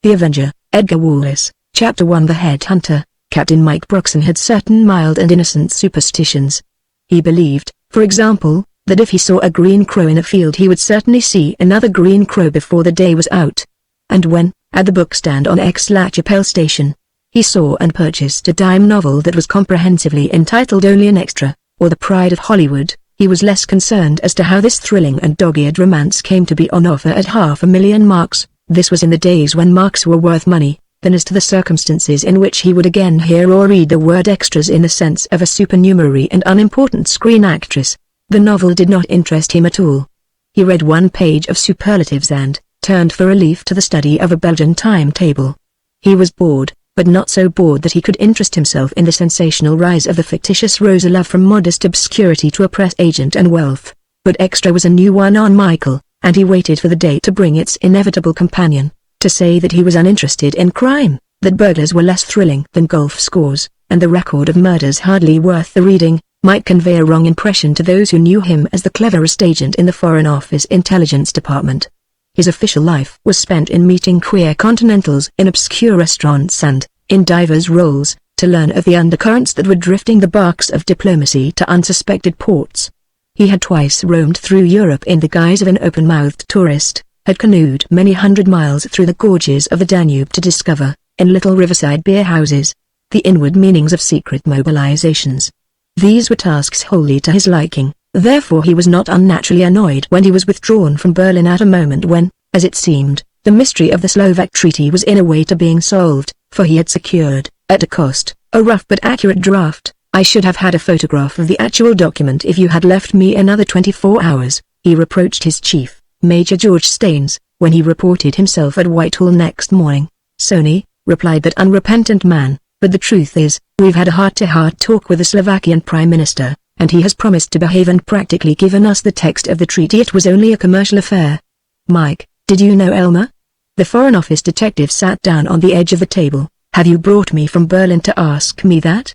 The Avenger, Edgar Wallace, Chapter 1. The Headhunter. Captain Mike Broxson had certain mild and innocent superstitions. He believed, for example, that if he saw a green crow in a field he would certainly see another green crow before the day was out. And when, at the bookstand on Aix-la-Chapelle station, he saw and purchased a dime novel that was comprehensively entitled Only an Extra, or The Pride of Hollywood, he was less concerned as to how this thrilling and dog-eared romance came to be on offer at $500,000, this was in the days when marks were worth money, than as to the circumstances in which he would again hear or read the word extras in the sense of a supernumerary and unimportant screen actress. The novel did not interest him at all. He read one page of superlatives and turned for relief to the study of a Belgian timetable. He was bored, but not so bored that he could interest himself in the sensational rise of the fictitious Rosa Love from modest obscurity to a press agent and wealth. But Extra was a new one on Michael, and he waited for the day to bring its inevitable companion. To say that he was uninterested in crime, that burglars were less thrilling than golf scores, and the record of murders hardly worth the reading, might convey a wrong impression to those who knew him as the cleverest agent in the Foreign Office Intelligence Department. His official life was spent in meeting queer continentals in obscure restaurants and, in divers roles, to learn of the undercurrents that were drifting the barks of diplomacy to unsuspected ports. He had twice roamed through Europe in the guise of an open-mouthed tourist, had canoed many hundred miles through the gorges of the Danube to discover, in little riverside beer houses, the inward meanings of secret mobilizations. These were tasks wholly to his liking, therefore he was not unnaturally annoyed when he was withdrawn from Berlin at a moment when, as it seemed, the mystery of the Slovak treaty was in a way to being solved, for he had secured, at a cost, a rough but accurate draft. "I should have had a photograph of the actual document if you had left me another 24 hours, he reproached his chief, Major George Staines, when he reported himself at Whitehall next morning. "Sony," replied that unrepentant man, "but the truth is, we've had a heart-to-heart talk with the Slovakian Prime Minister, and he has promised to behave and practically given us the text of the treaty. It was only a commercial affair." "Mike, did you know Elmer?" The Foreign Office detective sat down on the edge of the table. "Have you brought me from Berlin to ask me that?"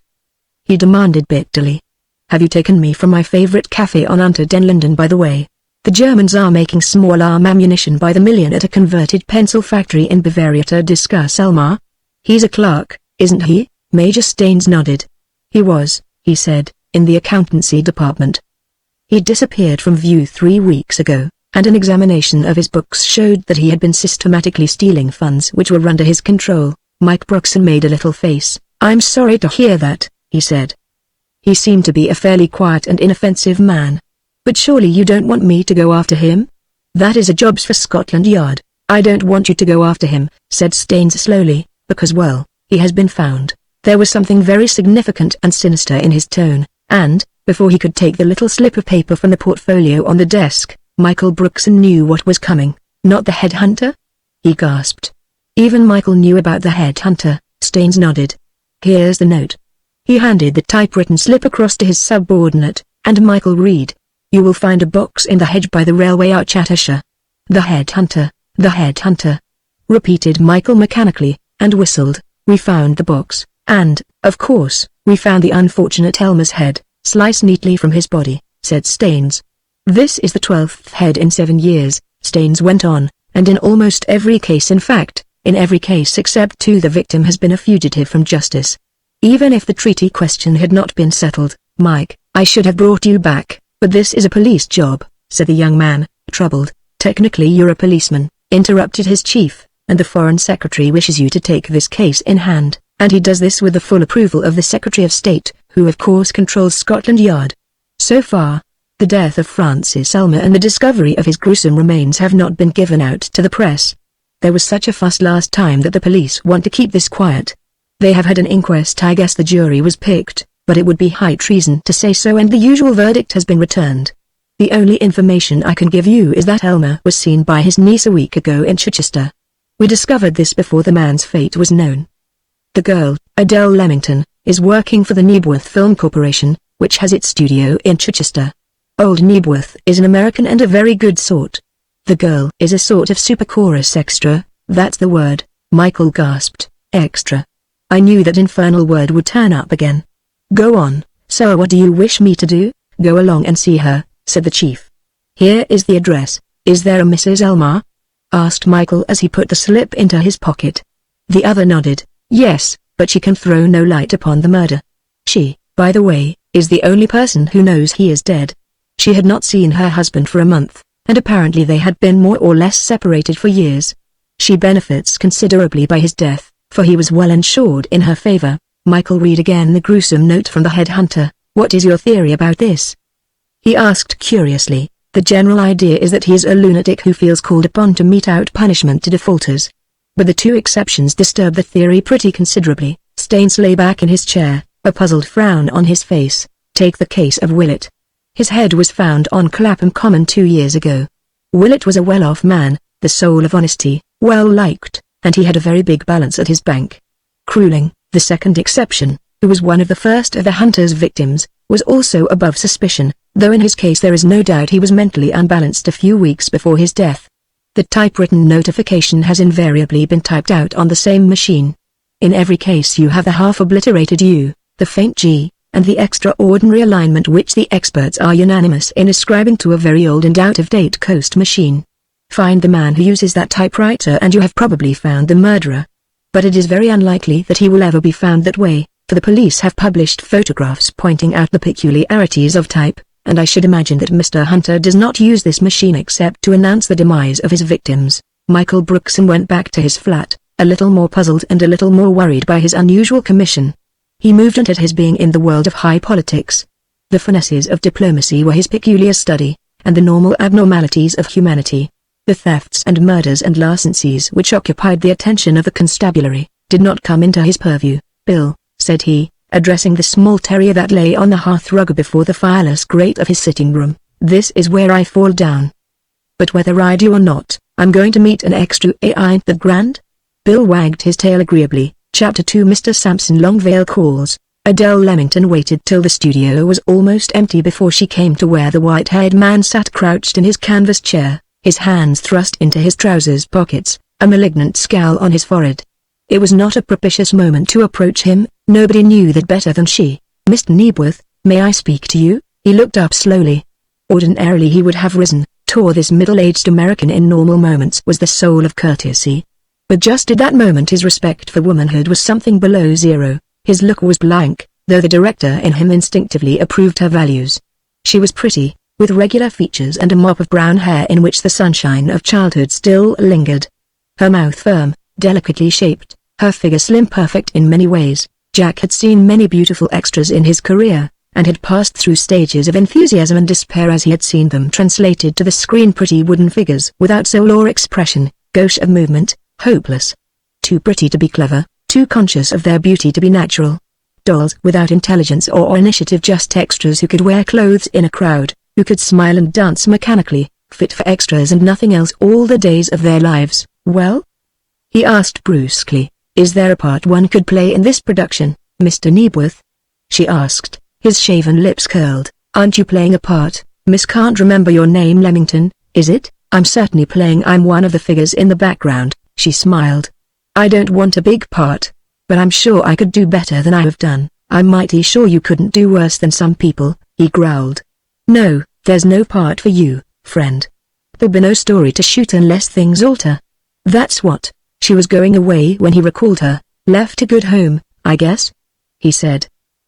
he demanded bitterly. "Have you taken me from my favorite cafe on Unter den Linden by the way? The Germans are making small arm ammunition by the million at a converted pencil factory in Bavaria to discuss Elmar. He's a clerk, isn't he?" Major Staines nodded. "He was," he said, "in the accountancy department. He disappeared from view 3 weeks ago, and an examination of his books showed that he had been systematically stealing funds which were under his control." Mike Broxson made a little face. "I'm sorry to hear that," he said. He seemed to be a fairly quiet and inoffensive man. "But surely you don't want me to go after him? That is a job for Scotland Yard." "I don't want you to go after him," said Staines slowly, "because well, he has been found." There was something very significant and sinister in his tone, and, before he could take the little slip of paper from the portfolio on the desk, Michael Broxson knew what was coming. "Not the headhunter?" he gasped. Even Michael knew about the headhunter. Staines nodded. "Here's the note." He handed the typewritten slip across to his subordinate, and Michael read. "You will find a box in the hedge by the railway arch at Esher." "The headhunter, the headhunter," repeated Michael mechanically, and whistled. "We found the box, and, of course, we found the unfortunate Elmer's head, sliced neatly from his body," said Staines. "This is the 12th head in 7 years, Staines went on, "and in almost every case, in fact, in every case except 2, the victim has been a fugitive from justice. Even if the treaty question had not been settled, Mike, I should have brought you back, but this is a police job," said the young man, troubled. "Technically you're a policeman," interrupted his chief, "and the Foreign Secretary wishes you to take this case in hand, and he does this with the full approval of the Secretary of State, who of course controls Scotland Yard. So far, the death of Francis Elmer and the discovery of his gruesome remains have not been given out to the press. There was such a fuss last time that the police want to keep this quiet. They have had an inquest. I guess the jury was picked, but it would be high treason to say so, and the usual verdict has been returned. The only information I can give you is that Elmer was seen by his niece a week ago in Chichester. We discovered this before the man's fate was known. The girl, Adele Leamington, is working for the Knebworth Film Corporation, which has its studio in Chichester. Old Knebworth is an American and a very good sort. The girl is a sort of super chorus extra, that's the word." Michael gasped. "Extra. I knew that infernal word would turn up again." "Go on, so what do you wish me to do?" "Go along and see her," said the chief. "Here is the address. Is there a Mrs. Elmar?" asked Michael as he put the slip into his pocket. The other nodded. Yes, but she can throw no light upon the murder. She, by the way, is the only person who knows he is dead. She had not seen her husband for a month, and apparently they had been more or less separated for years. She benefits considerably by his death, for he was well insured in her favor. Michael read again the gruesome note from the headhunter. What is your theory about this? He asked curiously. The general idea is that he is a lunatic who feels called upon to mete out punishment to defaulters. But the two exceptions disturb the theory pretty considerably. Staines lay back in his chair, a puzzled frown on his face. Take the case of Willett. His head was found on Clapham Common 2 years ago. Willett was a well-off man, the soul of honesty, well-liked, and he had a very big balance at his bank. Cruling, the second exception, who was one of the first of the hunter's victims, was also above suspicion, though in his case there is no doubt he was mentally unbalanced a few weeks before his death. The typewritten notification has invariably been typed out on the same machine. In every case you have the half-obliterated U, the faint G, and the extraordinary alignment which the experts are unanimous in ascribing to a very old and out-of-date Coast machine. Find the man who uses that typewriter and you have probably found the murderer. But it is very unlikely that he will ever be found that way, for the police have published photographs pointing out the peculiarities of type, and I should imagine that Mr. Hunter does not use this machine except to announce the demise of his victims. Michael Brookson went back to his flat, a little more puzzled and a little more worried by his unusual commission. He moved into his being in the world of high politics. The finesses of diplomacy were his peculiar study, and the normal abnormalities of humanity, the thefts and murders and larcenies which occupied the attention of the constabulary, did not come into his purview. Bill, said he, addressing the small terrier that lay on the hearthrug before the fireless grate of his sitting room, this is where I fall down. But whether I do or not, I'm going to meet an extra ain't that grand? Bill wagged his tail agreeably. Chapter 2 Mr. Sampson Longvale calls. Adele Leamington waited till the studio was almost empty before she came to where the white-haired man sat crouched in his canvas chair, his hands thrust into his trousers pockets, a malignant scowl on his forehead. It was not a propitious moment to approach him. Nobody knew that better than she. Mr. Nebworth, may I speak to you? He looked up slowly. Ordinarily he would have risen, tore this middle-aged American in normal moments was the soul of courtesy. But just at that moment his respect for womanhood was something below zero. His look was blank, though the director in him instinctively approved her values. She was pretty, with regular features and a mop of brown hair in which the sunshine of childhood still lingered. Her mouth firm, delicately shaped, her figure slim perfect in many ways. Jack had seen many beautiful extras in his career, and had passed through stages of enthusiasm and despair as he had seen them translated to the screen, pretty wooden figures without soul or expression, gauche of movement, hopeless. Too pretty to be clever, too conscious of their beauty to be natural. Dolls without intelligence or initiative, just extras who could wear clothes in a crowd, who could smile and dance mechanically, fit for extras and nothing else all the days of their lives. Well? He asked brusquely. Is there a part one could play in this production, Mr. Nebworth? She asked, his shaven lips curled. Aren't you playing a part, Miss Can't Remember Your Name Leamington, is it? I'm certainly playing. I'm one of the figures in the background, she smiled. I don't want a big part, but I'm sure I could do better than I have done. I'm mighty sure you couldn't do worse than some people, he growled. No, there's no part for you, friend. There'll be no story to shoot unless things alter. That's what. She was going away when he recalled her, left a good home, I guess? He said.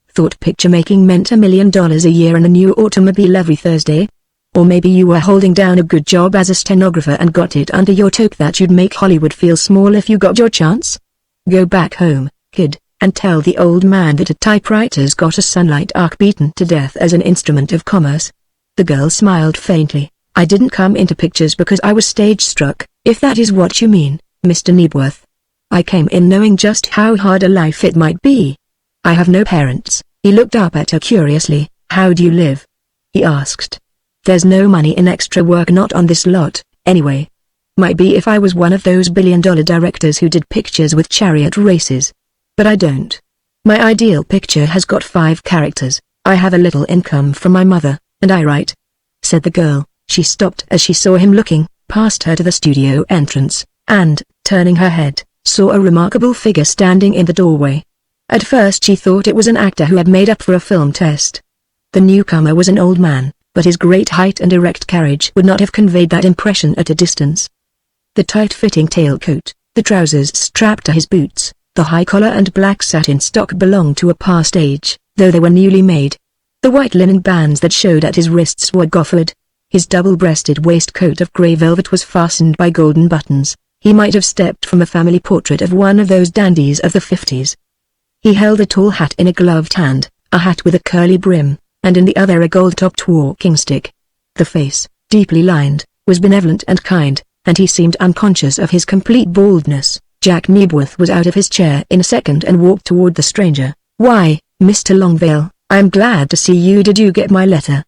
Thought picture making meant $1 million a year and a new automobile every Thursday? Or maybe you were holding down a good job as a stenographer and got it under your toque that you'd make Hollywood feel small if you got your chance? Go back home, kid, and tell the old man that a typewriter's got a sunlight arc beaten to death as an instrument of commerce. The girl smiled faintly. I didn't come into pictures because I was stage struck, if that is what you mean, Mr. Nebworth. I came in knowing just how hard a life it might be. I have no parents. He looked up at her curiously. How do you live? He asked. There's no money in extra work, not on this lot, anyway. Might be if I was one of those billion-dollar directors who did pictures with chariot races. But I don't. My ideal picture has got 5 characters. I have a little income from my mother, and I write, said the girl. She stopped as she saw him looking past her to the studio entrance, and, turning her head, saw a remarkable figure standing in the doorway. At first she thought it was an actor who had made up for a film test. The newcomer was an old man, but his great height and erect carriage would not have conveyed that impression at a distance. The tight-fitting tailcoat, the trousers strapped to his boots, the high collar and black satin stock belonged to a past age, though they were newly made. The white linen bands that showed at his wrists were goffered. His double-breasted waistcoat of grey velvet was fastened by golden buttons. He might have stepped from a family portrait of one of those dandies of the 50s. He held a tall hat in a gloved hand, a hat with a curly brim, and in the other a gold-topped walking stick. The face, deeply lined, was benevolent and kind, and he seemed unconscious of his complete baldness. Jack Knebworth was out of his chair in a second and walked toward the stranger. "Why, Mr. Longvale, I am glad to see you. Did you get my letter?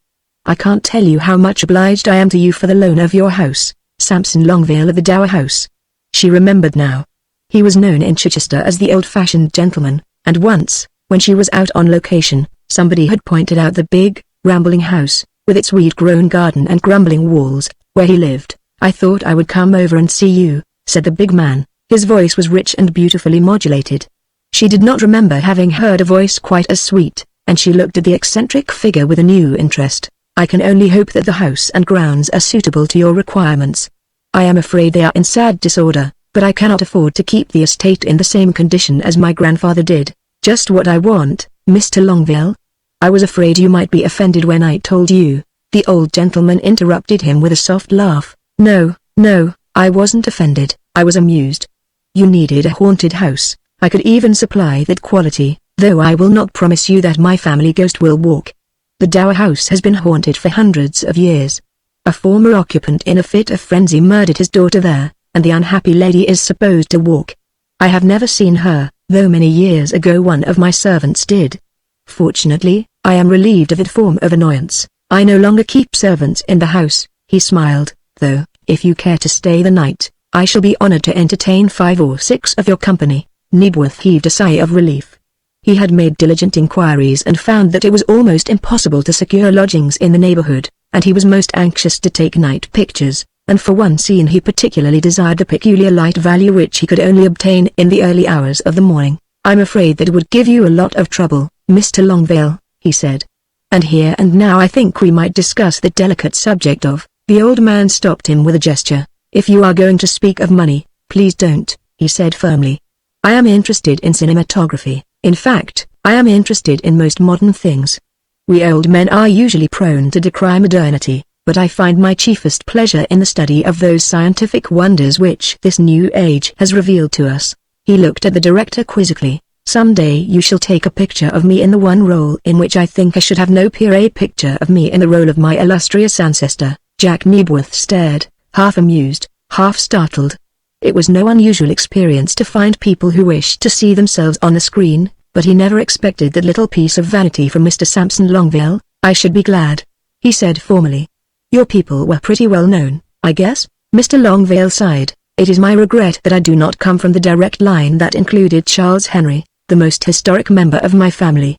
I can't tell you how much obliged I am to you for the loan of your house, Sampson Longvale of the Dower House." She remembered now. He was known in Chichester as the old-fashioned gentleman, and once, when she was out on location, somebody had pointed out the big, rambling house, with its weed-grown garden and grumbling walls, where he lived. "I thought I would come over and see you," said the big man. His voice was rich and beautifully modulated. She did not remember having heard a voice quite as sweet, and she looked at the eccentric figure with a new interest. "I can only hope that the house and grounds are suitable to your requirements. I am afraid they are in sad disorder, but I cannot afford to keep the estate in the same condition as my grandfather did." "Just what I want, Mr. Longvale. I was afraid you might be offended when I told you." The old gentleman interrupted him with a soft laugh. No, I wasn't offended, I was amused. You needed a haunted house. I could even supply that quality, though I will not promise you that my family ghost will walk. The Dower House has been haunted for hundreds of years. A former occupant in a fit of frenzy murdered his daughter there, and the unhappy lady is supposed to walk. I have never seen her, though many years ago one of my servants did. Fortunately, I am relieved of that form of annoyance. I no longer keep servants in the house." He smiled, "though, if you care to stay the night, I shall be honored to entertain 5 or 6 of your company." Knebworth heaved a sigh of relief. He had made diligent inquiries and found that it was almost impossible to secure lodgings in the neighborhood, and he was most anxious to take night pictures, and for one scene he particularly desired the peculiar light value which he could only obtain in the early hours of the morning. "I'm afraid that it would give you a lot of trouble, Mr. Longvale," he said. "And here and now I think we might discuss the delicate subject of—" The old man stopped him with a gesture. "If you are going to speak of money, please don't," he said firmly. "I am interested in cinematography. In fact, I am interested in most modern things. We old men are usually prone to decry modernity, but I find my chiefest pleasure in the study of those scientific wonders which this new age has revealed to us." He looked at the director quizzically. "Some day you shall take a picture of me in the one role in which I think I should have no peer, a picture of me in the role of my illustrious ancestor." Jack Knebworth stared, half amused, half startled. It was no unusual experience to find people who wished to see themselves on the screen, but he never expected that little piece of vanity from Mr. Sampson Longvale. "I should be glad," he said formally. "Your people were pretty well known, I guess?" Mr. Longvale sighed. "It is my regret that I do not come from the direct line that included Charles Henry, the most historic member of my family.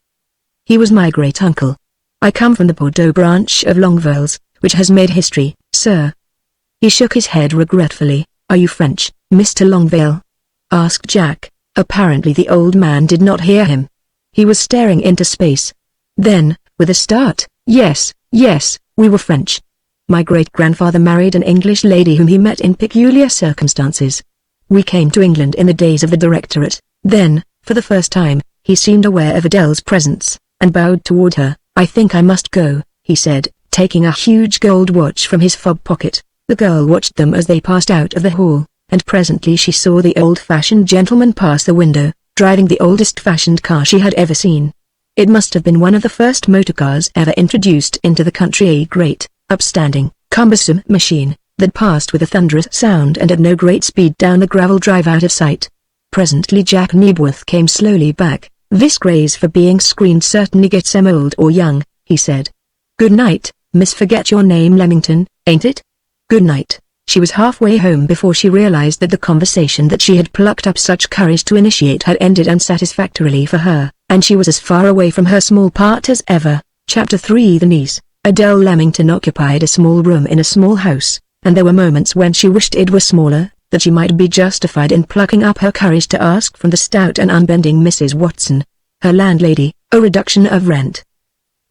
He was my great-uncle. I come from the Bordeaux branch of Longvales, which has made history, sir." He shook his head regretfully. "Are you French, Mr. Longvale?" asked Jack. Apparently the old man did not hear him. He was staring into space. Then, with a start, yes, we were French. My great-grandfather married an English lady whom he met in peculiar circumstances. We came to England in the days of the Directorate. Then, for the first time, he seemed aware of Adele's presence, and bowed toward her. "I think I must go," he said, taking a huge gold watch from his fob pocket. The girl watched them as they passed out of the hall, and presently she saw the old-fashioned gentleman pass the window, driving the oldest-fashioned car she had ever seen. It must have been one of the first motorcars ever introduced into the country, a great, upstanding, cumbersome machine, that passed with a thunderous sound and at no great speed down the gravel drive out of sight. Presently Jack Knebworth came slowly back. "This craze for being screened certainly gets them old or young," he said. "Good night, Miss Forget-Your-Name Leamington, ain't it?" "Good night." She was halfway home before she realized that the conversation that she had plucked up such courage to initiate had ended unsatisfactorily for her, and she was as far away from her small part as ever. Chapter 3. The niece. Adele Leamington occupied a small room in a small house, and there were moments when she wished it were smaller, that she might be justified in plucking up her courage to ask from the stout and unbending Mrs. Watson, her landlady, a reduction of rent.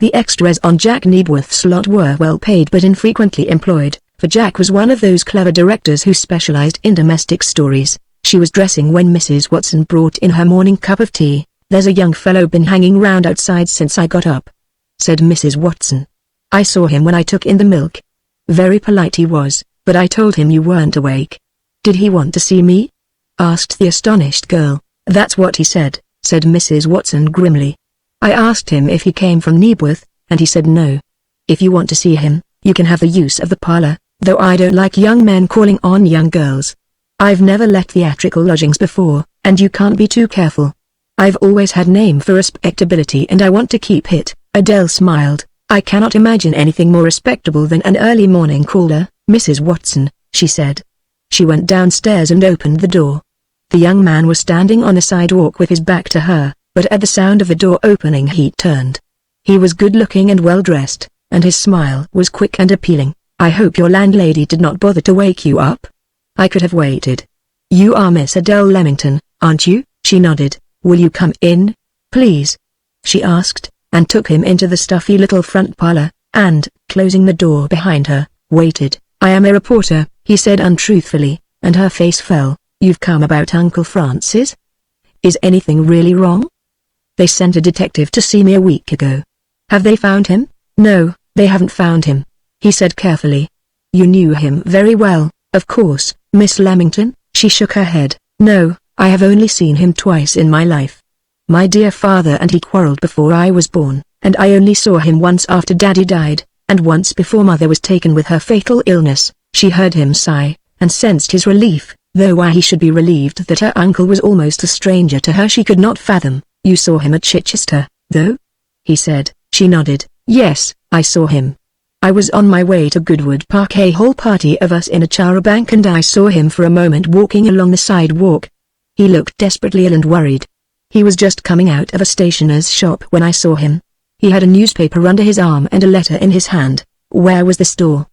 The extras on Jack Knebworth's lot were well paid but infrequently employed, for Jack was one of those clever directors who specialized in domestic stories. She was dressing when Mrs. Watson brought in her morning cup of tea. "There's a young fellow been hanging round outside since I got up," said Mrs. Watson. "I saw him when I took in the milk. Very polite he was, but I told him you weren't awake." "Did he want to see me?" asked the astonished girl. "That's what he said," said Mrs. Watson grimly. "I asked him if he came from Knebworth, and he said no. If you want to see him, you can have the use of the parlor, though I don't like young men calling on young girls. I've never let theatrical lodgings before, and you can't be too careful. I've always had name for respectability and I want to keep it." Adele smiled. "I cannot imagine anything more respectable than an early morning caller, Mrs. Watson," she said. She went downstairs and opened the door. The young man was standing on a sidewalk with his back to her, but at the sound of the door opening he turned. He was good-looking and well-dressed, and his smile was quick and appealing. "I hope your landlady did not bother to wake you up. I could have waited." "You are Miss Adele Leamington, aren't you?" She nodded. "Will you come in, please?" she asked, and took him into the stuffy little front parlor, and, closing the door behind her, waited. "I am a reporter," he said untruthfully, and her face fell. "You've come about Uncle Francis? Is anything really wrong? They sent a detective to see me a week ago. Have they found him?" "No, they haven't found him," he said carefully. "You knew him very well, of course, Miss Leamington?" She shook her head. "No, I have only seen him twice in my life. My dear father and he quarreled before I was born, and I only saw him once after Daddy died, and once before Mother was taken with her fatal illness." She heard him sigh, and sensed his relief, though why he should be relieved that her uncle was almost a stranger to her she could not fathom. "You saw him at Chichester, though?" he said. She nodded. "Yes, I saw him. I was on my way to Goodwood Park, a whole party of us in a char-a-banc, and I saw him for a moment walking along the sidewalk. He looked desperately ill and worried. He was just coming out of a stationer's shop when I saw him. He had a newspaper under his arm and a letter in his hand." "Where was the store?"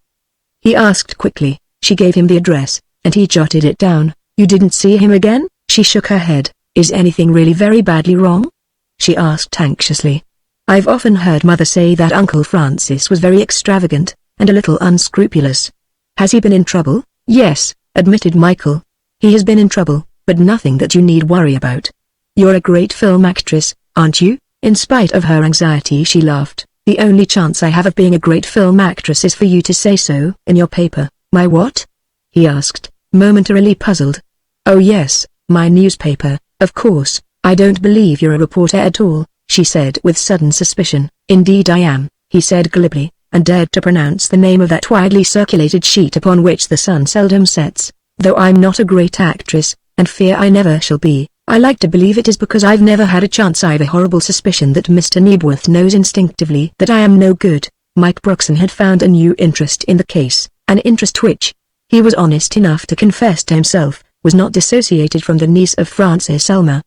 he asked quickly. She gave him the address, and he jotted it down. "You didn't see him again?" She shook her head. "Is anything really very badly wrong?" she asked anxiously. "I've often heard Mother say that Uncle Francis was very extravagant, and a little unscrupulous." "Has he been in trouble?" "Yes," admitted Michael. "He has been in trouble, but nothing that you need worry about. You're a great film actress, aren't you?" In spite of her anxiety she laughed. "The only chance I have of being a great film actress is for you to say so in your paper." "My what?" he asked, momentarily puzzled. "Oh yes, my newspaper, of course. I don't believe you're a reporter at all," she said with sudden suspicion. "Indeed I am," he said glibly, and dared to pronounce the name of that widely circulated sheet upon which the sun seldom sets. "Though I'm not a great actress, and fear I never shall be, I like to believe it is because I've never had a chance. I've a horrible suspicion that Mr. Knebworth knows instinctively that I am no good." Mike Broxton had found a new interest in the case, an interest which, he was honest enough to confess to himself, was not dissociated from the niece of Francis Elmer.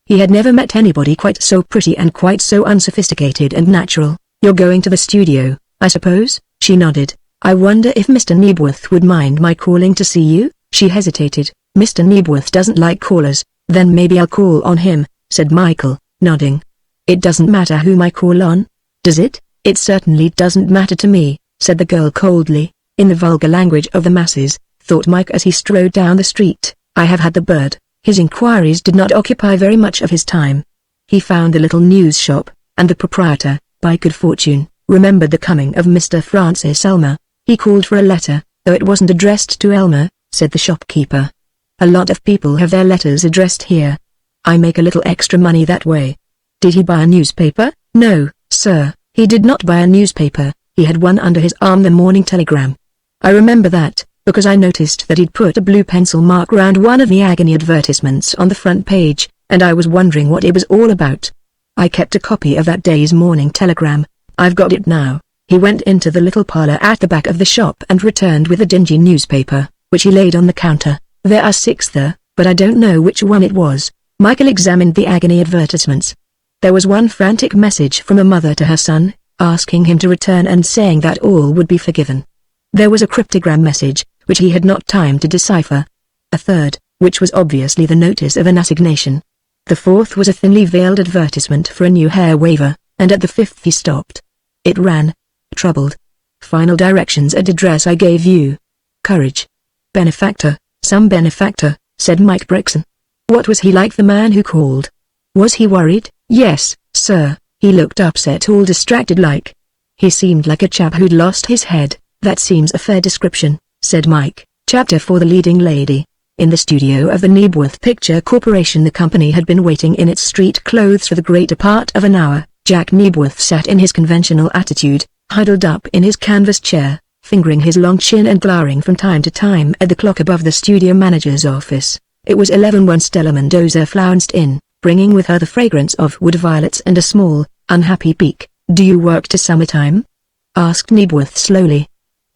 He had never met anybody quite so pretty and quite so unsophisticated and natural. "You're going to the studio, I suppose?" she nodded. "I wonder if Mr. Knebworth would mind my calling to see you?" She hesitated. "Mr. Knebworth doesn't like callers." "Then maybe I'll call on him," said Michael, nodding. "It doesn't matter whom I call on, does it?" "It certainly doesn't matter to me," said the girl coldly, in the vulgar language of the masses, thought Mike as he strode down the street. "I have had the bird." His inquiries did not occupy very much of his time. He found the little news shop, and the proprietor, by good fortune, remembered the coming of Mr. Francis Elmer. He called for a letter, though it wasn't addressed to Elmer, said the shopkeeper. "A lot of people have their letters addressed here. I make a little extra money that way." "Did he buy a newspaper?" "No, sir, he did not buy a newspaper. He had one under his arm, the Morning Telegram. I remember that, because I noticed that he'd put a blue pencil mark round one of the agony advertisements on the front page, and I was wondering what it was all about. I kept a copy of that day's Morning Telegram. I've got it now." He went into the little parlor at the back of the shop and returned with a dingy newspaper, which he laid on the counter. "There are 6 there, but I don't know which one it was." Michael examined the agony advertisements. There was one frantic message from a mother to her son, asking him to return and saying that all would be forgiven. There was a cryptogram message, which he had not time to decipher. A third, which was obviously the notice of an assignation. The fourth was a thinly veiled advertisement for a new hair waver, and at the 5th he stopped. It ran, "Troubled. Final directions and address I gave you. Courage. Benefactor, some benefactor, said Mike Brixton. What was he like, the man who called? Was he worried? Yes, sir, he looked upset, all distracted like. He seemed like a chap who'd lost his head. That seems a fair description, said Mike. Chapter 4: The Leading Lady. In the studio of the Knebworth Picture Corporation, the company had been waiting in its street clothes for the greater part of an hour. Jack Knebworth sat in his conventional attitude, huddled up in his canvas chair, fingering his long chin and glowering from time to time at the clock above the studio manager's office. It was 11 when Stella Mendoza flounced in, bringing with her the fragrance of wood violets and a small, unhappy beak. Do you work to summertime? Asked Knebworth slowly.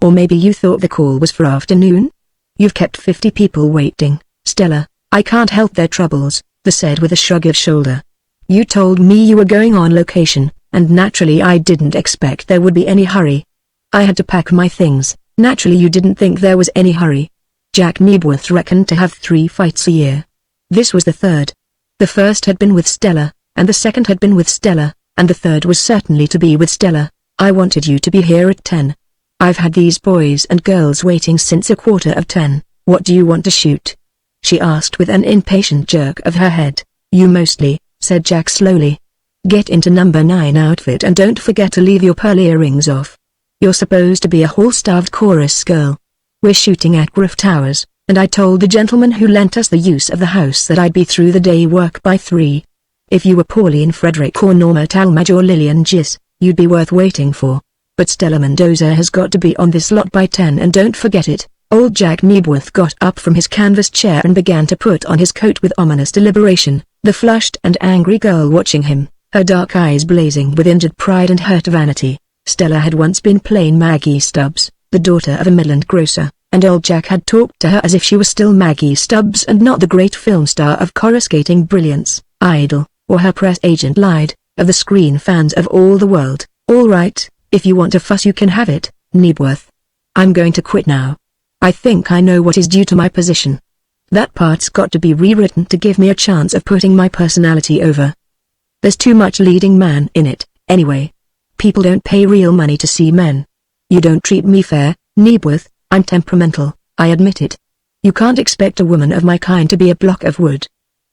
Or maybe you thought the call was for afternoon? You've kept 50 people waiting, Stella. I can't help their troubles, they said with a shrug of shoulder. You told me you were going on location, and naturally I didn't expect there would be any hurry. I had to pack my things. Naturally you didn't think there was any hurry. Jack Knebworth reckoned to have 3 fights a year. This was the third. The first had been with Stella, and the second had been with Stella, and the third was certainly to be with Stella. I wanted you to be here at 10. I've had these boys and girls waiting since 9:45. What do you want to shoot? She asked with an impatient jerk of her head. You mostly, said Jack slowly. Get into number 9 outfit and don't forget to leave your pearl earrings off. You're supposed to be a hall-starved chorus girl. We're shooting at Griff Towers, and I told the gentleman who lent us the use of the house that I'd be through the day work by 3. If you were Pauline Frederick or Norma Talmadge or Lillian Gish, you'd be worth waiting for. But Stella Mendoza has got to be on this lot by 10 and don't forget it. Old Jack Knebworth got up from his canvas chair and began to put on his coat with ominous deliberation, the flushed and angry girl watching him, her dark eyes blazing with injured pride and hurt vanity. Stella had once been plain Maggie Stubbs, the daughter of a Midland grocer, and old Jack had talked to her as if she was still Maggie Stubbs and not the great film star of coruscating brilliance, Idol, or her press agent lied, of the screen fans of all the world. All right. If you want to fuss you can have it, Knebworth. I'm going to quit now. I think I know what is due to my position. That part's got to be rewritten to give me a chance of putting my personality over. There's too much leading man in it, anyway. People don't pay real money to see men. You don't treat me fair, Knebworth. I'm temperamental, I admit it. You can't expect a woman of my kind to be a block of wood.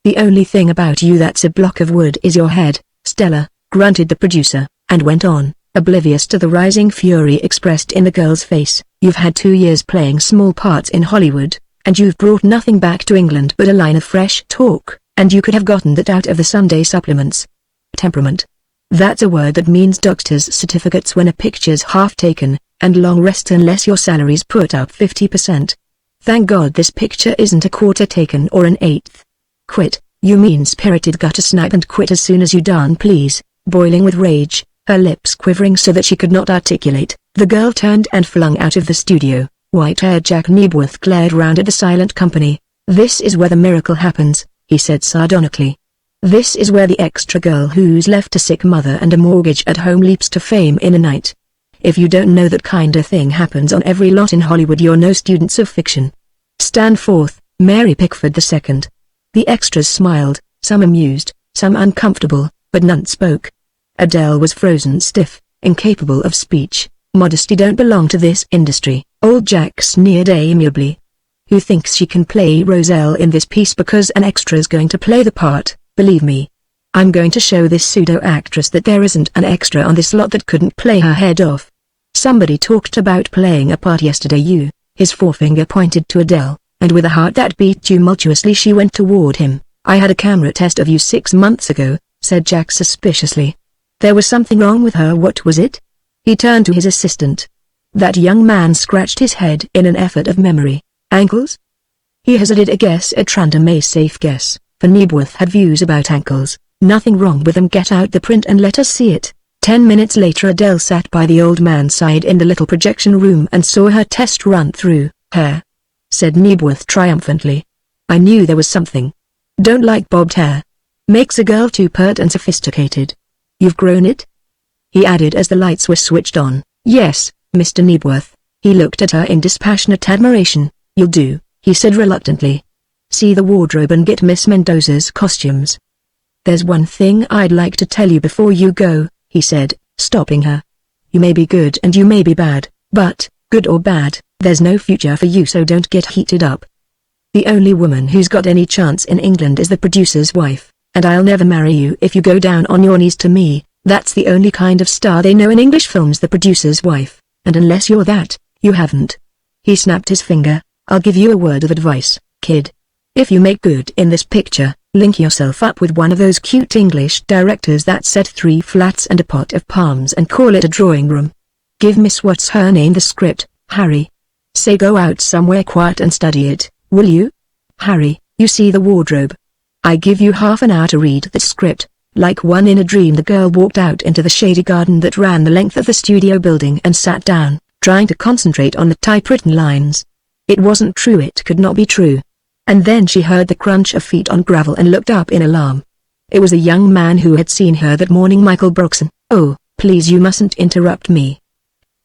The only thing about you that's a block of wood is your head, Stella, grunted the producer, and went on, oblivious to the rising fury expressed in the girl's face. You've had 2 years playing small parts in Hollywood, and you've brought nothing back to England but a line of fresh talk, and you could have gotten that out of the Sunday supplements. Temperament. That's a word that means doctor's certificates when a picture's half taken, and long rest unless your salary's put up 50%. Thank God this picture isn't a quarter taken or an eighth. Quit, you mean-spirited gutter snipe, and quit as soon as you darn please. Boiling with rage, her lips quivering so that she could not articulate, the girl turned and flung out of the studio. White-haired Jack Knebworth glared round at the silent company. This is where the miracle happens, he said sardonically. This is where the extra girl who's left a sick mother and a mortgage at home leaps to fame in a night. If you don't know that kind of thing happens on every lot in Hollywood, you're no students of fiction. Stand forth, Mary Pickford II. The extras smiled, some amused, some uncomfortable, but none spoke. Adele was frozen stiff, incapable of speech. Modesty don't belong to this industry. Old Jack sneered amiably. Who thinks she can play Roselle in this piece because an extra's going to play the part? Believe me. I'm going to show this pseudo-actress that there isn't an extra on this lot that couldn't play her head off. Somebody talked about playing a part yesterday. His forefinger pointed to Adele, and with a heart that beat tumultuously she went toward him. I had a camera test of you 6 months ago, said Jack suspiciously. There was something wrong with her. What was it? He turned to his assistant. That young man scratched his head in an effort of memory. Ankles? He hazarded a guess at random, a safe guess, for Knebworth had views about ankles. Nothing wrong with them. Get out the print and let us see it. 10 minutes later Adele sat by the old man's side in the little projection room and saw her test run through. Hair, said Knebworth triumphantly. I knew there was something. Don't like bobbed hair. Makes a girl too pert and sophisticated. You've grown it? He added as the lights were switched on. Yes, Mr. Knebworth. He looked at her in dispassionate admiration. You'll do, he said reluctantly. See the wardrobe and get Miss Mendoza's costumes. There's one thing I'd like to tell you before you go, he said, stopping her. You may be good and you may be bad, But, good or bad, there's no future for you, so don't get heated up. The only woman who's got any chance in England is the producer's wife, and I'll never marry you if you go down on your knees to me. That's the only kind of star they know in English films, the producer's wife, and unless you're that, you haven't. He snapped his finger. I'll give you a word of advice, kid. If you make good in this picture, link yourself up with one of those cute English directors that set 3 flats and a pot of palms and call it a drawing room. Give Miss What's her name the script, Harry. Say go out somewhere quiet and study it, will you? Harry, you see the wardrobe. I give you half an hour to read the script. Like one in a dream, the girl walked out into the shady garden that ran the length of the studio building and sat down, trying to concentrate on the typewritten lines. It wasn't true, it could not be true. And then she heard the crunch of feet on gravel and looked up in alarm. It was a young man who had seen her that morning, Michael Brookson. Oh, please, you mustn't interrupt me,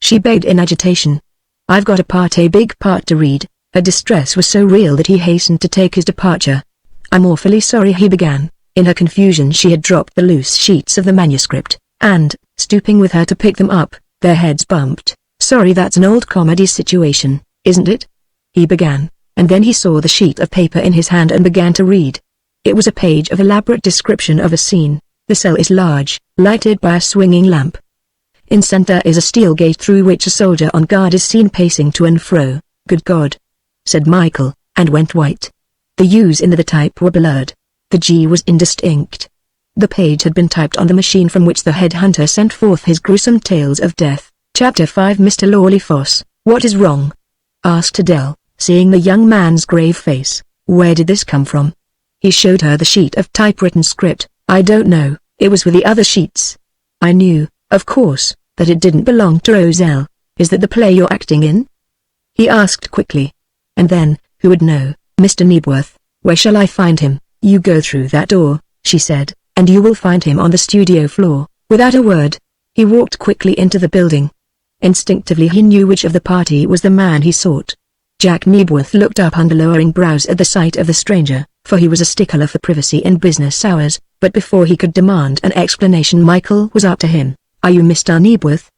she begged in agitation. I've got a big part to read. Her distress was so real that he hastened to take his departure. I'm awfully sorry, he began. In her confusion she had dropped the loose sheets of the manuscript, and, stooping with her to pick them up, their heads bumped. Sorry, that's an old comedy situation, isn't it? He began, and then he saw the sheet of paper in his hand and began to read. It was a page of elaborate description of a scene. The cell is large, lighted by a swinging lamp. In center is a steel gate through which a soldier on guard is seen pacing to and fro. Good God, said Michael, and went white. The U's in the type were blurred. The G was indistinct. The page had been typed on the machine from which the headhunter sent forth his gruesome tales of death. Chapter 5. Mr. Lawley-Foss, what is wrong? Asked Adele, seeing the young man's grave face. Where did this come from? He showed her the sheet of typewritten script. I don't know, it was with the other sheets. I knew, of course, that it didn't belong to Roselle. Is that the play you're acting in? He asked quickly. And then, who would know, Mr. Nebworth? Where shall I find him? You go through that door, she said, and you will find him on the studio floor. Without a word, he walked quickly into the building. Instinctively he knew which of the party was the man he sought. Jack Nebworth looked up under lowering brows at the sight of the stranger, for he was a stickler for privacy in business hours, but before he could demand an explanation Michael was up to him. Are you Mr. Nebworth?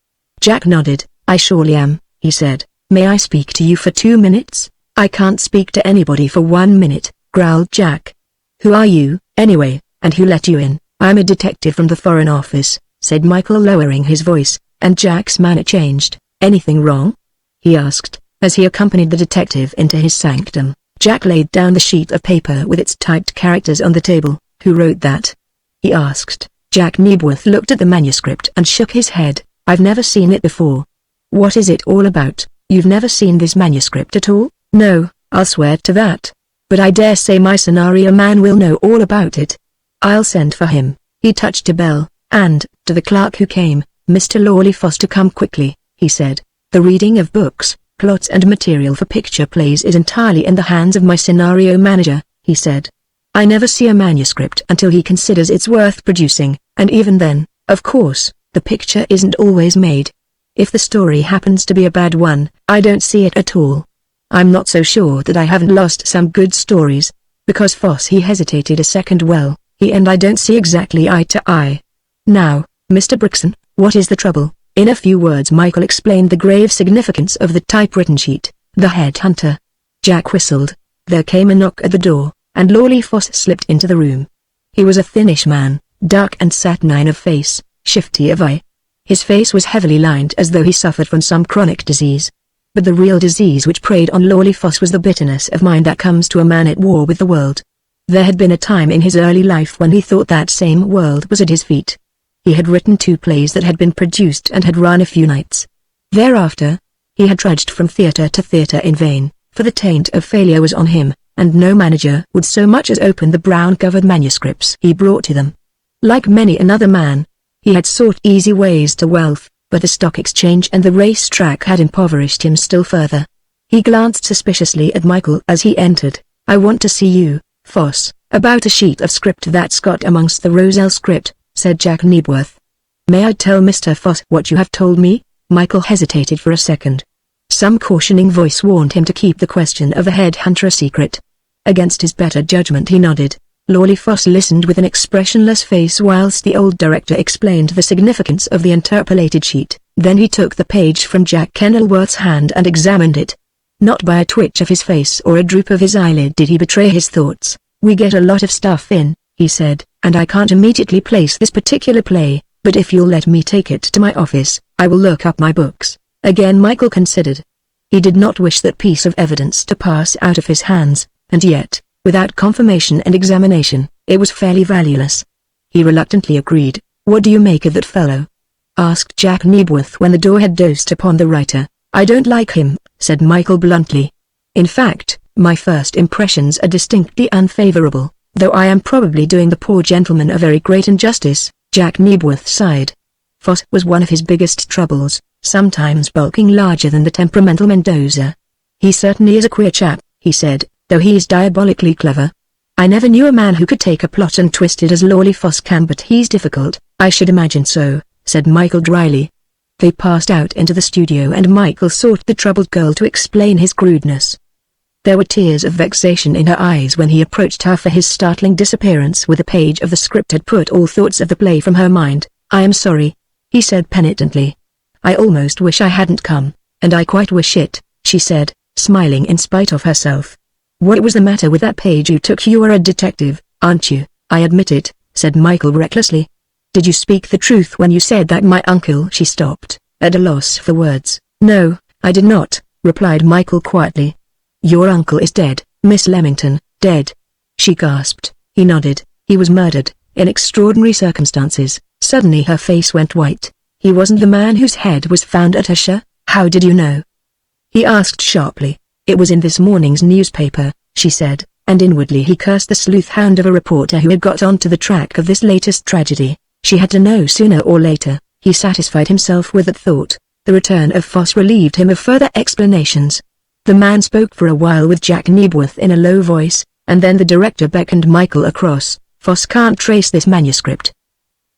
Jack nodded. I surely am, he said. May I speak to you for 2 minutes? I can't speak to anybody for 1 minute, growled Jack. Who are you, anyway, and who let you in? I'm a detective from the Foreign Office, said Michael, lowering his voice, and Jack's manner changed. Anything wrong? He asked, as he accompanied the detective into his sanctum. Jack laid down the sheet of paper with its typed characters on the table. Who wrote that? He asked. Jack Nebworth looked at the manuscript and shook his head. I've never seen it before. What is it all about? You've never seen this manuscript at all? No, I'll swear to that. But I dare say my scenario man will know all about it. I'll send for him. He touched a bell, and, to the clerk who came, Mr. Lawley-Foss, to come quickly, he said. The reading of books, plots and material for picture plays is entirely in the hands of my scenario manager, he said. I never see a manuscript until he considers it's worth producing, and even then, of course, the picture isn't always made. If the story happens to be a bad one, I don't see it at all. I'm not so sure that I haven't lost some good stories. Because Foss, he hesitated a second. Well, he and I don't see exactly eye to eye. Now, Mr. Brookson, what is the trouble? In a few words Michael explained the grave significance of the typewritten sheet. The headhunter. Jack whistled. There came a knock at the door, and Lawley-Foss slipped into the room. He was a thinnish man, dark and saturnine of face, shifty of eye. His face was heavily lined as though he suffered from some chronic disease. But the real disease which preyed on Lawley-Foss was the bitterness of mind that comes to a man at war with the world. There had been a time in his early life when he thought that same world was at his feet. He had written 2 plays that had been produced and had run a few nights. Thereafter, he had trudged from theatre to theatre in vain, for the taint of failure was on him, and no manager would so much as open the brown-covered manuscripts he brought to them. Like many another man, he had sought easy ways to wealth, but the stock exchange and the race-track had impoverished him still further. He glanced suspiciously at Michael as he entered. I want to see you, Foss, about a sheet of script that's got amongst the Roselle script, said Jack Nebworth. May I tell Mr. Foss what you have told me? Michael hesitated for a second. Some cautioning voice warned him to keep the question of the headhunter a secret. Against his better judgment he nodded. Lawley-Foss listened with an expressionless face whilst the old director explained the significance of the interpolated sheet. Then he took the page from Jack Kenilworth's hand and examined it. Not by a twitch of his face or a droop of his eyelid did he betray his thoughts. "We get a lot of stuff in," he said, "and I can't immediately place this particular play, but if you'll let me take it to my office, I will look up my books." Again Michael considered. He did not wish that piece of evidence to pass out of his hands, and yet, without confirmation and examination, it was fairly valueless. He reluctantly agreed. "What do you make of that fellow?" asked Jack Knebworth when the door had dosed upon the writer. "I don't like him," said Michael bluntly. "In fact, my first impressions are distinctly unfavorable, though I am probably doing the poor gentleman a very great injustice." Jack Knebworth sighed. Foss was one of his biggest troubles, sometimes bulking larger than the temperamental Mendoza. "He certainly is a queer chap," he said, "though he is diabolically clever. I never knew a man who could take a plot and twist it as Lawley Foss can, but he's difficult." "I should imagine so," said Michael dryly. They passed out into the studio and Michael sought the troubled girl to explain his crudeness. There were tears of vexation in her eyes when he approached her for his startling disappearance with a page of the script had put all thoughts of the play from her mind. "I am sorry," he said penitently. "I almost wish I hadn't come, and I quite wish it," she said, smiling in spite of herself. "What was the matter with that page you took? You are a detective, aren't you?" "I admit it," said Michael recklessly. "Did you speak the truth when you said that my uncle—" She stopped, at a loss for words. "No, I did not," replied Michael quietly. "Your uncle is dead, Miss Leamington." "Dead?" she gasped. He nodded. "He was murdered, in extraordinary circumstances." Suddenly her face went white. "He wasn't the man whose head was found at Usher? How did you know?" he asked sharply. "It was in this morning's newspaper," she said, and inwardly he cursed the sleuth-hound of a reporter who had got onto the track of this latest tragedy. She had to know sooner or later. He satisfied himself with that thought. The return of Foss relieved him of further explanations. The man spoke for a while with Jack Knebworth in a low voice, and then the director beckoned Michael across. "Foss can't trace this manuscript,"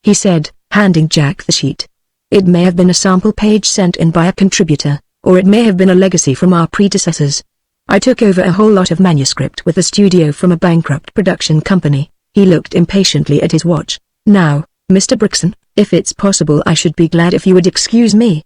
he said, handing Jack the sheet. "It may have been a sample page sent in by a contributor, or it may have been a legacy from our predecessors. I took over a whole lot of manuscript with the studio from a bankrupt production company." He looked impatiently at his watch. "Now, Mr. Brixton, if it's possible I should be glad if you would excuse me.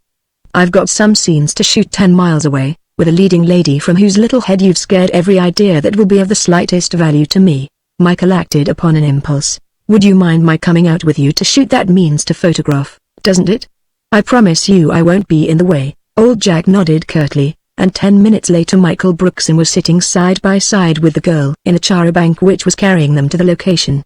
I've got some scenes to shoot 10 miles away, with a leading lady from whose little head you've scared every idea that will be of the slightest value to me." Michael acted upon an impulse. "Would you mind my coming out with you to shoot? That means to photograph, doesn't it? I promise you I won't be in the way." Old Jack nodded curtly, and 10 minutes later Michael Brixton was sitting side by side with the girl in a charabanc which was carrying them to the location.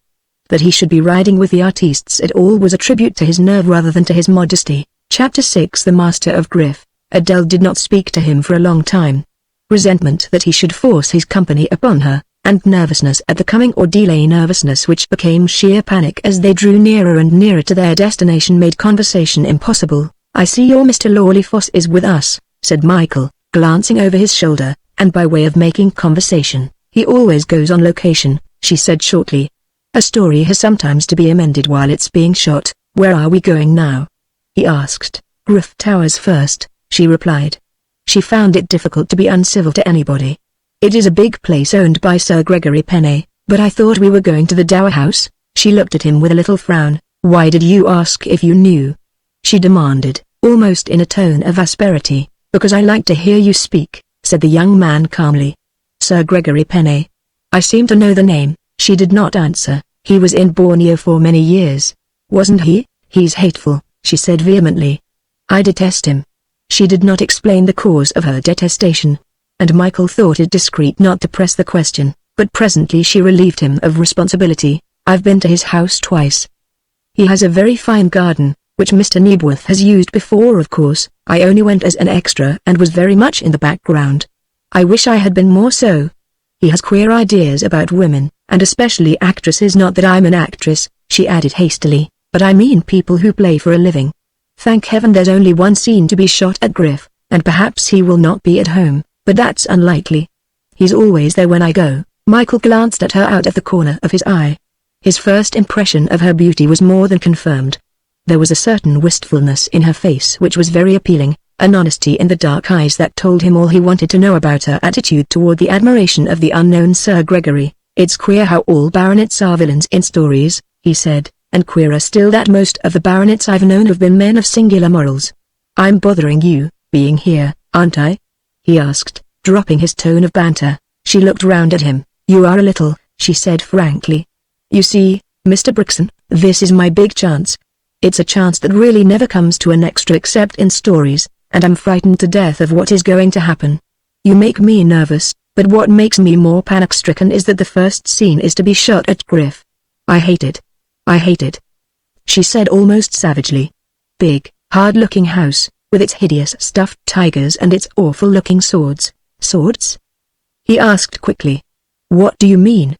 That he should be riding with the artistes at all was a tribute to his nerve rather than to his modesty. Chapter 6 The Master of Griff. Adele did not speak to him for a long time. Resentment that he should force his company upon her, and nervousness at the coming ordeal, a nervousness which became sheer panic as they drew nearer and nearer to their destination, made conversation impossible. "I see your Mr. Lawley Foss is with us," said Michael, glancing over his shoulder, and by way of making conversation. "He always goes on location," she said shortly. "A story has sometimes to be amended while it's being shot." "Where are we going now?" he asked. "Griff Towers first," she replied. She found it difficult to be uncivil to anybody. "It is a big place owned by Sir Gregory Penney, but I thought we were going to the Dower House." She looked at him with a little frown. "Why did you ask if you knew?" she demanded, almost in a tone of asperity. "Because I like to hear you speak," said the young man calmly. "Sir Gregory Penney? I seem to know the name." She did not answer. "He was in Borneo for many years, wasn't he?" "He's hateful," she said vehemently. "I detest him." She did not explain the cause of her detestation, and Michael thought it discreet not to press the question, but presently she relieved him of responsibility. "I've been to his house twice. He has a very fine garden, which Mr. Knebworth has used before. Of course, I only went as an extra and was very much in the background. I wish I had been more so. He has queer ideas about women, and especially actresses. Not that I'm an actress," she added hastily, "but I mean people who play for a living. Thank heaven there's only one scene to be shot at Griff, and perhaps he will not be at home, but that's unlikely. He's always there when I go." Michael glanced at her out of the corner of his eye. His first impression of her beauty was more than confirmed. There was a certain wistfulness in her face which was very appealing, an honesty in the dark eyes that told him all he wanted to know about her attitude toward the admiration of the unknown Sir Gregory. "It's queer how all baronets are villains in stories," he said, "and queerer still that most of the baronets I've known have been men of singular morals. I'm bothering you, being here, aren't I? He asked, dropping his tone of banter. She looked round at him. You are a little, she said frankly. You see, Mr. Brixton, this is my big chance. It's a chance that really never comes to an extra except in stories, and I'm frightened to death of what is going to happen. You make me nervous, but what makes me more panic-stricken is that the first scene is to be shot at Griff. I hate it. I hate it. She said almost savagely. Big, hard-looking house, with its hideous stuffed tigers and its awful-looking swords. Swords? He asked quickly. What do you mean?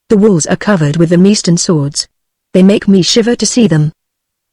The walls are covered with them Eastern swords. They make me shiver to see them.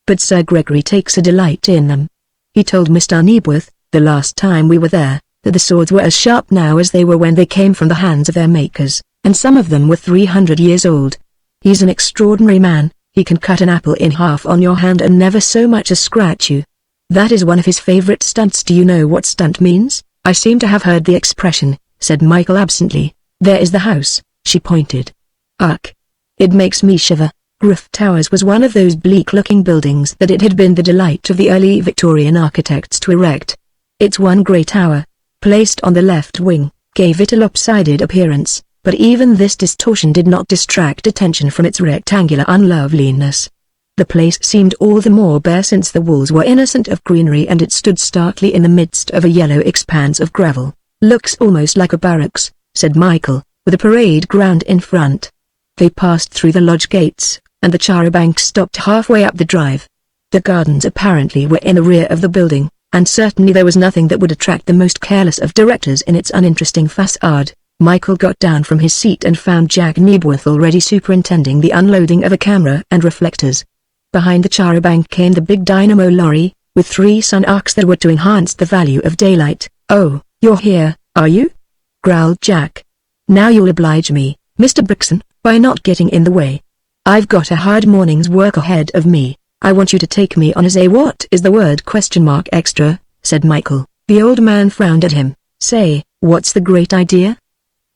But Sir Gregory takes a delight in them. He told Mr. Nebworth, the last time we were there, that the swords were as sharp now as they were when they came from the hands of their makers, and some of them were 300 years old. He's an extraordinary man. He can cut an apple in half on your hand and never so much as scratch you. That is one of his favorite stunts. Do you know what stunt means? I seem to have heard the expression, said Michael absently. There is the house, she pointed. Ugh. It makes me shiver. Griff Towers was one of those bleak-looking buildings that it had been the delight of the early Victorian architects to erect. Its one grey tower, placed on the left wing, gave it a lopsided appearance, but even this distortion did not distract attention from its rectangular unloveliness. The place seemed all the more bare since the walls were innocent of greenery and it stood starkly in the midst of a yellow expanse of gravel. Looks almost like a barracks, said Michael, with a parade ground in front. They passed through the lodge gates, and the charabanc stopped halfway up the drive. The gardens apparently were in the rear of the building, and certainly there was nothing that would attract the most careless of directors in its uninteresting facade. Michael got down from his seat and found Jack Nebworth already superintending the unloading of a camera and reflectors. Behind the charabanc came the big dynamo lorry, with 3 sun arcs that were to enhance the value of daylight. Oh, you're here, are you? Growled Jack. Now you'll oblige me, Mr. Brixton, by not getting in the way. I've got a hard morning's work ahead of me. I want you to take me on as a what is the word ? Extra, said Michael. The old man frowned at him. Say, what's the great idea?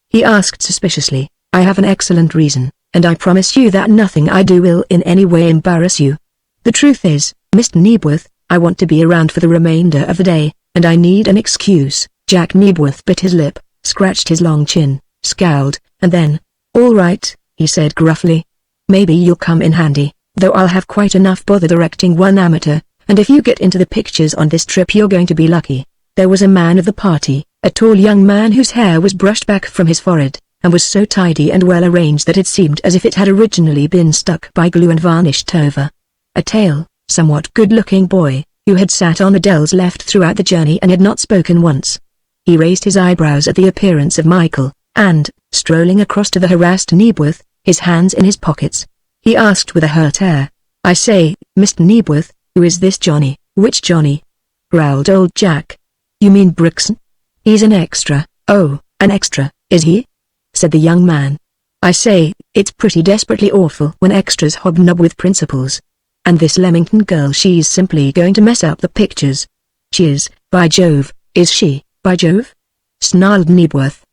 He asked suspiciously. I have an excellent reason, and I promise you that nothing I do will in any way embarrass you. The truth is, Mr. Nebworth, I want to be around for the remainder of the day, and I need an excuse. Jack Nebworth bit his lip, scratched his long chin, scowled, and then, all right, he said gruffly. Maybe you'll come in handy, though I'll have quite enough bother directing one amateur, and if you get into the pictures on this trip you're going to be lucky. There was a man of the party, a tall young man whose hair was brushed back from his forehead, and was so tidy and well arranged that it seemed as if it had originally been stuck by glue and varnished over. A tall, somewhat good-looking boy, who had sat on Adele's left throughout the journey and had not spoken once. He raised his eyebrows at the appearance of Michael, and, strolling across to the harassed Nebworth, his hands in his pockets, he asked with a hurt air, I say, Mr. Nebworth, who is this Johnny? Which Johnny? Growled old Jack. You mean Brixton? He's an extra. Oh, an extra, is he? Said the young man. I say, it's pretty desperately awful when extras hobnob with principals. And this Leamington girl, she's simply going to mess up the pictures. She is, by Jove, is she, by Jove? Snarled Nebworth.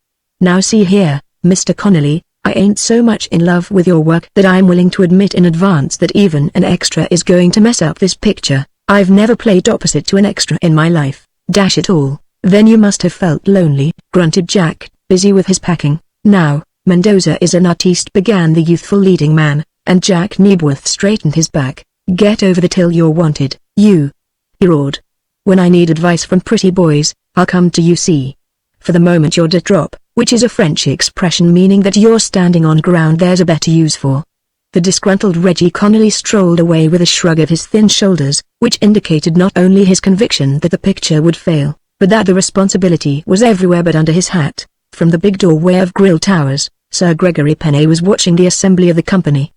Now see here, Mr. Connolly, I ain't so much in love with your work that I'm willing to admit in advance that even an extra is going to mess up this picture. I've never played opposite to an extra in my life, dash it all. Then you must have felt lonely, grunted Jack, busy with his packing. Now, Mendoza is an artiste, began the youthful leading man, and Jack Nebworth straightened his back. Get over the till you're wanted, you. He roared. When I need advice from pretty boys, I'll come to you. See. For the moment you're de trop, which is a French expression meaning that you're standing on ground there's a better use for. The disgruntled Reggie Connolly strolled away with a shrug of his thin shoulders, which indicated not only his conviction that the picture would fail, but that the responsibility was everywhere but under his hat. From the big doorway of Grill Towers, Sir Gregory Penney was watching the assembly of the company.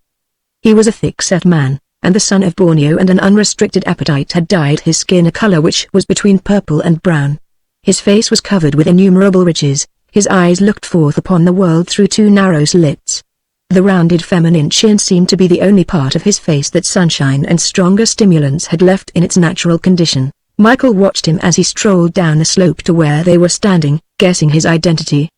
He was a thick-set man, and the son of Borneo and an unrestricted appetite had dyed his skin a color which was between purple and brown. His face was covered with innumerable ridges, his eyes looked forth upon the world through 2 narrow slits. The rounded feminine chin seemed to be the only part of his face that sunshine and stronger stimulants had left in its natural condition. Michael watched him as he strolled down the slope to where they were standing, guessing his identity.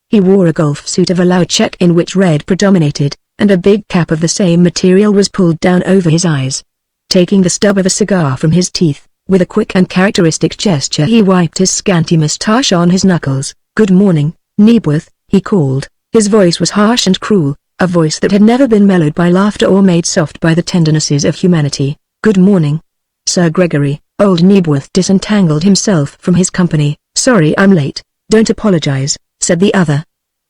He wore a golf suit of a loud check in which red predominated, and a big cap of the same material was pulled down over his eyes. Taking the stub of a cigar from his teeth, With a quick and characteristic gesture he wiped his scanty moustache on his knuckles. "Good morning, Nebworth," he called. His voice was harsh and cruel, a voice that had never been mellowed by laughter or made soft by the tendernesses of humanity. "Good morning, Sir Gregory." Old Nebworth disentangled himself from his company. "Sorry I'm late." "Don't apologize," said the other.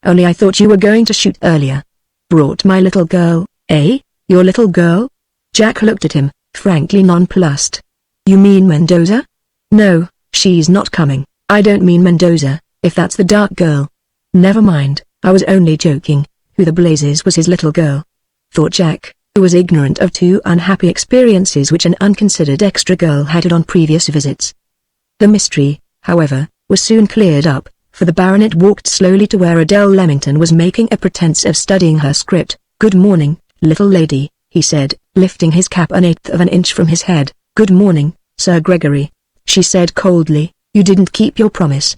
"Only I thought you were going to shoot earlier." "Brought my little girl, eh? Your little girl?" Jack looked at him, frankly nonplussed. "You mean Mendoza?" "No, she's not coming. I don't mean Mendoza, if that's the dark girl." "Never mind, I was only joking. Who the blazes was his little girl?" thought Jack, who was ignorant of two unhappy experiences which an unconsidered extra girl had on previous visits. The mystery, however, was soon cleared up, for the baronet walked slowly to where Adele Leamington was making a pretense of studying her script. "Good morning, little lady," he said, lifting his cap an eighth of an inch from his head. "Good morning, Sir Gregory," she said coldly. "You didn't keep your promise."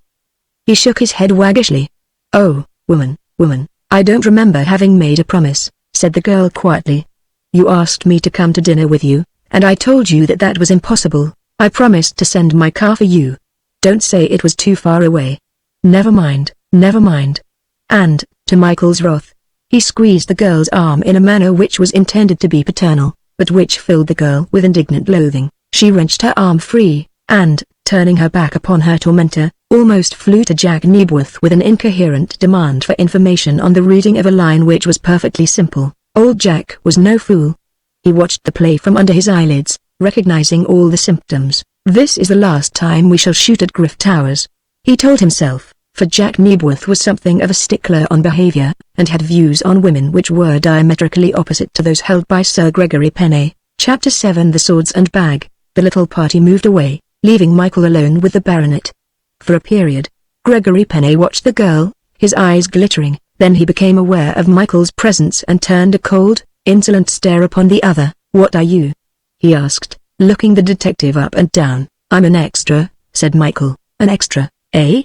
He shook his head waggishly. "Oh, woman, I don't remember having made a promise," said the girl quietly. "You asked me to come to dinner with you, and I told you that that was impossible. I promised to send my car for you. Don't say it was too far away." Never mind. And, to Michael's wrath, he squeezed the girl's arm in a manner which was intended to be paternal, but which filled the girl with indignant loathing. She wrenched her arm free, and, turning her back upon her tormentor, almost flew to Jack Nebworth with an incoherent demand for information on the reading of a line which was perfectly simple. Old Jack was no fool. He watched the play from under his eyelids, recognizing all the symptoms. "This is the last time we shall shoot at Griff Towers," he told himself, for Jack Nebworth was something of a stickler on behavior, and had views on women which were diametrically opposite to those held by Sir Gregory Penney. Chapter 7 The Swords and Bag. The little party moved away, leaving Michael alone with the baronet. For a period, Gregory Penney watched the girl, his eyes glittering. Then he became aware of Michael's presence and turned a cold, insolent stare upon the other. "What are you?" he asked, looking the detective up and down. "I'm an extra," said Michael. "An extra, eh?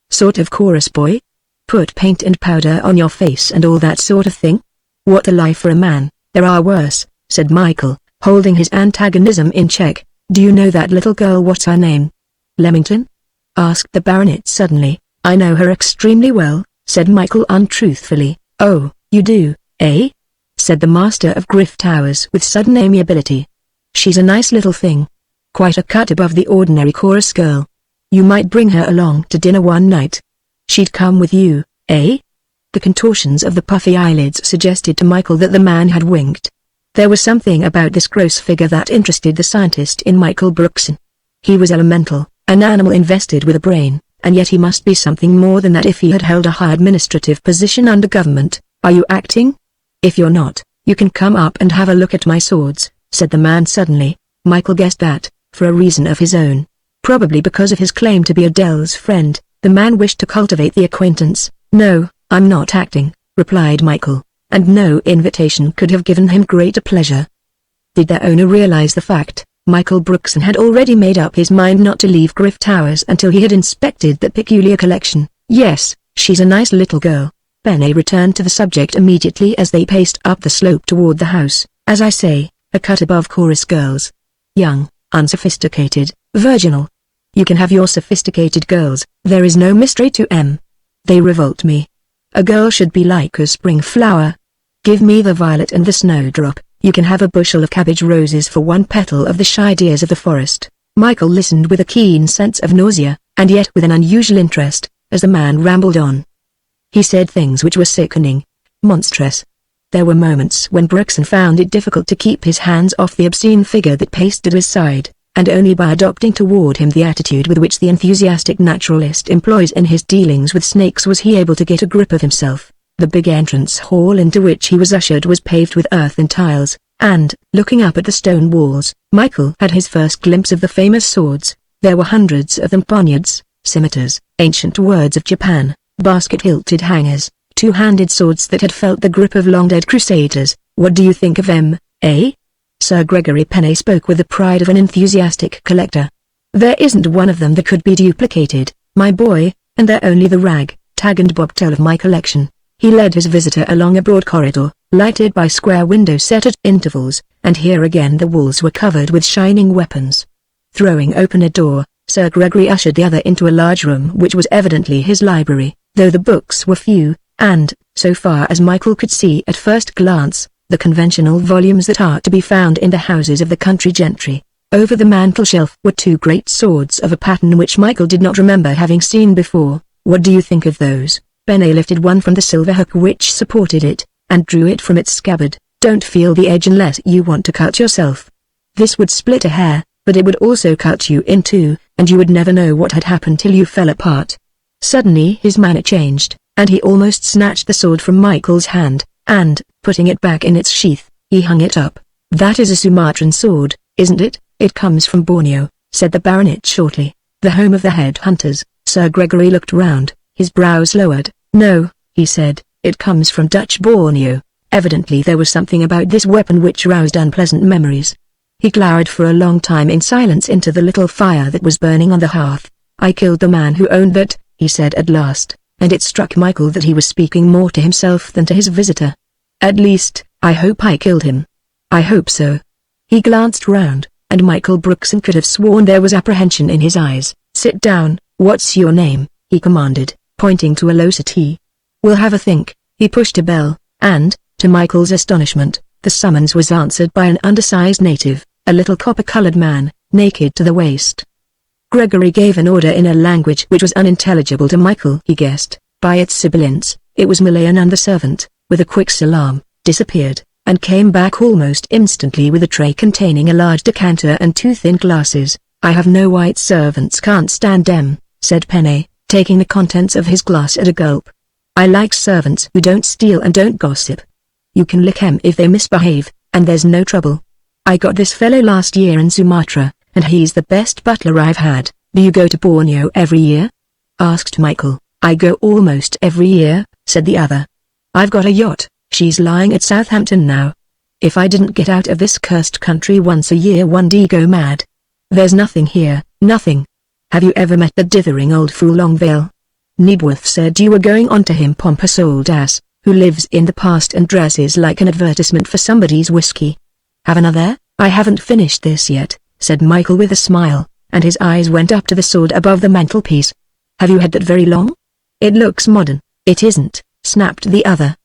Sort of chorus boy? Put paint and powder on your face and all that sort of thing? What a life for a man." "There are worse," said Michael, holding his antagonism in check. "Do you know that little girl? What's her name?" "Leamington?" asked the baronet suddenly. "I know her extremely well," said Michael untruthfully. "Oh, you do, eh?" said the master of Griff Towers with sudden amiability. "She's a nice little thing. Quite a cut above the ordinary chorus girl. You might bring her along to dinner one night. She'd come with you, eh?" The contortions of the puffy eyelids suggested to Michael that the man had winked. There was something about this gross figure that interested the scientist in Michael Brookson. He was elemental, an animal invested with a brain, and yet he must be something more than that if he had held a high administrative position under government. "Are you acting? If you're not, you can come up and have a look at my swords," said the man suddenly. Michael guessed that, for a reason of his own, probably because of his claim to be Adele's friend, the man wished to cultivate the acquaintance. "No, I'm not acting," replied Michael, and no invitation could have given him greater pleasure. Did their owner realize the fact? Michael Brookson had already made up his mind not to leave Griff Towers until he had inspected that peculiar collection. "Yes, she's a nice little girl." Penney returned to the subject immediately as they paced up the slope toward the house. "As I say, a cut above chorus girls. Young, unsophisticated, virginal. You can have your sophisticated girls, there is no mystery to 'em. They revolt me. A girl should be like a spring flower. Give me the violet and the snowdrop. You can have a bushel of cabbage roses for one petal of the shy deers of the forest." Michael listened with a keen sense of nausea, and yet with an unusual interest, as the man rambled on. He said things which were sickening, monstrous. There were moments when Brookson found it difficult to keep his hands off the obscene figure that paced at his side, and only by adopting toward him the attitude with which the enthusiastic naturalist employs in his dealings with snakes was he able to get a grip of himself. The big entrance hall into which he was ushered was paved with earth and tiles, and, looking up at the stone walls, Michael had his first glimpse of the famous swords. There were hundreds of them: poniards, scimitars, ancient words of Japan, basket-hilted hangers, two-handed swords that had felt the grip of long-dead crusaders. "What do you think of them, eh?" Sir Gregory Penney spoke with the pride of an enthusiastic collector. "There isn't one of them that could be duplicated, my boy, and they're only the rag, tag and bobtail of my collection." He led his visitor along a broad corridor, lighted by square windows set at intervals, and here again the walls were covered with shining weapons. Throwing open a door, Sir Gregory ushered the other into a large room which was evidently his library, though the books were few, and, so far as Michael could see at first glance, the conventional volumes that are to be found in the houses of the country gentry. Over the mantelshelf were two great swords of a pattern which Michael did not remember having seen before. "What do you think of those?" Penne lifted one from the silver hook which supported it, and drew it from its scabbard. "Don't feel the edge unless you want to cut yourself. This would split a hair, but it would also cut you in two, and you would never know what had happened till you fell apart." Suddenly his manner changed, and he almost snatched the sword from Michael's hand, and, putting it back in its sheath, he hung it up. "That is a Sumatran sword, isn't it?" "It comes from Borneo," said the baronet shortly. "The home of the headhunters." Sir Gregory looked round, his brows lowered. "No," he said, "it comes from Dutch Borneo." Evidently there was something about this weapon which roused unpleasant memories. He glowered for a long time in silence into the little fire that was burning on the hearth. "I killed the man who owned that," he said at last, and it struck Michael that he was speaking more to himself than to his visitor. "At least, I hope I killed him." "I hope so." He glanced round, and Michael Brookson could have sworn there was apprehension in his eyes. "Sit down. What's your name?" he commanded, pointing to a low settee. "We'll have a think." He pushed a bell, and, to Michael's astonishment, the summons was answered by an undersized native, a little copper-colored man, naked to the waist. Gregory gave an order in a language which was unintelligible to Michael. He guessed, by its sibilance, it was Malayan, and the servant, with a quick salaam, disappeared, and came back almost instantly with a tray containing a large decanter and two thin glasses. "I have no white servants, can't stand them," said Penne, taking the contents of his glass at a gulp. "I like servants who don't steal and don't gossip. You can lick 'em if they misbehave, and there's no trouble. I got this fellow last year in Sumatra, and he's the best butler I've had." "Do you go to Borneo every year?" asked Michael. "I go almost every year," said the other. "I've got a yacht, she's lying at Southampton now. If I didn't get out of this cursed country once a year one'd go mad. There's nothing here, nothing. Have you ever met the dithering old fool Longvale? Nebworth said you were going on to him, pompous old ass, who lives in the past and dresses like an advertisement for somebody's whiskey. Have another?" "I haven't finished this yet," said Michael with a smile, and his eyes went up to the sword above the mantelpiece. "Have you had that very long?" "It looks modern." "It isn't," snapped the other.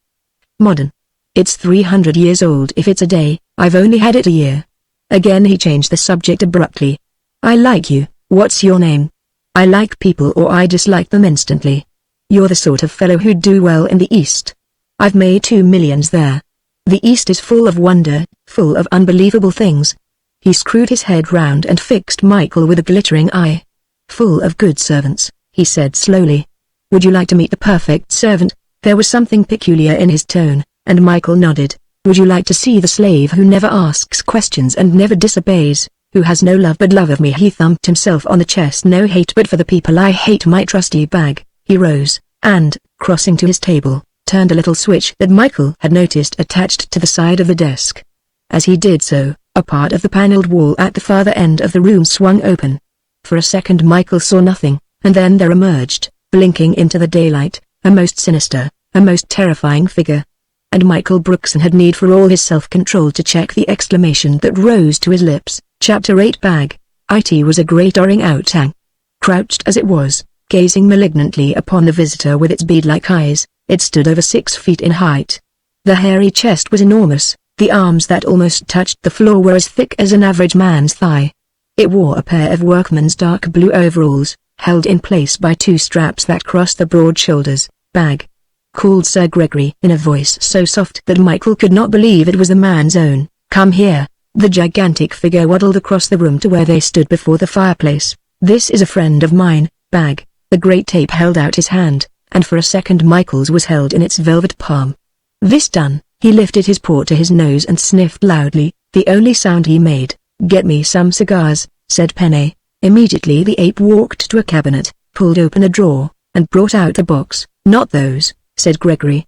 "Modern? It's 300 years old if it's a day. I've only had it a year." Again he changed the subject abruptly. "I like you. What's your name?" "I like people or I dislike them instantly. You're the sort of fellow who'd do well in the East. I've made 2 millions there. The East is full of wonder, full of unbelievable things." He screwed his head round and fixed Michael with a glittering eye. "Full of good servants," he said slowly. "Would you like to meet the perfect servant?" There was something peculiar in his tone, and Michael nodded. "Would you like to see the slave who never asks questions and never disobeys, who has no love but love of me?" He thumped himself on the chest. "No hate but for the people I hate, my trusty bag." He rose, and, crossing to his table, turned a little switch that Michael had noticed attached to the side of the desk. As he did so, a part of the paneled wall at the farther end of the room swung open. For a second Michael saw nothing, and then there emerged, blinking into the daylight, a most sinister, a most terrifying figure. And Michael Brookson had need for all his self-control to check the exclamation that rose to his lips. Chapter 8 Bag. It was a great orang-outang. Crouched as it was, gazing malignantly upon the visitor with its bead-like eyes, it stood over 6 feet in height. The hairy chest was enormous, the arms that almost touched the floor were as thick as an average man's thigh. It wore a pair of workman's dark blue overalls, held in place by 2 straps that crossed the broad shoulders. "Bag," called Sir Gregory in a voice so soft that Michael could not believe it was the man's own. "Come here." The gigantic figure waddled across the room to where they stood before the fireplace. "This is a friend of mine, Bag." The great ape held out his hand, and for a second Michael's was held in its velvet palm. This done, he lifted his paw to his nose and sniffed loudly, the only sound he made. "Get me some cigars," said Penne. Immediately the ape walked to a cabinet, pulled open a drawer, and brought out a box. "Not those," said Gregory.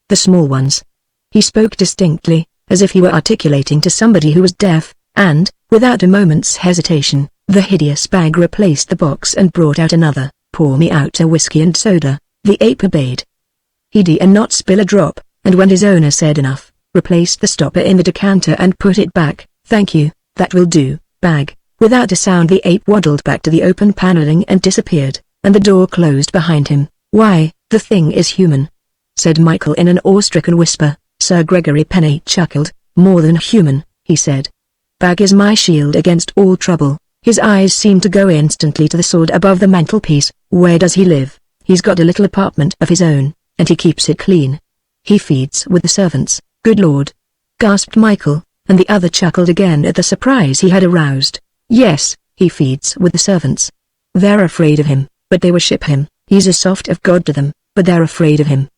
"The small ones." He spoke distinctly, as if he were articulating to somebody who was deaf, and, without a moment's hesitation, the hideous Bag replaced the box and brought out another. "Pour me out a whiskey and soda." The ape obeyed. He'd not spill a drop, and when his owner said enough, replaced the stopper in the decanter and put it back. "Thank you, that will do, Bag." Without a sound the ape waddled back to the open paneling and disappeared, and the door closed behind him. "Why, the thing is human," said Michael in an awe-stricken whisper. Sir Gregory Penney chuckled. "More than human," he said. "Bag is my shield against all trouble." His eyes seemed to go instantly to the sword above the mantelpiece. "Where does he live?" "He's got a little apartment of his own, and he keeps it clean. He feeds with the servants." "Good Lord!" gasped Michael, and the other chuckled again at the surprise he had aroused. "Yes, he feeds with the servants. They're afraid of him, but they worship him. He's a sort of god to them, but they're afraid of him.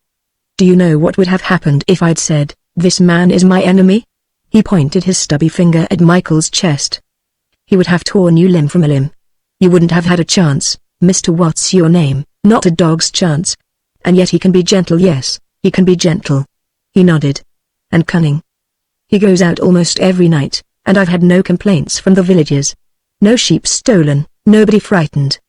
Do you know what would have happened if I'd said, 'This man is my enemy'?" He pointed his stubby finger at Michael's chest. "He would have torn you limb from a limb. You wouldn't have had a chance, Mr. What's your name, not a dog's chance. And yet he can be gentle. Yes, he can be gentle." He nodded. "And cunning. He goes out almost every night, and I've had no complaints from the villagers. No sheep stolen, nobody frightened.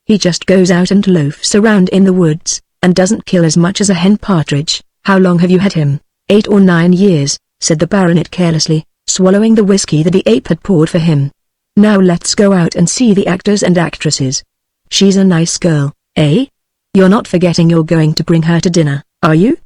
He just goes out and loafs around in the woods, and doesn't kill as much as a hen partridge." "How long have you had him?" 8 or 9 years, said the baronet carelessly, swallowing the whiskey that the ape had poured for him. "Now let's go out and see the actors and actresses. She's a nice girl, eh? You're not forgetting you're going to bring her to dinner, are you?"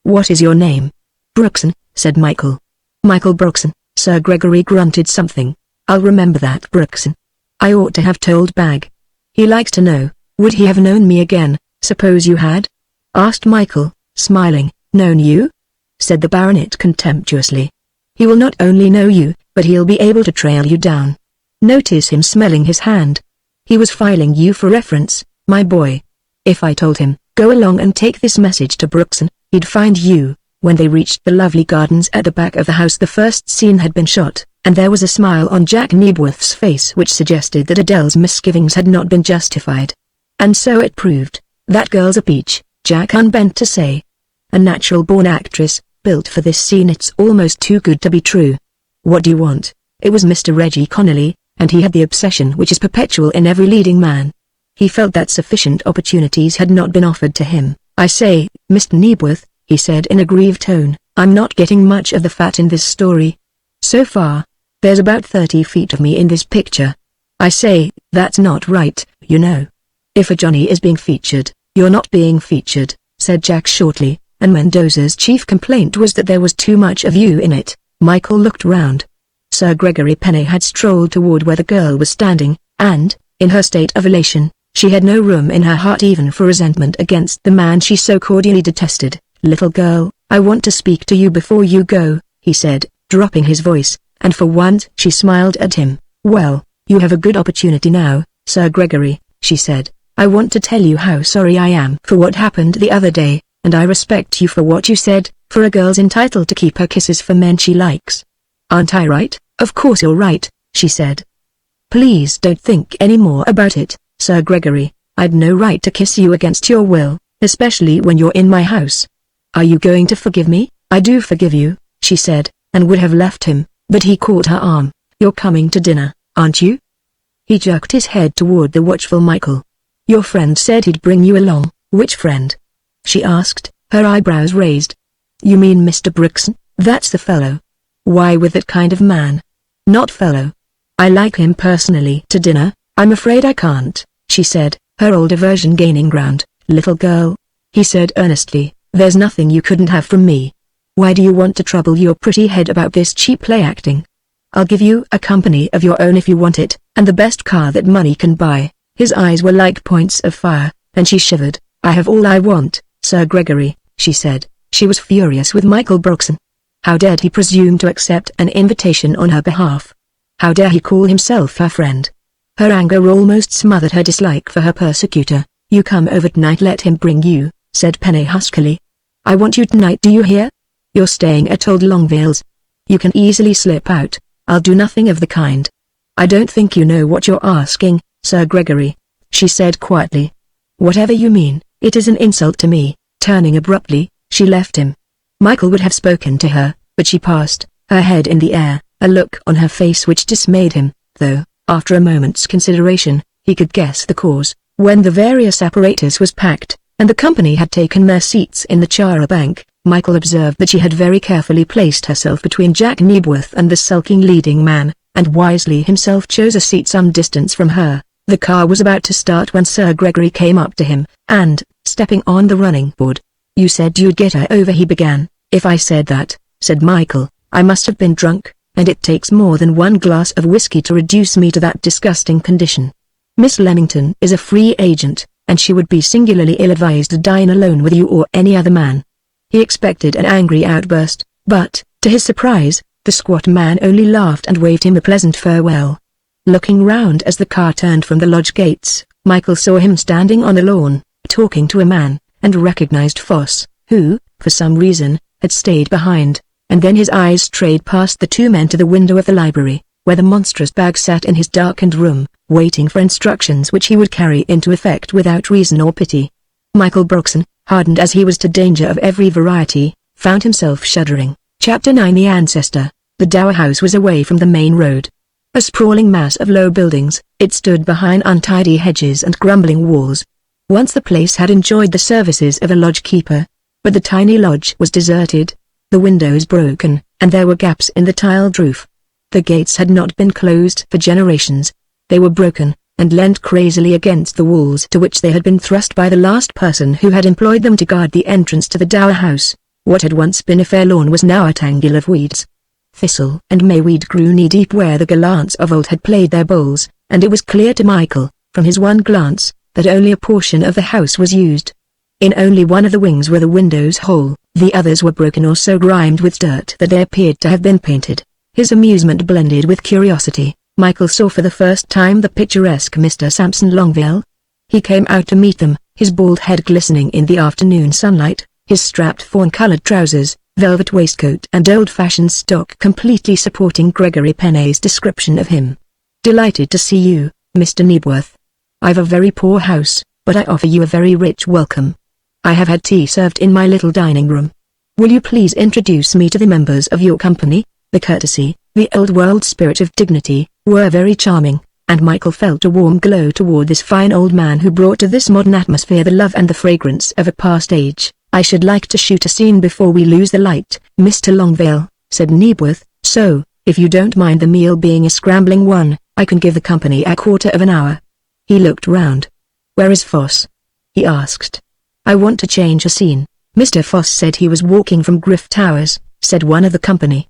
"What is your name?" "Brookson," said Michael. "Michael Brookson." Sir Gregory grunted something. "I'll remember that, Brookson. I ought to have told Bag. He likes to know." "Would he have known me again, suppose you had?" asked Michael, smiling. "Known you?" said the baronet contemptuously. "He will not only know you, but he'll be able to trail you down. Notice him smelling his hand. He was filing you for reference, my boy. If I told him, 'Go along and take this message to Brookson,' he'd find you." When they reached the lovely gardens at the back of the house, the first scene had been shot, and there was a smile on Jack Nebworth's face which suggested that Adele's misgivings had not been justified. And so it proved. "That girl's a peach," Jack unbent to say. "A natural-born actress, built for this scene. It's almost too good to be true." "What do you want?" It was Mr. Reggie Connolly, and he had the obsession which is perpetual in every leading man. He felt that sufficient opportunities had not been offered to him. "I say, Mr. Nebworth," he said in a grieved tone, "I'm not getting much of the fat in this story. So far, there's about 30 feet of me in this picture. I say, that's not right, you know. If a Johnny is being featured, you're not being featured," said Jack shortly, and Mendoza's chief complaint was that there was too much of you in it. Michael looked round. Sir Gregory Penney had strolled toward where the girl was standing, and, in her state of elation, she had no room in her heart even for resentment against the man she so cordially detested. "Little girl, I want to speak to you before you go," he said, dropping his voice, and for once she smiled at him. "Well, you have a good opportunity now, Sir Gregory," she said. "I want to tell you how sorry I am for what happened the other day, and I respect you for what you said, for a girl's entitled to keep her kisses for men she likes. Aren't I right?" "Of course you're right," she said. "Please don't think any more about it, Sir Gregory. I'd no right to kiss you against your will, especially when you're in my house. Are you going to forgive me?" "I do forgive you," she said, and would have left him, but he caught her arm. "You're coming to dinner, aren't you?" He jerked his head toward the watchful Michael. "Your friend said he'd bring you along." "Which friend?" she asked, her eyebrows raised. "You mean Mr. Brookson? That's the fellow." "Why with that kind of man?" "Not fellow. I like him personally." "To dinner? I'm afraid I can't," she said, her old aversion gaining ground. "Little girl," he said earnestly, "there's nothing you couldn't have from me. Why do you want to trouble your pretty head about this cheap play acting? I'll give you a company of your own if you want it, and the best car that money can buy." His eyes were like points of fire, and she shivered. "I have all I want, Sir Gregory," she said. She was furious with Michael Brookson. How dared he presume to accept an invitation on her behalf? How dare he call himself her friend? Her anger almost smothered her dislike for her persecutor. "You come over tonight, let him bring you," said Penney huskily. "I want you tonight, do you hear? You're staying at Old Longvale's. You can easily slip out." "I'll do nothing of the kind." "I don't think you know what you're asking, Sir Gregory," she said quietly. "Whatever you mean, it is an insult to me." Turning abruptly, she left him. Michael would have spoken to her, but she passed, her head in the air, a look on her face which dismayed him, though, after a moment's consideration, he could guess the cause. When the various apparatus was packed, and the company had taken their seats in the char-a-banc, Michael observed that she had very carefully placed herself between Jack Nebworth and the sulking leading man, and wisely himself chose a seat some distance from her. The car was about to start when Sir Gregory came up to him, and, stepping on the running board, "You said you'd get her over," he began. "If I said that," said Michael, "I must have been drunk, and it takes more than one glass of whiskey to reduce me to that disgusting condition. Miss Leamington is a free agent, and she would be singularly ill-advised to dine alone with you or any other man." He expected an angry outburst, but, to his surprise, the squat man only laughed and waved him a pleasant farewell. Looking round as the car turned from the lodge gates, Michael saw him standing on the lawn, talking to a man, and recognized Foss, who, for some reason, had stayed behind, and then his eyes strayed past the two men to the window of the library, where the monstrous bag sat in his darkened room, waiting for instructions which he would carry into effect without reason or pity. Michael Brookson, hardened as he was to danger of every variety, found himself shuddering. Chapter 9. The Ancestor. The dower house was away from the main road. A sprawling mass of low buildings, it stood behind untidy hedges and crumbling walls. Once the place had enjoyed the services of a lodge keeper, but the tiny lodge was deserted, the windows broken, and there were gaps in the tiled roof. The gates had not been closed for generations. They were broken, and leant crazily against the walls to which they had been thrust by the last person who had employed them to guard the entrance to the dower house. What had once been a fair lawn was now a tangle of weeds. Thistle and mayweed grew knee-deep where the gallants of old had played their bowls, and it was clear to Michael, from his one glance, that only a portion of the house was used. In only one of the wings were the windows whole, the others were broken or so grimed with dirt that they appeared to have been painted. His amusement blended with curiosity. Michael saw for the first time the picturesque Mr. Sampson Longville. He came out to meet them, his bald head glistening in the afternoon sunlight, his strapped fawn-colored trousers, velvet waistcoat and old-fashioned stock completely supporting Gregory Pennay's description of him. "Delighted to see you, Mr. Knebworth. I've a very poor house, but I offer you a very rich welcome. I have had tea served in my little dining room. Will you please introduce me to the members of your company?" The courtesy, the old-world spirit of dignity, were very charming, and Michael felt a warm glow toward this fine old man who brought to this modern atmosphere the love and the fragrance of a past age. "I should like to shoot a scene before we lose the light, Mr. Longville," said Knebworth, "so, if you don't mind the meal being a scrambling one, I can give the company a quarter of an hour." He looked round. "Where is Foss?" he asked. "I want to change a scene." "Mr. Foss said he was walking from Griff Towers," said one of the company.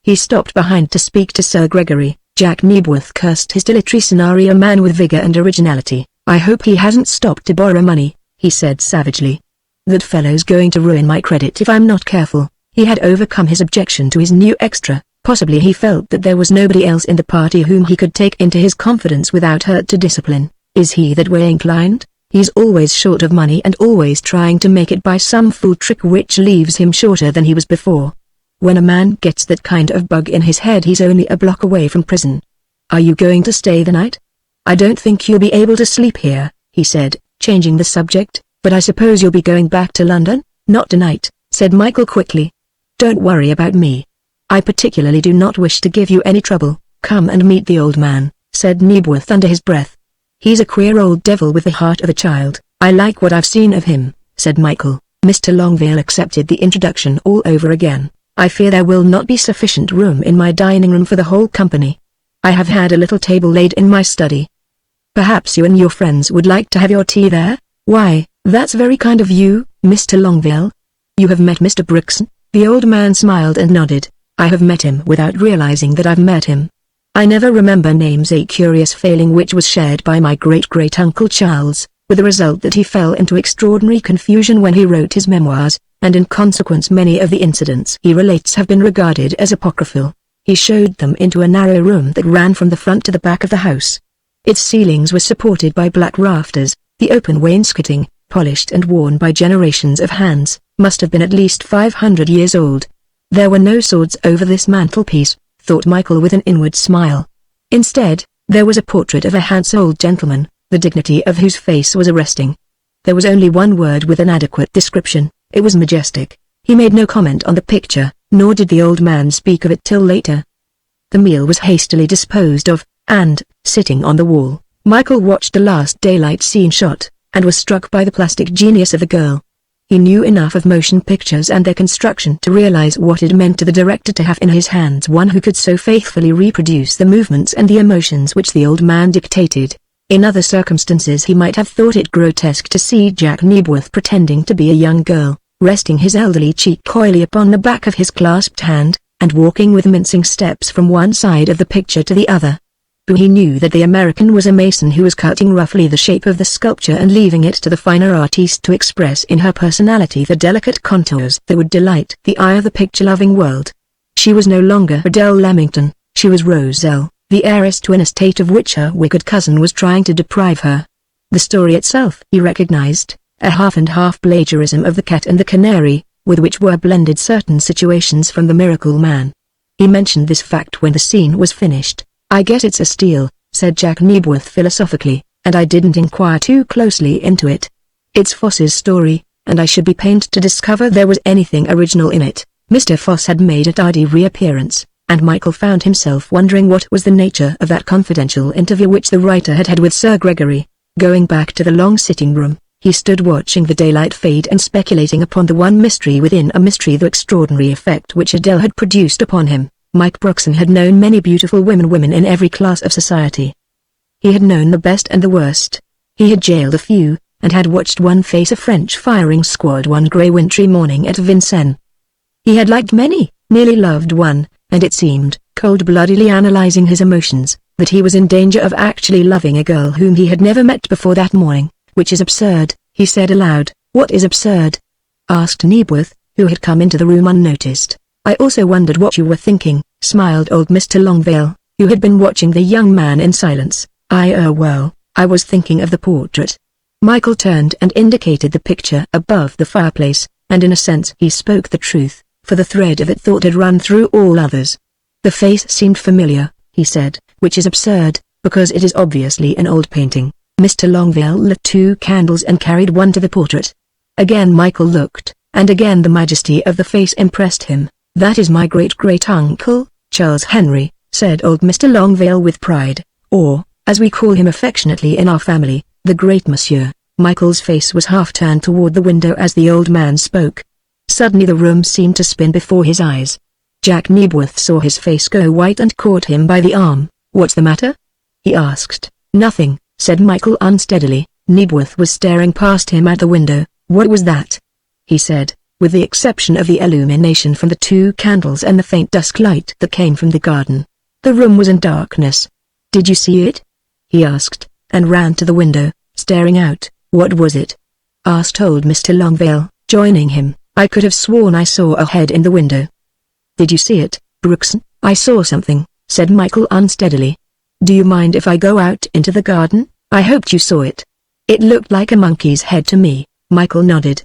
He stopped behind to speak to Sir Gregory. Jack Knebworth cursed his dilatory scenario man with vigor and originality. "I hope he hasn't stopped to borrow money," he said savagely. "That fellow's going to ruin my credit if I'm not careful." He had overcome his objection to his new extra. Possibly he felt that there was nobody else in the party whom he could take into his confidence without hurt to discipline. Is he that way inclined? He's always short of money and always trying to make it by some fool trick which leaves him shorter than he was before. When a man gets that kind of bug in his head he's only a block away from prison. "Are you going to stay the night?" "I don't think you'll be able to sleep here," he said, changing the subject, "but I suppose you'll be going back to London?" "Not tonight," said Michael quickly. "Don't worry about me. I particularly do not wish to give you any trouble." "Come and meet the old man," said Knebworth under his breath. "He's a queer old devil with the heart of a child." "I like what I've seen of him," said Michael. Mr. Longville accepted the introduction all over again. "I fear there will not be sufficient room in my dining room for the whole company. I have had a little table laid in my study. Perhaps you and your friends would like to have your tea there?" "Why, that's very kind of you, Mr. Longville. You have met Mr. Brookson?" The old man smiled and nodded. "I have met him without realizing that I've met him. I never remember names, a curious failing which was shared by my great-great-uncle Charles, with the result that he fell into extraordinary confusion when he wrote his memoirs, and in consequence many of the incidents he relates have been regarded as apocryphal." He showed them into a narrow room that ran from the front to the back of the house. Its ceilings were supported by black rafters, the open wainscoting, polished and worn by generations of hands, must have been at least 500 years old. There were no swords over this mantelpiece, thought Michael with an inward smile. Instead, there was a portrait of a handsome old gentleman, the dignity of whose face was arresting. There was only one word with an adequate description: it was majestic. He made no comment on the picture, nor did the old man speak of it till later. The meal was hastily disposed of, and, sitting on the wall, Michael watched the last daylight scene shot, and was struck by the plastic genius of the girl. He knew enough of motion pictures and their construction to realize what it meant to the director to have in his hands one who could so faithfully reproduce the movements and the emotions which the old man dictated. In other circumstances he might have thought it grotesque to see Jack Knebworth pretending to be a young girl, resting his elderly cheek coyly upon the back of his clasped hand, and walking with mincing steps from one side of the picture to the other. But he knew that the American was a mason who was cutting roughly the shape of the sculpture and leaving it to the finer artiste to express in her personality the delicate contours that would delight the eye of the picture-loving world. She was no longer Adele Lamington, she was Roselle, the heiress to an estate of which her wicked cousin was trying to deprive her. The story itself, he recognized, a half-and-half plagiarism of The Cat and the Canary, with which were blended certain situations from The Miracle Man. He mentioned this fact when the scene was finished. "I guess it's a steal," said Jack Knebworth philosophically, "and I didn't inquire too closely into it. It's Foss's story, and I should be pained to discover there was anything original in it." Mr. Foss had made a tardy reappearance, and Michael found himself wondering what was the nature of that confidential interview which the writer had had with Sir Gregory. Going back to the long sitting room, he stood watching the daylight fade and speculating upon the one mystery within a mystery, the extraordinary effect which Adele had produced upon him. Mike Brookson had known many beautiful women in every class of society. He had known the best and the worst. He had jailed a few, and had watched one face a French firing squad one grey wintry morning at Vincennes. He had liked many, nearly loved one, and it seemed, cold-bloodedly analyzing his emotions, that he was in danger of actually loving a girl whom he had never met before that morning, which is absurd, he said aloud. "What is absurd?" asked Knebworth, who had come into the room unnoticed. "I also wondered what you were thinking," smiled old Mr. Longvale, who had been watching the young man in silence. Well, I was thinking of the portrait." Michael turned and indicated the picture above the fireplace, and in a sense he spoke the truth, for the thread of it thought had run through all others. "The face seemed familiar," he said, "which is absurd, because it is obviously an old painting." Mr. Longvale lit 2 candles and carried one to the portrait. Again Michael looked, and again the majesty of the face impressed him. "That is my great-great-uncle, Charles Henry," said old Mr. Longvale with pride, "or, as we call him affectionately in our family, the great monsieur." Michael's face was half turned toward the window as the old man spoke. Suddenly the room seemed to spin before his eyes. Jack Knebworth saw his face go white and caught him by the arm. "What's the matter?" he asked. "Nothing," said Michael unsteadily. Knebworth was staring past him at the window. "What was that?" he said, with the exception of the illumination from the 2 candles and the faint dusk light that came from the garden. The room was in darkness. "Did you see it?" he asked, and ran to the window, staring out. "What was it?" asked old Mr. Longvale, joining him. "I could have sworn I saw a head in the window." "Did you see it, Brookson?" "I saw something," said Michael unsteadily. "Do you mind if I go out into the garden?" "I hoped you saw it. It looked like a monkey's head to me." Michael nodded.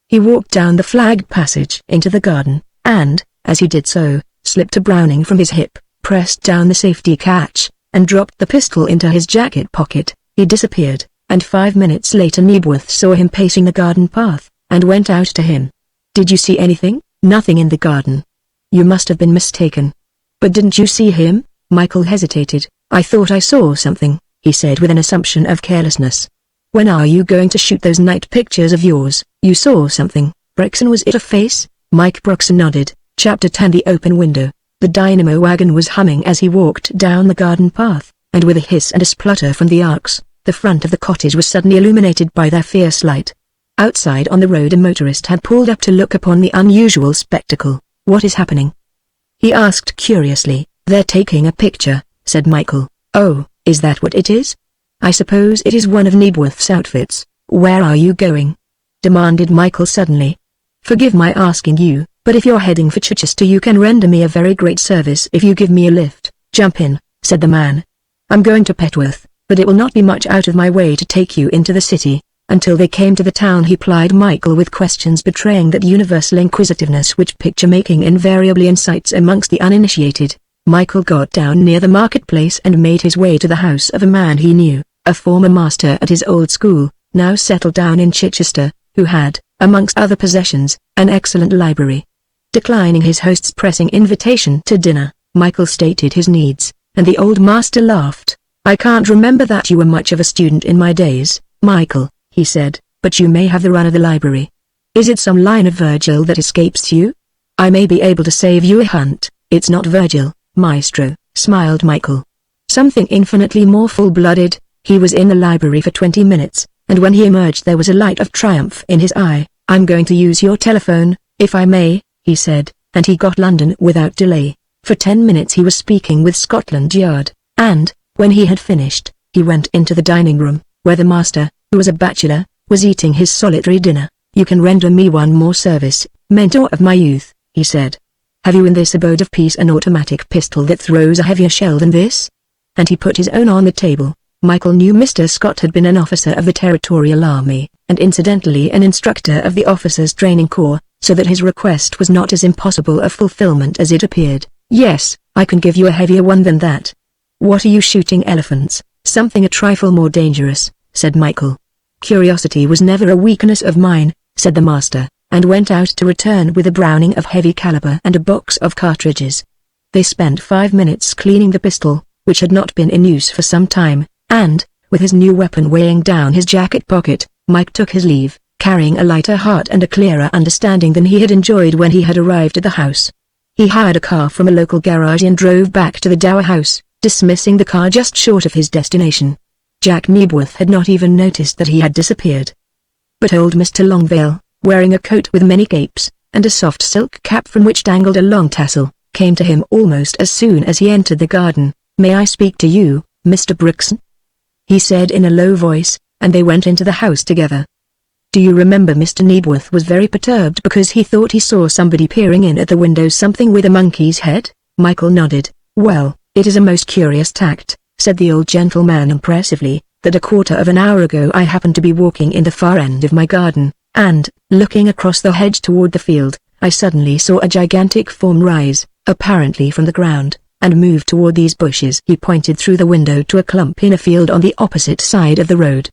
He walked down the flagged passage into the garden, and, as he did so, slipped a Browning from his hip, pressed down the safety catch, and dropped the pistol into his jacket pocket. He disappeared, and 5 minutes later Knebworth saw him pacing the garden path, and went out to him. "Did you see anything?" "Nothing in the garden." "You must have been mistaken." "But didn't you see him?" Michael hesitated. "I thought I saw something," he said with an assumption of carelessness. "When are you going to shoot those night pictures of yours?" "You saw something, Brookson. Was it a face?" Mike Brookson nodded. Chapter 10. The open window. The dynamo wagon was humming as he walked down the garden path, and with a hiss and a splutter from the arcs, the front of the cottage was suddenly illuminated by their fierce light. Outside on the road a motorist had pulled up to look upon the unusual spectacle. "What is happening?" he asked curiously. "They're taking a picture," said Michael. "Oh, is that what it is? I suppose it is one of Knebworth's outfits." "Where are you going?" demanded Michael suddenly. "Forgive my asking you, but if you're heading for Chichester you can render me a very great service if you give me a lift." "Jump in," said the man. "I'm going to Petworth, but it will not be much out of my way to take you into the city." Until they came to the town he plied Michael with questions betraying that universal inquisitiveness which picture-making invariably incites amongst the uninitiated. Michael got down near the marketplace and made his way to the house of a man he knew, a former master at his old school, now settled down in Chichester, who had, amongst other possessions, an excellent library. Declining his host's pressing invitation to dinner, Michael stated his needs, and the old master laughed. "I can't remember that you were much of a student in my days, Michael," he said, "but you may have the run of the library." Is it some line of Virgil that escapes you? I may be able to save you a hunt. It's not Virgil, maestro, smiled Michael. Something infinitely more full-blooded. He was in the library for 20 minutes, and when he emerged there was a light of triumph in his eye. I'm going to use your telephone, if I may, he said, and he got London without delay. For 10 minutes he was speaking with Scotland Yard, and, when he had finished, he went into the dining room, where the master, who was a bachelor, was eating his solitary dinner. You can render me one more service, mentor of my youth, he said. Have you in this abode of peace an automatic pistol that throws a heavier shell than this? And he put his own on the table. Michael knew Mr. Scott had been an officer of the Territorial Army, and incidentally an instructor of the Officers' Training Corps, so that his request was not as impossible of fulfillment as it appeared. Yes, I can give you a heavier one than that. What are you shooting, elephants? Something a trifle more dangerous, said Michael. Curiosity was never a weakness of mine, said the master, and went out to return with a Browning of heavy caliber and a box of cartridges. They spent 5 minutes cleaning the pistol, which had not been in use for some time, and, with his new weapon weighing down his jacket pocket, Mike took his leave, carrying a lighter heart and a clearer understanding than he had enjoyed when he had arrived at the house. He hired a car from a local garage and drove back to the Dower house, dismissing the car just short of his destination. Jack Knebworth had not even noticed that he had disappeared. But old Mr. Longvale, wearing a coat with many capes, and a soft silk cap from which dangled a long tassel, came to him almost as soon as he entered the garden. May I speak to you, Mr. Brixton? He said in a low voice, and they went into the house together. Do you remember Mr. Knebworth was very perturbed because he thought he saw somebody peering in at the window, something with a monkey's head? Michael nodded. Well, it is a most curious tact, said the old gentleman impressively, that a quarter of an hour ago I happened to be walking in the far end of my garden, and, looking across the hedge toward the field, I suddenly saw a gigantic form rise, apparently from the ground, and move toward these bushes. He pointed through the window to a clump in a field on the opposite side of the road.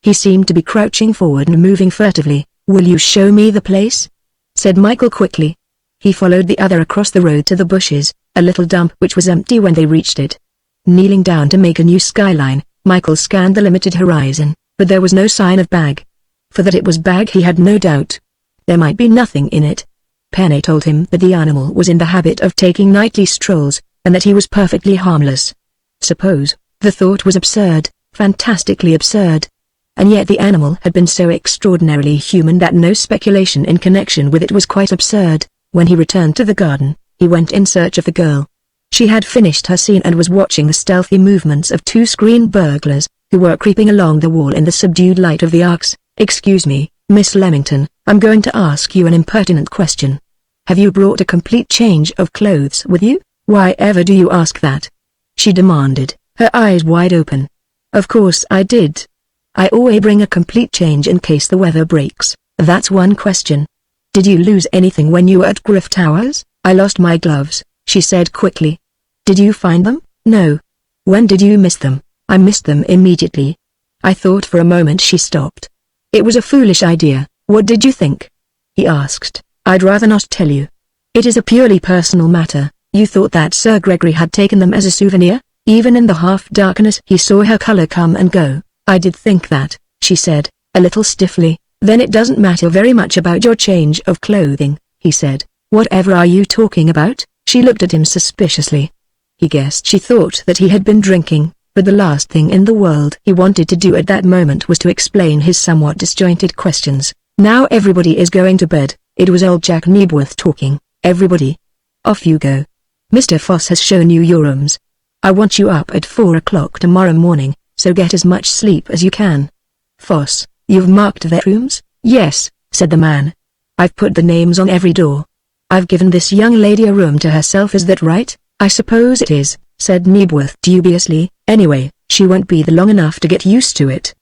He seemed to be crouching forward and moving furtively. Will you show me the place? Said Michael quickly. He followed the other across the road to the bushes, a little dump which was empty when they reached it. Kneeling down to make a new skyline, Michael scanned the limited horizon, but there was no sign of bag. For that it was bag he had no doubt. There might be nothing in it. Penny told him that the animal was in the habit of taking nightly strolls, and that he was perfectly harmless. Suppose, the thought was absurd, fantastically absurd. And yet the animal had been so extraordinarily human that no speculation in connection with it was quite absurd. When he returned to the garden, he went in search of the girl. She had finished her scene and was watching the stealthy movements of 2 screen burglars, who were creeping along the wall in the subdued light of the arcs. Excuse me, Miss Leamington, I'm going to ask you an impertinent question. Have you brought a complete change of clothes with you? Why ever do you ask that? She demanded, her eyes wide open. Of course I did. I always bring a complete change in case the weather breaks. That's one question. Did you lose anything when you were at Griff Towers? I lost my gloves, she said quickly. Did you find them? No. When did you miss them? I missed them immediately. I thought for a moment. She stopped. It was a foolish idea. What did you think? He asked. I'd rather not tell you. It is a purely personal matter. You thought that Sir Gregory had taken them as a souvenir? Even in the half-darkness he saw her color come and go. I did think that, she said, a little stiffly. Then it doesn't matter very much about your change of clothing, he said. Whatever are you talking about? She looked at him suspiciously. He guessed she thought that he had been drinking, but the last thing in the world he wanted to do at that moment was to explain his somewhat disjointed questions. Now everybody is going to bed. It was old Jack Knebworth talking. Everybody. Off you go. Mr. Foss has shown you your rooms. I want you up at 4 o'clock tomorrow morning, so get as much sleep as you can. Foss, you've marked their rooms? Yes, said the man. I've put the names on every door. I've given this young lady a room to herself, is that right? I suppose it is, said Knebworth dubiously. Anyway, she won't be there long enough to get used to it.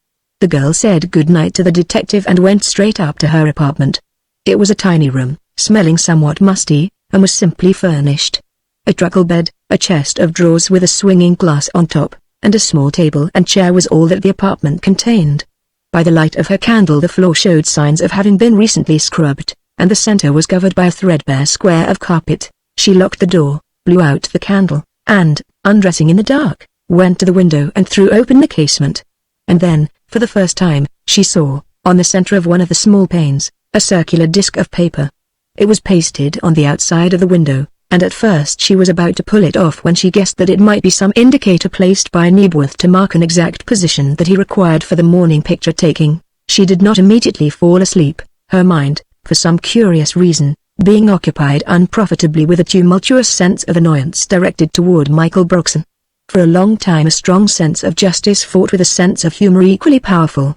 The girl said good night to the detective and went straight up to her apartment. It was a tiny room, smelling somewhat musty, and was simply furnished. A truckle bed, a chest of drawers with a swinging glass on top, and a small table and chair was all that the apartment contained. By the light of her candle the floor showed signs of having been recently scrubbed, and the center was covered by a threadbare square of carpet. She locked the door, blew out the candle, and, undressing in the dark, went to the window and threw open the casement. And then, for the first time, she saw, on the center of one of the small panes, a circular disc of paper. It was pasted on the outside of the window, and at first she was about to pull it off when she guessed that it might be some indicator placed by Knebworth to mark an exact position that he required for the morning picture taking. She did not immediately fall asleep, her mind, for some curious reason, being occupied unprofitably with a tumultuous sense of annoyance directed toward Michael Broxton. For a long time a strong sense of justice fought with a sense of humor equally powerful.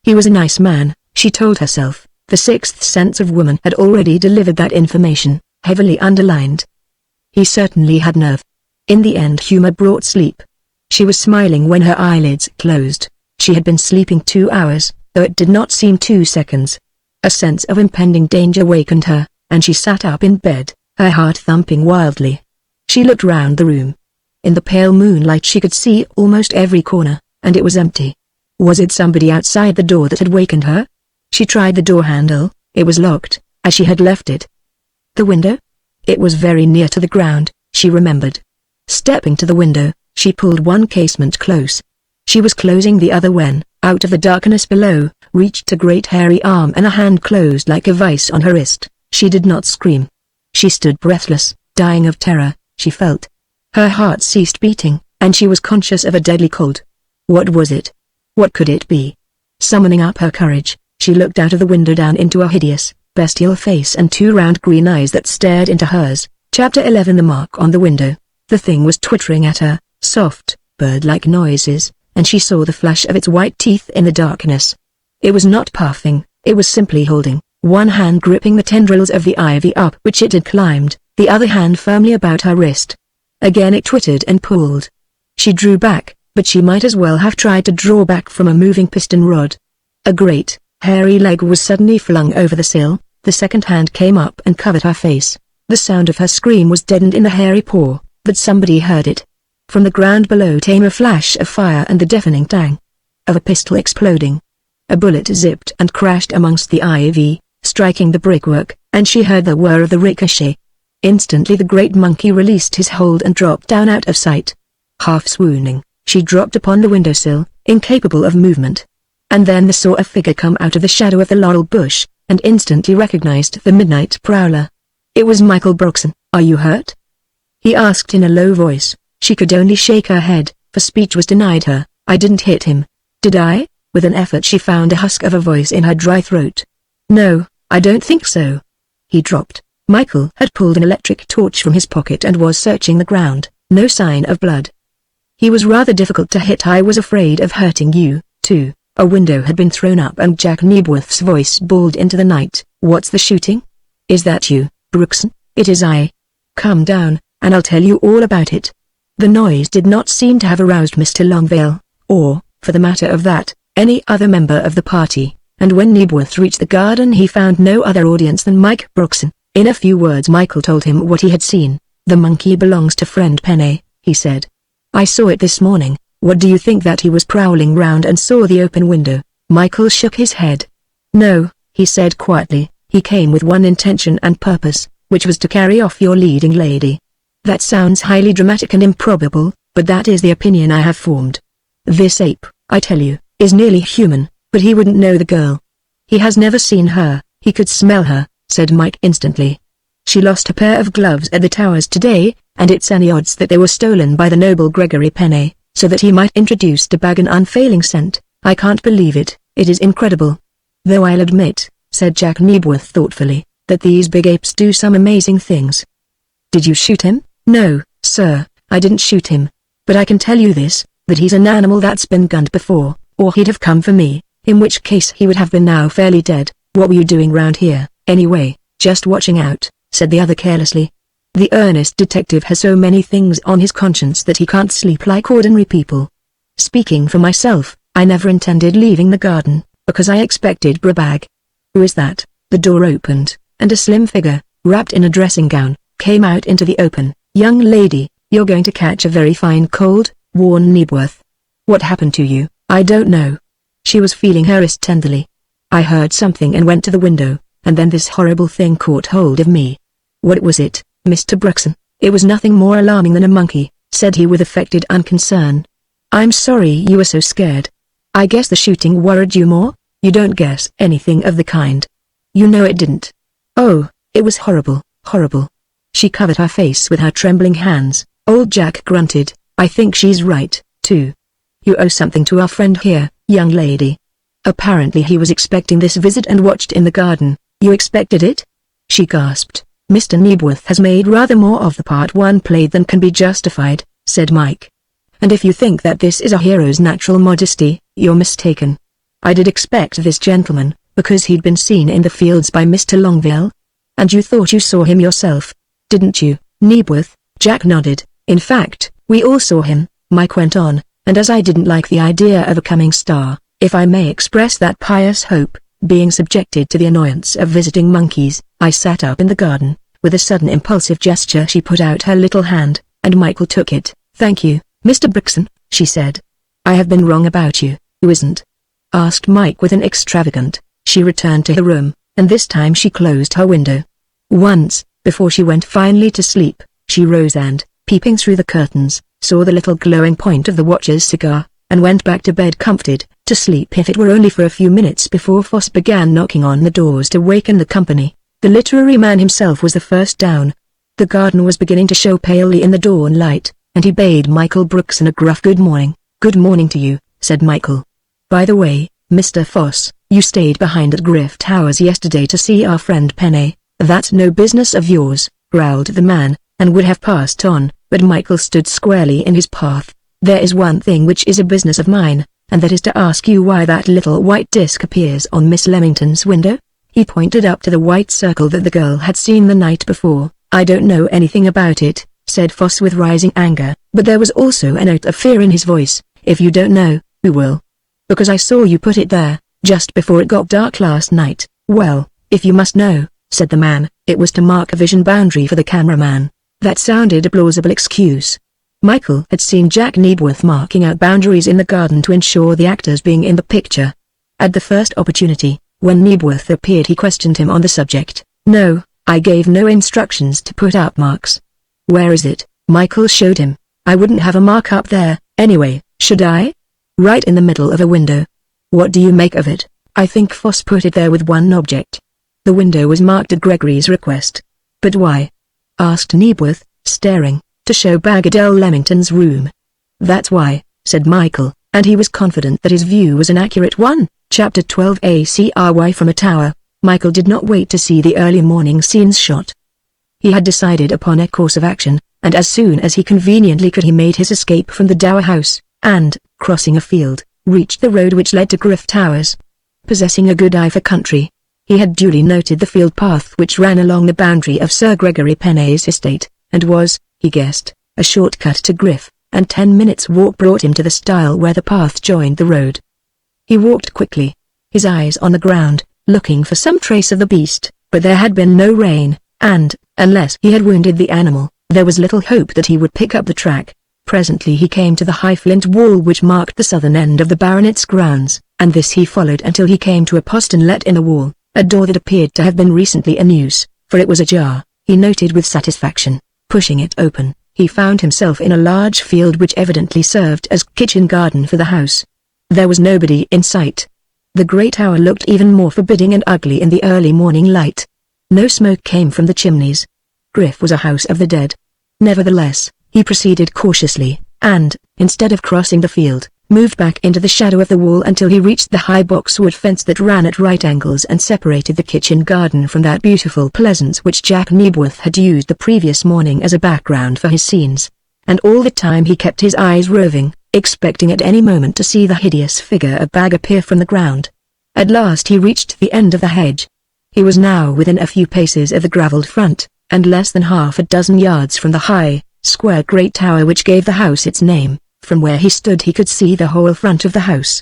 He was a nice man, she told herself. The sixth sense of woman had already delivered that information, heavily underlined. He certainly had nerve. In the end humor brought sleep. She was smiling when her eyelids closed. She had been sleeping 2 hours, though it did not seem 2 seconds. A sense of impending danger wakened her, and she sat up in bed, her heart thumping wildly. She looked round the room. In the pale moonlight she could see almost every corner, and it was empty. Was it somebody outside the door that had wakened her? She tried the door handle. It was locked, as she had left it. The window? It was very near to the ground, she remembered. Stepping to the window, she pulled one casement close. She was closing the other when, out of the darkness below, reached a great hairy arm and a hand closed like a vice on her wrist. She did not scream. She stood breathless, dying of terror, she felt. Her heart ceased beating, and she was conscious of a deadly cold. What was it? What could it be? Summoning up her courage, she looked out of the window down into a hideous, bestial face and 2 round green eyes that stared into hers. Chapter 11. The mark on the window. The thing was twittering at her, soft, bird-like noises, and she saw the flash of its white teeth in the darkness. It was not puffing, it was simply holding, one hand gripping the tendrils of the ivy up which it had climbed, the other hand firmly about her wrist. Again it twittered and pulled. She drew back, but she might as well have tried to draw back from a moving piston rod. A great, hairy leg was suddenly flung over the sill, the second hand came up and covered her face. The sound of her scream was deadened in the hairy paw, but somebody heard it. From the ground below came a flash of fire and the deafening tang of a pistol exploding. A bullet zipped and crashed amongst the ivy, striking the brickwork, and she heard the whir of the ricochet. Instantly the great monkey released his hold and dropped down out of sight. Half swooning, she dropped upon the windowsill, incapable of movement. And then saw a figure come out of the shadow of the laurel bush, and instantly recognized the midnight prowler. It was Michael Broxton. "Are you hurt?" he asked in a low voice. She could only shake her head, for speech was denied her. "I didn't hit him. Did I?" With an effort she found a husk of a voice in her dry throat. "No, I don't think so." He dropped. Michael had pulled an electric torch from his pocket and was searching the ground. No sign of blood. "He was rather difficult to hit. I was afraid of hurting you, too." A window had been thrown up and Jack Knebworth's voice bawled into the night. "What's the shooting? Is that you, Broxton?" "It is I." "Come down, and I'll tell you all about it." The noise did not seem to have aroused Mr. Longvale, or, for the matter of that, any other member of the party, and when Knebworth reached the garden he found no other audience than Mike Broxton. In a few words Michael told him what he had seen. "The monkey belongs to friend Penney," he said. "I saw it this morning." "What do you think?" "That he was prowling round and saw the open window." Michael shook his head. "No," he said quietly, "he came with one intention and purpose, which was to carry off your leading lady." "That sounds highly dramatic and improbable, but that is the opinion I have formed. This ape, I tell you, is nearly human, but he wouldn't know the girl. He has never seen her." "He could smell her," said Mike instantly. "She lost a pair of gloves at the Towers today, and it's any odds that they were stolen by the noble Gregory Penney, so that he might introduce the bag an unfailing scent. I can't believe it, it is incredible. Though I'll admit," said Jack Knebworth thoughtfully, "that these big apes do some amazing things." "Did you shoot him?" "No, sir, I didn't shoot him. But I can tell you this, that he's an animal that's been gunned before, or he'd have come for me, in which case he would have been now fairly dead." "What were you doing round here, anyway?" "Just watching out," said the other carelessly. The earnest detective has so many things on his conscience that he can't sleep like ordinary people. "Speaking for myself, I never intended leaving the garden, because I expected Brabag." "Who is that?" The door opened, and a slim figure, wrapped in a dressing gown, came out into the open. "Young lady, you're going to catch a very fine cold," warned Knebworth. "What happened to you?" "I don't know." She was feeling her wrist tenderly. "I heard something and went to the window, and then this horrible thing caught hold of me." "What was it, Mr. Broxton?" "It was nothing more alarming than a monkey," said he with affected unconcern. "I'm sorry you were so scared. I guess the shooting worried you more." "You don't guess anything of the kind." You know it didn't. Oh, it was horrible, horrible. She covered her face with her trembling hands. Old Jack grunted. I think she's right, too. You owe something to our friend here, young lady. Apparently he was expecting this visit and watched in the garden. You expected it? She gasped. Mr. Knebworth has made rather more of the part one played than can be justified, said Mike. And if you think that this is a hero's natural modesty, you're mistaken. I did expect this gentleman, because he'd been seen in the fields by Mr. Longville. And you thought you saw him yourself, didn't you, Knebworth? Jack nodded. In fact, we all saw him, Mike went on, and as I didn't like the idea of a coming star, if I may express that pious hope, being subjected to the annoyance of visiting monkeys, I sat up in the garden. With a sudden impulsive gesture she put out her little hand, and Michael took it. Thank you, Mr. Brixton, she said. I have been wrong about you, who isn't? Asked Mike with an extravagant. She returned to her room, and this time she closed her window. Once, before she went finally to sleep, she rose and, peeping through the curtains, saw the little glowing point of the watcher's cigar, and went back to bed comforted, to sleep if it were only for a few minutes before Foss began knocking on the doors to waken the company. The literary man himself was the first down. The garden was beginning to show palely in the dawn light, and he bade Michael Brookson a gruff good morning. Good morning to you, said Michael. By the way, Mr. Foss, you stayed behind at Griff Towers yesterday to see our friend Penny. That's no business of yours, growled the man, and would have passed on, but Michael stood squarely in his path. There is one thing which is a business of mine, and that is to ask you why that little white disc appears on Miss Leamington's window. He pointed up to the white circle that the girl had seen the night before. I don't know anything about it, said Foss with rising anger, but there was also a note of fear in his voice. If you don't know, who will? Because I saw you put it there, just before it got dark last night. Well, if you must know, said the man, it was to mark a vision boundary for the cameraman. That sounded a plausible excuse. Michael had seen Jack Knebworth marking out boundaries in the garden to ensure the actors being in the picture. At the first opportunity, when Knebworth appeared he questioned him on the subject. No, I gave no instructions to put up marks. Where is it? Michael showed him. I wouldn't have a mark up there, anyway, should I? Right in the middle of a window. What do you make of it? I think Foss put it there with one object. The window was marked at Gregory's request. But why? Asked Knebworth, staring. To show Bagadelle Leamington's room. That's why, said Michael, and he was confident that his view was an accurate one. Chapter 12 ACRY From a tower. Michael did not wait to see the early morning scenes shot. He had decided upon a course of action, and as soon as he conveniently could he made his escape from the dower house, and, crossing a field, reached the road which led to Griff Towers. Possessing a good eye for country, he had duly noted the field path which ran along the boundary of Sir Gregory Penay's estate, and was, he guessed, a shortcut to Griff, and 10 minutes' walk brought him to the stile where the path joined the road. He walked quickly, his eyes on the ground, looking for some trace of the beast, but there had been no rain, and, unless he had wounded the animal, there was little hope that he would pick up the track. Presently he came to the high flint wall which marked the southern end of the baronet's grounds, and this he followed until he came to a postern let in the wall, a door that appeared to have been recently in use, for it was ajar, he noted with satisfaction. Pushing it open, he found himself in a large field which evidently served as kitchen garden for the house. There was nobody in sight. The great tower looked even more forbidding and ugly in the early morning light. No smoke came from the chimneys. Griff was a house of the dead. Nevertheless, he proceeded cautiously, and, instead of crossing the field, moved back into the shadow of the wall until he reached the high boxwood fence that ran at right angles and separated the kitchen garden from that beautiful pleasance which Jack Knebworth had used the previous morning as a background for his scenes. And all the time he kept his eyes roving, expecting at any moment to see the hideous figure of Bag appear from the ground. At last he reached the end of the hedge. He was now within a few paces of the gravelled front, and less than half a dozen yards from the high, square great tower which gave the house its name. From where he stood he could see the whole front of the house.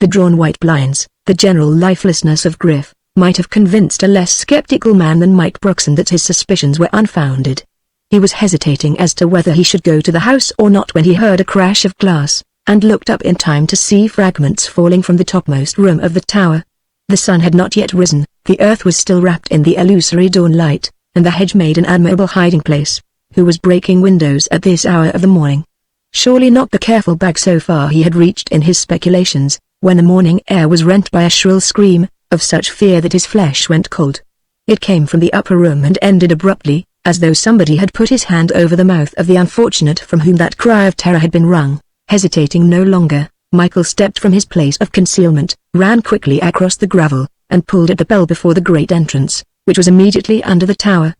The drawn white blinds, the general lifelessness of Griff, might have convinced a less skeptical man than Mike Brookson that his suspicions were unfounded. He was hesitating as to whether he should go to the house or not when he heard a crash of glass, and looked up in time to see fragments falling from the topmost room of the tower. The sun had not yet risen, the earth was still wrapped in the illusory dawn light, and the hedge made an admirable hiding place. Who was breaking windows at this hour of the morning? Surely not the careful Bag. So far he had reached in his speculations, when the morning air was rent by a shrill scream, of such fear that his flesh went cold. It came from the upper room and ended abruptly, as though somebody had put his hand over the mouth of the unfortunate from whom that cry of terror had been wrung. Hesitating no longer, Michael stepped from his place of concealment, ran quickly across the gravel, and pulled at the bell before the great entrance, which was immediately under the tower.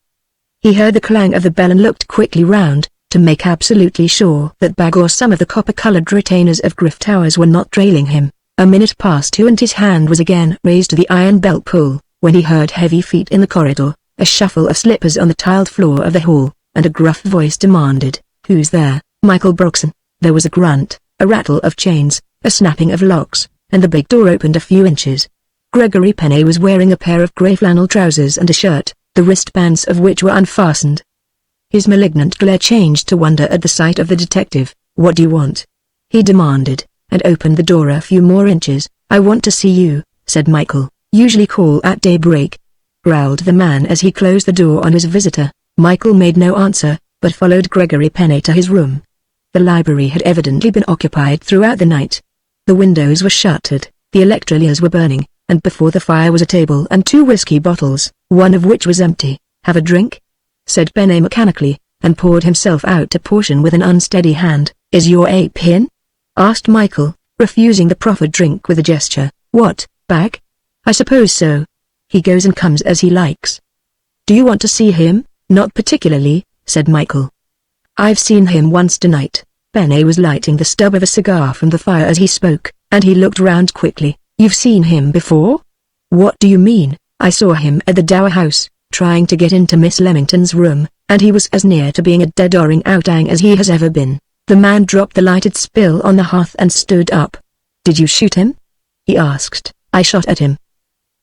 He heard the clang of the bell and looked quickly round, to make absolutely sure that Bag or some of the copper-colored retainers of Griff Towers were not trailing him. A minute passed too and his hand was again raised to the iron bell pull, when he heard heavy feet in the corridor, a shuffle of slippers on the tiled floor of the hall, and a gruff voice demanded, "Who's there, Michael Broxton?" There was a grunt, a rattle of chains, a snapping of locks, and the big door opened a few inches. Gregory Penney was wearing a pair of grey flannel trousers and a shirt, the wristbands of which were unfastened. His malignant glare changed to wonder at the sight of the detective. "What do you want?" he demanded, and opened the door a few more inches. "I want to see you," said Michael. "Usually call at daybreak," growled the man as he closed the door on his visitor. Michael made no answer, but followed Gregory Penney to his room. The library had evidently been occupied throughout the night. The windows were shuttered, the electroliers were burning, and before the fire was a table and 2 whiskey bottles, one of which was empty. "Have a drink?" said Penney mechanically, and poured himself out a portion with an unsteady hand. "Is your ape in?" asked Michael, refusing the proffered drink with a gesture. "What, Bag?" "I suppose so. He goes and comes as he likes." "Do you want to see him?" "Not particularly," said Michael. "I've seen him once tonight." Penney was lighting the stub of a cigar from the fire as he spoke, and he looked round quickly. "You've seen him before?" "What do you mean?" "I saw him at the Dower House, trying to get into Miss Leamington's room, and he was as near to being a dead-oring outang as he has ever been." The man dropped the lighted spill on the hearth and stood up. "Did you shoot him?" he asked. "I shot at him."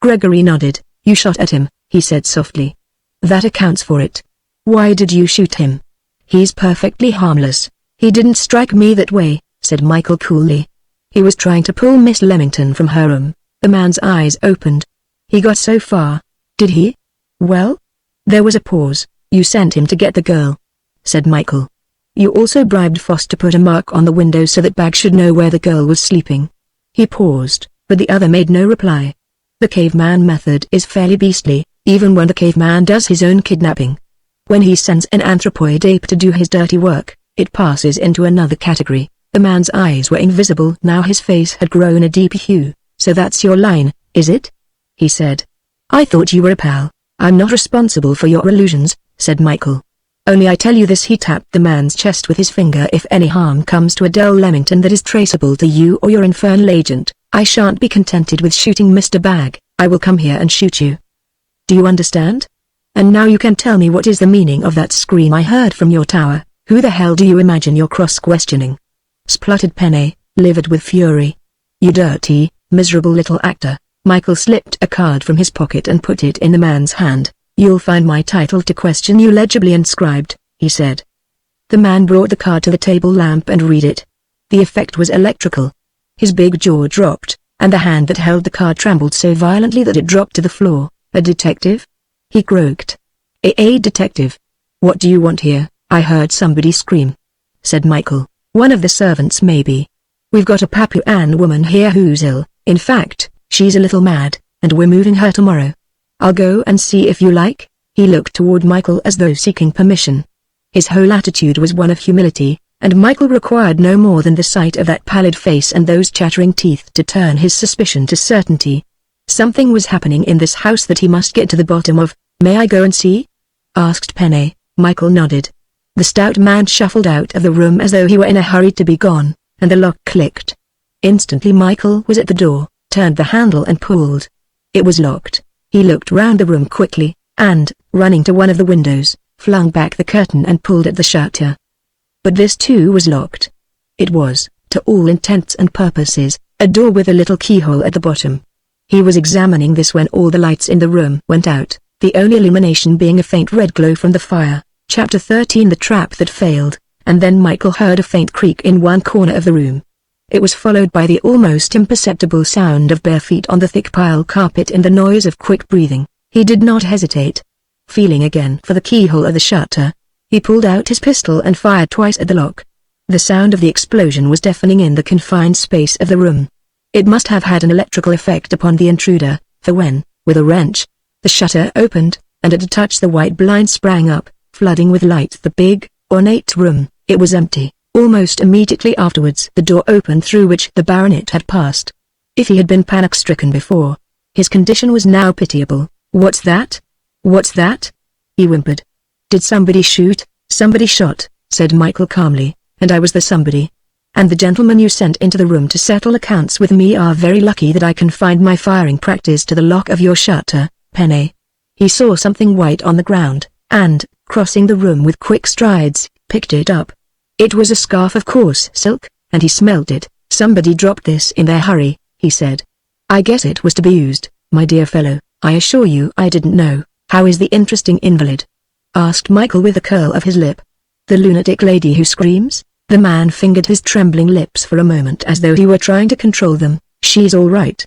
Gregory nodded. "You shot at him," he said softly. "That accounts for it. Why did you shoot him?" "He's perfectly harmless." "He didn't strike me that way," said Michael coolly. "He was trying to pull Miss Leamington from her room." The man's eyes opened. "He got so far, did he?" "Well?" There was a pause. "You sent him to get the girl," said Michael. "You also bribed Foss to put a mark on the window so that Bag should know where the girl was sleeping." He paused, but the other made no reply. The caveman method is fairly beastly, even when the caveman does his own kidnapping. When he sends an anthropoid ape to do his dirty work, it passes into another category. The man's eyes were invisible. Now his face had grown a deep hue. "So that's your line, is it?" he said. "I thought you were a pal." "I'm not responsible for your illusions," said Michael. "Only I tell you this," he tapped the man's chest with his finger. "If any harm comes to Adele Leamington that is traceable to you or your infernal agent, I shan't be contented with shooting Mr. Bag. I will come here and shoot you. Do you understand? And now you can tell me what is the meaning of that scream I heard from your tower. Who the hell do you imagine you're cross-questioning?" spluttered Penney, livid with fury. "You dirty, miserable little actor." Michael slipped a card from his pocket and put it in the man's hand. "You'll find my title to question you legibly inscribed," he said. The man brought the card to the table lamp and read it. The effect was electrical. His big jaw dropped, and the hand that held the card trembled so violently that it dropped to the floor. "A detective?" he croaked. A detective. What do you want here?" "I heard somebody scream," said Michael. "One of the servants maybe. We've got a Papuan woman here who's ill. In fact, she's a little mad, and we're moving her tomorrow. I'll go and see if you like." He looked toward Michael as though seeking permission. His whole attitude was one of humility, and Michael required no more than the sight of that pallid face and those chattering teeth to turn his suspicion to certainty. Something was happening in this house that he must get to the bottom of. "May I go and see?" asked Penney. Michael nodded. The stout man shuffled out of the room as though he were in a hurry to be gone, and the lock clicked. Instantly Michael was at the door, turned the handle and pulled. It was locked. He looked round the room quickly, and, running to one of the windows, flung back the curtain and pulled at the shutter. But this too was locked. It was, to all intents and purposes, a door with a little keyhole at the bottom. He was examining this when all the lights in the room went out, the only illumination being a faint red glow from the fire. Chapter 13 The Trap That Failed. And then Michael heard a faint creak in one corner of the room. It was followed by the almost imperceptible sound of bare feet on the thick pile carpet and the noise of quick breathing. He did not hesitate. Feeling again for the keyhole of the shutter, he pulled out his pistol and fired twice at the lock. The sound of the explosion was deafening in the confined space of the room. It must have had an electrical effect upon the intruder, for when, with a wrench, the shutter opened, and at a touch the white blind sprang up, flooding with light the big, ornate room. It was empty. Almost immediately afterwards the door opened through which the baronet had passed. If he had been panic-stricken before, his condition was now pitiable. "What's that? What's that?" he whimpered. "Did somebody shoot?" "Somebody shot," said Michael calmly, "and I was the somebody. And the gentlemen you sent into the room to settle accounts with me are very lucky that I confined my firing practice to the lock of your shutter, Penny." He saw something white on the ground, and, crossing the room with quick strides, picked it up. It was a scarf of coarse silk, and he smelt it. "Somebody dropped this in their hurry," he said. "I guess it was to be used, my dear fellow. I assure you I didn't know." "How is the interesting invalid?" asked Michael with a curl of his lip. "The lunatic lady who screams?" The man fingered his trembling lips for a moment as though he were trying to control them. "She's all right.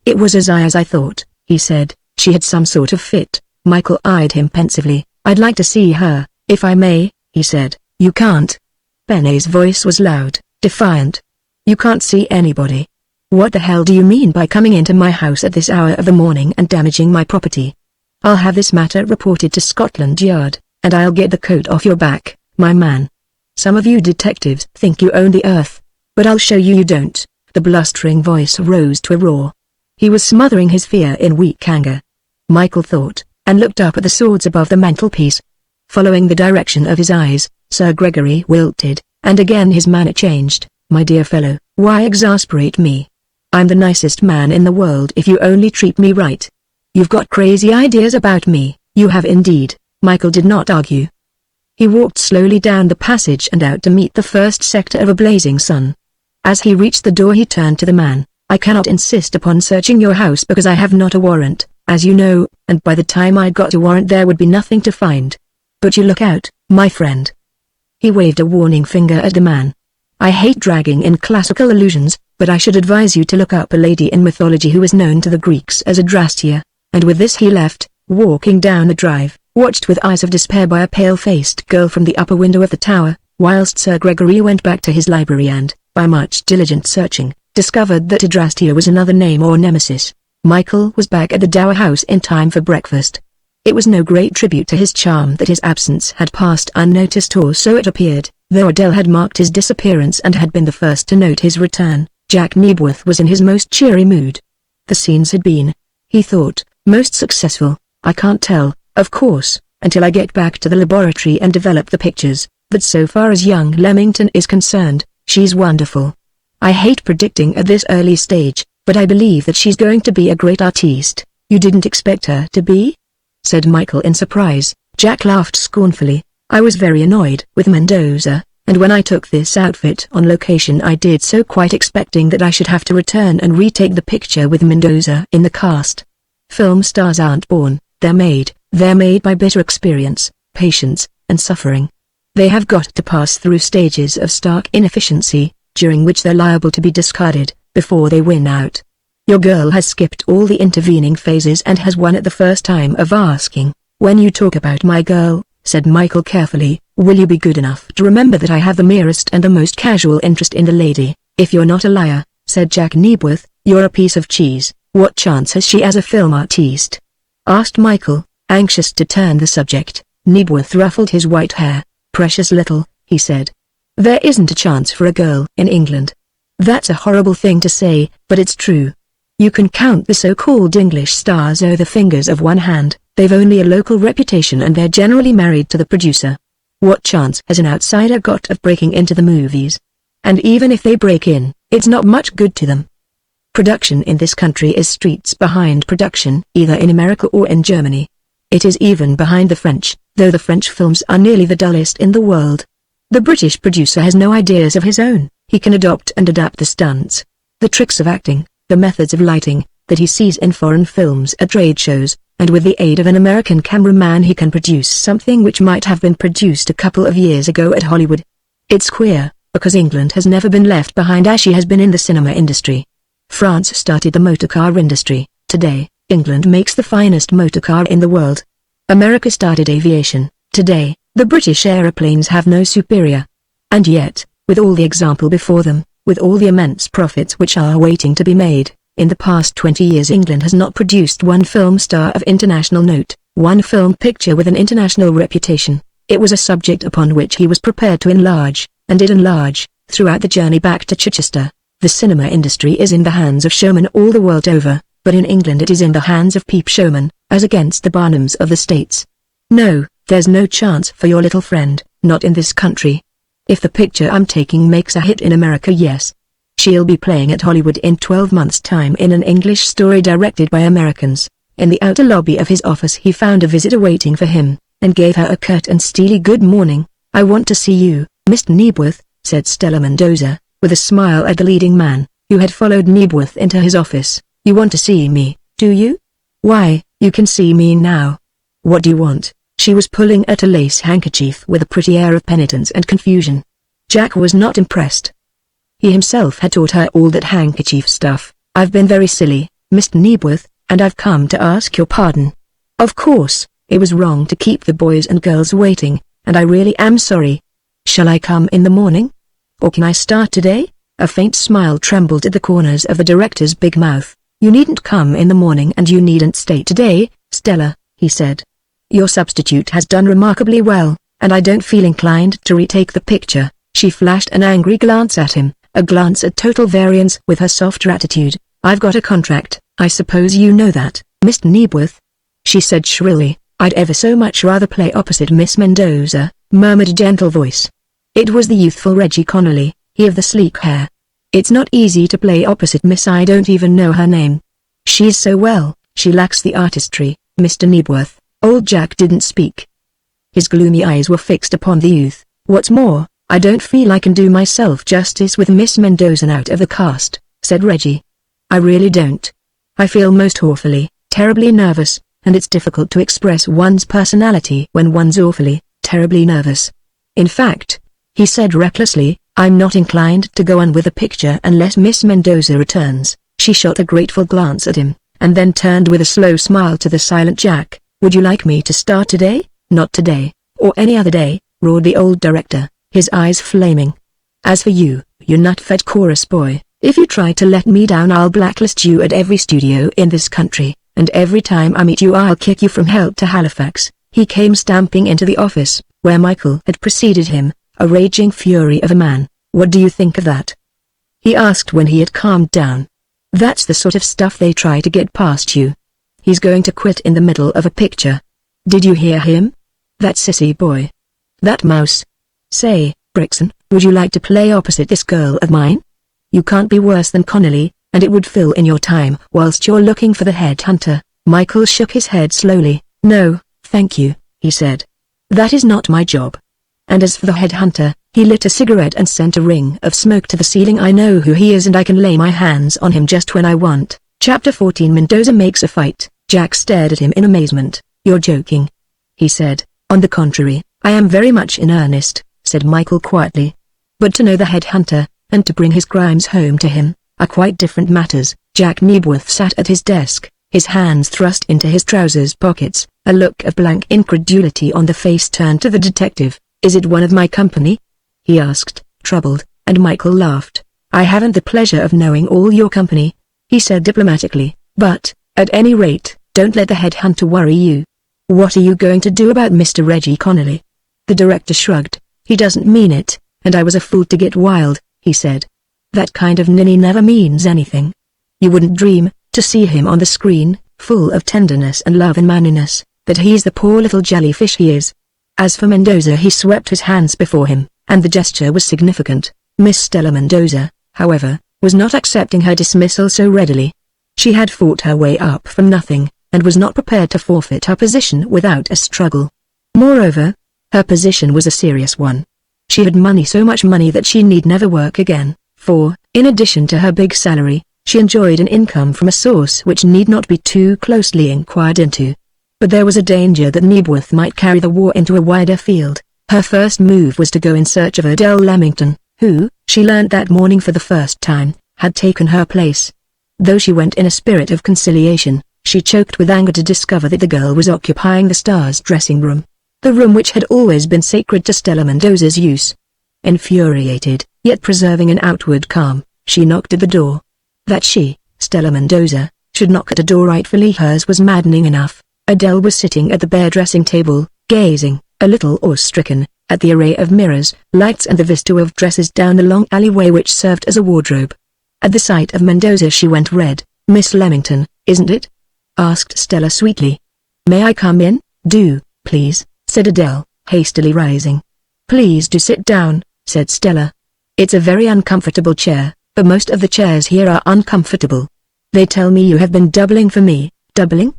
It was as I thought," he said. "She had some sort of fit." Michael eyed him pensively. "I'd like to see her, if I may," he said. "You can't." Penny's voice was loud, defiant. "You can't see anybody. What the hell do you mean by coming into my house at this hour of the morning and damaging my property? I'll have this matter reported to Scotland Yard, and I'll get the coat off your back, my man. Some of you detectives think you own the earth, but I'll show you you don't." The blustering voice rose to a roar. He was smothering his fear in weak anger. Michael thought, and looked up at the swords above the mantelpiece. Following the direction of his eyes, Sir Gregory wilted, and again his manner changed. "My dear fellow, why exasperate me? I'm the nicest man in the world if you only treat me right. You've got crazy ideas about me." "You have indeed." Michael did not argue. He walked slowly down the passage and out to meet the first sector of a blazing sun. As he reached the door he turned to the man. "I cannot insist upon searching your house because I have not a warrant, as you know, and by the time I got a warrant there would be nothing to find. But you look out, my friend." He waved a warning finger at the man. "I hate dragging in classical allusions, but I should advise you to look up a lady in mythology who was known to the Greeks as Adrastea," and with this he left, walking down the drive, watched with eyes of despair by a pale-faced girl from the upper window of the tower, whilst Sir Gregory went back to his library and, by much diligent searching, discovered that Adrastea was another name or nemesis. Michael was back at the Dower House in time for breakfast. It was no great tribute to his charm that his absence had passed unnoticed, or so it appeared, though Adele had marked his disappearance and had been the first to note his return. Jack Knebworth was in his most cheery mood. The scenes had been, he thought, most successful. "I can't tell, of course, until I get back to the laboratory and develop the pictures, but so far as young Leamington is concerned, she's wonderful. I hate predicting at this early stage, but I believe that she's going to be a great artiste." "You didn't expect her to be?" said Michael in surprise. Jack laughed scornfully. "I was very annoyed with Mendoza, and when I took this outfit on location I did so quite expecting that I should have to return and retake the picture with Mendoza in the cast. Film stars aren't born, they're made by bitter experience, patience, and suffering. They have got to pass through stages of stark inefficiency, during which they're liable to be discarded, before they win out. Your girl has skipped all the intervening phases and has won at the first time of asking." "When you talk about my girl," said Michael carefully, "will you be good enough to remember that I have the merest and the most casual interest in the lady?" "If you're not a liar," said Jack Knebworth, "you're a piece of cheese." "What chance has she as a film artiste?" asked Michael, anxious to turn the subject. Knebworth ruffled his white hair. "Precious little," he said. "There isn't a chance for a girl in England. That's a horrible thing to say, but it's true. You can count the so-called English stars over the fingers of one hand. They've only a local reputation and they're generally married to the producer. What chance has an outsider got of breaking into the movies? And even if they break in, it's not much good to them. Production in this country is streets behind production, either in America or in Germany. It is even behind the French, though the French films are nearly the dullest in the world. The British producer has no ideas of his own. He can adopt and adapt the stunts, the tricks of acting, the methods of lighting, that he sees in foreign films at trade shows, and with the aid of an American cameraman he can produce something which might have been produced a couple of years ago at Hollywood. It's queer, because England has never been left behind as she has been in the cinema industry. France started the motorcar industry. Today, England makes the finest motorcar in the world. America started aviation. Today, the British aeroplanes have no superior. And yet, with all the example before them, with all the immense profits which are waiting to be made, In the past 20 years England has not produced one film star of international note, one film picture with an international reputation. It was a subject upon which he was prepared to enlarge, and did enlarge, throughout the journey back to Chichester. The cinema industry is in the hands of showmen all the world over, but in England it is in the hands of peep showmen, as against the Barnums of the States. No, there's no chance for your little friend, not in this country. If the picture I'm taking makes a hit in America, yes. She'll be playing at Hollywood in 12 months' time in an English story directed by Americans. In the outer lobby of his office he found a visitor waiting for him, and gave her a curt and steely good morning. "I want to see you, Mr. Knebworth," said Stella Mendoza, with a smile at the leading man, who had followed Knebworth into his office. "You want to see me, do you? Why, you can see me now. What do you want?" She was pulling at a lace handkerchief with a pretty air of penitence and confusion. Jack was not impressed. He himself had taught her all that handkerchief stuff. "I've been very silly, Mr. Knebworth, and I've come to ask your pardon. Of course, it was wrong to keep the boys and girls waiting, and I really am sorry. Shall I come in the morning? Or can I start today?" A faint smile trembled at the corners of the director's big mouth. "You needn't come in the morning and you needn't stay today, Stella," he said. "Your substitute has done remarkably well, and I don't feel inclined to retake the picture." She flashed an angry glance at him, a glance at total variance with her softer attitude. "I've got a contract, I suppose you know that, Mr. Knebworth," she said shrilly. "I'd ever so much rather play opposite Miss Mendoza," murmured a gentle voice. It was the youthful Reggie Connolly, he of the sleek hair. "It's not easy to play opposite Miss I don't even know her name. She's so well, she lacks the artistry, Mr. Knebworth." Old Jack didn't speak. His gloomy eyes were fixed upon the youth. "What's more, I don't feel I can do myself justice with Miss Mendoza out of the cast," said Reggie. "I really don't. I feel most awfully, terribly nervous, and it's difficult to express one's personality when one's awfully, terribly nervous. In fact," he said recklessly, "I'm not inclined to go on with the picture unless Miss Mendoza returns." She shot a grateful glance at him, and then turned with a slow smile to the silent Jack. "Would you like me to start today?" "Not today, or any other day," roared the old director, his eyes flaming. "As for you, you nut-fed chorus boy, if you try to let me down I'll blacklist you at every studio in this country, and every time I meet you I'll kick you from hell to Halifax." He came stamping into the office, where Michael had preceded him, a raging fury of a man. "What do you think of that?" he asked when he had calmed down. "That's the sort of stuff they try to get past you. He's going to quit in the middle of a picture. Did you hear him? That sissy boy. That mouse. Say, Brixton, would you like to play opposite this girl of mine? You can't be worse than Connolly, and it would fill in your time whilst you're looking for the headhunter." Michael shook his head slowly. "No, thank you," he said. "That is not my job. And as for the headhunter," he lit a cigarette and sent a ring of smoke to the ceiling, "I know who he is and I can lay my hands on him just when I want." Chapter 14 Mendoza makes a fight. Jack stared at him in amazement. "You're joking," he said. "On the contrary, I am very much in earnest," said Michael quietly. "But to know the headhunter, and to bring his crimes home to him, are quite different matters." Jack Knebworth sat at his desk, his hands thrust into his trousers pockets, a look of blank incredulity on the face turned to the detective. "Is it one of my company?" he asked, troubled, and Michael laughed. "I haven't the pleasure of knowing all your company," he said diplomatically, "but, at any rate, don't let the headhunter worry you." "What are you going to do about Mr. Reggie Connolly?" The director shrugged. "He doesn't mean it, and I was a fool to get wild," he said. "That kind of ninny never means anything. You wouldn't dream, to see him on the screen, full of tenderness and love and manliness, that he's the poor little jellyfish he is." As for Mendoza, he swept his hands before him, and the gesture was significant. Miss Stella Mendoza, however, was not accepting her dismissal so readily. She had fought her way up from nothing, and was not prepared to forfeit her position without a struggle. Moreover, her position was a serious one. She had money, so much money that she need never work again, for, in addition to her big salary, she enjoyed an income from a source which need not be too closely inquired into. But there was a danger that Knebworth might carry the war into a wider field. Her first move was to go in search of Adele Lamington, who, she learnt that morning for the first time, had taken her place. Though she went in a spirit of conciliation, she choked with anger to discover that the girl was occupying the star's dressing room, the room which had always been sacred to Stella Mendoza's use. Infuriated, yet preserving an outward calm, she knocked at the door. "That she, Stella Mendoza, should knock at a door rightfully hers was maddening enough. Adele was sitting at the bare dressing table, gazing, a little awe-stricken, at the array of mirrors, lights and the vista of dresses down the long alleyway which served as a wardrobe. At the sight of Mendoza she went red. "Miss Leamington, isn't it?" asked Stella sweetly. "May I come in?" "Do, please," said Adele, hastily rising. "Please do sit down," said Stella. "It's a very uncomfortable chair, but most of the chairs here are uncomfortable." "They tell me you have been doubling for me." "Doubling?"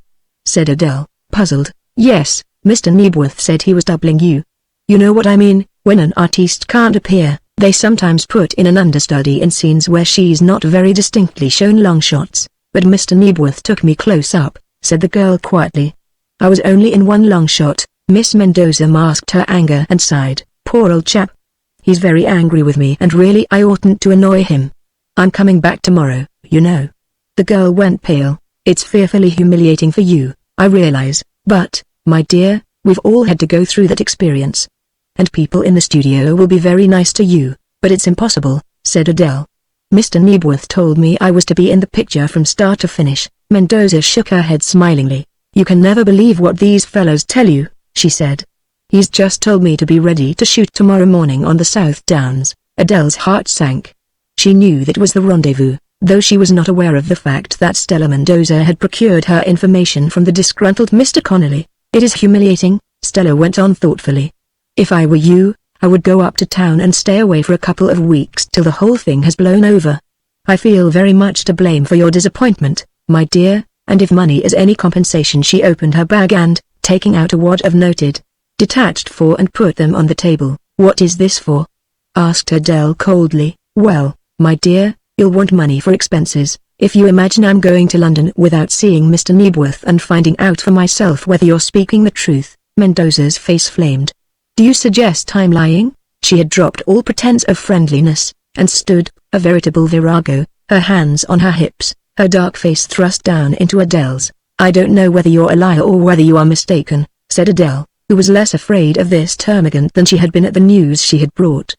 said Adele, puzzled. "Yes, Mr. Knebworth said he was doubling you. You know what I mean, when an artiste can't appear, they sometimes put in an understudy in scenes where she's not very distinctly shown long shots, but Mr. Knebworth took me close up," said the girl quietly. "I was only in one long shot." Miss Mendoza masked her anger and sighed. "Poor old chap. He's very angry with me and really I oughtn't to annoy him. I'm coming back tomorrow, you know." The girl went pale. "It's fearfully humiliating for you, I realize, but, my dear, we've all had to go through that experience. And people in the studio will be very nice to you, but it's impossible," said Adele. "Mr. Knebworth told me I was to be in the picture from start to finish." Mendoza shook her head smilingly. "You can never believe what these fellows tell you," she said. "He's just told me to be ready to shoot tomorrow morning on the South Downs." Adele's heart sank. She knew that was the rendezvous, though she was not aware of the fact that Stella Mendoza had procured her information from the disgruntled Mr. Connolly. "It is humiliating," Stella went on thoughtfully. "If I were you, I would go up to town and stay away for a couple of weeks till the whole thing has blown over. I feel very much to blame for your disappointment, my dear, and if money is any compensation." She opened her bag and, taking out a wad of noted, detached four and put them on the table. "What is this for?" asked Adele coldly. "Well, my dear, you'll want money for expenses. If you imagine I'm going to London without seeing Mr. Knebworth and finding out for myself whether you're speaking the truth." Mendoza's face flamed. "Do you suggest I'm lying?" She had dropped all pretense of friendliness, and stood, a veritable virago, her hands on her hips, her dark face thrust down into Adele's. "I don't know whether you're a liar or whether you are mistaken," said Adele, who was less afraid of this termagant than she had been at the news she had brought.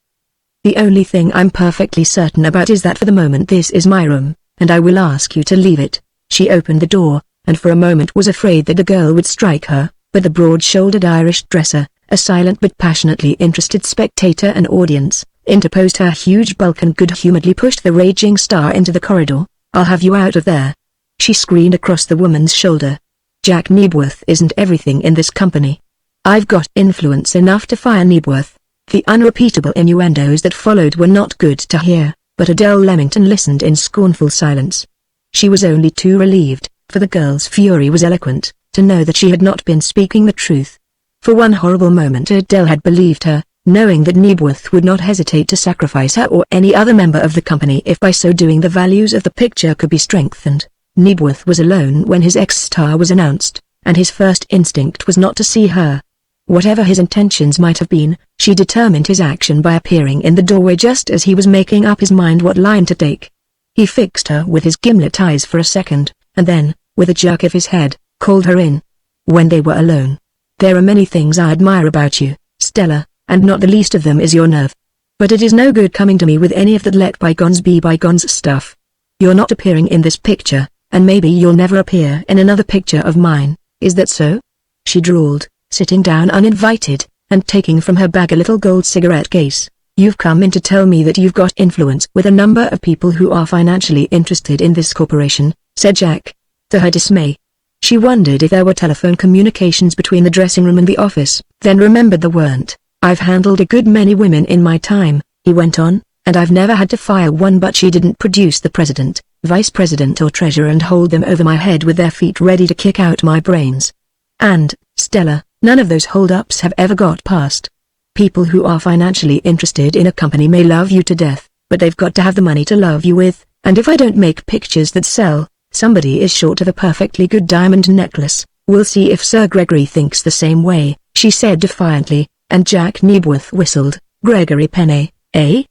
"The only thing I'm perfectly certain about is that for the moment this is my room, and I will ask you to leave it." She opened the door, and for a moment was afraid that the girl would strike her, but the broad-shouldered Irish dresser, a silent but passionately interested spectator and audience, interposed her huge bulk and good-humoredly pushed the raging star into the corridor. "I'll have you out of there," she screamed across the woman's shoulder. "Jack Knebworth isn't everything in this company. I've got influence enough to fire Knebworth." The unrepeatable innuendos that followed were not good to hear, but Adele Leamington listened in scornful silence. She was only too relieved, for the girl's fury was eloquent, to know that she had not been speaking the truth. For one horrible moment Adele had believed her, knowing that Knebworth would not hesitate to sacrifice her or any other member of the company if by so doing the values of the picture could be strengthened. Knebworth was alone when his ex-star was announced, and his first instinct was not to see her. Whatever his intentions might have been, she determined his action by appearing in the doorway just as he was making up his mind what line to take. He fixed her with his gimlet eyes for a second, and then, with a jerk of his head, called her in. When they were alone. "There are many things I admire about you, Stella, and not the least of them is your nerve. But it is no good coming to me with any of that let bygones be bygones stuff. You're not appearing in this picture, and maybe you'll never appear in another picture of mine, is that so?" she drawled, sitting down uninvited, and taking from her bag a little gold cigarette case. "You've come in to tell me that you've got influence with a number of people who are financially interested in this corporation," said Jack. To her dismay, she wondered if there were telephone communications between the dressing room and the office, then remembered there weren't. "I've handled a good many women in my time," he went on, "and I've never had to fire one but she didn't produce the president, vice president or treasurer and hold them over my head with their feet ready to kick out my brains. And, Stella, none of those hold-ups have ever got past. People who are financially interested in a company may love you to death, but they've got to have the money to love you with, and if I don't make pictures that sell, somebody is short of a perfectly good diamond necklace. We'll see if Sir Gregory thinks the same way," she said defiantly, and Jack Knebworth whistled. "Gregory Penney, eh?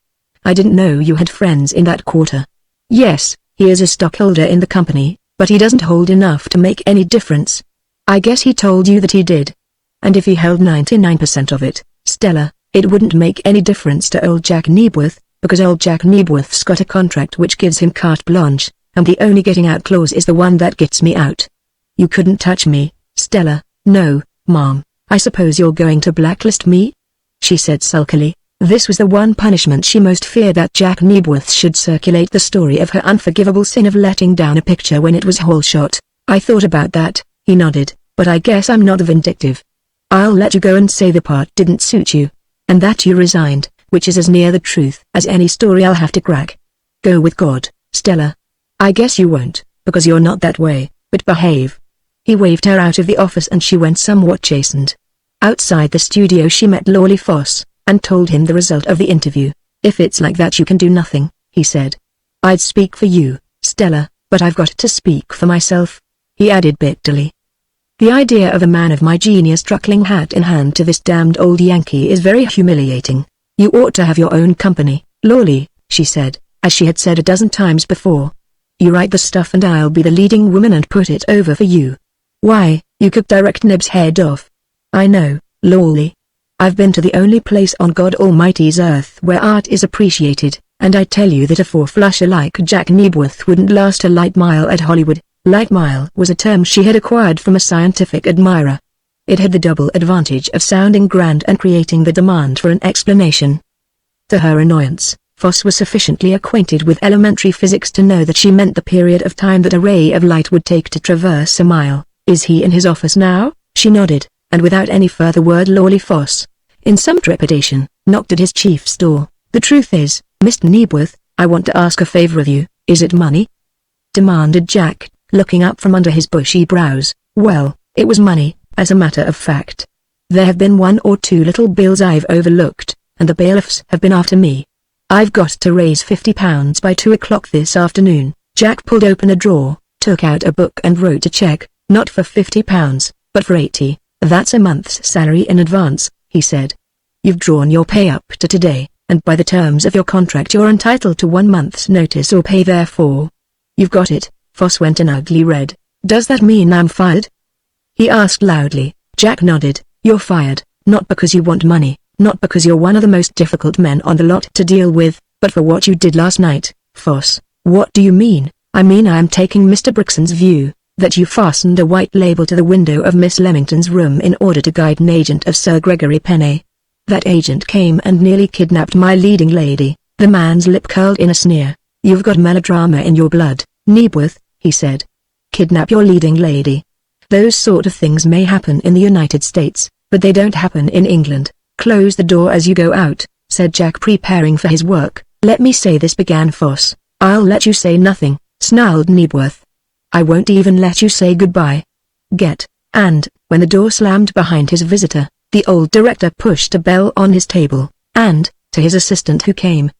I didn't know you had friends in that quarter." "Yes, he is a stockholder in the company, but he doesn't hold enough to make any difference." "I guess he told you that he did. And if he held 99% of it, Stella, it wouldn't make any difference to old Jack Knebworth, because old Jack Knebworth's got a contract which gives him carte blanche, and the only getting out clause is the one that gets me out. You couldn't touch me, Stella. No, Mom. I suppose you're going to blacklist me? She said sulkily. This was the one punishment she most feared, that Jack Nebworth should circulate the story of her unforgivable sin of letting down a picture when it was whole shot. I thought about that, he nodded, but I guess I'm not vindictive. I'll let you go and say the part didn't suit you. And that you resigned, which is as near the truth as any story I'll have to crack. Go with God, Stella. I guess you won't, because you're not that way, but behave. He waved her out of the office and she went somewhat chastened. Outside the studio she met Lawley Foss, and told him the result of the interview. If it's like that you can do nothing, he said. I'd speak for you, Stella, but I've got to speak for myself, he added bitterly. The idea of a man of my genius truckling hat in hand to this damned old Yankee is very humiliating. You ought to have your own company, Lawley, she said, as she had said a dozen times before. You write the stuff and I'll be the leading woman and put it over for you. Why, you could direct Neb's head off. I know, Lawley. I've been to the only place on God Almighty's earth where art is appreciated, and I tell you that a four-flusher like Jack Nebworth wouldn't last a light mile at Hollywood. Light mile was a term she had acquired from a scientific admirer. It had the double advantage of sounding grand and creating the demand for an explanation. To her annoyance, Foss was sufficiently acquainted with elementary physics to know that she meant the period of time that a ray of light would take to traverse a mile. Is he in his office now? She nodded, and without any further word Lawley Foss, in some trepidation, knocked at his chief's door. The truth is, Mr. Nebworth, I want to ask a favor of you. Is it money? Demanded Jack, looking up from under his bushy brows. Well, it was money, as a matter of fact. There have been 1 or 2 little bills I've overlooked, and the bailiffs have been after me. I've got to raise £50 by 2 o'clock this afternoon. Jack pulled open a drawer, took out a book and wrote a check, not for £50, but for 80. That's a month's salary in advance, he said. You've drawn your pay up to today, and by the terms of your contract you're entitled to 1 month's notice or pay therefore. You've got it. Foss went an ugly red. Does that mean I'm fired? He asked loudly. Jack nodded. You're fired, not because you want money, not because you're one of the most difficult men on the lot to deal with, but for what you did last night, Foss. What do you mean? I mean I'm taking Mr. Brixton's view, that you fastened a white label to the window of Miss Leamington's room in order to guide an agent of Sir Gregory Penney. That agent came and nearly kidnapped my leading lady. The man's lip curled in a sneer. You've got melodrama in your blood, Nebworth, he said. Kidnap your leading lady. Those sort of things may happen in the United States, but they don't happen in England. Close the door as you go out, said Jack, preparing for his work. Let me say this, began Foss. I'll let you say nothing, snarled Nebworth. I won't even let you say goodbye. Get, and, when the door slammed behind his visitor, the old director pushed a bell on his table, and, to his assistant who came,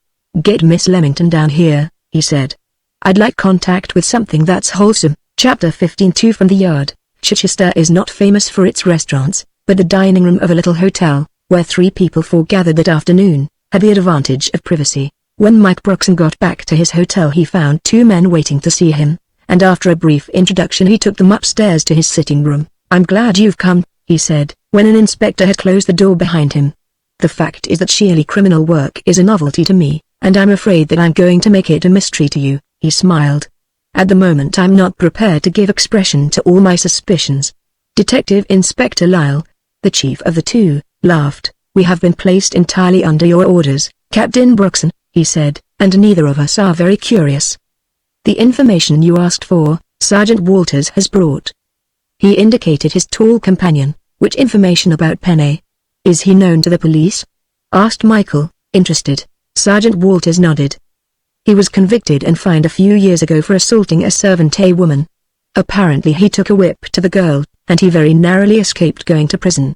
Get Miss Leamington down here, he said. I'd like contact with something that's wholesome. Chapter 15. From the Yard. Chichester is not famous for its restaurants, but the dining room of a little hotel, where 3 people foregathered that afternoon, had the advantage of privacy. When Mike Broxton got back to his hotel he found 2 men waiting to see him, and after a brief introduction he took them upstairs to his sitting room. I'm glad you've come, he said, when an inspector had closed the door behind him. The fact is that sheerly criminal work is a novelty to me, and I'm afraid that I'm going to make it a mystery to you, he smiled. At the moment I'm not prepared to give expression to all my suspicions. Detective Inspector Lyle, the chief of the 2, laughed. We have been placed entirely under your orders, Captain Broxton, he said, and neither of us are very curious. The information you asked for, Sergeant Walters has brought. He indicated his tall companion. Which information about Penney? Is he known to the police? Asked Michael, interested. Sergeant Walters nodded. He was convicted and fined a few years ago for assaulting a servant woman. Apparently he took a whip to the girl, and he very narrowly escaped going to prison.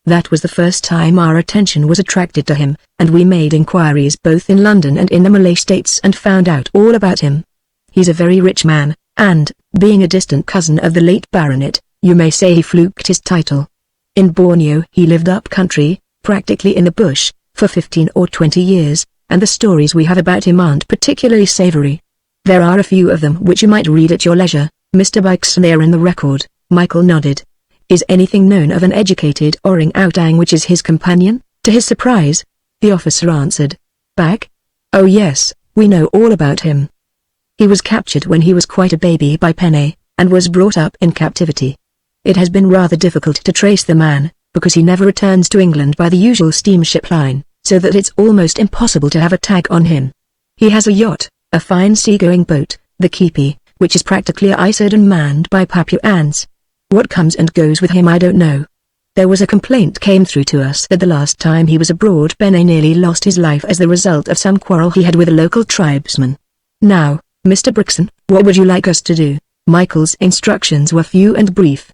That was the first time our attention was attracted to him, and we made inquiries both in London and in the Malay States and found out all about him. He's a very rich man, and, being a distant cousin of the late baronet, you may say he fluked his title. In Borneo he lived up country, practically in the bush, for 15 or 20 years, and the stories we have about him aren't particularly savory. There are a few of them which you might read at your leisure, Mr. Bikes, there in the record. Michael nodded. Is anything known of an educated orang-outang which is his companion? To his surprise, the officer answered. Back? Oh yes, we know all about him. He was captured when he was quite a baby by Penny, and was brought up in captivity. It has been rather difficult to trace the man, because he never returns to England by the usual steamship line, so that it's almost impossible to have a tag on him. He has a yacht, a fine seagoing boat, the Keepy, which is practically icered and manned by Papuans. What comes and goes with him I don't know. There was a complaint came through to us that the last time he was abroad Penny nearly lost his life as the result of some quarrel he had with a local tribesman. Now, Mr. Brixton, what would you like us to do? Michael's instructions were few and brief.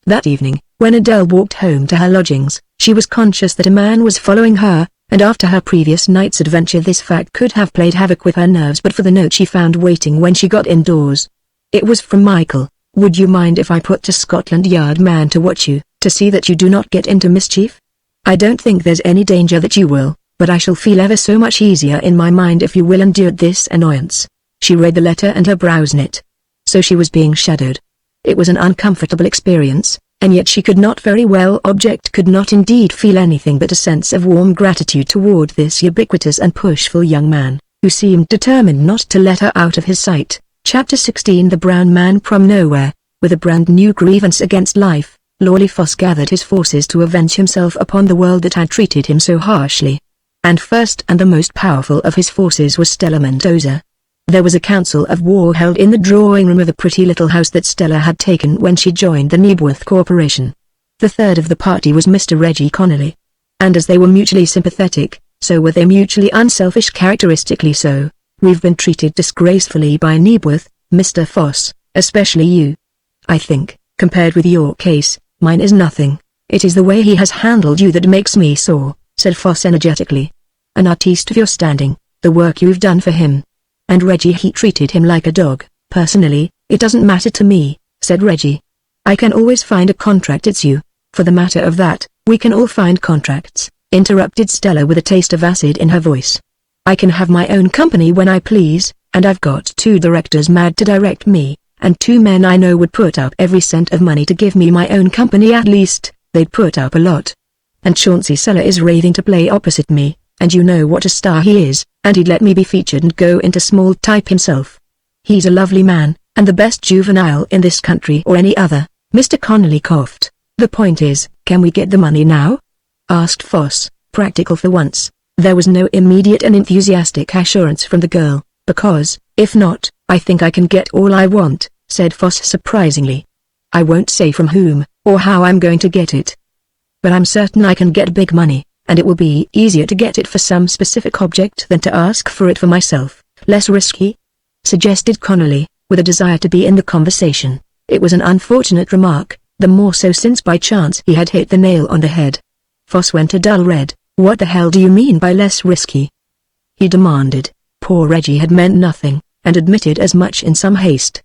That evening, when Adele walked home to her lodgings, she was conscious that a man was following her, and after her previous night's adventure this fact could have played havoc with her nerves but for the note she found waiting when she got indoors. It was from Michael. Would you mind if I put to Scotland Yard man to watch you, to see that you do not get into mischief? I don't think there's any danger that you will, but I shall feel ever so much easier in my mind if you will endure this annoyance. She read the letter and her brows knit. So she was being shadowed. It was an uncomfortable experience, and yet she could not very well could not indeed feel anything but a sense of warm gratitude toward this ubiquitous and pushful young man, who seemed determined not to let her out of his sight. Chapter 16 The Brown Man from Nowhere. With a brand new grievance against life, Lawley-Foss gathered his forces to avenge himself upon the world that had treated him so harshly. And first and the most powerful of his forces was Stella Mendoza. There was a council of war held in the drawing room of the pretty little house that Stella had taken when she joined the Knebworth Corporation. The third of the party was Mr. Reggie Connolly. And as they were mutually sympathetic, so were they mutually unselfish, characteristically so. We've been treated disgracefully by Knebworth, Mr. Foss, especially you. I think, compared with your case, mine is nothing. It is the way he has handled you that makes me sore, said Foss energetically. An artiste of your standing, the work you've done for him. And Reggie, he treated him like a dog. Personally, it doesn't matter to me, said Reggie. I can always find a contract, it's you. For the matter of that, we can all find contracts, interrupted Stella with a taste of acid in her voice. I can have my own company when I please, and I've got 2 directors mad to direct me, and 2 men I know would put up every cent of money to give me my own company. At least, they'd put up a lot. And Chauncey Seller is raving to play opposite me, and you know what a star he is, and he'd let me be featured and go into small type himself. He's a lovely man, and the best juvenile in this country or any other. Mr. Connolly coughed. The point is, can we get the money now? Asked Foss, practical for once. There was no immediate and enthusiastic assurance from the girl, because, if not, I think I can get all I want, said Foss surprisingly. I won't say from whom, or how I'm going to get it. But I'm certain I can get big money, and it will be easier to get it for some specific object than to ask for it for myself. Less risky? Suggested Connolly, with a desire to be in the conversation. It was an unfortunate remark, the more so since by chance he had hit the nail on the head. Foss went a dull red. What the hell do you mean by less risky? He demanded. Poor Reggie had meant nothing, and admitted as much in some haste.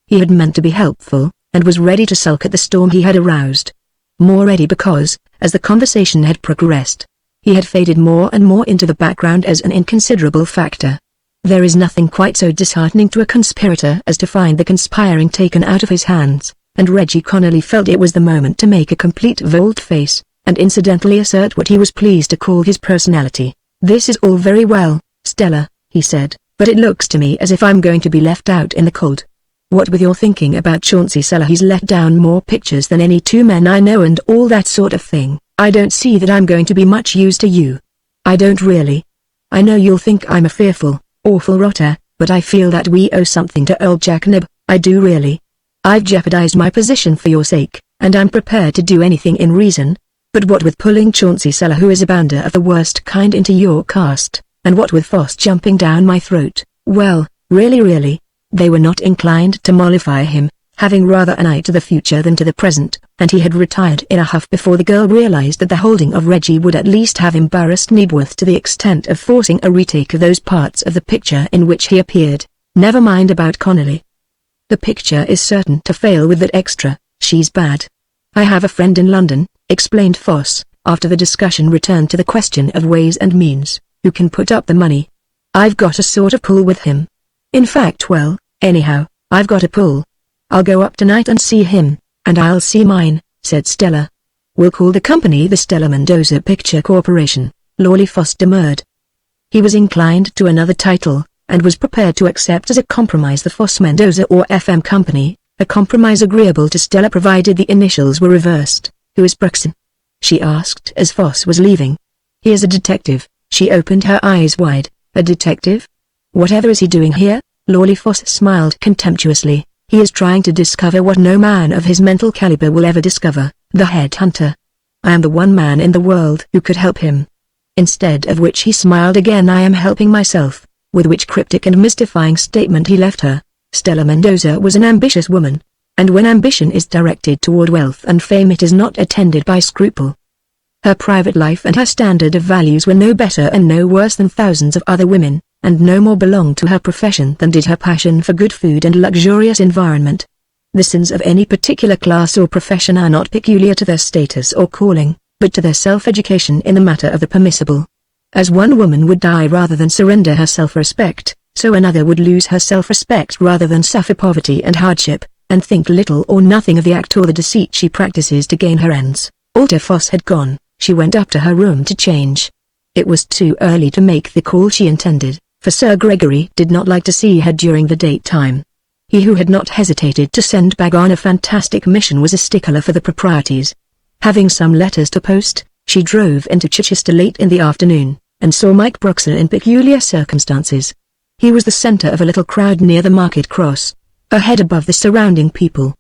He had meant to be helpful, and was ready to sulk at the storm he had aroused. More ready because, as the conversation had progressed, he had faded more and more into the background as an inconsiderable factor. There is nothing quite so disheartening to a conspirator as to find the conspiring taken out of his hands, and Reggie Connolly felt it was the moment to make a complete volte-face, and incidentally assert what he was pleased to call his personality. This is all very well, Stella, he said, but it looks to me as if I'm going to be left out in the cold. What with your thinking about Chauncey Seller, he's let down more pictures than any 2 men I know and all that sort of thing. I don't see that I'm going to be much use to you. I don't really. I know you'll think I'm a fearful, awful rotter, but I feel that we owe something to old Jack Nib, I do really. I've jeopardized my position for your sake, and I'm prepared to do anything in reason. But what with pulling Chauncey Seller, who is a bounder of the worst kind, into your cast, and what with Foss jumping down my throat, well, really, they were not inclined to mollify him, having rather an eye to the future than to the present, and he had retired in a huff before the girl realized that the holding of Reggie would at least have embarrassed Knebworth to the extent of forcing a retake of those parts of the picture in which he appeared. Never mind about Connolly. The picture is certain to fail with that extra. She's bad. I have a friend in London, explained Foss, after the discussion returned to the question of ways and means, who can put up the money. I've got a sort of pull with him. In fact, well, anyhow, I've got a pull. I'll go up tonight and see him, and I'll see mine, said Stella. We'll call the company the Stella Mendoza Picture Corporation, Lawley-Foss demurred. He was inclined to another title, and was prepared to accept as a compromise the Foss Mendoza or FM Company, a compromise agreeable to Stella provided the initials were reversed. "Who is Brookson?" she asked as Foss was leaving. "He is a detective." She opened her eyes wide. "A detective? Whatever is he doing here?" Lawley Foss smiled contemptuously. "He is trying to discover what no man of his mental caliber will ever discover, the headhunter. I am the one man in the world who could help him." Instead of which he smiled again. "I am helping myself," with which cryptic and mystifying statement he left her. Stella Mendoza was an ambitious woman, and when ambition is directed toward wealth and fame it is not attended by scruple. Her private life and her standard of values were no better and no worse than thousands of other women, and no more belonged to her profession than did her passion for good food and luxurious environment. The sins of any particular class or profession are not peculiar to their status or calling, but to their self-education in the matter of the permissible. As one woman would die rather than surrender her self-respect, so another would lose her self-respect rather than suffer poverty and hardship, and think little or nothing of the act or the deceit she practices to gain her ends. Alta Foss had gone. She went up to her room to change. It was too early to make the call she intended, for Sir Gregory did not like to see her during the daytime. He who had not hesitated to send Bag on a fantastic mission was a stickler for the proprieties. Having some letters to post, she drove into Chichester late in the afternoon, and saw Mike Brookson in peculiar circumstances. He was the center of a little crowd near the market cross, a head above the surrounding people.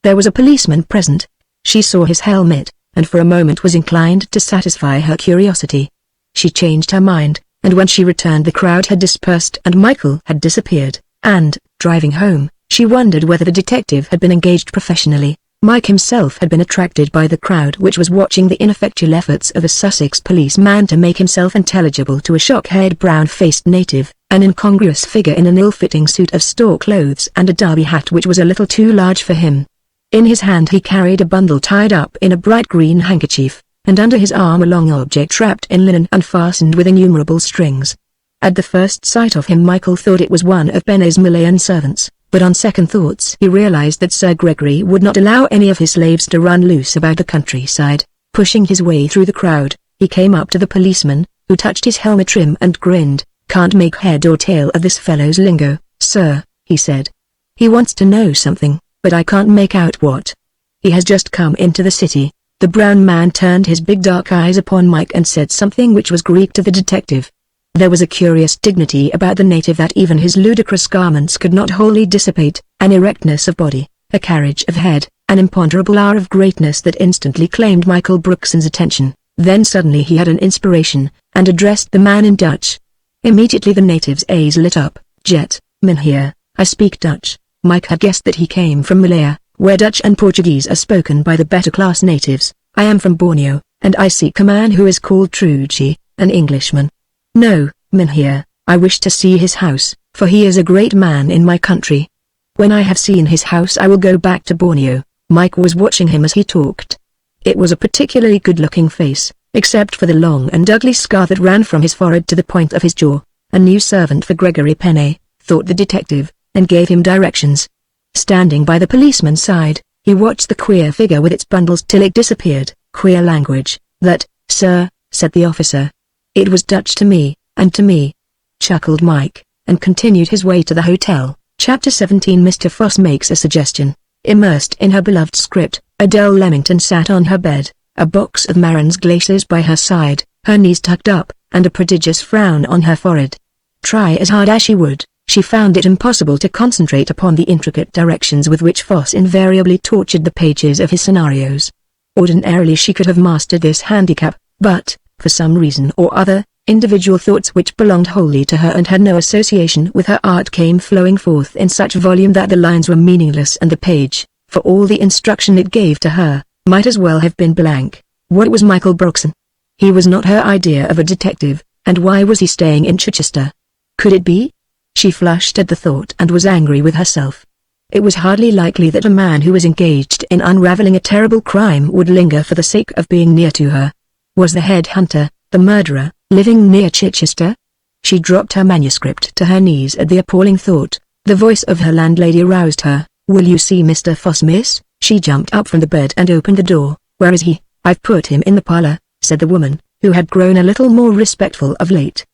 There was a policeman present. She saw his helmet, and for a moment was inclined to satisfy her curiosity. She changed her mind, and when she returned the crowd had dispersed and Michael had disappeared, and, driving home, she wondered whether the detective had been engaged professionally. Mike himself had been attracted by the crowd which was watching the ineffectual efforts of a Sussex policeman to make himself intelligible to a shock-haired brown-faced native, an incongruous figure in an ill-fitting suit of store clothes and a derby hat which was a little too large for him. In his hand he carried a bundle tied up in a bright green handkerchief, and under his arm a long object wrapped in linen and fastened with innumerable strings. At the first sight of him Michael thought it was one of Benet's Malayan servants, but on second thoughts he realized that Sir Gregory would not allow any of his slaves to run loose about the countryside. Pushing his way through the crowd, he came up to the policeman, who touched his helmet trim and grinned. "Can't make head or tail of this fellow's lingo, sir," he said. "He wants to know something, but I can't make out what. He has just come into the city." The brown man turned his big dark eyes upon Mike and said something which was Greek to the detective. There was a curious dignity about the native that even his ludicrous garments could not wholly dissipate, an erectness of body, a carriage of head, an imponderable air of greatness that instantly claimed Michael Brookson's attention. Then suddenly he had an inspiration, and addressed the man in Dutch. Immediately the native's eyes lit up. "Jet, Mynheer, I speak Dutch." Mike had guessed that he came from Malaya, where Dutch and Portuguese are spoken by the better-class natives. "I am from Borneo, and I seek a man who is called Trucci, an Englishman." "No, Mynheer, I wish to see his house, for he is a great man in my country. When I have seen his house I will go back to Borneo." Mike was watching him as he talked. It was a particularly good-looking face, except for the long and ugly scar that ran from his forehead to the point of his jaw. A new servant for Gregory Penne, thought the detective, and gave him directions. Standing by the policeman's side, he watched the queer figure with its bundles till it disappeared. "Queer language, that, sir," said the officer. "It was Dutch to me, and to me," chuckled Mike, and continued his way to the hotel. Chapter 17. Mr. Foss makes a suggestion. Immersed in her beloved script, Adele Leamington sat on her bed, a box of Maren's glaciers by her side, her knees tucked up, and a prodigious frown on her forehead. Try as hard as she would, she found it impossible to concentrate upon the intricate directions with which Foss invariably tortured the pages of his scenarios. Ordinarily she could have mastered this handicap, but, for some reason or other, individual thoughts which belonged wholly to her and had no association with her art came flowing forth in such volume that the lines were meaningless and the page, for all the instruction it gave to her, might as well have been blank. What was Michael Brookson? He was not her idea of a detective, and why was he staying in Chichester? Could it be? She flushed at the thought and was angry with herself. It was hardly likely that a man who was engaged in unraveling a terrible crime would linger for the sake of being near to her. Was the headhunter, the murderer, living near Chichester? She dropped her manuscript to her knees at the appalling thought. The voice of her landlady roused her. "Will you see Mr. Foss, miss?" She jumped up from the bed and opened the door. "Where is he?" "I've put him in the parlor," said the woman, who had grown a little more respectful of late.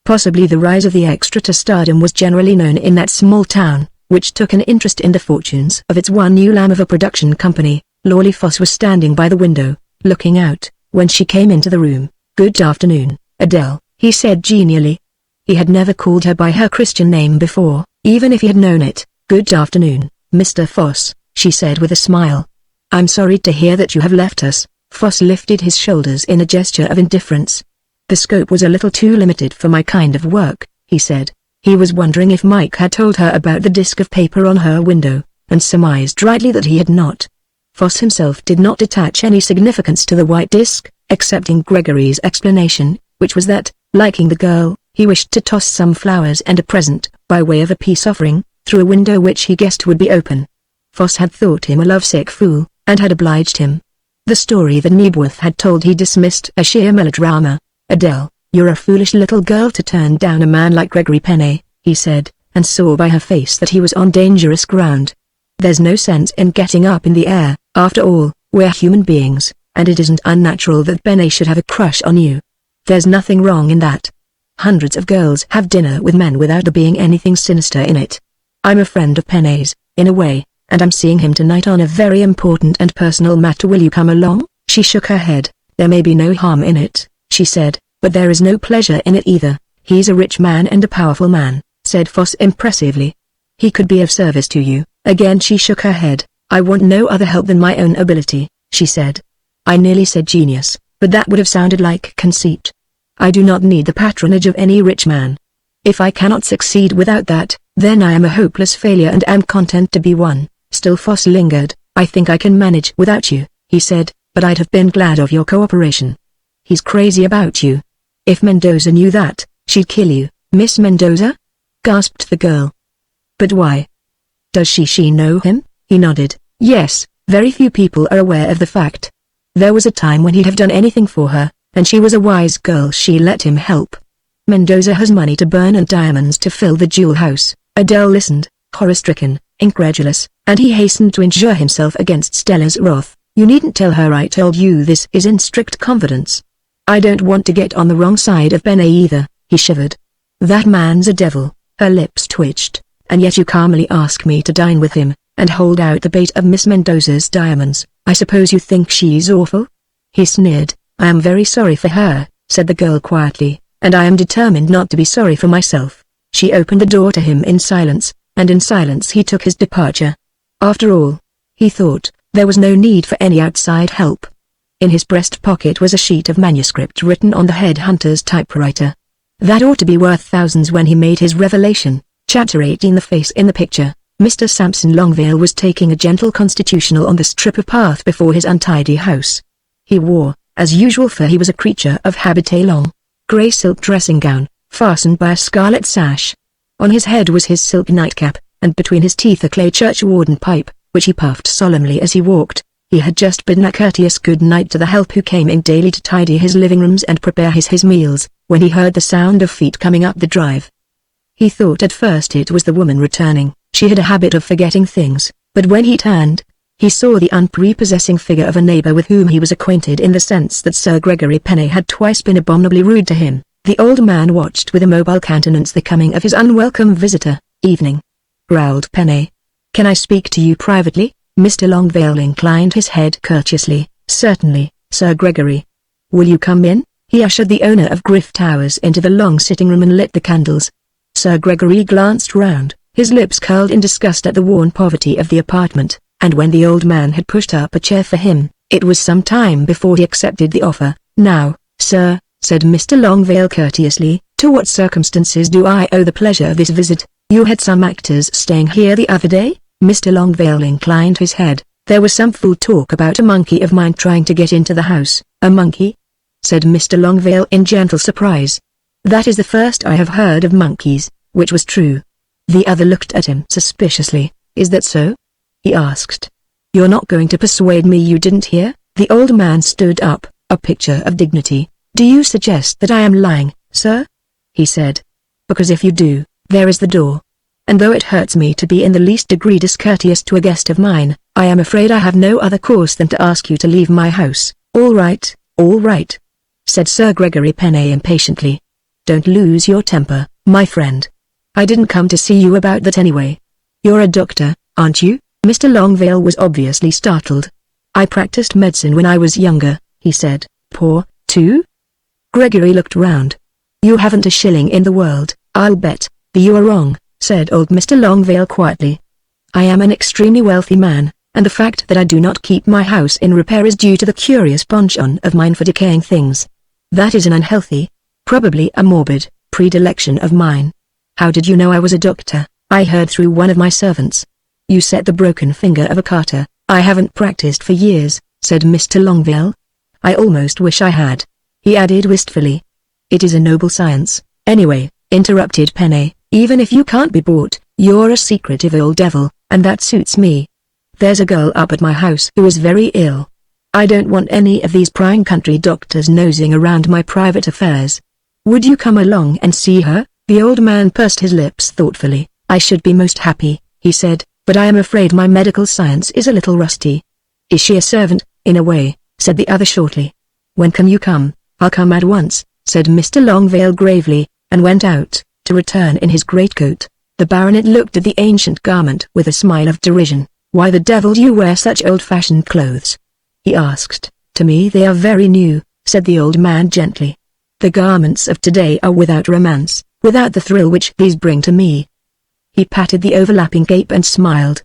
Possibly the rise of the extra to stardom was generally known in that small town, which took an interest in the fortunes of its one new lamb of a production company. Lawley Foss was standing by the window, looking out, when she came into the room. "Good afternoon, Adele," he said genially. He had never called her by her Christian name before, even if he had known it. "Good afternoon, Mr. Foss," she said with a smile. "I'm sorry to hear that you have left us." Foss lifted his shoulders in a gesture of indifference. "The scope was a little too limited for my kind of work," he said. He was wondering if Mike had told her about the disc of paper on her window, and surmised rightly that he had not. Foss himself did not attach any significance to the white disc, accepting Gregory's explanation, which was that, liking the girl, he wished to toss some flowers and a present, by way of a peace offering, through a window which he guessed would be open. Foss had thought him a lovesick fool, and had obliged him. The story that Nebworth had told he dismissed as sheer melodrama. "Adele, you're a foolish little girl to turn down a man like Gregory Penney," he said, and saw by her face that he was on dangerous ground. "There's no sense in getting up in the air. After all, we're human beings, and it isn't unnatural that Penney should have a crush on you. There's nothing wrong in that. Hundreds of girls have dinner with men without there being anything sinister in it. I'm a friend of Penney's, in a way, and I'm seeing him tonight on a very important and personal matter. Will you come along?" She shook her head. "There may be no harm in it," she said, "but there is no pleasure in it either." "He's a rich man and a powerful man," said Foss impressively. "He could be of service to you." Again she shook her head. "I want no other help than my own ability," she said. "I nearly said genius, but that would have sounded like conceit. I do not need the patronage of any rich man. If I cannot succeed without that, then I am a hopeless failure and am content to be one." Still Foss lingered. "I think I can manage without you," he said, "but I'd have been glad of your cooperation." "He's crazy about you. If Mendoza knew that, she'd kill you." "Miss Mendoza?" gasped the girl. "But why? Does she know him?" He nodded. "Yes, very few people are aware of the fact. There was a time when he'd have done anything for her, and she was a wise girl. She let him help. Mendoza has money to burn and diamonds to fill the jewel house." Adele listened, horror-stricken, incredulous, and he hastened to injure himself against Stella's wrath. "You needn't tell her I told you this is in strict confidence. I don't want to get on the wrong side of Penney either." He shivered. "That man's a devil." Her lips twitched. "And yet you calmly ask me to dine with him, and hold out the bait of Miss Mendoza's diamonds. I suppose you think she's awful?" He sneered. "I am very sorry for her," said the girl quietly, "and I am determined not to be sorry for myself." She opened the door to him in silence, and in silence he took his departure. After all, he thought, there was no need for any outside help. In his breast pocket was a sheet of manuscript written on the headhunter's typewriter. That ought to be worth thousands. When he made his revelation, Chapter 18. The face in the picture. Mr. Sampson Longvale was taking a gentle constitutional on the strip of path before his untidy house. He wore, as usual for he was a creature of habit, a long, grey silk dressing gown, fastened by a scarlet sash. On his head was his silk nightcap, and between his teeth a clay churchwarden pipe, which he puffed solemnly as he walked. He had just bidden a courteous good night to the help who came in daily to tidy his living rooms and prepare his meals, when he heard the sound of feet coming up the drive. He thought at first it was the woman returning. She had a habit of forgetting things, but when he turned, he saw the unprepossessing figure of a neighbor with whom he was acquainted in the sense that Sir Gregory Penney had twice been abominably rude to him. The old man watched with a mobile countenance the coming of his unwelcome visitor. "Evening," growled Penney. "Can I speak to you privately?" Mr. Longvale inclined his head courteously. "Certainly, Sir Gregory. Will you come in?" He ushered the owner of Griff Towers into the long sitting room and lit the candles. Sir Gregory glanced round, his lips curled in disgust at the worn poverty of the apartment, and when the old man had pushed up a chair for him, it was some time before he accepted the offer. "Now, sir," said Mr. Longvale courteously, "to what circumstances do I owe the pleasure of this visit? You had some actors staying here the other day?" Mr. Longvale inclined his head. "There was some fool talk about a monkey of mine trying to get into the house." "A monkey?" said Mr. Longvale in gentle surprise. "That is the first I have heard of monkeys," which was true. The other looked at him suspiciously. "Is that so?" he asked. "You're not going to persuade me you didn't hear?" The old man stood up, a picture of dignity. "Do you suggest that I am lying, sir?" he said. "Because if you do, there is the door. And though it hurts me to be in the least degree discourteous to a guest of mine, I am afraid I have no other course than to ask you to leave my house." All right," said Sir Gregory Penney impatiently. Don't lose your temper, my friend. I didn't come to see you about that anyway. You're a doctor, aren't you? Mr. Longvale was obviously startled. I practiced medicine when I was younger, he said. Poor, too? Gregory looked round. You haven't a shilling in the world, I'll bet. You are wrong, said old Mr. Longvale quietly. I am an extremely wealthy man, and the fact that I do not keep my house in repair is due to the curious penchant of mine for decaying things. That is an unhealthy, probably a morbid, predilection of mine. How did you know I was a doctor? I heard through one of my servants. You set the broken finger of a carter. I haven't practiced for years, said Mr. Longvale. I almost wish I had, he added wistfully. It is a noble science. Anyway, interrupted Penny, even if you can't be bought, you're a secretive old devil, and that suits me. There's a girl up at my house who is very ill. I don't want any of these prying country doctors nosing around my private affairs. Would you come along and see her? The old man pursed his lips thoughtfully. I should be most happy, he said, but I am afraid my medical science is a little rusty. Is she a servant? In a way, said the other shortly. When can you come? I'll come at once, said Mr. Longvale gravely, and went out, to return in his greatcoat. The baronet looked at the ancient garment with a smile of derision. Why the devil do you wear such old-fashioned clothes? He asked. To me they are very new, said the old man gently. The garments of today are without romance, without the thrill which these bring to me. He patted the overlapping cape and smiled.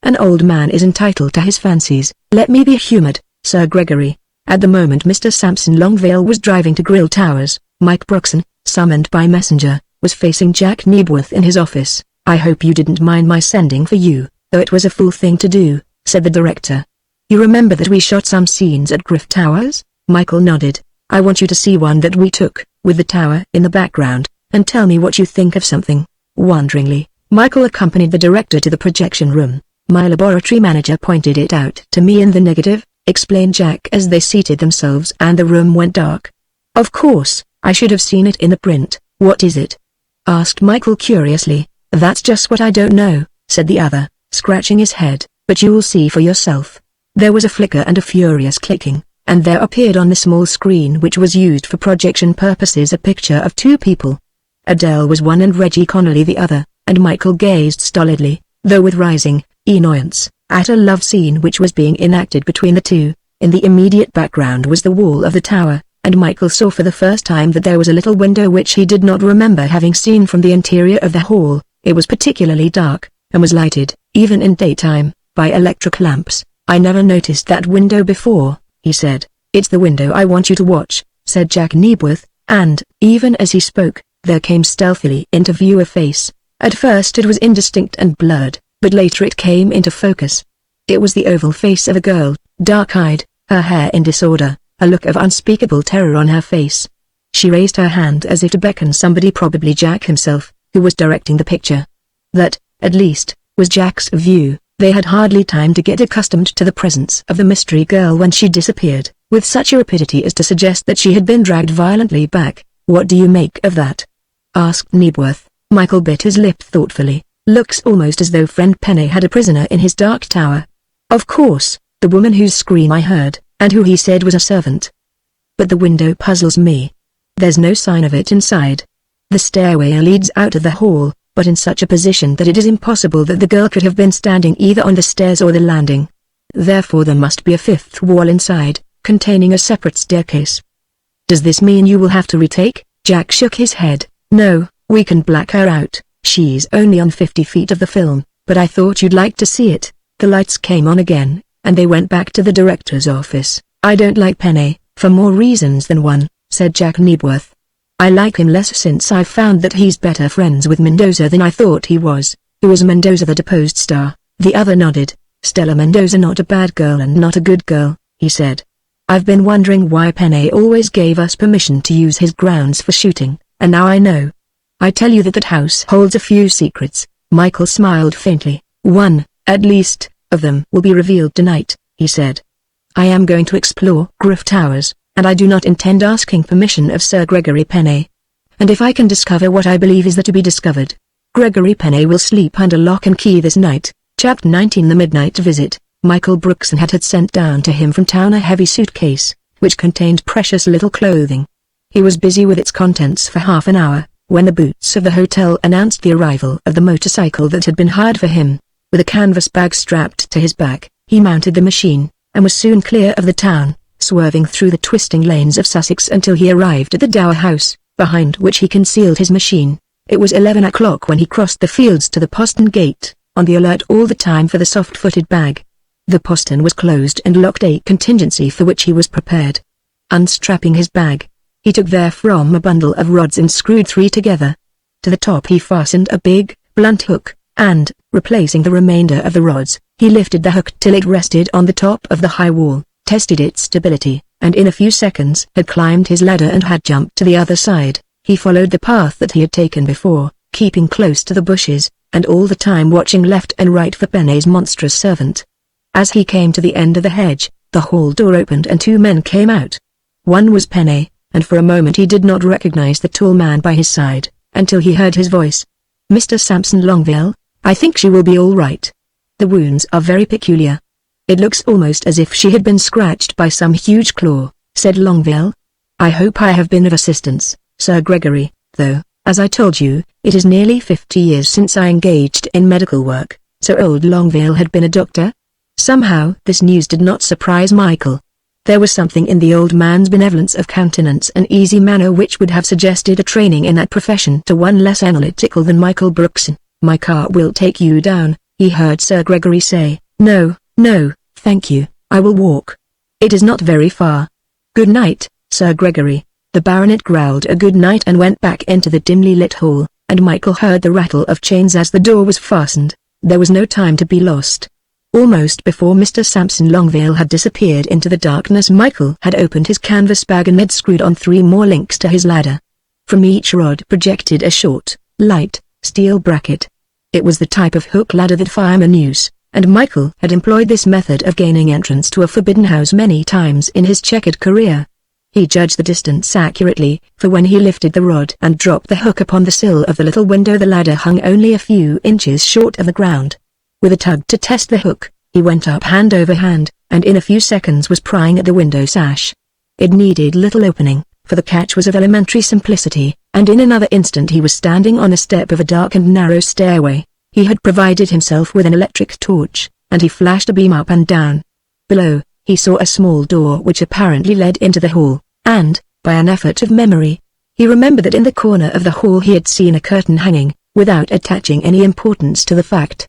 An old man is entitled to his fancies. Let me be humoured, Sir Gregory. At the moment Mr. Sampson Longvale was driving to Grill Towers, Mike Brookson, summoned by messenger, was facing Jack Nebworth in his office. I hope you didn't mind my sending for you, though it was a fool thing to do, said the director. You remember that we shot some scenes at Griff Towers? Michael nodded. I want you to see one that we took, with the tower in the background, and tell me what you think of something. Wonderingly, Michael accompanied the director to the projection room. My laboratory manager pointed it out to me in the negative, explained Jack as they seated themselves and the room went dark. Of course, I should have seen it in the print. What is it? Asked Michael curiously. That's just what I don't know, said the other, scratching his head, but you'll see for yourself. There was a flicker and a furious clicking, and there appeared on the small screen which was used for projection purposes a picture of two people. Adele was one and Reggie Connolly the other, and Michael gazed stolidly, though with rising annoyance, at a love scene which was being enacted between the two. In the immediate background was the wall of the tower, and Michael saw for the first time that there was a little window which he did not remember having seen from the interior of the hall. It was particularly dark, and was lighted, even in daytime, by electric lamps. I never noticed that window before, he said. It's the window I want you to watch, said Jack Nebworth, and, even as he spoke, there came stealthily into view a face. At first it was indistinct and blurred, but later it came into focus. It was the oval face of a girl, dark-eyed, her hair in disorder, a look of unspeakable terror on her face. She raised her hand as if to beckon somebody, probably Jack himself, who was directing the picture. That, at least, was Jack's view. They had hardly time to get accustomed to the presence of the mystery girl when she disappeared, with such a rapidity as to suggest that she had been dragged violently back. What do you make of that? Asked Nebworth. Michael bit his lip thoughtfully. Looks almost as though friend Penny had a prisoner in his dark tower. Of course, the woman whose scream I heard, and who he said was a servant. But the window puzzles me. There's no sign of it inside. The stairway leads out of the hall, but in such a position that it is impossible that the girl could have been standing either on the stairs or the landing. Therefore there must be a fifth wall inside, containing a separate staircase. Does this mean you will have to retake? Jack shook his head. No, we can black her out. She's only on 50 feet of the film, but I thought you'd like to see it. The lights came on again, and they went back to the director's office. I don't like Penny, for more reasons than one, said Jack Nebworth. I like him less since I've found that he's better friends with Mendoza than I thought he was. Who is Mendoza, the deposed star? The other nodded. Stella Mendoza, not a bad girl and not a good girl, he said. I've been wondering why Penny always gave us permission to use his grounds for shooting, and now I know. I tell you that house holds a few secrets. Michael smiled faintly. One, at least, of them will be revealed tonight, he said. I am going to explore Griff Towers, and I do not intend asking permission of Sir Gregory Penny. And if I can discover what I believe is there to be discovered, Gregory Penny will sleep under lock and key this night. Chapter 19. The Midnight Visit. Michael Brookson had sent down to him from town a heavy suitcase, which contained precious little clothing. He was busy with its contents for half an hour, when the boots of the hotel announced the arrival of the motorcycle that had been hired for him. With a canvas bag strapped to his back, he mounted the machine, and was soon clear of the town, swerving through the twisting lanes of Sussex until he arrived at the Dower House, behind which he concealed his machine. It was 11 o'clock when he crossed the fields to the postern gate, on the alert all the time for the soft-footed bag. The postern was closed and locked, a contingency for which he was prepared. Unstrapping his bag, he took therefrom a bundle of rods and screwed 3 together. To the top he fastened a big, blunt hook, and, replacing the remainder of the rods, he lifted the hook till it rested on the top of the high wall, tested its stability, and in a few seconds had climbed his ladder and had jumped to the other side. He followed the path that he had taken before, keeping close to the bushes, and all the time watching left and right for Penny's monstrous servant. As he came to the end of the hedge, the hall door opened and 2 men came out. One was Penny, and for a moment he did not recognize the tall man by his side, until he heard his voice. "Mr. Sampson Longville, I think she will be all right. The wounds are very peculiar. It looks almost as if she had been scratched by some huge claw," said Longville. "I hope I have been of assistance, Sir Gregory, though, as I told you, it is nearly 50 years since I engaged in medical work." So old Longville had been a doctor? Somehow this news did not surprise Michael. There was something in the old man's benevolence of countenance and easy manner which would have suggested a training in that profession to one less analytical than Michael Brookson. "My car will take you down," he heard Sir Gregory say. "No, no, thank you, I will walk. It is not very far." "Good night, Sir Gregory." The baronet growled a good night and went back into the dimly lit hall, and Michael heard the rattle of chains as the door was fastened. There was no time to be lost. Almost before Mr. Sampson Longville had disappeared into the darkness, Michael had opened his canvas bag and had screwed on 3 more links to his ladder. From each rod projected a short, light, steel bracket. It was the type of hook ladder that firemen use, and Michael had employed this method of gaining entrance to a forbidden house many times in his checkered career. He judged the distance accurately, for when he lifted the rod and dropped the hook upon the sill of the little window, the ladder hung only a few inches short of the ground. With a tug to test the hook, he went up hand over hand, and in a few seconds was prying at the window sash. It needed little opening, for the catch was of elementary simplicity, and in another instant he was standing on the step of a dark and narrow stairway. He had provided himself with an electric torch, and he flashed a beam up and down. Below, he saw a small door which apparently led into the hall, and, by an effort of memory, he remembered that in the corner of the hall he had seen a curtain hanging, without attaching any importance to the fact.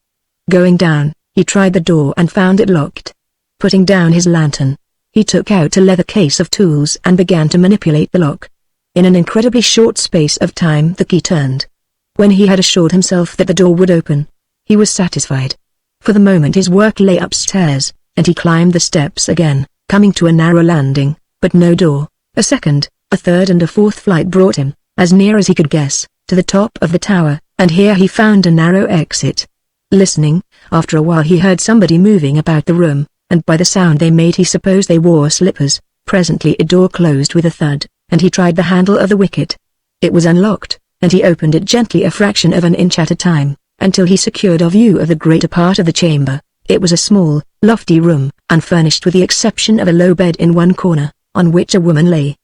Going down, he tried the door and found it locked. Putting down his lantern, he took out a leather case of tools and began to manipulate the lock. In an incredibly short space of time the key turned. When he had assured himself that the door would open, he was satisfied. For the moment his work lay upstairs, and he climbed the steps again, coming to a narrow landing, but no door. A second, a third and a fourth flight brought him, as near as he could guess, to the top of the tower, and here he found a narrow exit. Listening, after a while he heard somebody moving about the room, and by the sound they made he supposed they wore slippers. Presently a door closed with a thud, and he tried the handle of the wicket. It was unlocked, and he opened it gently a fraction of an inch at a time, until he secured a view of the greater part of the chamber. It was a small, lofty room, unfurnished with the exception of a low bed in one corner, on which a woman lay.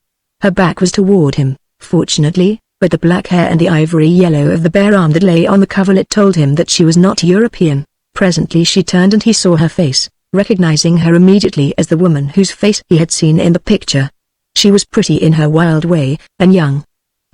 Her back was toward him, fortunately, but the black hair and the ivory yellow of the bare arm that lay on the coverlet told him that she was not European. Presently she turned and he saw her face, recognizing her immediately as the woman whose face he had seen in the picture. She was pretty in her wild way, and young.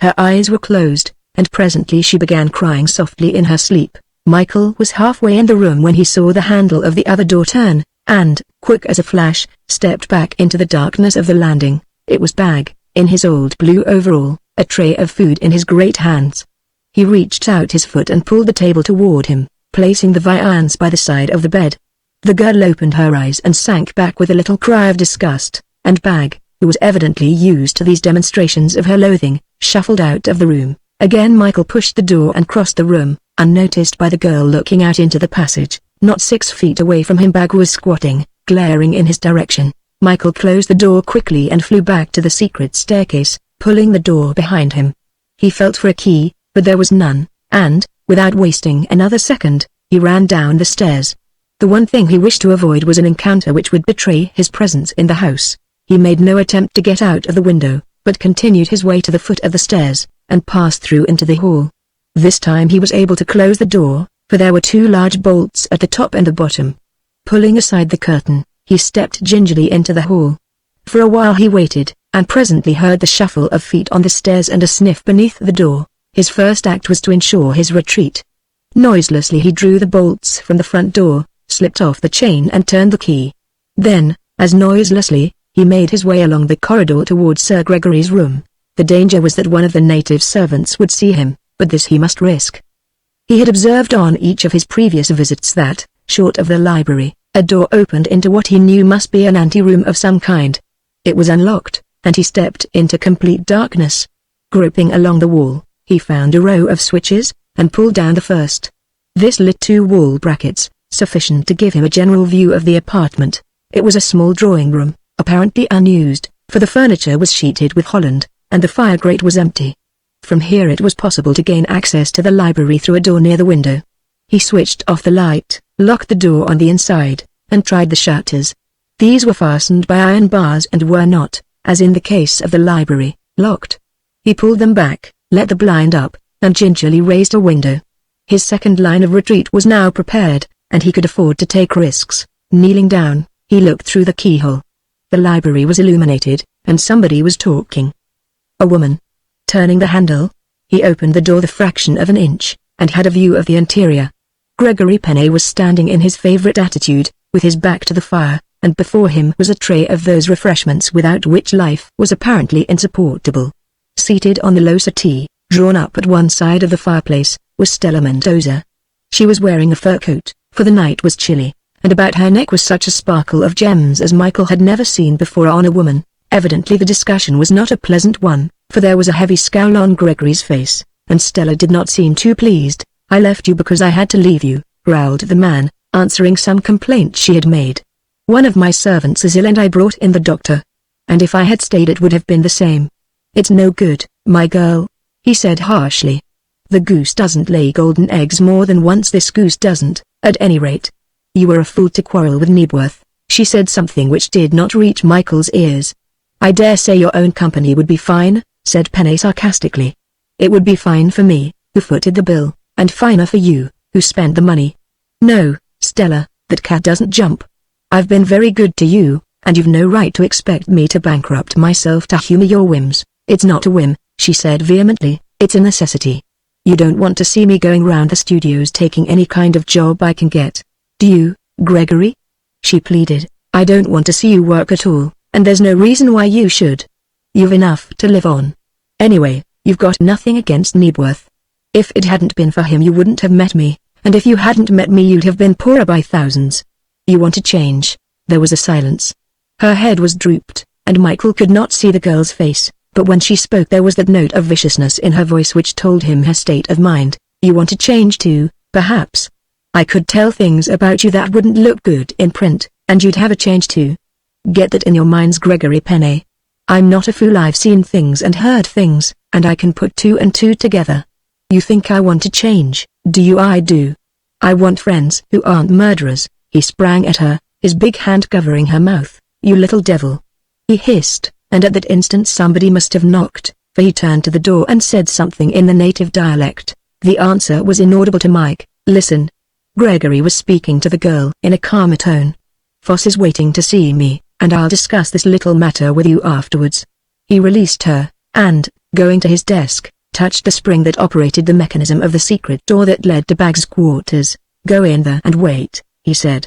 Her eyes were closed, and presently she began crying softly in her sleep. Michael was halfway in the room when he saw the handle of the other door turn, and, quick as a flash, stepped back into the darkness of the landing. It was Bag, in his old blue overall, a tray of food in his great hands. He reached out his foot and pulled the table toward him, placing the viands by the side of the bed. The girl opened her eyes and sank back with a little cry of disgust, and Bag, who was evidently used to these demonstrations of her loathing, shuffled out of the room. Again Michael pushed the door and crossed the room, unnoticed by the girl looking out into the passage. Not 6 feet away from him Bag was squatting, glaring in his direction. Michael closed the door quickly and flew back to the secret staircase, pulling the door behind him. He felt for a key, but there was none, and, without wasting another second, he ran down the stairs. The one thing he wished to avoid was an encounter which would betray his presence in the house. He made no attempt to get out of the window, but continued his way to the foot of the stairs, and passed through into the hall. This time he was able to close the door, for there were two large bolts at the top and the bottom. Pulling aside the curtain, he stepped gingerly into the hall. For a while he waited, and presently heard the shuffle of feet on the stairs and a sniff beneath the door. His first act was to ensure his retreat. Noiselessly he drew the bolts from the front door, slipped off the chain and turned the key. Then, as noiselessly, he made his way along the corridor towards Sir Gregory's room. The danger was that one of the native servants would see him, but this he must risk. He had observed on each of his previous visits that, short of the library, a door opened into what he knew must be an anteroom of some kind. It was unlocked, and he stepped into complete darkness. Groping along the wall, he found a row of switches, and pulled down the first. This lit two wall brackets, sufficient to give him a general view of the apartment. It was a small drawing room, apparently unused, for the furniture was sheeted with holland, and the fire grate was empty. From here it was possible to gain access to the library through a door near the window. He switched off the light, locked the door on the inside, and tried the shutters. These were fastened by iron bars and were not, as in the case of the library, locked. He pulled them back, let the blind up, and gingerly raised a window. His second line of retreat was now prepared, and he could afford to take risks. Kneeling down, he looked through the keyhole. The library was illuminated, and somebody was talking. A woman. Turning the handle, he opened the door the fraction of an inch, and had a view of the interior. Gregory Penney was standing in his favorite attitude, with his back to the fire, and before him was a tray of those refreshments without which life was apparently insupportable. Seated on the low settee, drawn up at one side of the fireplace, was Stella Mendoza. She was wearing a fur coat, for the night was chilly, and about her neck was such a sparkle of gems as Michael had never seen before on a woman. Evidently the discussion was not a pleasant one, for there was a heavy scowl on Gregory's face, and Stella did not seem too pleased. "I left you because I had to leave you," growled the man, answering some complaint she had made. "One of my servants is ill and I brought in the doctor. And if I had stayed it would have been the same." "It's no good, my girl," he said harshly. "The goose doesn't lay golden eggs more than once. This goose doesn't, at any rate. You were a fool to quarrel with Nebworth." She said something which did not reach Michael's ears. "I dare say your own company would be fine," said Penney sarcastically. "It would be fine for me, who footed the bill, and finer for you, who spent the money." "No, Stella, that cat doesn't jump. I've been very good to you, and you've no right to expect me to bankrupt myself to humor your whims." "It's not a whim," she said vehemently, "it's a necessity. You don't want to see me going round the studios taking any kind of job I can get, do you, Gregory?" she pleaded. "I don't want to see you work at all, and there's no reason why you should. You've enough to live on. Anyway, you've got nothing against Nebworth. If it hadn't been for him you wouldn't have met me, and if you hadn't met me you'd have been poorer by thousands. You want to change." There was a silence. Her head was drooped, and Michael could not see the girl's face, but when she spoke there was that note of viciousness in her voice which told him her state of mind. "You want to change too, perhaps? I could tell things about you that wouldn't look good in print, and you'd have a change too. Get that in your minds, Gregory Penney. I'm not a fool. I've seen things and heard things, and I can put two and two together. You think I want to change, do you? I do. I want friends who aren't murderers." He sprang at her, his big hand covering her mouth. "You little devil," he hissed, and at that instant somebody must have knocked, for he turned to the door and said something in the native dialect. The answer was inaudible to Mike. "Listen." Gregory was speaking to the girl in a calmer tone. "Foss is waiting to see me, and I'll discuss this little matter with you afterwards." He released her, and, going to his desk, touched the spring that operated the mechanism of the secret door that led to Bag's quarters. "Go in there and wait," he said.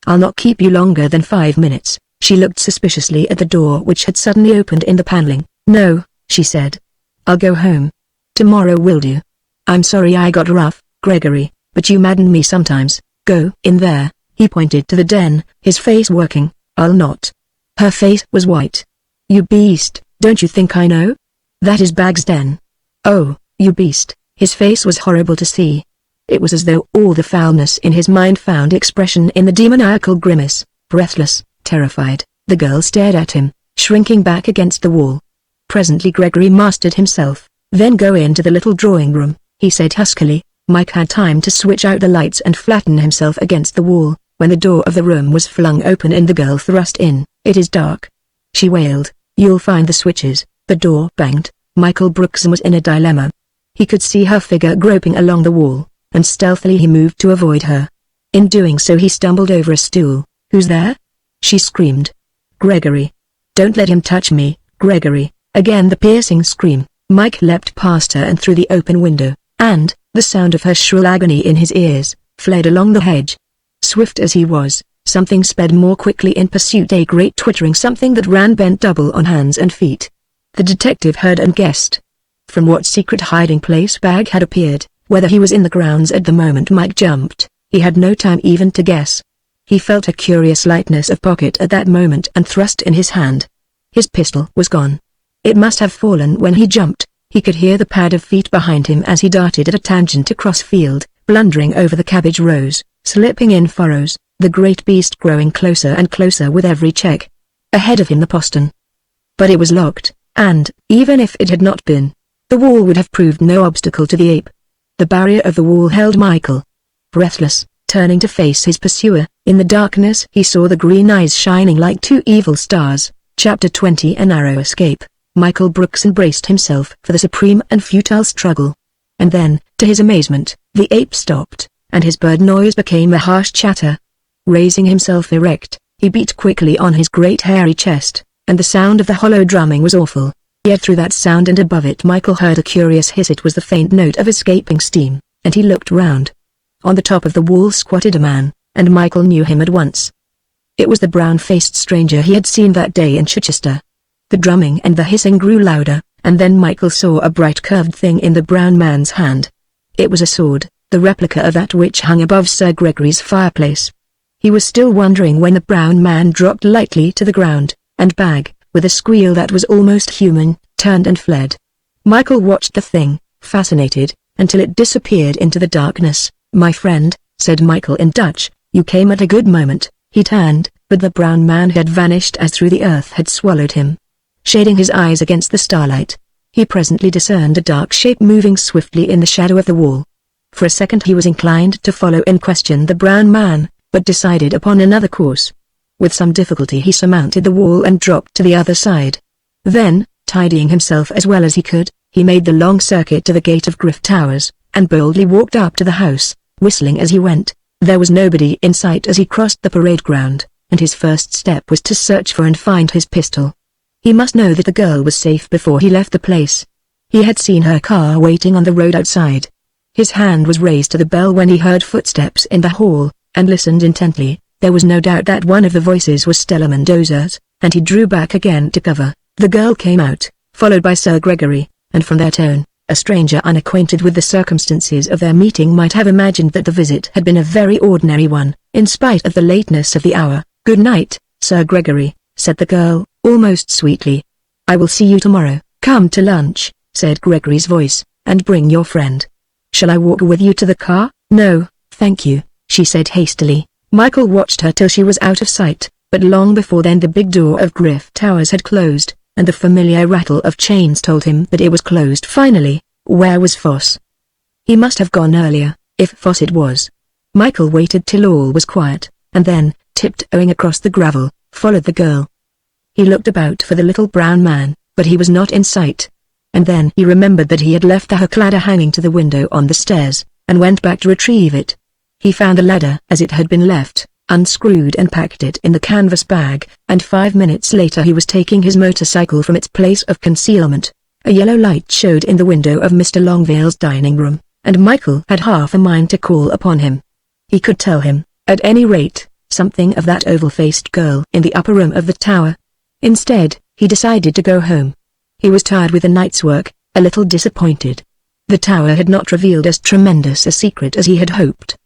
"I'll not keep you longer than 5 minutes." She looked suspiciously at the door which had suddenly opened in the paneling. "No," she said. "I'll go home. Tomorrow will do. I'm sorry I got rough, Gregory, but you madden me sometimes. Go in there." He pointed to the den, his face working. "I'll not." Her face was white. "You beast, don't you think I know? That is Bag's den." "Oh, you beast." His face was horrible to see. It was as though all the foulness in his mind found expression in the demoniacal grimace. Breathless, terrified, the girl stared at him, shrinking back against the wall. Presently Gregory mastered himself. "Then go into the little drawing room," he said huskily. Mike had time to switch out the lights and flatten himself against the wall, when the door of the room was flung open and the girl thrust in. "It is dark," she wailed. "You'll find the switches, The door banged. Michael Brooks was in a dilemma. He could see her figure groping along the wall, and stealthily he moved to avoid her. In doing so he stumbled over a stool. "Who's there?" she screamed. "Gregory. Don't let him touch me, Gregory." Again the piercing scream. Mike leapt past her and through the open window, and, the sound of her shrill agony in his ears, fled along the hedge. Swift as he was, something sped more quickly in pursuit, a great twittering something that ran bent double on hands and feet. The detective heard and guessed. From what secret hiding place Bag had appeared, whether he was in the grounds at the moment Mike jumped, he had no time even to guess. He felt a curious lightness of pocket at that moment and thrust in his hand. His pistol was gone. It must have fallen when he jumped. He could hear the pad of feet behind him as he darted at a tangent across field, blundering over the cabbage rows, slipping in furrows, the great beast growing closer and closer with every check. Ahead of him the postern. But it was locked, and, even if it had not been, the wall would have proved no obstacle to the ape. The barrier of the wall held Michael. Breathless, turning to face his pursuer, in the darkness he saw the green eyes shining like two evil stars. Chapter 20 A Narrow Escape. Michael Brooks braced himself for the supreme and futile struggle. And then, to his amazement, the ape stopped, and his bird noise became a harsh chatter. Raising himself erect, he beat quickly on his great hairy chest, and the sound of the hollow drumming was awful. Yet through that sound and above it Michael heard a curious hiss. It was the faint note of escaping steam, and he looked round. On the top of the wall squatted a man, and Michael knew him at once. It was the brown-faced stranger he had seen that day in Chichester. The drumming and the hissing grew louder, and then Michael saw a bright curved thing in the brown man's hand. It was a sword, the replica of that which hung above Sir Gregory's fireplace. He was still wondering when the brown man dropped lightly to the ground, and Bag, with a squeal that was almost human, turned and fled. Michael watched the thing, fascinated, until it disappeared into the darkness. "My friend," said Michael in Dutch, "you came at a good moment." He turned, but the brown man had vanished as through the earth had swallowed him. Shading his eyes against the starlight, he presently discerned a dark shape moving swiftly in the shadow of the wall. For a second he was inclined to follow and question the brown man, but decided upon another course. With some difficulty he surmounted the wall and dropped to the other side. Then, tidying himself as well as he could, he made the long circuit to the gate of Griff Towers, and boldly walked up to the house, whistling as he went. There was nobody in sight as he crossed the parade ground, and his first step was to search for and find his pistol. He must know that the girl was safe before he left the place. He had seen her car waiting on the road outside. His hand was raised to the bell when he heard footsteps in the hall, and listened intently. There was no doubt that one of the voices was Stella Mendoza's, and he drew back again to cover. The girl came out, followed by Sir Gregory, and from their tone, a stranger unacquainted with the circumstances of their meeting might have imagined that the visit had been a very ordinary one, in spite of the lateness of the hour. "Good night, Sir Gregory," said the girl, almost sweetly. "I will see you tomorrow." "Come to lunch," said Gregory's voice, "and bring your friend." "Shall I walk with you to the car?" "No, thank you," she said hastily. Michael watched her till she was out of sight, but long before then the big door of Griff Towers had closed, and the familiar rattle of chains told him that it was closed finally. Where was Foss? He must have gone earlier, if Foss it was. Michael waited till all was quiet, and then, tiptoeing across the gravel, followed the girl. He looked about for the little brown man, but he was not in sight. And then he remembered that he had left the hook ladder hanging to the window on the stairs, and went back to retrieve it. He found the ladder as it had been left, unscrewed and packed it in the canvas bag, and 5 minutes later he was taking his motorcycle from its place of concealment. A yellow light showed in the window of Mr. Longvale's dining room, and Michael had half a mind to call upon him. He could tell him, at any rate, something of that oval-faced girl in the upper room of the tower. Instead, he decided to go home. He was tired with the night's work, a little disappointed. The tower had not revealed as tremendous a secret as he had hoped.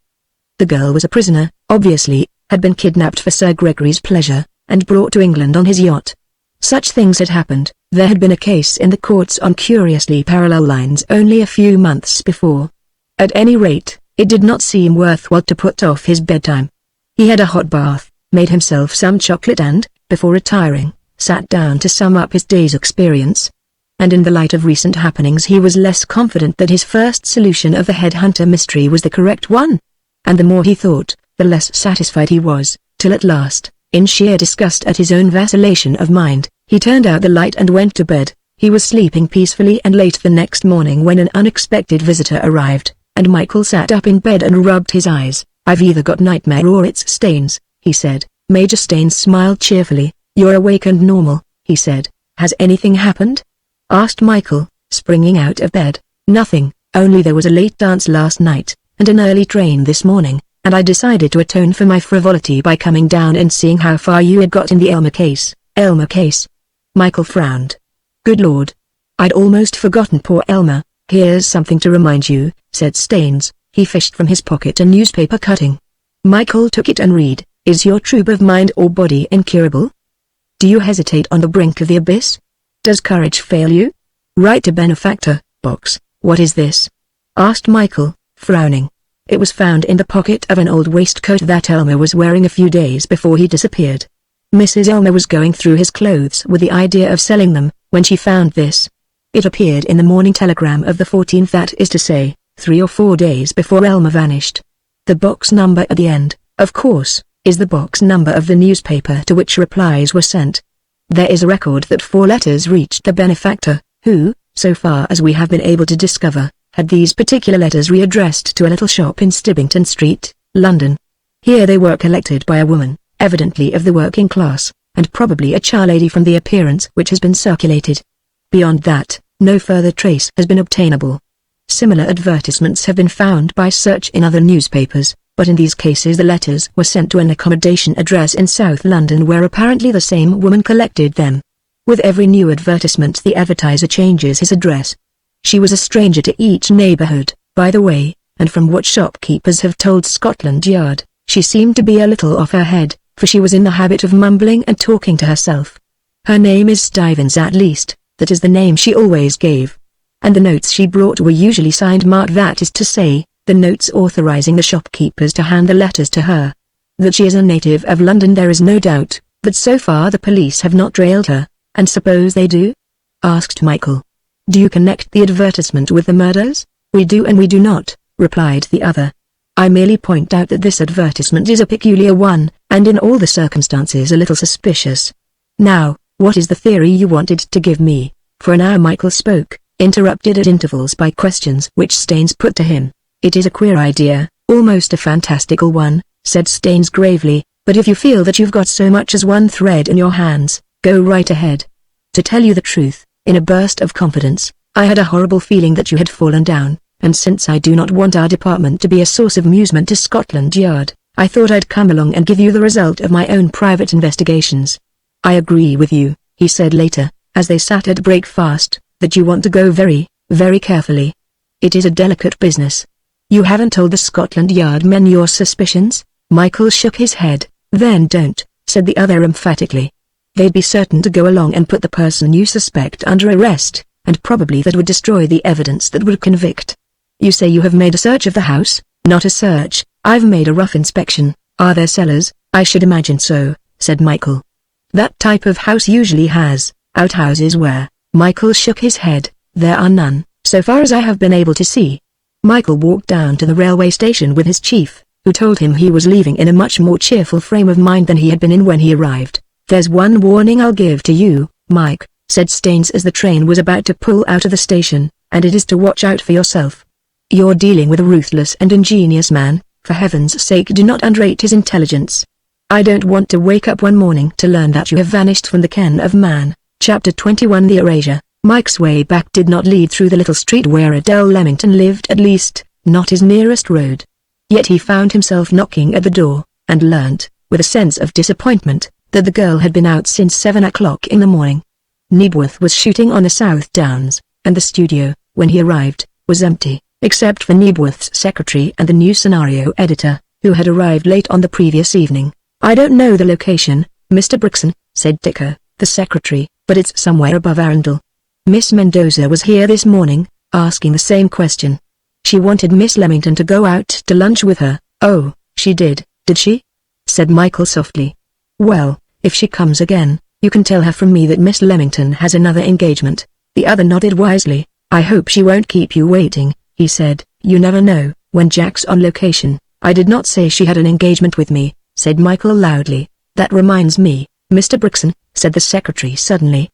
The girl was a prisoner, obviously, had been kidnapped for Sir Gregory's pleasure, and brought to England on his yacht. Such things had happened. There had been a case in the courts on curiously parallel lines only a few months before. At any rate, it did not seem worthwhile to put off his bedtime. He had a hot bath, made himself some chocolate and, before retiring, sat down to sum up his day's experience. And in the light of recent happenings he was less confident that his first solution of the headhunter mystery was the correct one. And the more he thought, the less satisfied he was, till at last, in sheer disgust at his own vacillation of mind, he turned out the light and went to bed. He was sleeping peacefully and late the next morning when an unexpected visitor arrived, and Michael sat up in bed and rubbed his eyes. "I've either got nightmare or it's Staines," he said. Major Staines smiled cheerfully. "You're awake and normal," he said. "Has anything happened?" asked Michael, springing out of bed. "Nothing, only there was a late dance last night, and an early train this morning, and I decided to atone for my frivolity by coming down and seeing how far you had got in the Elmer case." "Elmer case?" Michael frowned. "Good Lord. I'd almost forgotten poor Elmer." "Here's something to remind you," said Staines. He fished from his pocket a newspaper cutting. Michael took it and read, "Is your troop of mind or body incurable? Do you hesitate on the brink of the abyss? Does courage fail you? Write to benefactor, box." "What is this?" asked Michael, frowning. It was found in the pocket of an old waistcoat that Elmer was wearing a few days before he disappeared. Mrs. Elmer was going through his clothes with the idea of selling them, when she found this. It appeared in the Morning Telegram of the 14th, that is to say, 3 or 4 days before Elmer vanished. The box number at the end, of course, is the box number of the newspaper to which replies were sent. There is a record that 4 letters reached the benefactor, who, so far as we have been able to discover, had these particular letters readdressed to a little shop in Stibbington Street, London. Here they were collected by a woman, evidently of the working class, and probably a charlady from the appearance which has been circulated. Beyond that, no further trace has been obtainable. Similar advertisements have been found by search in other newspapers, but in these cases the letters were sent to an accommodation address in South London where apparently the same woman collected them. With every new advertisement the advertiser changes his address. She was a stranger to each neighborhood, by the way, and from what shopkeepers have told Scotland Yard, she seemed to be a little off her head, for she was in the habit of mumbling and talking to herself. Her name is Stevens, at least, that is the name she always gave. And the notes she brought were usually signed Mark, that is to say, the notes authorizing the shopkeepers to hand the letters to her. That she is a native of London there is no doubt, but so far the police have not trailed her. "And suppose they do?" asked Michael. "Do you connect the advertisement with the murders?" "We do and we do not," replied the other. "I merely point out that this advertisement is a peculiar one, and in all the circumstances a little suspicious. Now, what is the theory you wanted to give me?" For an hour Michael spoke, interrupted at intervals by questions which Staines put to him. "It is a queer idea, almost a fantastical one," said Staines gravely, "but if you feel that you've got so much as one thread in your hands, go right ahead. To tell you the truth, in a burst of confidence, I had a horrible feeling that you had fallen down, and since I do not want our department to be a source of amusement to Scotland Yard, I thought I'd come along and give you the result of my own private investigations. I agree with you," he said later, as they sat at breakfast, "that you want to go very, very carefully. It is a delicate business. You haven't told the Scotland Yard men your suspicions?" Michael shook his head. "Then don't," said the other emphatically. "They'd be certain to go along and put the person you suspect under arrest, and probably that would destroy the evidence that would convict. You say you have made a search of the house?" "Not a search, I've made a rough inspection." "Are there cellars?" "I should imagine so," said Michael. "That type of house usually has outhouses where—" Michael shook his head. "There are none, so far as I have been able to see." Michael walked down to the railway station with his chief, who told him he was leaving in a much more cheerful frame of mind than he had been in when he arrived. "There's one warning I'll give to you, Mike," said Staines as the train was about to pull out of the station, "and it is to watch out for yourself. You're dealing with a ruthless and ingenious man. For heaven's sake do not underrate his intelligence. I don't want to wake up one morning to learn that you have vanished from the ken of man." Chapter 21 The Erasure. Mike's way back did not lead through the little street where Adele Leamington lived, at least, not his nearest road. Yet he found himself knocking at the door, and learnt, with a sense of disappointment, that the girl had been out since 7 o'clock in the morning. Knebworth was shooting on the South Downs, and the studio, when he arrived, was empty, except for Knebworth's secretary and the new scenario editor, who had arrived late on the previous evening. "I don't know the location, Mr. Brixton," said Dicker, the secretary, "but it's somewhere above Arundel." Miss Mendoza was here this morning, asking the same question. She wanted Miss Leamington to go out to lunch with her. "Oh, she did she?" said Michael softly. "Well, if she comes again, you can tell her from me that Miss Leamington has another engagement." The other nodded wisely. "I hope she won't keep you waiting," he said. "You never know, when Jack's on location." "I did not say she had an engagement with me," said Michael loudly. "That reminds me, Mr. Brixton," said the secretary suddenly.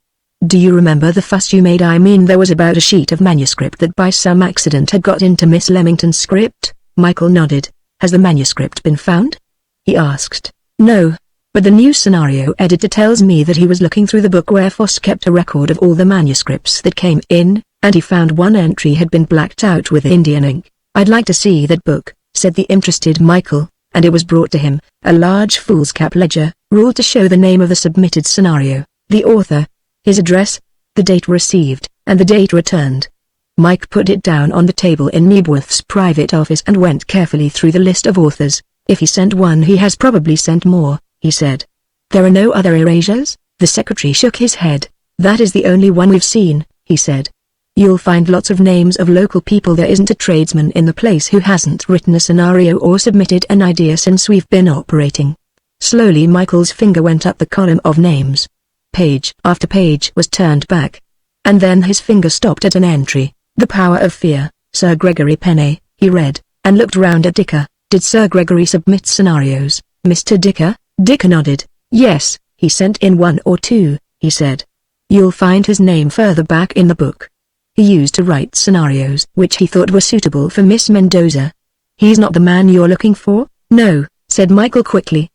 Do you remember the fuss you made? I mean, there was about a sheet of manuscript that by some accident had got into Miss Leamington's script." Michael nodded. "Has the manuscript been found?" he asked. "No. But the new scenario editor tells me that he was looking through the book where Foss kept a record of all the manuscripts that came in, and he found one entry had been blacked out with Indian ink. I'd like to see that book," said the interested Michael, and it was brought to him, a large foolscap ledger, ruled to show the name of the submitted scenario, the author, his address, the date received, and the date returned. Mike put it down on the table in Knebworth's private office and went carefully through the list of authors. "If he sent one, he has probably sent more," he said. "There are no other erasures?" The secretary shook his head. "That is the only one we've seen," he said. "You'll find lots of names of local people. There isn't a tradesman in the place who hasn't written a scenario or submitted an idea since we've been operating." Slowly Michael's finger went up the column of names. Page after page was turned back. And then his finger stopped at an entry. "The Power of Fear, Sir Gregory Penney," he read, and looked round at Dicker. "Did Sir Gregory submit scenarios, Mr. Dicker?" Dicker nodded. "Yes, he sent in one or two," he said. "You'll find his name further back in the book. He used to write scenarios which he thought were suitable for Miss Mendoza." "He's not the man you're looking for?" "No," said Michael quickly.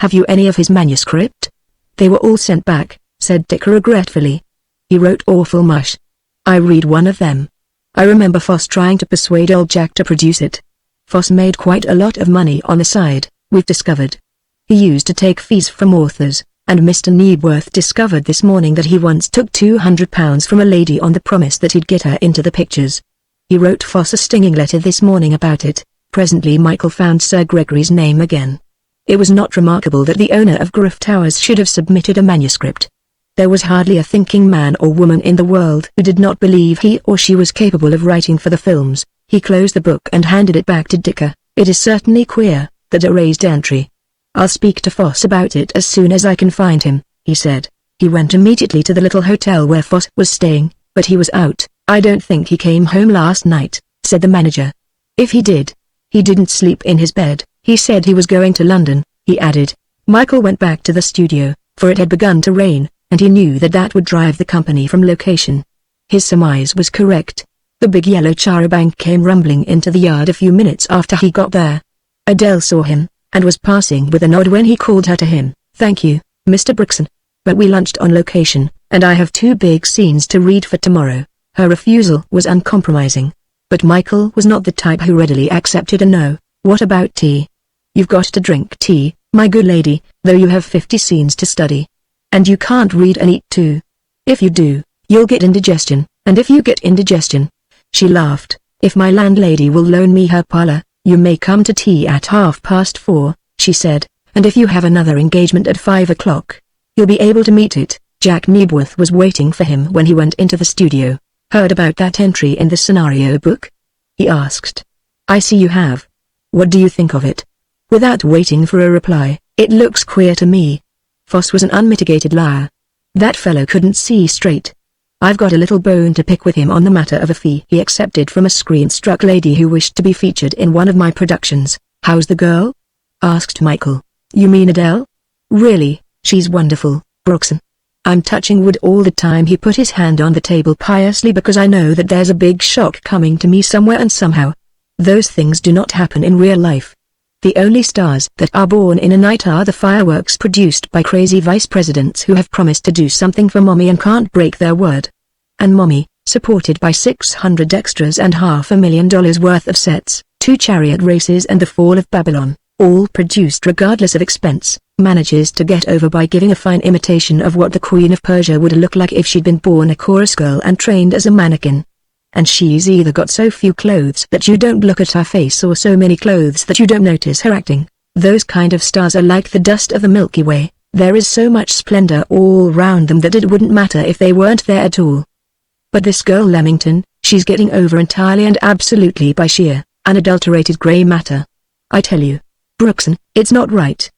"Have you any of his manuscript?" "They were all sent back," said Dicker regretfully. "He wrote awful mush. I read one of them. I remember Foss trying to persuade old Jack to produce it. Foss made quite a lot of money on the side, we've discovered. He used to take fees from authors, and Mr. Knebworth discovered this morning that he once took £200 from a lady on the promise that he'd get her into the pictures. He wrote Foss a stinging letter this morning about it." Presently Michael found Sir Gregory's name again. It was not remarkable that the owner of Griff Towers should have submitted a manuscript. There was hardly a thinking man or woman in the world who did not believe he or she was capable of writing for the films. He closed the book and handed it back to Dicker. "It is certainly queer, that erased entry. I'll speak to Foss about it as soon as I can find him," he said. He went immediately to the little hotel where Foss was staying, but he was out. "I don't think he came home last night," said the manager. "If he did, he didn't sleep in his bed. He said he was going to London," he added. Michael went back to the studio, for it had begun to rain, and he knew that that would drive the company from location. His surmise was correct. The big yellow charabanc came rumbling into the yard a few minutes after he got there. Adele saw him, and was passing with a nod when he called her to him. "Thank you, Mr. Brixton. But we lunched on location, and I have 2 big scenes to read for tomorrow." Her refusal was uncompromising. But Michael was not the type who readily accepted a no. "What about tea?" "You've got to drink tea, my good lady, though you have 50 scenes to study. And you can't read and eat too. If you do, you'll get indigestion, and if you get indigestion," she laughed, "if my landlady will loan me her parlor, you may come to tea at 4:30, she said, "and if you have another engagement at 5 o'clock, you'll be able to meet it." Jack Knebworth was waiting for him when he went into the studio. "Heard about that entry in the scenario book?" he asked. "I see you have. What do you think of it?" Without waiting for a reply, "It looks queer to me." Foss was an unmitigated liar. That fellow couldn't see straight. "I've got a little bone to pick with him on the matter of a fee he accepted from a screen-struck lady who wished to be featured in one of my productions." "How's the girl?" asked Michael. "You mean Adele?" "Really, she's wonderful, Brooksson. I'm touching wood all the time." He put his hand on the table piously, "because I know that there's a big shock coming to me somewhere and somehow. Those things do not happen in real life. The only stars that are born in a night are the fireworks produced by crazy vice presidents who have promised to do something for mommy and can't break their word. And mommy, supported by 600 extras and $500,000 worth of sets, 2 chariot races and the fall of Babylon, all produced regardless of expense, manages to get over by giving a fine imitation of what the Queen of Persia would look like if she'd been born a chorus girl and trained as a mannequin. And she's either got so few clothes that you don't look at her face or so many clothes that you don't notice her acting. Those kind of stars are like the dust of the Milky Way. There is so much splendor all round them that it wouldn't matter if they weren't there at all. But this girl Leamington, she's getting over entirely and absolutely by sheer, unadulterated grey matter. I tell you, Brooksson, it's not right.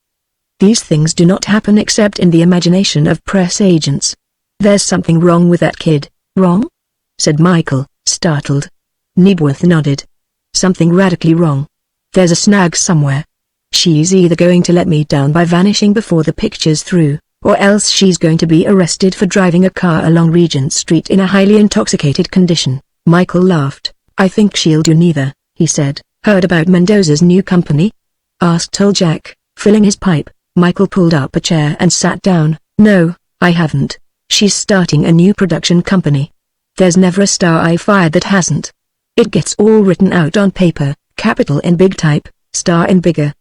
These things do not happen except in the imagination of press agents. There's something wrong with that kid." "Wrong?" said Michael, startled. Knebworth nodded. "Something radically wrong. There's a snag somewhere. She's either going to let me down by vanishing before the picture's through, or else she's going to be arrested for driving a car along Regent Street in a highly intoxicated condition. Michael laughed. I think she'll do neither, he said. Heard about Mendoza's new company? Asked old Jack, filling his pipe. Michael pulled up a chair and sat down. No, I haven't. She's starting a new production company. There's never a star I've fired that hasn't. It gets all written out on paper, capital in big type, star in bigger.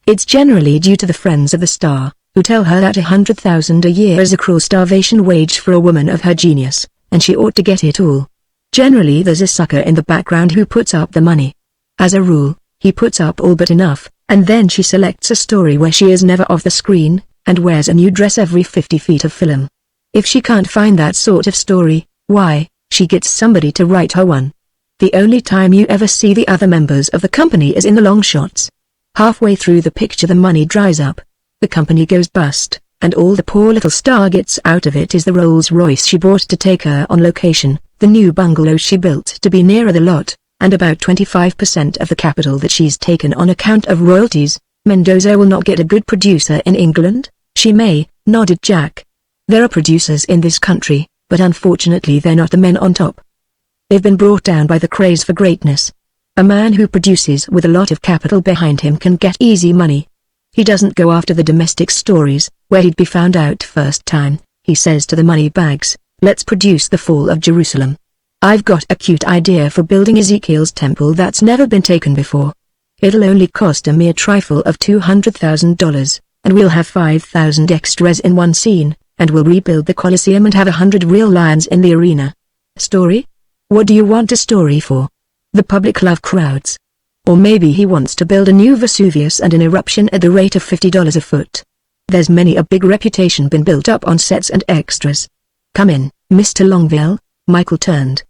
It's generally due to the friends of the star, who tell her that $100,000 a year is a cruel starvation wage for a woman of her genius, and she ought to get it all. Generally there's a sucker in the background who puts up the money. As a rule, he puts up all but enough, and then she selects a story where she is never off the screen, and wears a new dress every 50 feet of film. If she can't find that sort of story, why, she gets somebody to write her one. The only time you ever see the other members of the company is in the long shots. Halfway through the picture the money dries up. The company goes bust, and all the poor little star gets out of it is the Rolls Royce she bought to take her on location, the new bungalow she built to be nearer the lot, and about 25% of the capital that she's taken on account of royalties. Mendoza will not get a good producer in England? She may, nodded Jack. There are producers in this country, but unfortunately they're not the men on top. They've been brought down by the craze for greatness. A man who produces with a lot of capital behind him can get easy money. He doesn't go after the domestic stories, where he'd be found out first time. He says to the money bags, let's produce the fall of Jerusalem. I've got a cute idea for building Ezekiel's temple that's never been taken before. It'll only cost a mere trifle of $200,000, and we'll have 5,000 extras in one scene, and we'll rebuild the Colosseum and have 100 real lions in the arena. Story? What do you want a story for? The public love crowds. Or maybe he wants to build a new Vesuvius and an eruption at the rate of $50 a foot. There's many a big reputation been built up on sets and extras. Come in, Mr. Longville. Michael turned.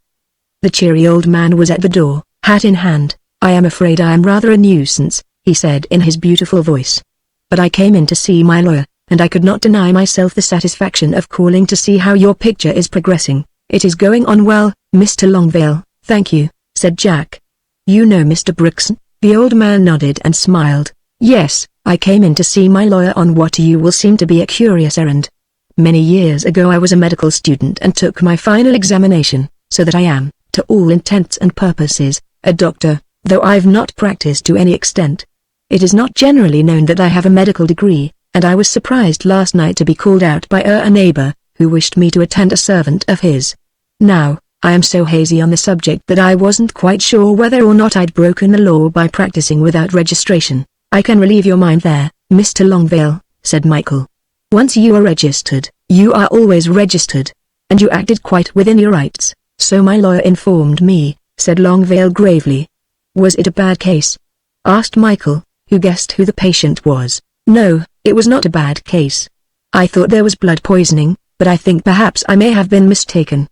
The cheery old man was at the door, hat in hand. I am afraid I am rather a nuisance, he said in his beautiful voice. But I came in to see my lawyer, and I could not deny myself the satisfaction of calling to see how your picture is progressing. It is going on well, Mr. Longville, thank you, said Jack. You know Mr. Brookson? The old man nodded and smiled. Yes, I came in to see my lawyer on what you will seem to be a curious errand. Many years ago I was a medical student and took my final examination, so that I am, to all intents and purposes, a doctor, though I've not practiced to any extent. It is not generally known that I have a medical degree, and I was surprised last night to be called out by a neighbor, who wished me to attend a servant of his. Now, I am so hazy on the subject that I wasn't quite sure whether or not I'd broken the law by practicing without registration. I can relieve your mind there, Mr. Longville, said Michael. Once you are registered, you are always registered. And you acted quite within your rights, so my lawyer informed me, said Longville gravely. Was it a bad case? Asked Michael, who guessed who the patient was. No, it was not a bad case. I thought there was blood poisoning, but I think perhaps I may have been mistaken.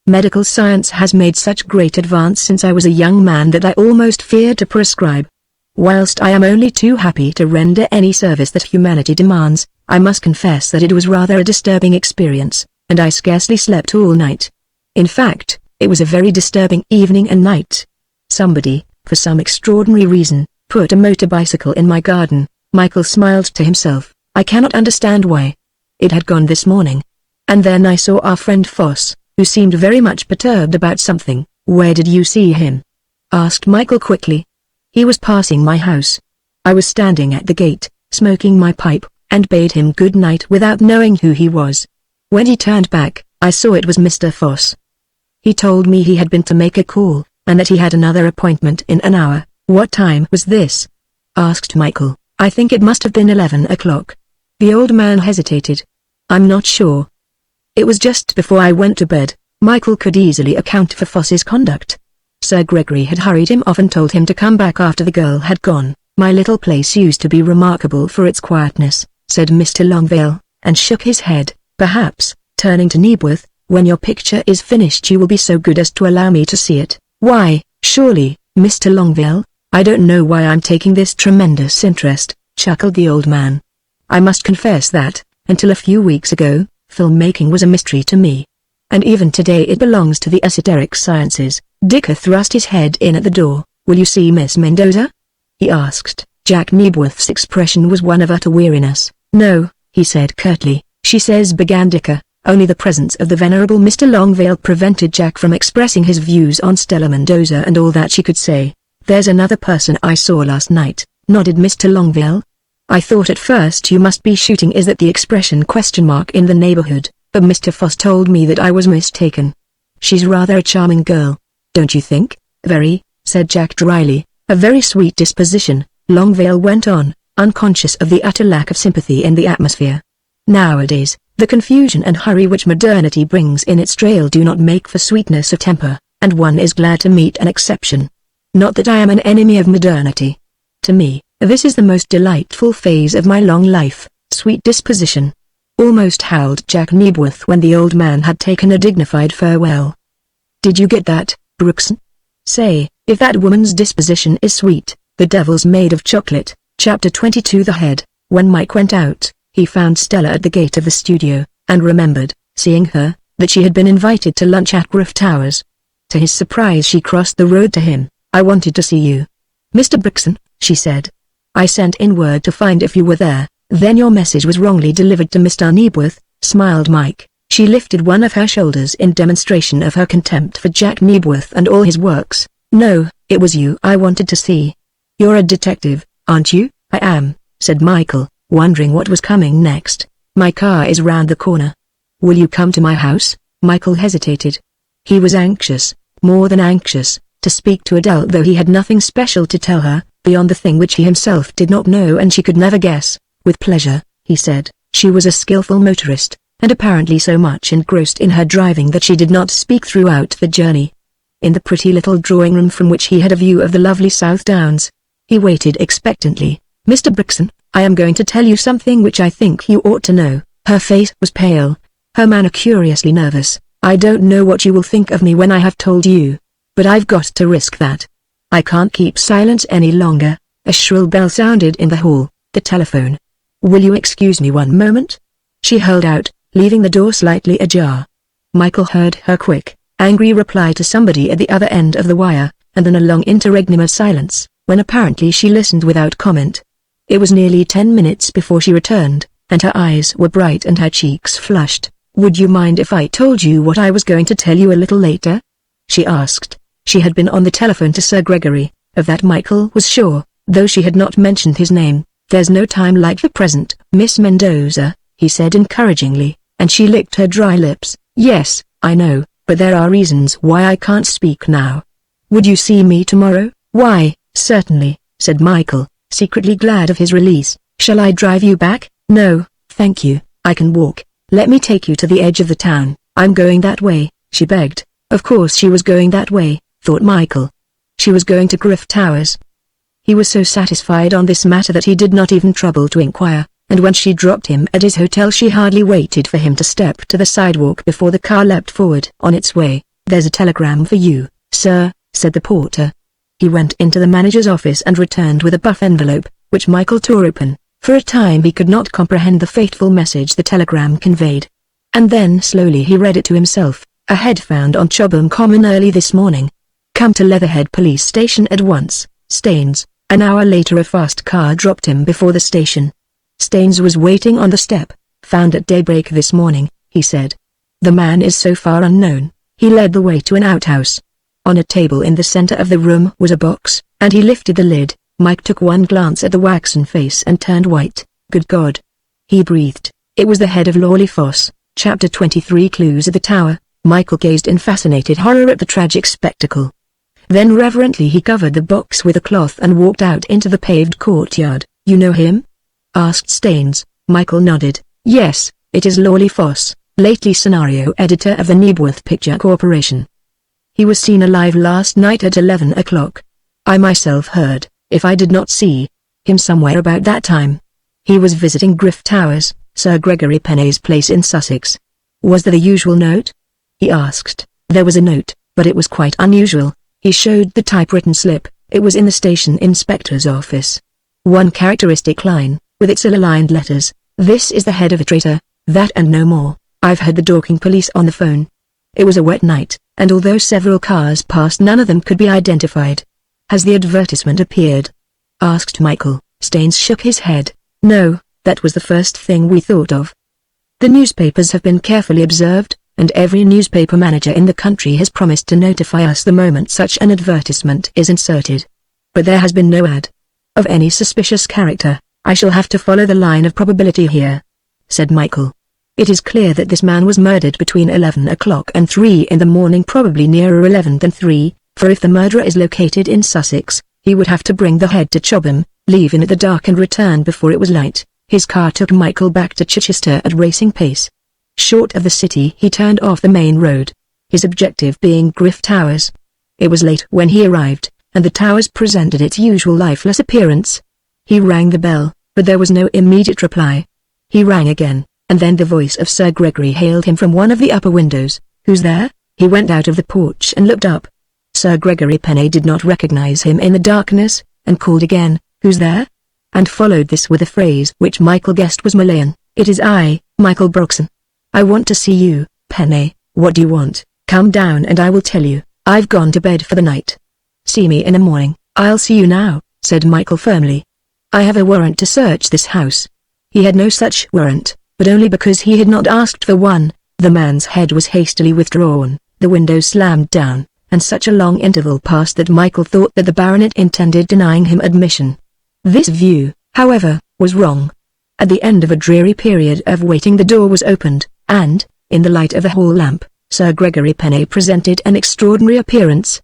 Medical science has made such great advance since I was a young man that I almost fear to prescribe. Whilst I am only too happy to render any service that humanity demands, I must confess that it was rather a disturbing experience, and I scarcely slept all night. In fact, it was a very disturbing evening and night. Somebody, for some extraordinary reason, put a motor bicycle in my garden. Michael smiled to himself. I cannot understand why. It had gone this morning. And then I saw our friend Foss, who seemed very much perturbed about something. Where did you see him? Asked Michael quickly. He was passing my house. I was standing at the gate, smoking my pipe, and bade him good night without knowing who he was. When he turned back, I saw it was Mr. Foss. He told me he had been to make a call, and that he had another appointment in an hour. What time was this? Asked Michael. I think it must have been 11 o'clock. The old man hesitated. I'm not sure. It was just before I went to bed. Michael could easily account for Foss's conduct. Sir Gregory had hurried him off and told him to come back after the girl had gone. My little place used to be remarkable for its quietness, said Mr. Longville, and shook his head. Perhaps, turning to Nebworth, when your picture is finished you will be so good as to allow me to see it. Why, surely, Mr. Longville, I don't know why I'm taking this tremendous interest, chuckled the old man. I must confess that, until a few weeks ago, filmmaking was a mystery to me. And even today it belongs to the esoteric sciences. Dicker thrust his head in at the door. Will you see Miss Mendoza? He asked. Jack Nebworth's expression was one of utter weariness. No, he said curtly, she says, began Dicker. Only the presence of the venerable Mr. Longvale prevented Jack from expressing his views on Stella Mendoza, and all that she could say. There's another person I saw last night, nodded Mr. Longvale. I thought at first you must be shooting is at the expression ? In the neighborhood, but Mr. Foss told me that I was mistaken. She's rather a charming girl, don't you think? Very, said Jack dryly. A very sweet disposition, Longvale went on, unconscious of the utter lack of sympathy in the atmosphere. Nowadays, the confusion and hurry which modernity brings in its trail do not make for sweetness of temper, and one is glad to meet an exception. Not that I am an enemy of modernity. To me, this is the most delightful phase of my long life, sweet disposition. Almost howled Jack Nebworth when the old man had taken a dignified farewell. Did you get that, Brookson? Say, if that woman's disposition is sweet, the devil's made of chocolate. Chapter 22. The Head. When Mike went out, he found Stella at the gate of the studio, and remembered, seeing her, that she had been invited to lunch at Griff Towers. To his surprise she crossed the road to him. I wanted to see you, Mr. Brookson, she said. I sent in word to find if you were there, then your message was wrongly delivered to Mr. Nebworth, smiled Mike. She lifted one of her shoulders in demonstration of her contempt for Jack Nebworth and all his works. No, it was you I wanted to see. You're a detective, aren't you? I am, said Michael, wondering what was coming next. My car is round the corner. Will you come to my house? Michael hesitated. He was anxious, more than anxious, to speak to Adele, though he had nothing special to tell her, beyond the thing which he himself did not know and she could never guess. With pleasure, he said. She was a skillful motorist, and apparently so much engrossed in her driving that she did not speak throughout the journey. In the pretty little drawing room from which he had a view of the lovely South Downs, he waited expectantly. Mr. Brookson, I am going to tell you something which I think you ought to know. Her face was pale, her manner curiously nervous. I don't know what you will think of me when I have told you, but I've got to risk that. I can't keep silence any longer. A shrill bell sounded in the hall, the telephone. Will you excuse me one moment? She hurled out, leaving the door slightly ajar. Michael heard her quick, angry reply to somebody at the other end of the wire, and then a long interregnum of silence, when apparently she listened without comment. It was nearly 10 minutes before she returned, and her eyes were bright and her cheeks flushed. Would you mind if I told you what I was going to tell you a little later? She asked. She had been on the telephone to Sir Gregory, of that Michael was sure, though she had not mentioned his name. There's no time like the present, Miss Mendoza, he said encouragingly, and she licked her dry lips. Yes, I know, but there are reasons why I can't speak now. Would you see me tomorrow? Why, certainly, said Michael, secretly glad of his release. Shall I drive you back? No, thank you, I can walk. Let me take you to the edge of the town. I'm going that way, she begged. Of course she was going that way, thought Michael. She was going to Griff Towers. He was so satisfied on this matter that he did not even trouble to inquire, and when she dropped him at his hotel she hardly waited for him to step to the sidewalk before the car leapt forward on its way. There's a telegram for you, sir, said the porter. He went into the manager's office and returned with a buff envelope, which Michael tore open. For a time he could not comprehend the fateful message the telegram conveyed. And then slowly he read it to himself. A head found on Chobham Common early this morning. Come to Leatherhead Police Station at once, Staines. An hour later a fast car dropped him before the station. Staines was waiting on the step. Found at daybreak this morning, he said. The man is so far unknown. He led the way to an outhouse. On a table in the center of the room was a box, and he lifted the lid. Mike took one glance at the waxen face and turned white. Good God! He breathed. It was the head of Lawley Foss. Chapter 23. Clues at the Tower. Michael gazed in fascinated horror at the tragic spectacle. Then reverently he covered the box with a cloth and walked out into the paved courtyard. You know him? Asked Staines. Michael nodded. Yes, it is Lawley Foss, lately scenario editor of the Nebworth Picture Corporation. He was seen alive last night at 11 o'clock. I myself heard, if I did not see him somewhere about that time. He was visiting Griff Towers, Sir Gregory Pennay's place in Sussex. Was there the usual note? He asked. There was a note, but it was quite unusual. He showed the typewritten slip. It was in the station inspector's office. One characteristic line, with its ill-aligned letters. This is the head of a traitor, that and no more. I've had the Dorking police on the phone. It was a wet night, and although several cars passed none of them could be identified. Has the advertisement appeared? Asked Michael. Staines shook his head. No, that was the first thing we thought of. The newspapers have been carefully observed, and every newspaper manager in the country has promised to notify us the moment such an advertisement is inserted. But there has been no ad of any suspicious character. I shall have to follow the line of probability here," said Michael. "It is clear that this man was murdered between 11 o'clock and 3 in the morning, probably nearer 11 than 3, for if the murderer is located in Sussex, he would have to bring the head to Chobham, leave in at the dark and return before it was light." His car took Michael back to Chichester at racing pace. Short of the city he turned off the main road, his objective being Griff Towers. It was late when he arrived, and the towers presented its usual lifeless appearance. He rang the bell, but there was no immediate reply. He rang again, and then the voice of Sir Gregory hailed him from one of the upper windows. "Who's there?" He went out of the porch and looked up. Sir Gregory Penney did not recognize him in the darkness, and called again, "Who's there?" and followed this with a phrase which Michael guessed was Malayan. "It is I, Michael Broxton. I want to see you, Penney. What do you want? Come down and I will tell you. I've gone to bed for the night. See me in the morning." "I'll see you now," said Michael firmly. "I have a warrant to search this house." He had no such warrant, but only because he had not asked for one. The man's head was hastily withdrawn, the window slammed down, and such a long interval passed that Michael thought that the baronet intended denying him admission. This view, however, was wrong. At the end of a dreary period of waiting the door was opened, and, in the light of a hall lamp, Sir Gregory Penney presented an extraordinary appearance.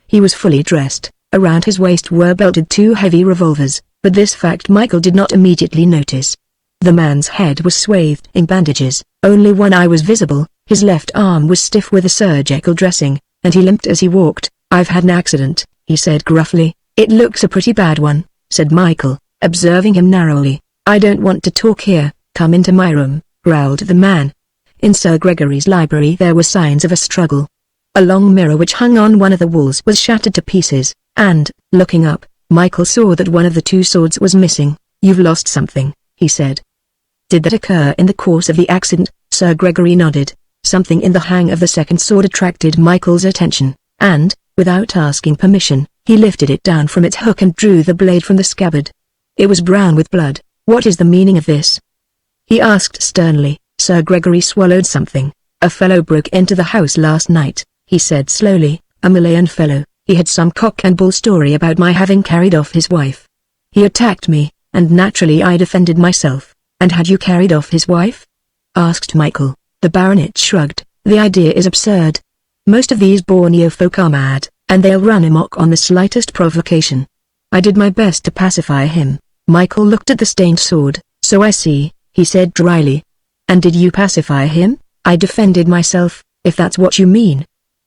He was fully dressed, around his waist were belted 2 heavy revolvers, but this fact Michael did not immediately notice. The man's head was swathed in bandages, only one eye was visible, his left arm was stiff with a surgical dressing, and he limped as he walked. "I've had an accident," he said gruffly. "It looks a pretty bad one," said Michael, observing him narrowly. "I don't want to talk here, come into my room," growled the man. In Sir Gregory's library there were signs of a struggle. A long mirror which hung on one of the walls was shattered to pieces, and, looking up, Michael saw that one of the 2 swords was missing. "You've lost something," he said. "Did that occur in the course of the accident?" Sir Gregory nodded. Something in the hang of the second sword attracted Michael's attention, and, without asking permission, he lifted it down from its hook and drew the blade from the scabbard. It was brown with blood. "What is the meaning of this?" he asked sternly. Sir Gregory swallowed something. "A fellow broke into the house last night," he said slowly, "a Malayan fellow. He had some cock and bull story about my having carried off his wife. He attacked me, and naturally I defended myself." "And had you carried off his wife?" asked Michael. The baronet shrugged. "The idea is absurd. Most of these Borneo folk are mad, and they'll run amok on the slightest provocation. I did my best to pacify him." Michael looked at the stained sword. "So I see," he said dryly. "And did you pacify him?" "I defended myself, if that's what you mean.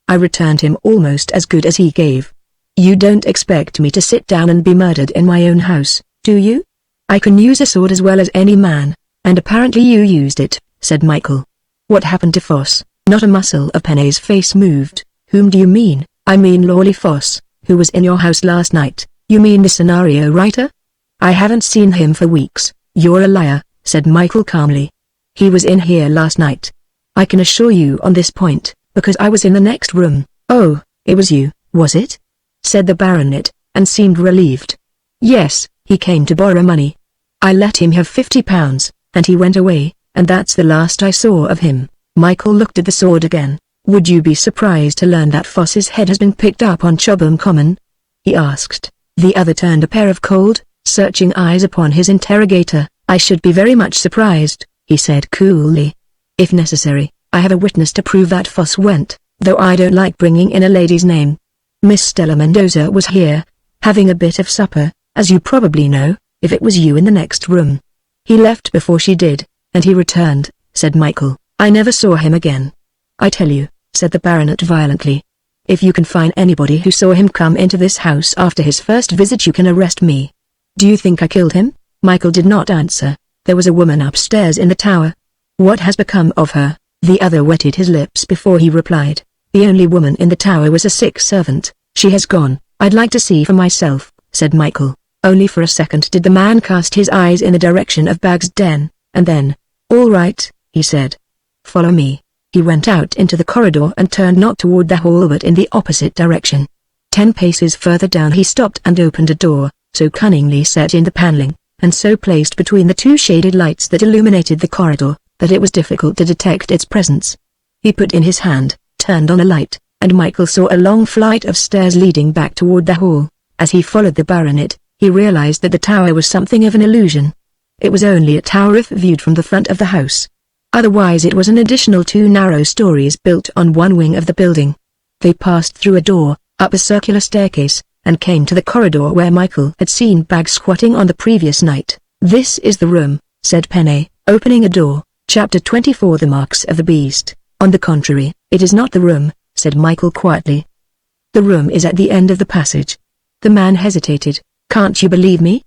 I returned him almost as good as he gave." "You don't expect me to sit down and be murdered in my own house, do you?" "I can use a sword as well as any man, and apparently you used it," said Michael. "What happened to Foss?" Not a muscle of Penney's face moved. "Whom do you mean?" "I mean Lawley Foss, who was in your house last night." "You mean the scenario writer?" "I haven't seen him for weeks." "You're a liar," said Michael calmly. "He was in here last night. I can assure you on this point, because I was in the next room." "Oh, it was you, was it?" said the baronet, and seemed relieved. "Yes, he came to borrow money. I let him have £50, and he went away, and that's the last I saw of him." Michael looked at the sword again. "Would you be surprised to learn that Foss's head has been picked up on Chobham Common?" he asked. The other turned a pair of cold, searching eyes upon his interrogator. "I should be very much surprised," he said coolly. "If necessary, I have a witness to prove that Foss went, though I don't like bringing in a lady's name. Miss Stella Mendoza was here, having a bit of supper, as you probably know, if it was you in the next room. He left before she did, and he returned," said Michael. "I never saw him again." "I tell you," said the baronet violently. "If you can find anybody who saw him come into this house after his first visit you can arrest me." "Do you think I killed him?" Michael did not answer. "There was a woman upstairs in the tower." "What has become of her?" The other wetted his lips before he replied. "The only woman in the tower was a sick servant. She has gone." "I'd like to see for myself," said Michael. Only for a second did the man cast his eyes in the direction of Bag's den, and then, "All right," he said. "Follow me." He went out into the corridor and turned not toward the hall but in the opposite direction. 10 paces further down he stopped and opened a door, so cunningly set in the paneling, and so placed between the 2 shaded lights that illuminated the corridor, that it was difficult to detect its presence. He put in his hand, turned on a light, and Michael saw a long flight of stairs leading back toward the hall. As he followed the baronet, he realized that the tower was something of an illusion. It was only a tower if viewed from the front of the house. Otherwise it was an additional 2 narrow stories built on one wing of the building. They passed through a door, up a circular staircase, and came to the corridor where Michael had seen Bag squatting on the previous night. "This is the room," said Penny, opening a door. Chapter 24 The Marks of the Beast. "On the contrary, it is not the room," said Michael quietly. "The room is at the end of the passage." The man hesitated. "Can't you believe me?"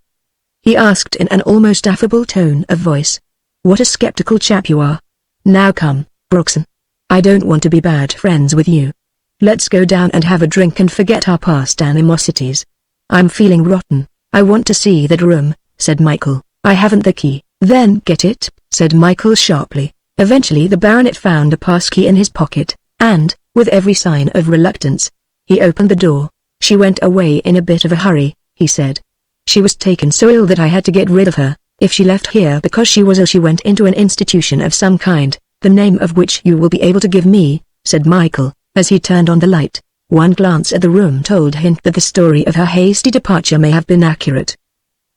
he asked in an almost affable tone of voice. "What a skeptical chap you are. Now come, Brookson. I don't want to be bad friends with you. Let's go down and have a drink and forget our past animosities. I'm feeling rotten. I want to see that room," said Michael. "I haven't the key." "Then get it," said Michael sharply. Eventually the baronet found a passkey in his pocket, and, with every sign of reluctance, he opened the door. "She went away in a bit of a hurry," he said. "She was taken so ill that I had to get rid of her. If she left here because she was ill, she went into an institution of some kind, the name of which you will be able to give me," said Michael, as he turned on the light. One glance at the room told him that the story of her hasty departure may have been accurate,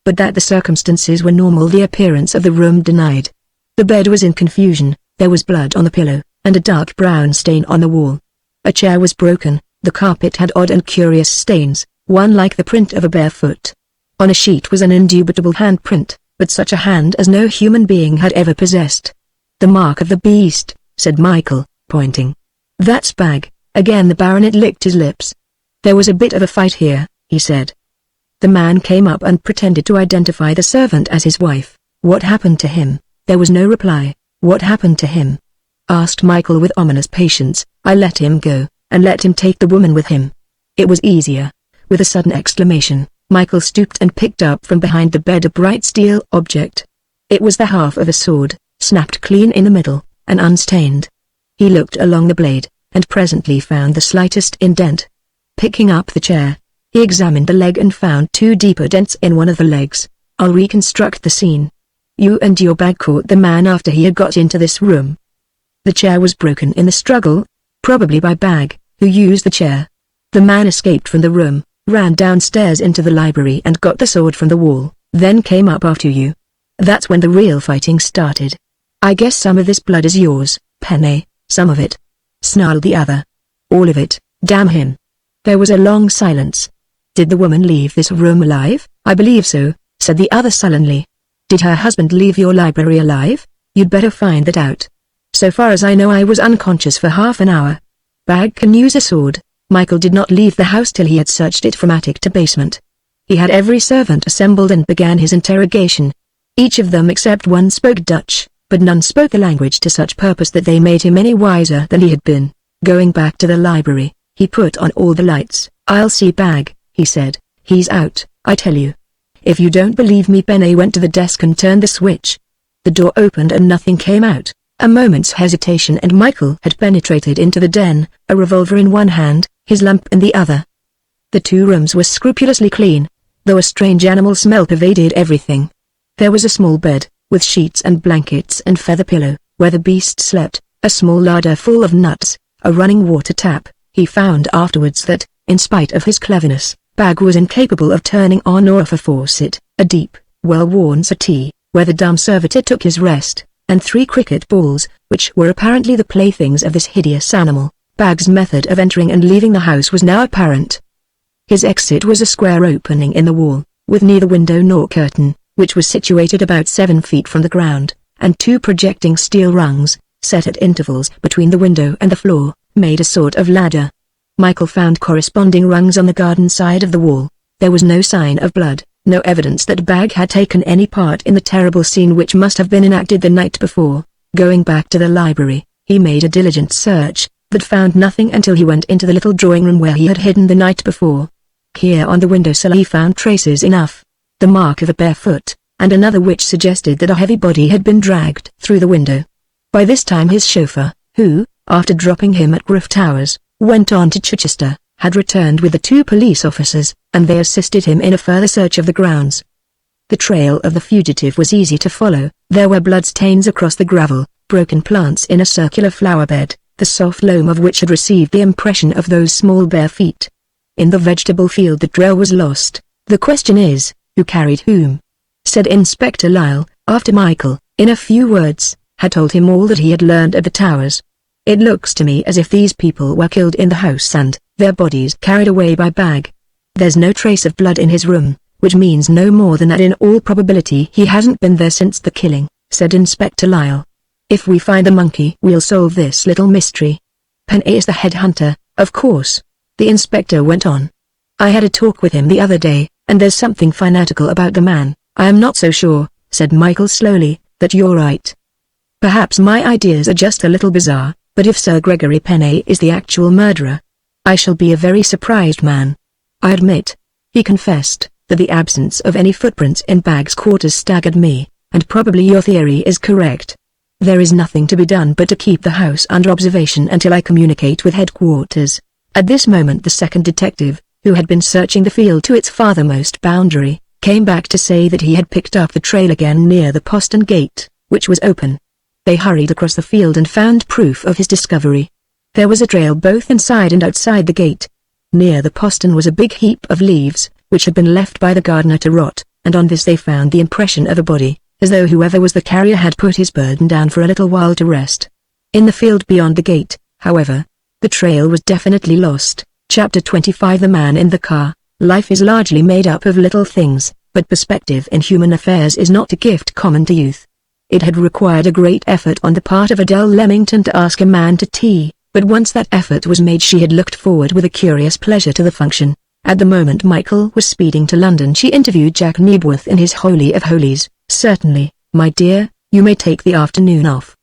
but that the circumstances were normal the appearance of the room denied. The bed was in confusion, there was blood on the pillow, and a dark brown stain on the wall. A chair was broken, the carpet had odd and curious stains, one like the print of a bare foot. On a sheet was an indubitable handprint, but such a hand as no human being had ever possessed. "The mark of the beast," said Michael, pointing. "That's Bag." Again the baronet licked his lips. "There was a bit of a fight here," he said. The man came up and pretended to identify the servant as his wife. "What happened to him?" There was no reply. "What happened to him?" asked Michael with ominous patience. "I let him go, and let him take the woman with him. It was easier." With a sudden exclamation, Michael stooped and picked up from behind the bed a bright steel object. It was the half of a sword, snapped clean in the middle, and unstained. He looked along the blade, and presently found the slightest indent. Picking up the chair, he examined the leg and found 2 deeper dents in one of the legs. "I'll reconstruct the scene. You and your Bag caught the man after he had got into this room. The chair was broken in the struggle, probably by Bag, who used the chair. The man escaped from the room, ran downstairs into the library and got the sword from the wall, then came up after you. That's when the real fighting started. I guess some of this blood is yours, Penny." "Some of it," snarled the other. "All of it, damn him." There was a long silence. "Did the woman leave this room alive?" "I believe so," said the other sullenly. "Did her husband leave your library alive?" "You'd better find that out. So far as I know I was unconscious for half an hour." "Bag can use a sword." Michael did not leave the house till he had searched it from attic to basement. He had every servant assembled and began his interrogation. Each of them except one spoke Dutch, but none spoke the language to such purpose that they made him any wiser than he had been. Going back to the library, he put on all the lights. "I'll see Bag," he said. "He's out, I tell you. If you don't believe me." Penny went to the desk and turned the switch. The door opened and nothing came out. A moment's hesitation and Michael had penetrated into the den, a revolver in one hand, his lamp in the other. The 2 rooms were scrupulously clean, though a strange animal smell pervaded everything. There was a small bed, with sheets and blankets and feather pillow, where the beast slept, a small larder full of nuts, a running water tap. He found afterwards that, in spite of his cleverness, Bag was incapable of turning on or off a faucet, a deep, well-worn settee, where the dumb servitor took his rest, and 3 cricket balls, which were apparently the playthings of this hideous animal. Bag's method of entering and leaving the house was now apparent. His exit was a square opening in the wall, with neither window nor curtain, which was situated about 7 feet from the ground, and 2 projecting steel rungs, set at intervals between the window and the floor, made a sort of ladder. Michael found corresponding rungs on the garden side of the wall. There was no sign of blood, no evidence that Bag had taken any part in the terrible scene which must have been enacted the night before. Going back to the library, he made a diligent search, but found nothing until he went into the little drawing room where he had hidden the night before. Here on the windowsill he found traces enough. The mark of a bare foot, and another which suggested that a heavy body had been dragged through the window. By this time his chauffeur, who, after dropping him at Griff Towers, went on to Chichester, had returned with the 2 police officers, and they assisted him in a further search of the grounds. The trail of the fugitive was easy to follow. There were bloodstains across the gravel, broken plants in a circular flower bed, the soft loam of which had received the impression of those small bare feet. In the vegetable field the trail was lost. "The question is, who carried whom?" said Inspector Lyle, after Michael, in a few words, had told him all that he had learned at the towers. "It looks to me as if these people were killed in the house and their bodies carried away by bag. There's no trace of blood in his room, which means no more than that in all probability he hasn't been there since the killing," said Inspector Lyle. "If we find the monkey we'll solve this little mystery. Penny is the headhunter, of course," the inspector went on. "I had a talk with him the other day, and there's something fanatical about the man. I am not so sure," said Michael slowly, "that you're right. Perhaps my ideas are just a little bizarre, but if Sir Gregory Penny is the actual murderer, I shall be a very surprised man. I admit," he confessed, "that the absence of any footprints in Bag's quarters staggered me, and probably your theory is correct. There is nothing to be done but to keep the house under observation until I communicate with headquarters." At this moment the second detective, who had been searching the field to its farthermost boundary, came back to say that he had picked up the trail again near the postern gate, which was open. They hurried across the field and found proof of his discovery. There was a trail both inside and outside the gate. Near the postern was a big heap of leaves, which had been left by the gardener to rot, and on this they found the impression of a body, as though whoever was the carrier had put his burden down for a little while to rest. In the field beyond the gate, however, the trail was definitely lost. Chapter 25 The Man in the Car. Life is largely made up of little things, but perspective in human affairs is not a gift common to youth. It had required a great effort on the part of Adele Leamington to ask a man to tea, but once that effort was made she had looked forward with a curious pleasure to the function. At the moment Michael was speeding to London she interviewed Jack Nebworth in his Holy of Holies. "Certainly, my dear, you may take the afternoon off."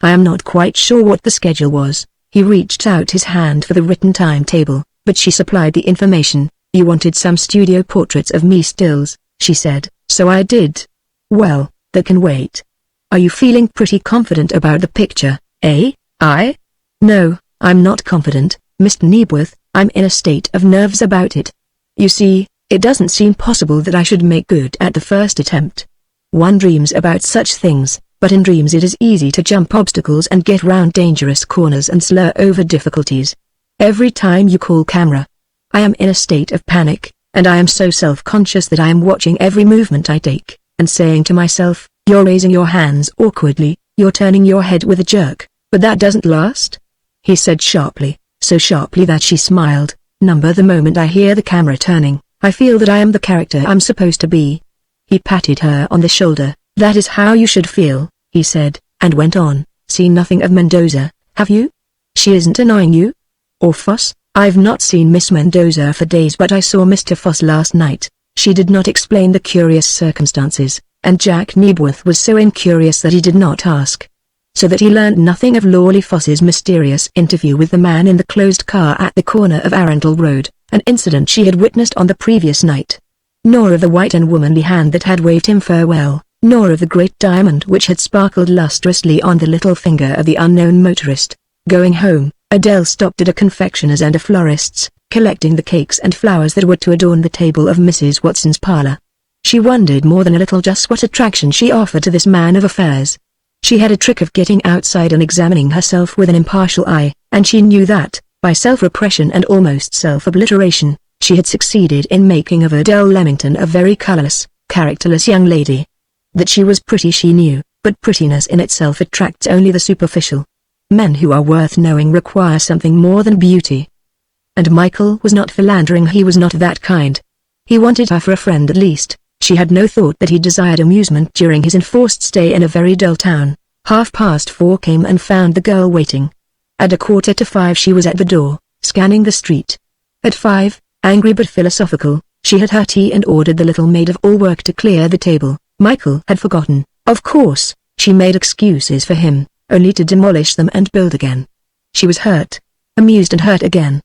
I am not quite sure what the schedule was. He reached out his hand for the written timetable, but she supplied the information. "You wanted some studio portraits of me stills," she said, "so I did." "Well, that can wait. Are you feeling pretty confident about the picture, eh?" "I? No, I'm not confident, Mr. Nebworth, I'm in a state of nerves about it. You see, it doesn't seem possible that I should make good at the first attempt. One dreams about such things, but in dreams it is easy to jump obstacles and get round dangerous corners and slur over difficulties. Every time you call camera, I am in a state of panic, and I am so self-conscious that I am watching every movement I take, and saying to myself, you're raising your hands awkwardly, you're turning your head with a jerk, but that doesn't last," he said sharply, so sharply that she smiled. "Number the moment I hear the camera turning, I feel that I am the character I'm supposed to be." He patted her on the shoulder. "That is how you should feel," he said, and went on, "See nothing of Mendoza, have you? She isn't annoying you? Or Foss?" "I've not seen Miss Mendoza for days but I saw Mr. Foss last night." She did not explain the curious circumstances, and Jack Nebworth was so incurious that he did not ask. So that he learned nothing of Lawley Foss's mysterious interview with the man in the closed car at the corner of Arundel Road, an incident she had witnessed on the previous night. Nor of the white and womanly hand that had waved him farewell, nor of the great diamond which had sparkled lustrously on the little finger of the unknown motorist. Going home, Adele stopped at a confectioner's and a florist's, collecting the cakes and flowers that were to adorn the table of Mrs. Watson's parlor. She wondered more than a little just what attraction she offered to this man of affairs. She had a trick of getting outside and examining herself with an impartial eye, and she knew that, by self-repression and almost self-obliteration, she had succeeded in making of Adele Leamington a very colorless, characterless young lady. That she was pretty she knew, but prettiness in itself attracts only the superficial. Men who are worth knowing require something more than beauty. And Michael was not philandering, he was not that kind. He wanted her for a friend at least. She had no thought that he desired amusement during his enforced stay in a very dull town. 4:30 came and found the girl waiting. At 4:45 she was at the door, scanning the street. At 5, angry but philosophical, she had her tea and ordered the little maid of all work to clear the table. Michael had forgotten. Of course, she made excuses for him, only to demolish them and build again. She was hurt, amused and hurt again.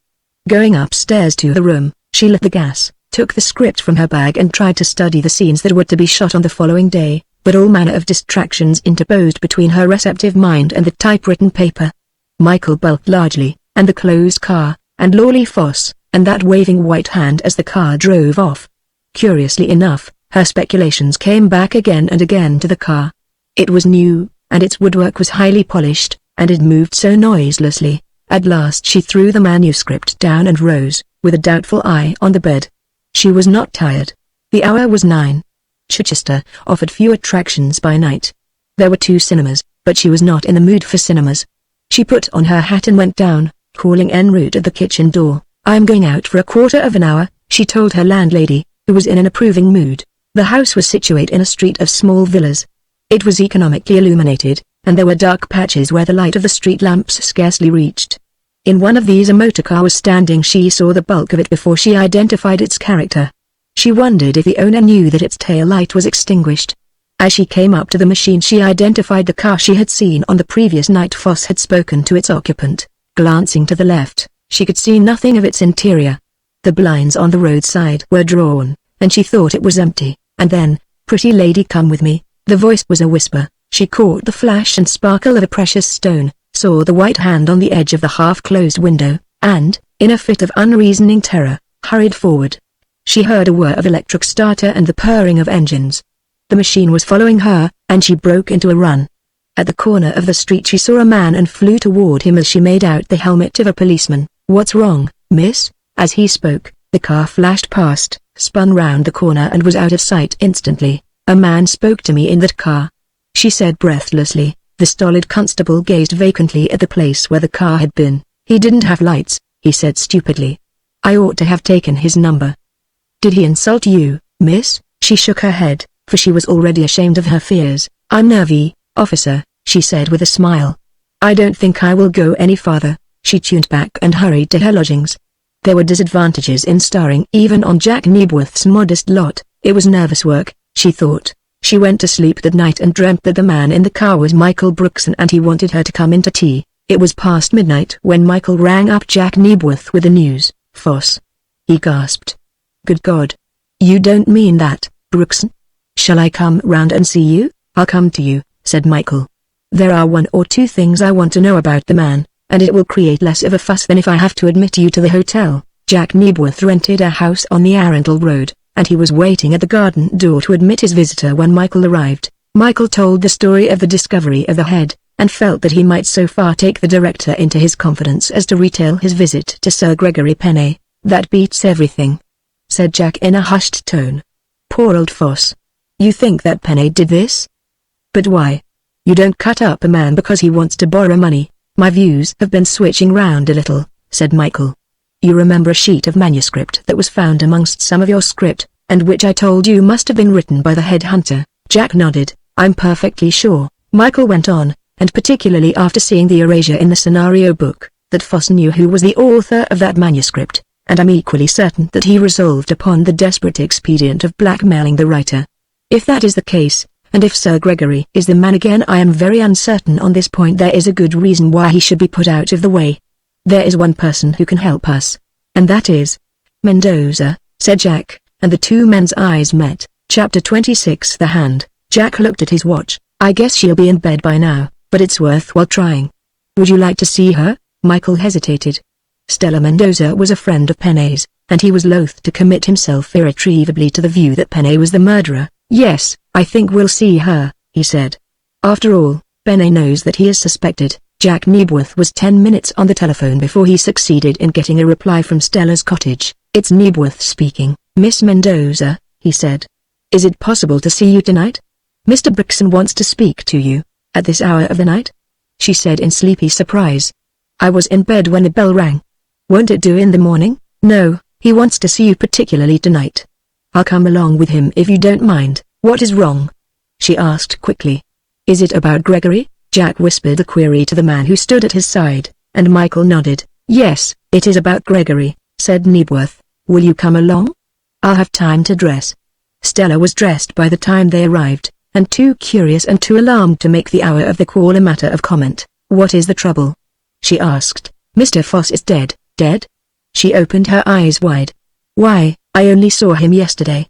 Going upstairs to the room, she lit the gas, took the script from her bag and tried to study the scenes that were to be shot on the following day, but all manner of distractions interposed between her receptive mind and the typewritten paper. Michael bulked largely, and the closed car, and Lawley Foss, and that waving white hand as the car drove off. Curiously enough, her speculations came back again and again to the car. It was new, and its woodwork was highly polished, and it moved so noiselessly. At last she threw the manuscript down and rose, with a doubtful eye on the bed. She was not tired. The hour was 9. Chichester offered few attractions by night. There were 2 cinemas, but she was not in the mood for cinemas. She put on her hat and went down, calling en route at the kitchen door. "I am going out for a quarter of an hour," she told her landlady, who was in an approving mood. The house was situate in a street of small villas. It was economically illuminated, and there were dark patches where the light of the street lamps scarcely reached. In one of these a motor car was standing. She saw the bulk of it before she identified its character. She wondered if the owner knew that its tail light was extinguished. As she came up to the machine she identified the car she had seen on the previous night. Foss had spoken to its occupant. Glancing to the left, she could see nothing of its interior. The blinds on the roadside were drawn, and she thought it was empty, and then, "Pretty lady, come with me." The voice was a whisper. She caught the flash and sparkle of a precious stone, saw the white hand on the edge of the half-closed window, and, in a fit of unreasoning terror, hurried forward. She heard a whir of electric starter and the purring of engines. The machine was following her, and she broke into a run. At the corner of the street she saw a man and flew toward him as she made out the helmet of a policeman. "What's wrong, miss?" As he spoke, the car flashed past, spun round the corner and was out of sight instantly. "A man spoke to me in that car," she said breathlessly. The stolid constable gazed vacantly at the place where the car had been. "He didn't have lights," he said stupidly. "I ought to have taken his number." "Did he insult you, miss?" She shook her head, for she was already ashamed of her fears. "I'm nervy, officer," she said with a smile. "I don't think I will go any farther." She tuned back and hurried to her lodgings. There were disadvantages in starring even on Jack Nebworth's modest lot. It was nervous work, she thought. She went to sleep that night and dreamt that the man in the car was Michael Brookson and he wanted her to come in to tea. It was past midnight when Michael rang up Jack Nebworth with the news. "Foss," he gasped. "Good God. You don't mean that, Brookson?" "Shall I come round and see you?" "I'll come to you," said Michael. "There are 1 or 2 things I want to know about the man, and it will create less of a fuss than if I have to admit you to the hotel." Jack Nebworth rented a house on the Arundel Road, and he was waiting at the garden door to admit his visitor when Michael arrived. Michael told the story of the discovery of the head, and felt that he might so far take the director into his confidence as to retail his visit to Sir Gregory Penney. "That beats everything," said Jack in a hushed tone. "Poor old Foss. You think that Penney did this? But why? You don't cut up a man because he wants to borrow money." "My views have been switching round a little," said Michael. "You remember a sheet of manuscript that was found amongst some of your script, and which I told you must have been written by the head hunter?" Jack nodded. "I'm perfectly sure," Michael went on, "and particularly after seeing the erasure in the scenario book, that Foss knew who was the author of that manuscript, and I'm equally certain that he resolved upon the desperate expedient of blackmailing the writer. If that is the case, and if Sir Gregory is the man again, I am very uncertain on this point. There is a good reason why he should be put out of the way. There is one person who can help us, and that is Mendoza," said Jack, and the 2 men's eyes met. Chapter 26. The Hand. Jack looked at his watch. "I guess she'll be in bed by now, but it's worthwhile trying." "Would you like to see her?" Michael hesitated. Stella Mendoza was a friend of Penney's, and he was loath to commit himself irretrievably to the view that Penney was the murderer. "Yes, I think we'll see her," he said. "After all, Penney knows that he is suspected." Jack Nebworth was 10 minutes on the telephone before he succeeded in getting a reply from Stella's cottage. "It's Nebworth speaking, Miss Mendoza," he said. "Is it possible to see you tonight? Mr. Brookson wants to speak to you." "At this hour of the night?" she said in sleepy surprise. "I was in bed when the bell rang." "Won't it do in the morning?" "No, he wants to see you particularly tonight." "I'll come along with him if you don't mind." "What is wrong?" she asked quickly. "Is it about Gregory?" Jack whispered the query to the man who stood at his side, and Michael nodded. "Yes, it is about Gregory," said Nebworth. "Will you come along?" "I'll have time to dress." Stella was dressed by the time they arrived, and too curious and too alarmed to make the hour of the call a matter of comment. "What is the trouble?" she asked. "Mr. Foss is dead." "Dead?" She opened her eyes wide. "Why, I only saw him yesterday."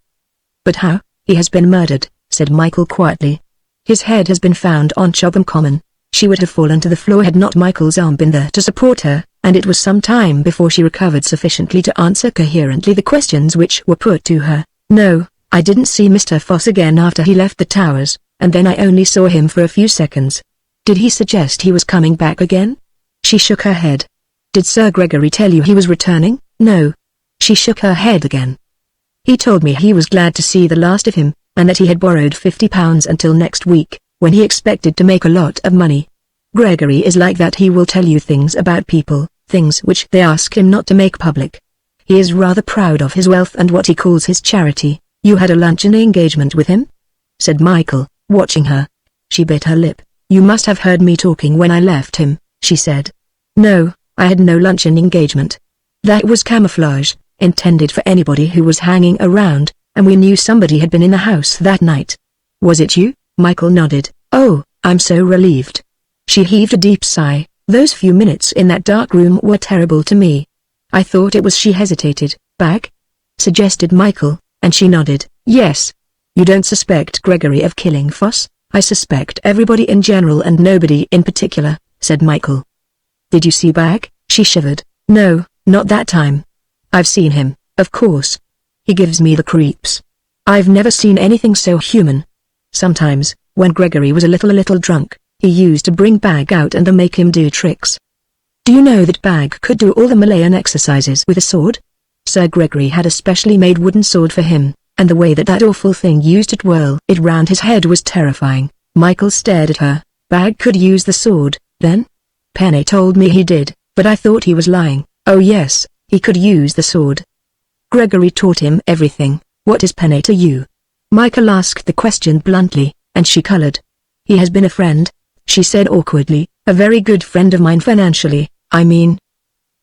"But how?" "He has been murdered," said Michael quietly. "His head has been found on Chobham Common." She would have fallen to the floor had not Michael's arm been there to support her, and it was some time before she recovered sufficiently to answer coherently the questions which were put to her. "No, I didn't see Mr. Foss again after he left the Towers, and then I only saw him for a few seconds. Did he suggest he was coming back again? She shook her head. Did Sir Gregory tell you he was returning? No. She shook her head again. He told me he was glad to see the last of him, and that he had borrowed £50 until next week, when he expected to make a lot of money. Gregory is like that. He will tell you things about people, things which they ask him not to make public. He is rather proud of his wealth and what he calls his charity. You had a luncheon engagement with him? Said Michael, watching her. She bit her lip. You must have heard me talking when I left him, she said. No, I had no luncheon engagement. That was camouflage, intended for anybody who was hanging around, and we knew somebody had been in the house that night. Was it you? Michael nodded. Oh, I'm so relieved. She heaved a deep sigh. Those few minutes in that dark room were terrible to me. I thought it was. She hesitated. Bag? Suggested Michael, and she nodded. Yes. You don't suspect Gregory of killing Foss? I suspect everybody in general and nobody in particular, said Michael. Did you see Bag? She shivered. No, not that time. I've seen him, of course. He gives me the creeps. I've never seen anything so human. Sometimes, when Gregory was a little drunk, he used to bring Bag out and make him do tricks. Do you know that Bag could do all the Malayan exercises with a sword? Sir Gregory had a specially made wooden sword for him, and the way that awful thing used to twirl it round his head was terrifying. Michael stared at her. Bag could use the sword, then? Penny told me he did, but I thought he was lying. Oh yes, he could use the sword. Gregory taught him everything. What is Penny to you? Michael asked the question bluntly, and she colored. He has been a friend, she said awkwardly, a very good friend of mine financially, I mean.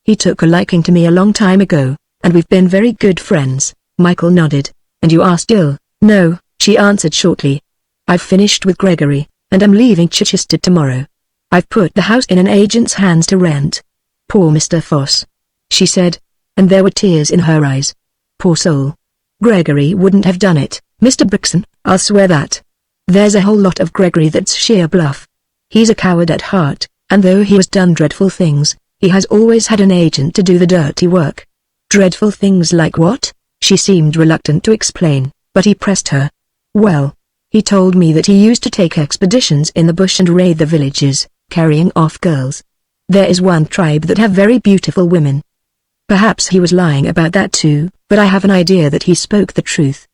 He took a liking to me a long time ago, and we've been very good friends. Michael nodded. And you are still? No, she answered shortly. I've finished with Gregory, and I'm leaving Chichester tomorrow. I've put the house in an agent's hands to rent. Poor Mr. Foss, she said, and there were tears in her eyes. Poor soul. Gregory wouldn't have done it, Mr. Brixton, I'll swear that. There's a whole lot of Gregory that's sheer bluff. He's a coward at heart, and though he has done dreadful things, he has always had an agent to do the dirty work. Dreadful things like what? She seemed reluctant to explain, but he pressed her. Well, he told me that he used to take expeditions in the bush and raid the villages, carrying off girls. There is one tribe that have very beautiful women. Perhaps he was lying about that too, but I have an idea that he spoke the truth.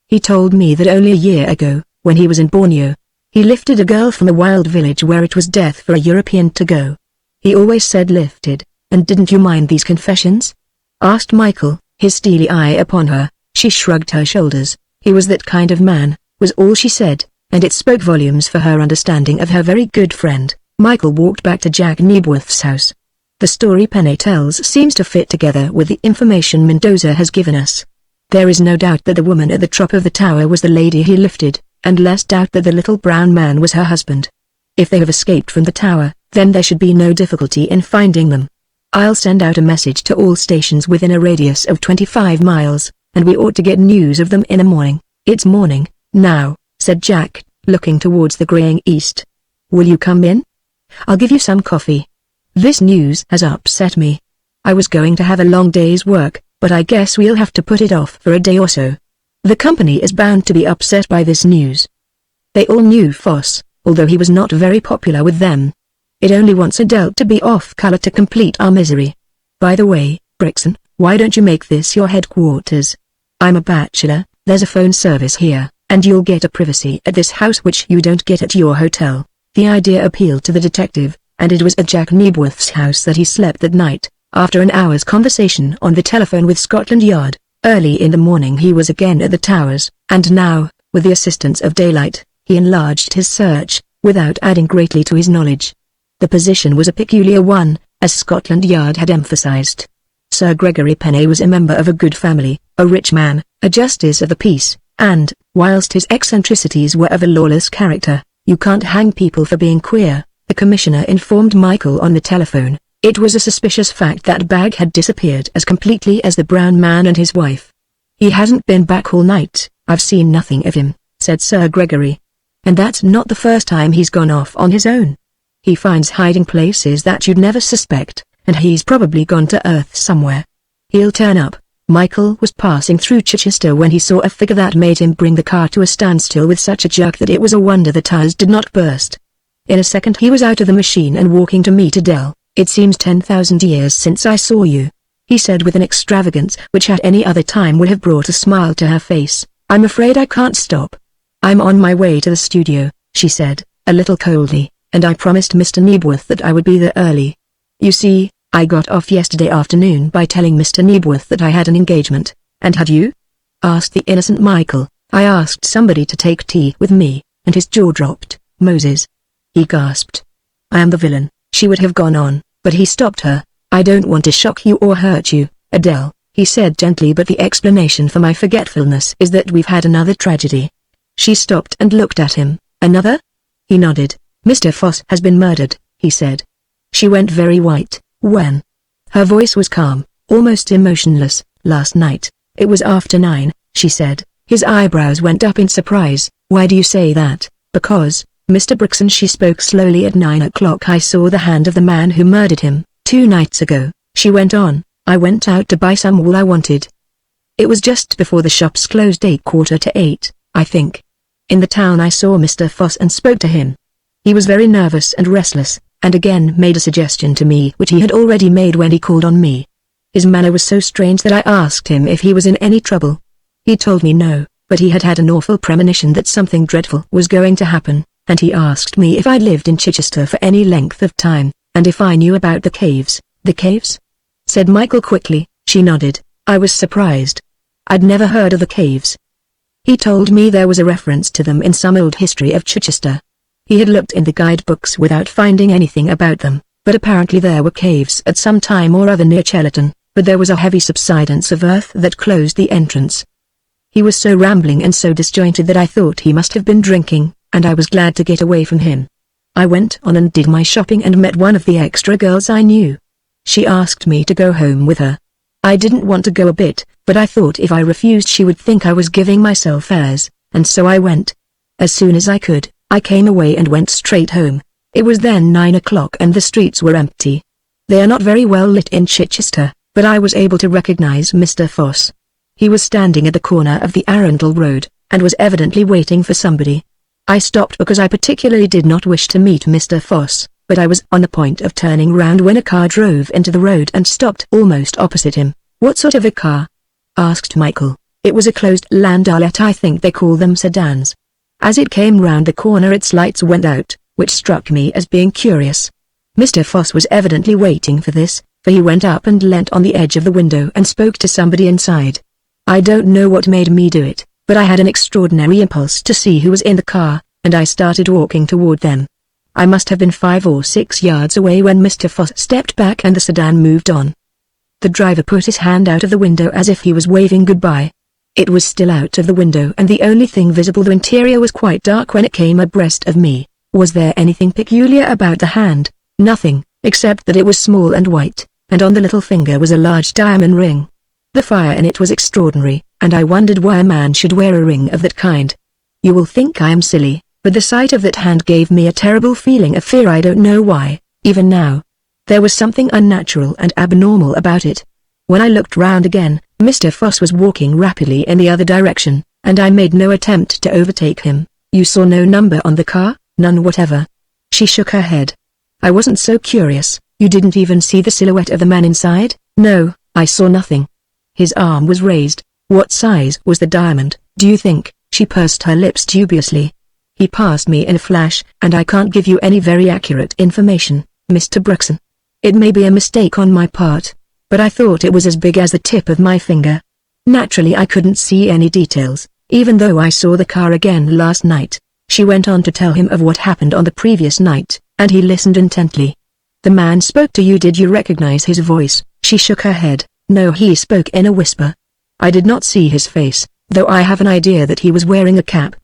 He told me that only a year ago, when he was in Borneo, he lifted a girl from a wild village where it was death for a European to go. He always said lifted, and didn't you mind these confessions? Asked Michael, his steely eye upon her. She shrugged her shoulders. He was that kind of man, was all she said, and it spoke volumes for her understanding of her very good friend. Michael walked back to Jack Nebworth's house. The story Penny tells seems to fit together with the information Mendoza has given us. There is no doubt that the woman at the top of the tower was the lady he lifted, and less doubt that the little brown man was her husband. If they have escaped from the tower, then there should be no difficulty in finding them. I'll send out a message to all stations within a radius of 25 miles, and we ought to get news of them in the morning. It's morning, now, said Jack, looking towards the greying east. Will you come in? I'll give you some coffee. This news has upset me. I was going to have a long day's work, but I guess we'll have to put it off for a day or so. The company is bound to be upset by this news. They all knew Foss, although he was not very popular with them. It only wants a Delt to be off color to complete our misery. By the way, Brixton, why don't you make this your headquarters? I'm a bachelor, there's a phone service here, and you'll get a privacy at this house which you don't get at your hotel. The idea appealed to the detective, and it was at Jack Nebworth's house that he slept that night, after an hour's conversation on the telephone with Scotland Yard. Early in the morning he was again at the towers, and now, with the assistance of daylight, he enlarged his search, without adding greatly to his knowledge. The position was a peculiar one, as Scotland Yard had emphasized. Sir Gregory Penny was a member of a good family, a rich man, a justice of the peace, and, whilst his eccentricities were of a lawless character, you can't hang people for being queer, the commissioner informed Michael on the telephone. It was a suspicious fact that Bag had disappeared as completely as the brown man and his wife. He hasn't been back all night, I've seen nothing of him, said Sir Gregory. And that's not the first time he's gone off on his own. He finds hiding places that you'd never suspect, and he's probably gone to Earth somewhere. He'll turn up. Michael was passing through Chichester when he saw a figure that made him bring the car to a standstill with such a jerk that it was a wonder the tires did not burst. In a second he was out of the machine and walking to meet Adele. "It seems 10,000 years since I saw you," he said with an extravagance which at any other time would have brought a smile to her face. "I'm afraid I can't stop. I'm on my way to the studio," she said, a little coldly, "and I promised Mr. Nebworth that I would be there early. You see, I got off yesterday afternoon by telling Mr. Nebworth that I had an engagement." "And had you?" asked the innocent Michael. "I asked somebody to take tea with me," and his jaw dropped. "Moses," he gasped. "I am the villain," she would have gone on, but he stopped her. "I don't want to shock you or hurt you, Adele," he said gently, "but the explanation for my forgetfulness is that we've had another tragedy." She stopped and looked at him. "Another?" He nodded. "Mr. Foss has been murdered," he said. She went very white. "When?" Her voice was calm, almost emotionless. "Last night. It was after 9, she said. His eyebrows went up in surprise. "Why do you say that?" "Because, Mr. Brixton," she spoke slowly, "at 9 o'clock I saw the hand of the man who murdered him. 2 nights ago," she went on, "I went out to buy some wool I wanted. It was just before the shops closed, 7:45, I think. In the town I saw Mr. Foss and spoke to him. He was very nervous and restless, and again made a suggestion to me which he had already made when he called on me. His manner was so strange that I asked him if he was in any trouble. He told me no, but he had had an awful premonition that something dreadful was going to happen, and he asked me if I'd lived in Chichester for any length of time, and if I knew about the caves." "The caves?" said Michael quickly. She nodded. "I was surprised. I'd never heard of the caves. He told me there was a reference to them in some old history of Chichester. He had looked in the guidebooks without finding anything about them, but apparently there were caves at some time or other near Chellerton, but there was a heavy subsidence of earth that closed the entrance." He was so rambling and so disjointed that I thought he must have been drinking, and I was glad to get away from him. I went on and did my shopping and met one of the extra girls I knew. She asked me to go home with her. I didn't want to go a bit, but I thought if I refused she would think I was giving myself airs, and so I went. As soon as I could, I came away and went straight home. It was then 9 o'clock and the streets were empty. They are not very well lit in Chichester, but I was able to recognize Mr. Foss. He was standing at the corner of the Arundel Road, and was evidently waiting for somebody. I stopped because I particularly did not wish to meet Mr. Foss, but I was on the point of turning round when a car drove into the road and stopped almost opposite him. "What sort of a car?" asked Michael. "It was a closed landaulet, I think they call them sedans. As it came round the corner its lights went out, which struck me as being curious. Mr. Foss was evidently waiting for this, for he went up and leant on the edge of the window and spoke to somebody inside. I don't know what made me do it, but I had an extraordinary impulse to see who was in the car, and I started walking toward them. I must have been 5 or 6 yards away when Mr. Foss stepped back and the sedan moved on. The driver put his hand out of the window as if he was waving goodbye. It was still out of the window and the only thing visible, the interior was quite dark when it came abreast of me. Was there anything peculiar about the hand? Nothing, except that it was small and white, and on the little finger was a large diamond ring. The fire in it was extraordinary, and I wondered why a man should wear a ring of that kind. You will think I am silly, but the sight of that hand gave me a terrible feeling of fear. I don't know why, even now. There was something unnatural and abnormal about it. When I looked round again, Mr. Foss was walking rapidly in the other direction, and I made no attempt to overtake him. You saw no number on the car? None whatever. She shook her head. I wasn't so curious. You didn't even see the silhouette of the man inside? No, I saw nothing. His arm was raised. What size was the diamond, do you think? She pursed her lips dubiously. He passed me in a flash, and I can't give you any very accurate information, Mr. Brixton. It may be a mistake on my part, but I thought it was as big as the tip of my finger. Naturally I couldn't see any details, even though I saw the car again last night. She went on to tell him of what happened on the previous night, and he listened intently. The man spoke to you. Did you recognize his voice? She shook her head. No, he spoke in a whisper. I did not see his face, though I have an idea that he was wearing a cap.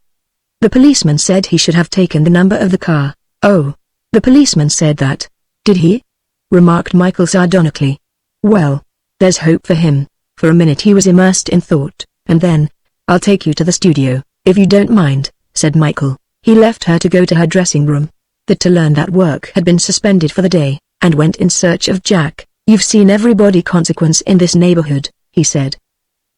The policeman said he should have taken the number of the car. Oh, the policeman said that. Did he? Remarked Michael sardonically. Well, there's hope for him. For a minute he was immersed in thought, and then, I'll take you to the studio, if you don't mind, said Michael. He left her to go to her dressing room, to learn that work had been suspended for the day, and went in search of Jack. You've seen everybody consequence in this neighborhood, he said.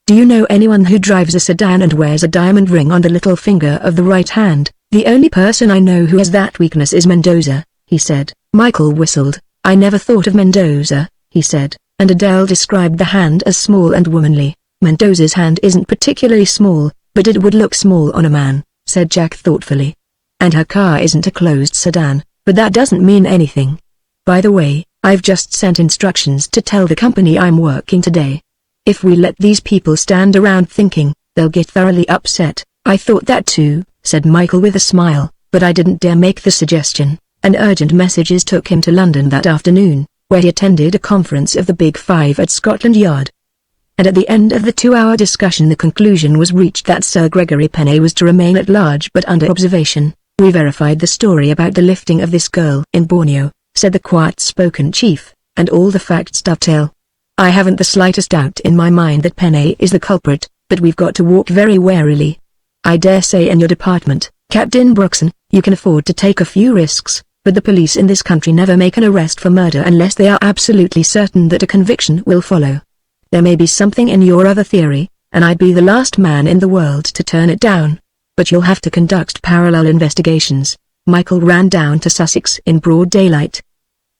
Do you know anyone who drives a sedan and wears a diamond ring on the little finger of the right hand? The only person I know who has that weakness is Mendoza, he said. Michael whistled. I never thought of Mendoza, he said, and Adele described the hand as small and womanly. Mendoza's hand isn't particularly small, but it would look small on a man, said Jack thoughtfully. And her car isn't a closed sedan, but that doesn't mean anything. By the way, I've just sent instructions to tell the company I'm working today. If we let these people stand around thinking, they'll get thoroughly upset. I thought that too, said Michael with a smile, but I didn't dare make the suggestion. An urgent messages took him to London that afternoon, where he attended a conference of the Big Five at Scotland Yard. And at the end of the 2-hour discussion the conclusion was reached that Sir Gregory Penney was to remain at large but under observation. We verified the story about the lifting of this girl in Borneo, said the quiet-spoken chief, and all the facts dovetail. I haven't the slightest doubt in my mind that Penney is the culprit, but we've got to walk very warily. I dare say in your department, Captain Brookson, you can afford to take a few risks, but the police in this country never make an arrest for murder unless they are absolutely certain that a conviction will follow. There may be something in your other theory, and I'd be the last man in the world to turn it down. But you'll have to conduct parallel investigations. Michael ran down to Sussex in broad daylight.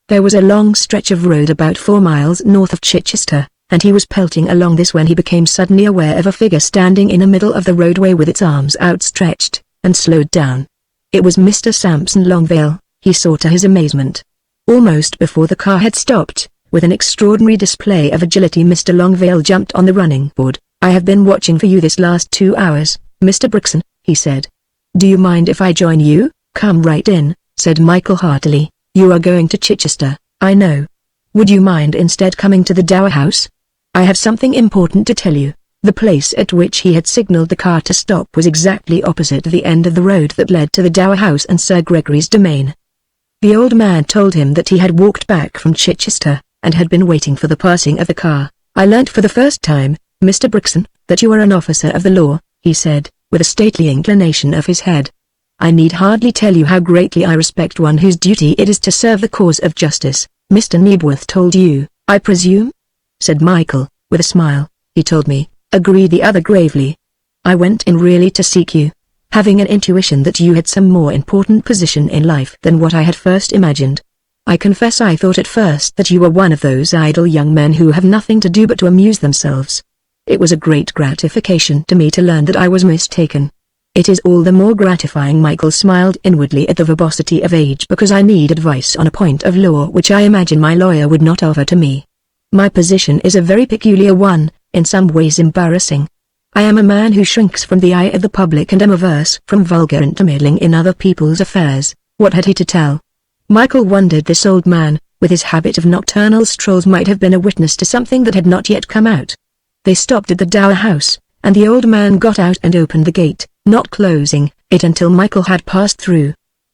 There was a long stretch of road about 4 miles north of Chichester, and he was pelting along this when he became suddenly aware of a figure standing in the middle of the roadway with its arms outstretched, and slowed down. It was Mr. Sampson Longvale, he saw to his amazement. Almost before the car had stopped, with an extraordinary display of agility Mr. Longvale jumped on the running board. I have been watching for you this last 2 hours, Mr. Brookson, he said. Do you mind if I join you? Come right in, said Michael heartily. You are going to Chichester, I know. Would you mind instead coming to the Dower House? I have something important to tell you. The place at which he had signalled the car to stop was exactly opposite the end of the road that led to the Dower House and Sir Gregory's domain. The old man told him that he had walked back from Chichester, and had been waiting for the passing of the car. I learnt for the first time, Mr. Brookson, that you are an officer of the law, he said, with a stately inclination of his head. I need hardly tell you how greatly I respect one whose duty it is to serve the cause of justice. Mr. Nebworth told you, I presume? Said Michael, with a smile. He told me, agreed the other gravely. I went in really to seek you, having an intuition that you had some more important position in life than what I had first imagined. I confess I thought at first that you were one of those idle young men who have nothing to do but to amuse themselves. It was a great gratification to me to learn that I was mistaken. It is all the more gratifying. Michael smiled inwardly at the verbosity of age because I need advice on a point of law which I imagine my lawyer would not offer to me. My position is a very peculiar one, in some ways embarrassing. I am a man who shrinks from the eye of the public and am averse from vulgar intermeddling in other people's affairs. What had he to tell? Michael wondered this old man, with his habit of nocturnal strolls, might have been a witness to something that had not yet come out. They stopped at the Dower House, and the old man got out and opened the gate, not closing it until Michael had passed through.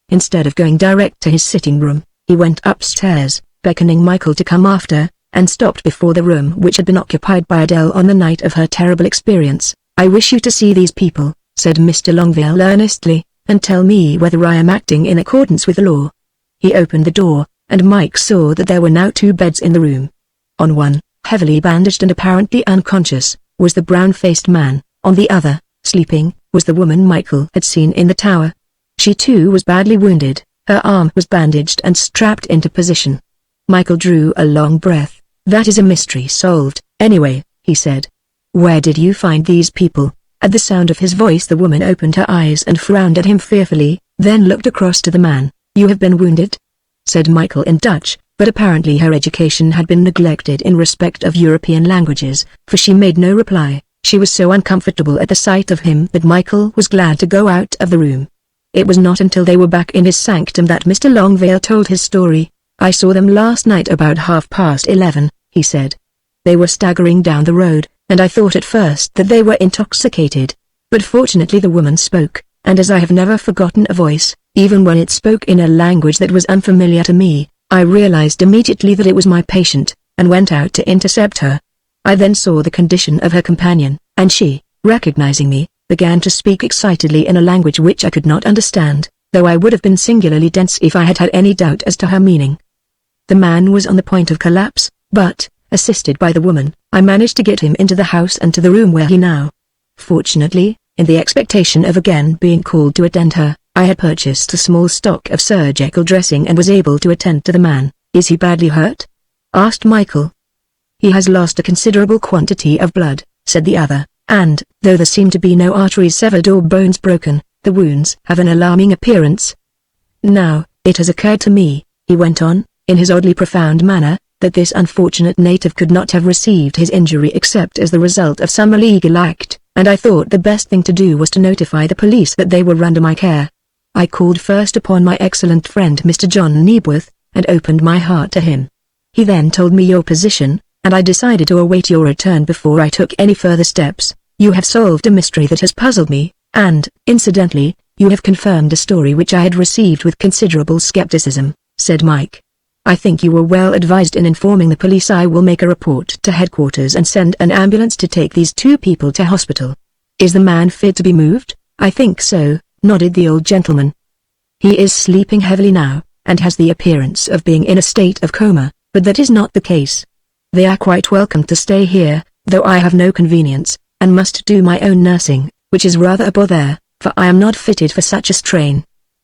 Instead of going direct to his sitting room, he went upstairs, beckoning Michael to come after, and stopped before the room which had been occupied by Adele on the night of her terrible experience. I wish you to see these people, said Mr. Longvale earnestly, and tell me whether I am acting in accordance with the law. He opened the door, and Mike saw that there were now 2 beds in the room. On one, heavily bandaged and apparently unconscious, was the brown-faced man. On the other, sleeping, was the woman Michael had seen in the tower. She too was badly wounded, her arm was bandaged and strapped into position. Michael drew a long breath. That is a mystery solved, anyway, he said. Where did you find these people? At the sound of his voice the woman opened her eyes and frowned at him fearfully, then looked across to the man. You have been wounded? Said Michael in Dutch, but apparently her education had been neglected in respect of European languages, for she made no reply. She was so uncomfortable at the sight of him that Michael was glad to go out of the room. It was not until they were back in his sanctum that Mr. Longvale told his story. I saw them last night about 11:30, he said. They were staggering down the road, and I thought at first that they were intoxicated. But fortunately the woman spoke, and as I have never forgotten a voice, even when it spoke in a language that was unfamiliar to me, I realized immediately that it was my patient, and went out to intercept her. I then saw the condition of her companion, and she, recognizing me, began to speak excitedly in a language which I could not understand, though I would have been singularly dense if I had had any doubt as to her meaning. The man was on the point of collapse, but, assisted by the woman, I managed to get him into the house and to the room where he now. Fortunately, in the expectation of again being called to attend her, I had purchased a small stock of surgical dressing and was able to attend to the man. Is he badly hurt? Asked Michael. He has lost a considerable quantity of blood, said the other, and, though there seem to be no arteries severed or bones broken, the wounds have an alarming appearance. Now, it has occurred to me, he went on, in his oddly profound manner, that this unfortunate native could not have received his injury except as the result of some illegal act, and I thought the best thing to do was to notify the police that they were under my care. I called first upon my excellent friend Mr. John Nebworth, and opened my heart to him. He then told me your position, and I decided to await your return before I took any further steps. You have solved a mystery that has puzzled me, and, incidentally, you have confirmed a story which I had received with considerable skepticism, said Mike. I think you were well advised in informing the police. I will make a report to headquarters and send an ambulance to take these two people to hospital. Is the man fit to be moved? I think so, nodded the old gentleman. He is sleeping heavily now, and has the appearance of being in a state of coma, but that is not the case. They are quite welcome to stay here, though I have no convenience, and must do my own nursing, which is rather a bother, for I am not fitted for such a strain.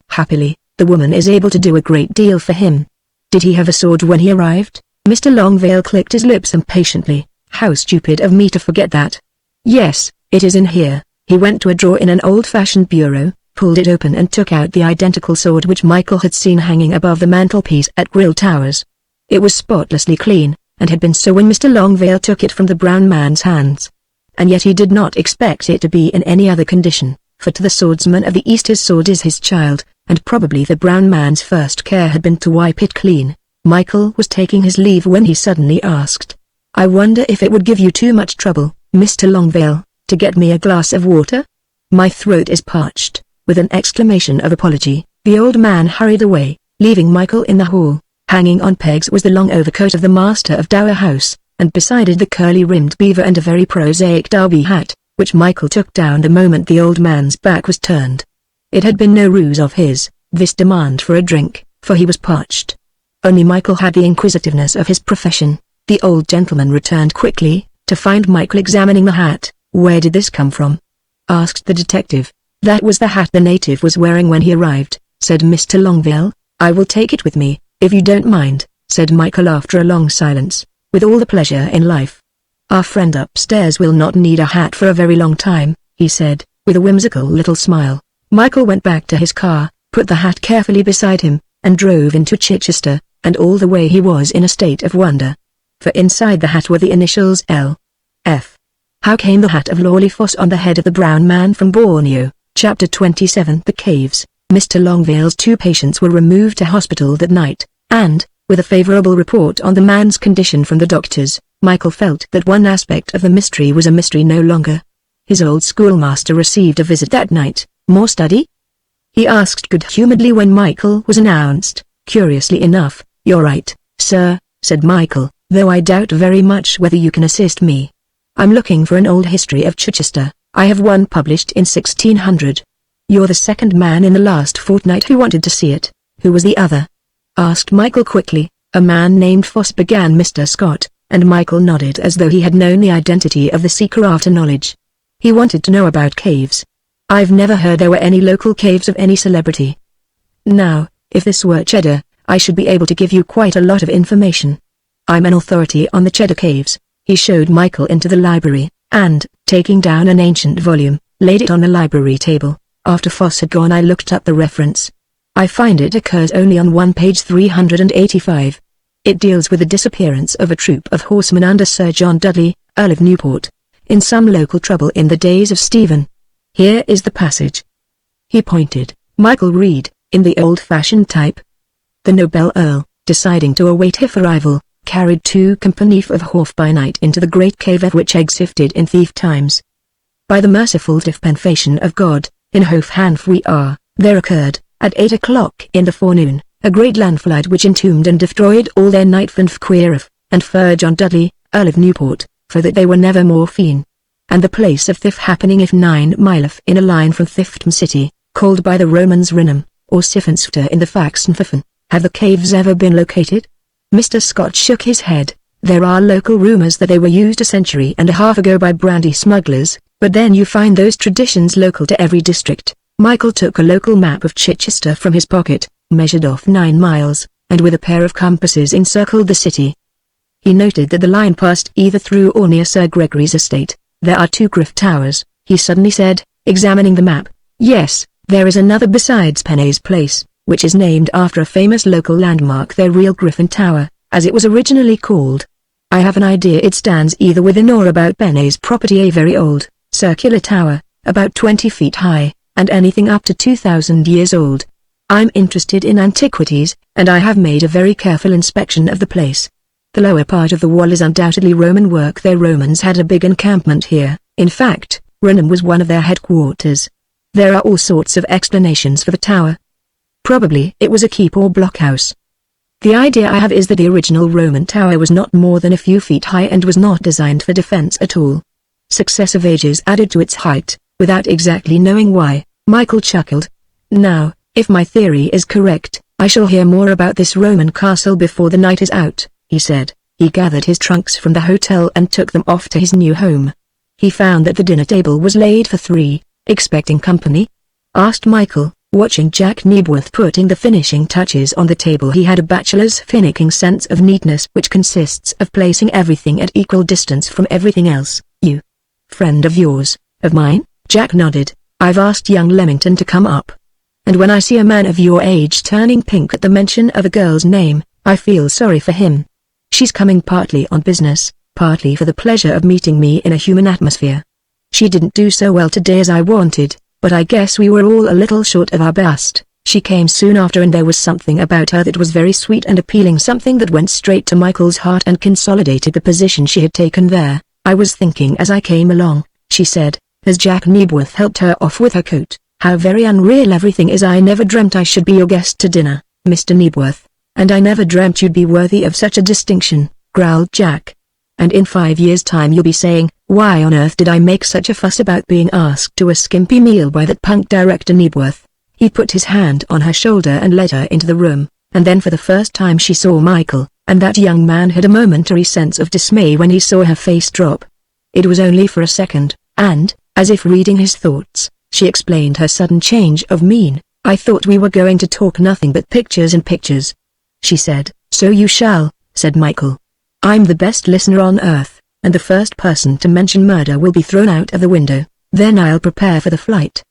Happily, the woman is able to do a great deal for him. Did he have a sword when he arrived? Mr. Longvale clicked his lips impatiently. How stupid of me to forget that. Yes, it is in here. He went to a drawer in an old-fashioned bureau, pulled it open and took out the identical sword which Michael had seen hanging above the mantelpiece at Grill Towers. It was spotlessly clean, and had been so when Mr. Longvale took it from the brown man's hands. And yet he did not expect it to be in any other condition, for to the swordsman of the East his sword is his child, and probably the brown man's first care had been to wipe it clean. Michael was taking his leave when he suddenly asked, I wonder if it would give you too much trouble, Mr. Longvale, to get me a glass of water? My throat is parched. With an exclamation of apology, the old man hurried away, leaving Michael in the hall. Hanging on pegs was the long overcoat of the master of Dower House, and beside it the curly-rimmed beaver and a very prosaic derby hat, which Michael took down the moment the old man's back was turned. It had been no ruse of his, this demand for a drink, for he was parched. Only Michael had the inquisitiveness of his profession. The old gentleman returned quickly, to find Michael examining the hat. Where did this come from? Asked the detective. That was the hat the native was wearing when he arrived, said Mr. Longvale. I will take it with me, if you don't mind, said Michael after a long silence. With all the pleasure in life. Our friend upstairs will not need a hat for a very long time, he said, with a whimsical little smile. Michael went back to his car, put the hat carefully beside him, and drove into Chichester, and all the way he was in a state of wonder. For inside the hat were the initials L.F. How came the hat of Lawley Foss on the head of the brown man from Borneo? Chapter 27. The Caves. Mr. Longvale's two patients were removed to hospital that night, and, with a favorable report on the man's condition from the doctors, Michael felt that one aspect of the mystery was a mystery no longer. His old schoolmaster received a visit that night. More study? He asked good-humoredly when Michael was announced. Curiously enough, you're right, sir, said Michael, though I doubt very much whether you can assist me. I'm looking for an old history of Chichester. I have one published in 1600. You're the second man in the last fortnight who wanted to see it. Who was the other? Asked Michael quickly. A man named Foss, began Mr. Scott, and Michael nodded as though he had known the identity of the seeker after knowledge. He wanted to know about caves. I've never heard there were any local caves of any celebrity. Now, if this were Cheddar, I should be able to give you quite a lot of information. I'm an authority on the Cheddar Caves. He showed Michael into the library, and, taking down an ancient volume, laid it on the library table. After Foss had gone I looked up the reference. I find it occurs only on page 385. It deals with the disappearance of a troop of horsemen under Sir John Dudley, Earl of Newport, in some local trouble in the days of Stephen. Here is the passage. He pointed. Michael read, in the old-fashioned type. The noble Earl, deciding to await his arrival, carried 2 company of horse by night into the great cave of which existed in thief times. By the merciful dispensation of God, in whose hand we are, there occurred, at 8 o'clock in the forenoon, a great landslide which entombed and destroyed all their knight and queer and Sir John Dudley, Earl of Newport, for that they were never more feen. And the place of thief happening if 9 mile in a line from Thiftum city, called by the Romans Rinum, or Siffenster in the Faxenpfiffen. Have the caves ever been located? Mr. Scott shook his head. There are local rumors that they were used a century and a half ago by brandy smugglers, but then you find those traditions local to every district. Michael took a local map of Chichester from his pocket, measured off 9 miles, and with a pair of compasses encircled the city. He noted that the line passed either through or near Sir Gregory's estate. "There are 2 Griff Towers," he suddenly said, examining the map. "Yes, there is another besides Pennay's Place, which is named after a famous local landmark, the Real Griffin Tower, as it was originally called. I have an idea it stands either within or about Pennay's property, a very old, circular tower, about 20 feet high, and anything up to 2,000 years old. I'm interested in antiquities, and I have made a very careful inspection of the place. The lower part of the wall is undoubtedly Roman work. The Romans had a big encampment here. In fact, Renum was one of their headquarters. There are all sorts of explanations for the tower. Probably it was a keep or blockhouse. The idea I have is that the original Roman tower was not more than a few feet high and was not designed for defense at all. Successive ages added to its height, without exactly knowing why." Michael chuckled. "Now, if my theory is correct, I shall hear more about this Roman castle before the night is out," he said. He gathered his trunks from the hotel and took them off to his new home. He found that the dinner table was laid for 3. "Expecting company?" asked Michael, watching Jack Nebworth putting the finishing touches on the table. He had a bachelor's finicking sense of neatness which consists of placing everything at equal distance from everything else. "You? Friend of yours?" "Of mine?" Jack nodded. "I've asked young Leamington to come up. And when I see a man of your age turning pink at the mention of a girl's name, I feel sorry for him. She's coming partly on business, partly for the pleasure of meeting me in a human atmosphere. She didn't do so well today as I wanted, but I guess we were all a little short of our best. She came soon after and there was something about her that was very sweet and appealing, something that went straight to Michael's heart and consolidated the position she had taken there. I was thinking as I came along," she said, as Jack Nebworth helped her off with her coat, "how very unreal everything is. I never dreamt I should be your guest to dinner, Mr. Nebworth, and I never dreamt you'd be worthy of such a distinction," growled Jack. "And in 5 years' time you'll be saying, why on earth did I make such a fuss about being asked to a skimpy meal by that punk director Nebworth?" He put his hand on her shoulder and led her into the room, and then for the first time she saw Michael, and that young man had a momentary sense of dismay when he saw her face drop. It was only for a second, and, as if reading his thoughts, she explained her sudden change of mien. "I thought we were going to talk nothing but pictures and pictures," she said. "So you shall," said Michael. "I'm the best listener on earth, and the first person to mention murder will be thrown out of the window. Then I'll prepare for the flight,"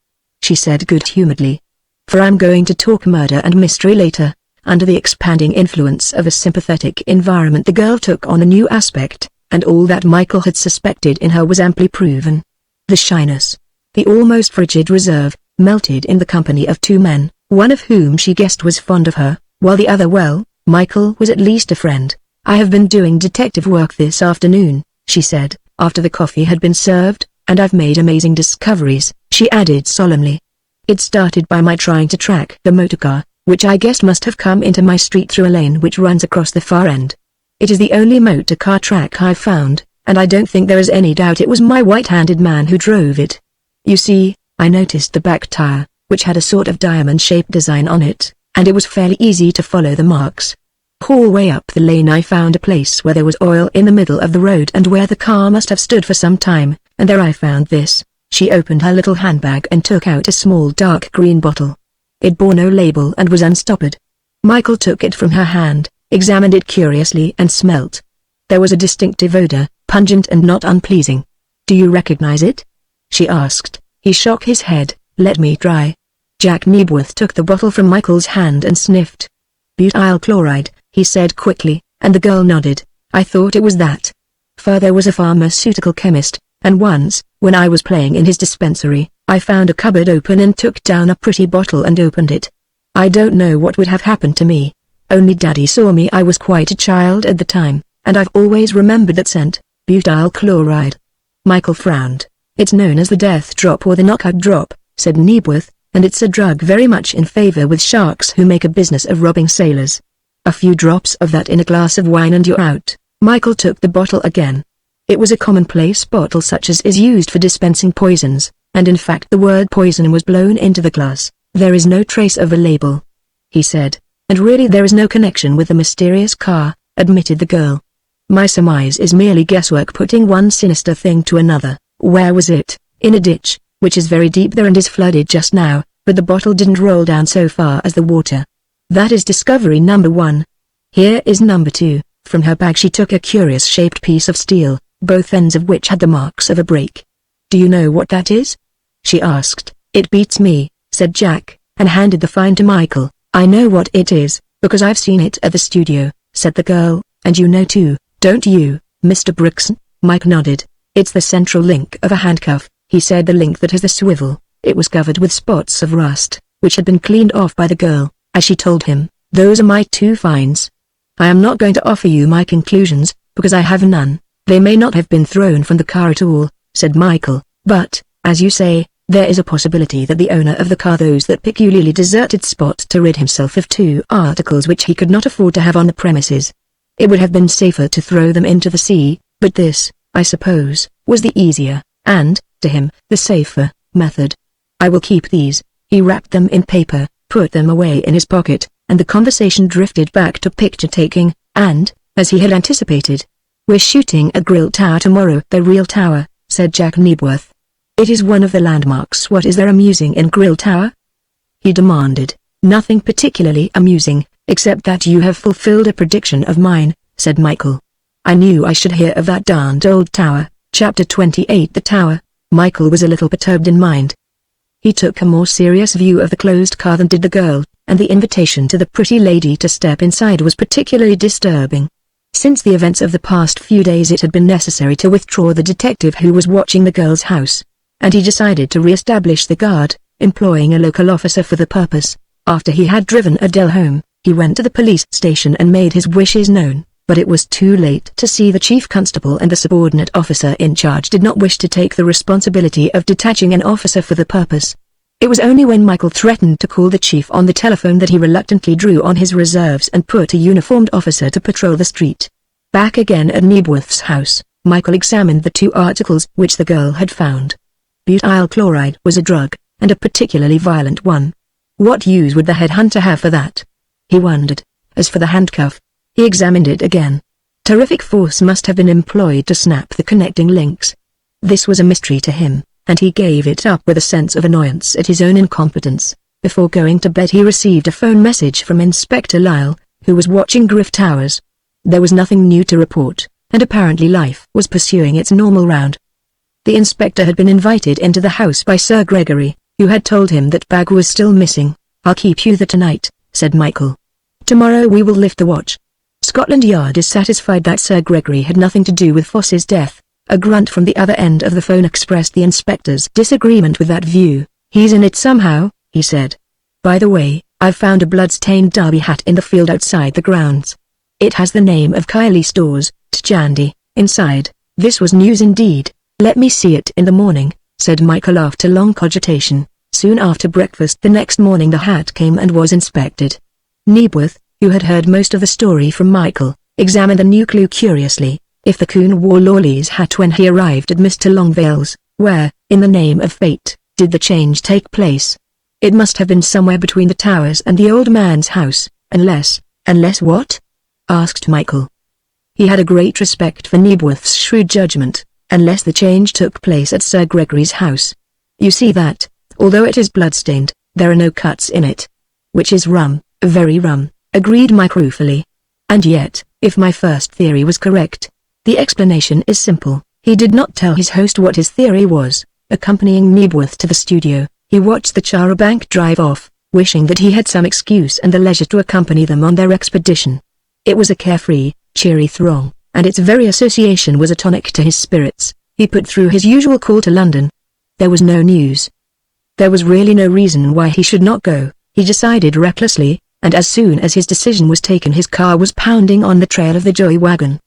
she said good-humoredly. "For I'm going to talk murder and mystery later." Under the expanding influence of a sympathetic environment, the girl took on a new aspect, and all that Michael had suspected in her was amply proven. The shyness, the almost frigid reserve, melted in the company of 2 men, one of whom she guessed was fond of her, while the other, well, Michael was at least a friend. "I have been doing detective work this afternoon," she said, after the coffee had been served, "and I've made amazing discoveries," she added solemnly. "It started by my trying to track the motorcar, which I guess must have come into my street through a lane which runs across the far end. It is the only motorcar track I've found, and I don't think there is any doubt it was my white-handed man who drove it. You see, I noticed the back tire, which had a sort of diamond-shaped design on it, and it was fairly easy to follow the marks. Halfway up the lane I found a place where there was oil in the middle of the road and where the car must have stood for some time, and there I found this." She opened her little handbag and took out a small dark green bottle. It bore no label and was unstoppered. Michael took it from her hand, examined it curiously and smelt. There was a distinctive odor, pungent and not unpleasing. "Do you recognize it?" she asked. He shook his head. "Let me try." Jack Nebworth took the bottle from Michael's hand and sniffed. "Butyl chloride," he said quickly, and the girl nodded. "I thought it was that. Father was a pharmaceutical chemist, and once, when I was playing in his dispensary, I found a cupboard open and took down a pretty bottle and opened it. I don't know what would have happened to me. Only Daddy saw me. I was quite a child at the time, and I've always remembered that scent, butyl chloride." Michael frowned. "It's known as the death drop or the knockout drop," said Nebworth, "and it's a drug very much in favor with sharks who make a business of robbing sailors. A few drops of that in a glass of wine and you're out." Michael took the bottle again. It was a commonplace bottle such as is used for dispensing poisons, and in fact the word poison was blown into the glass. "There is no trace of a label," he said, "and really there is no connection with the mysterious car," admitted the girl. "My surmise is merely guesswork, putting one sinister thing to another." "Where was it?" "In a ditch, which is very deep there and is flooded just now. but the bottle didn't roll down so far as the water. That is discovery number 1. Here is number 2. From her bag she took a curious-shaped piece of steel, both ends of which had the marks of a break. "Do you know what that is?" she asked. "It beats me," said Jack, and handed the find to Michael. "I know what it is, because I've seen it at the studio," said the girl, "and you know too, don't you, Mr. Brookson?" Mike nodded. "It's the central link of a handcuff," he said. "The link that has the swivel." It was covered with spots of rust, which had been cleaned off by the girl, as she told him. "Those are my 2 finds. I am not going to offer you my conclusions, because I have none. They may not have been thrown from the car at all," said Michael, "but, as you say, there is a possibility that the owner of the car those that peculiarly deserted spot to rid himself of 2 articles which he could not afford to have on the premises. It would have been safer to throw them into the sea, but this, I suppose, was the easier, and, to him, the safer, method. I will keep these." He wrapped them in paper, put them away in his pocket, and the conversation drifted back to picture-taking, and, as he had anticipated, "We're shooting a grill tower tomorrow." "The real tower," said Jack Nebworth. "It is one of the landmarks." "What is there amusing in Grill Tower?" he demanded. "Nothing particularly amusing, except that you have fulfilled a prediction of mine," said Michael. "I knew I should hear of that darned old tower." Chapter 28. The Tower. Michael was a little perturbed in mind. He took a more serious view of the closed car than did the girl, and the invitation to the pretty lady to step inside was particularly disturbing. Since the events of the past few days it had been necessary to withdraw the detective who was watching the girl's house, and he decided to re-establish the guard, employing a local officer for the purpose. After he had driven Adele home, he went to the police station and made his wishes known, but it was too late to see. The chief constable and the subordinate officer in charge did not wish to take the responsibility of detaching an officer for the purpose. It was only when Michael threatened to call the chief on the telephone that he reluctantly drew on his reserves and put a uniformed officer to patrol the street. Back again at Nebworth's house, Michael examined the 2 articles which the girl had found. Butyl chloride was a drug, and a particularly violent one. What use would the headhunter have for that? He wondered. As for the handcuff, he examined it again. Terrific force must have been employed to snap the connecting links. This was a mystery to him, and he gave it up with a sense of annoyance at his own incompetence. Before going to bed he received a phone message from Inspector Lyle, who was watching Griff Towers. There was nothing new to report, and apparently life was pursuing its normal round. The inspector had been invited into the house by Sir Gregory, who had told him that bag was still missing. "I'll keep you there tonight," said Michael. "Tomorrow we will lift the watch. Scotland Yard is satisfied that Sir Gregory had nothing to do with Foss's death." A grunt from the other end of the phone expressed the inspector's disagreement with that view. "He's in it somehow," he said. "By the way, I've found a blood-stained derby hat in the field outside the grounds. It has the name of Kylie Stores, Tjandy, inside." This was news indeed. "Let me see it in the morning," said Michael after long cogitation. Soon after breakfast the next morning the hat came and was inspected. Nebworth, who had heard most of the story from Michael, examined the new clue curiously. If the coon wore Lawley's hat when he arrived at Mr. Longvale's, where, in the name of fate, did the change take place? It must have been somewhere between the towers and the old man's house, unless what? Asked Michael. He had a great respect for Nebworth's shrewd judgment, unless the change took place at Sir Gregory's house. "You see that, although it is blood-stained, there are no cuts in it." "Which is rum, very rum," agreed Mike ruefully. "And yet, if my first theory was correct, the explanation is simple." He did not tell his host what his theory was. Accompanying Nebworth to the studio, he watched the charabanc drive off, wishing that he had some excuse and the leisure to accompany them on their expedition. It was a carefree, cheery throng, and its very association was a tonic to his spirits. He put through his usual call to London. There was no news. There was really no reason why he should not go, he decided recklessly, and as soon as his decision was taken his car was pounding on the trail of the joy wagon.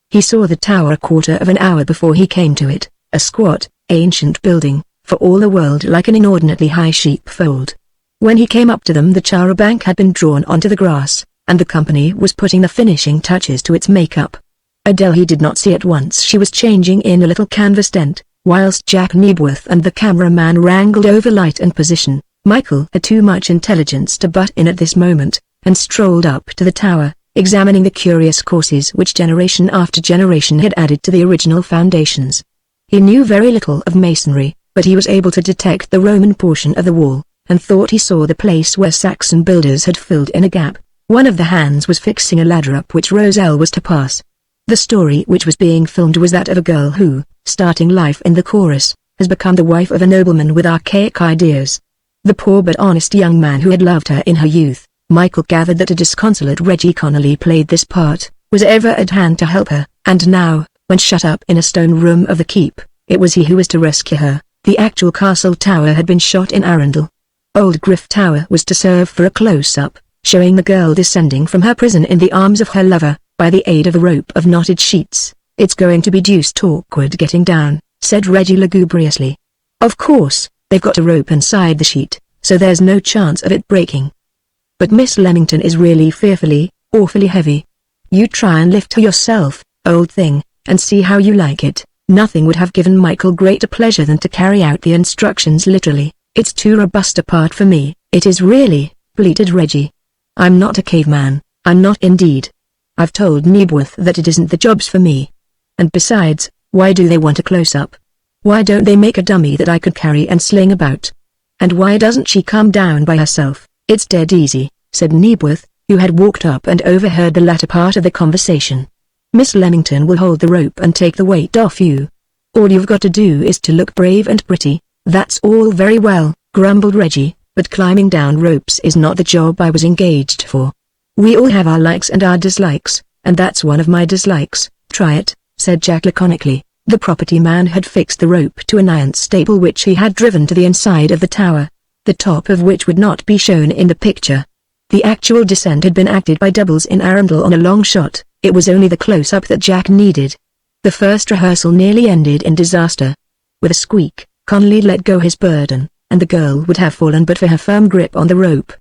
He saw the tower a quarter of an hour before he came to it, a squat, ancient building, for all the world like an inordinately high sheepfold. When he came up to them the charabanc had been drawn onto the grass, and the company was putting the finishing touches to its makeup. Adele he did not see at once. She was changing in a little canvas tent, whilst Jack Nebworth and the cameraman wrangled over light and position. Michael had too much intelligence to butt in at this moment, and strolled up to the tower, examining the curious courses which generation after generation had added to the original foundations. He knew very little of masonry, but he was able to detect the Roman portion of the wall, and thought he saw the place where Saxon builders had filled in a gap. One of the hands was fixing a ladder up which Roselle was to pass. The story which was being filmed was that of a girl who, starting life in the chorus, has become the wife of a nobleman with archaic ideas. The poor but honest young man who had loved her in her youth, Michael gathered that a disconsolate Reggie Connolly played this part, was ever at hand to help her, and now, when shut up in a stone room of the keep, it was he who was to rescue her. The actual castle tower had been shot in Arundel. Old Griff Tower was to serve for a close-up, showing the girl descending from her prison in the arms of her lover, by the aid of a rope of knotted sheets. "It's going to be deuced awkward getting down," said Reggie lugubriously. "Of course, they've got a rope inside the sheet, so there's no chance of it breaking. But Miss Leamington is really fearfully, awfully heavy. You try and lift her yourself, old thing, and see how you like it." Nothing would have given Michael greater pleasure than to carry out the instructions literally. "It's too robust a part for me, it is really," bleated Reggie. "I'm not a caveman, I'm not indeed. I've told Nebworth that it isn't the job's for me. And besides, why do they want a close-up? Why don't they make a dummy that I could carry and sling about? And why doesn't she come down by herself?" "It's dead easy," said Nebworth, who had walked up and overheard the latter part of the conversation. "Miss Leamington will hold the rope and take the weight off you. All you've got to do is to look brave and pretty." "That's all very well," grumbled Reggie, "but climbing down ropes is not the job I was engaged for. We all have our likes and our dislikes, and that's one of my dislikes." "Try it," said Jack laconically. The property man had fixed the rope to an iron staple which he had driven to the inside of the tower, the top of which would not be shown in the picture. The actual descent had been acted by doubles in Arundel on a long shot. It was only the close-up that Jack needed. The first rehearsal nearly ended in disaster. With a squeak, Connolly let go his burden, and the girl would have fallen but for her firm grip on the rope.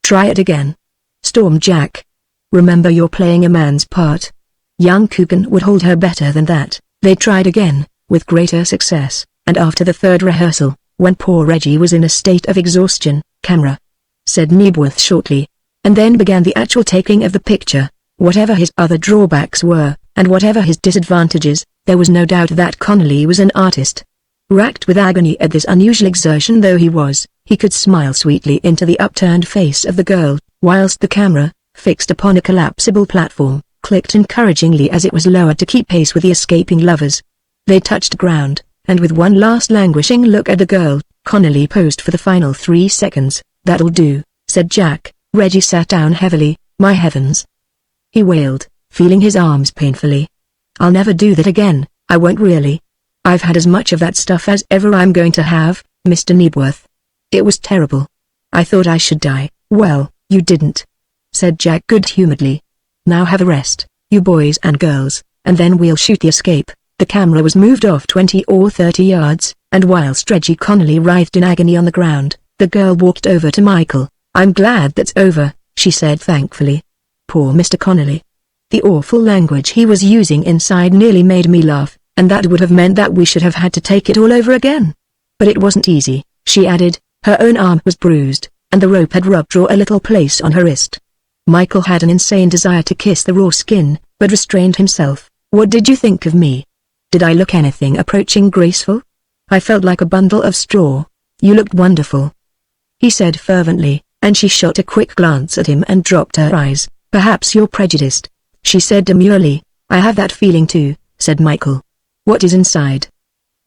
"Try it again," stormed Jack. "Remember you're playing a man's part. Young Coogan would hold her better than that." They tried again, with greater success, and after the third rehearsal, when poor Reggie was in a state of exhaustion, "Camera," said Nebworth shortly. And then began the actual taking of the picture. Whatever his other drawbacks were, and whatever his disadvantages, there was no doubt that Connolly was an artist. Racked with agony at this unusual exertion though he was, he could smile sweetly into the upturned face of the girl, whilst the camera, fixed upon a collapsible platform, clicked encouragingly as it was lowered to keep pace with the escaping lovers. They touched ground, and with one last languishing look at the girl, Connolly posed for the final 3 seconds. "That'll do," said Jack. Reggie sat down heavily. "My heavens!" he wailed, feeling his arms painfully. "I'll never do that again, I won't really. I've had as much of that stuff as ever I'm going to have, Mr. Nebworth. It was terrible. I thought I should die." "Well, you didn't," said Jack good-humoredly. "Now have a rest, you boys and girls, and then we'll shoot the escape." The camera was moved off 20 or 30 yards, and whilst Reggie Connolly writhed in agony on the ground, the girl walked over to Michael. "I'm glad that's over," she said thankfully. "Poor Mr. Connolly. The awful language he was using inside nearly made me laugh, and that would have meant that we should have had to take it all over again. But it wasn't easy," she added. Her own arm was bruised, and the rope had rubbed raw a little place on her wrist. Michael had an insane desire to kiss the raw skin, but restrained himself. "What did you think of me? Did I look anything approaching graceful? I felt like a bundle of straw." "You looked wonderful," he said fervently, and she shot a quick glance at him and dropped her eyes. "Perhaps you're prejudiced," she said demurely. "I have that feeling too," said Michael. "What is inside?"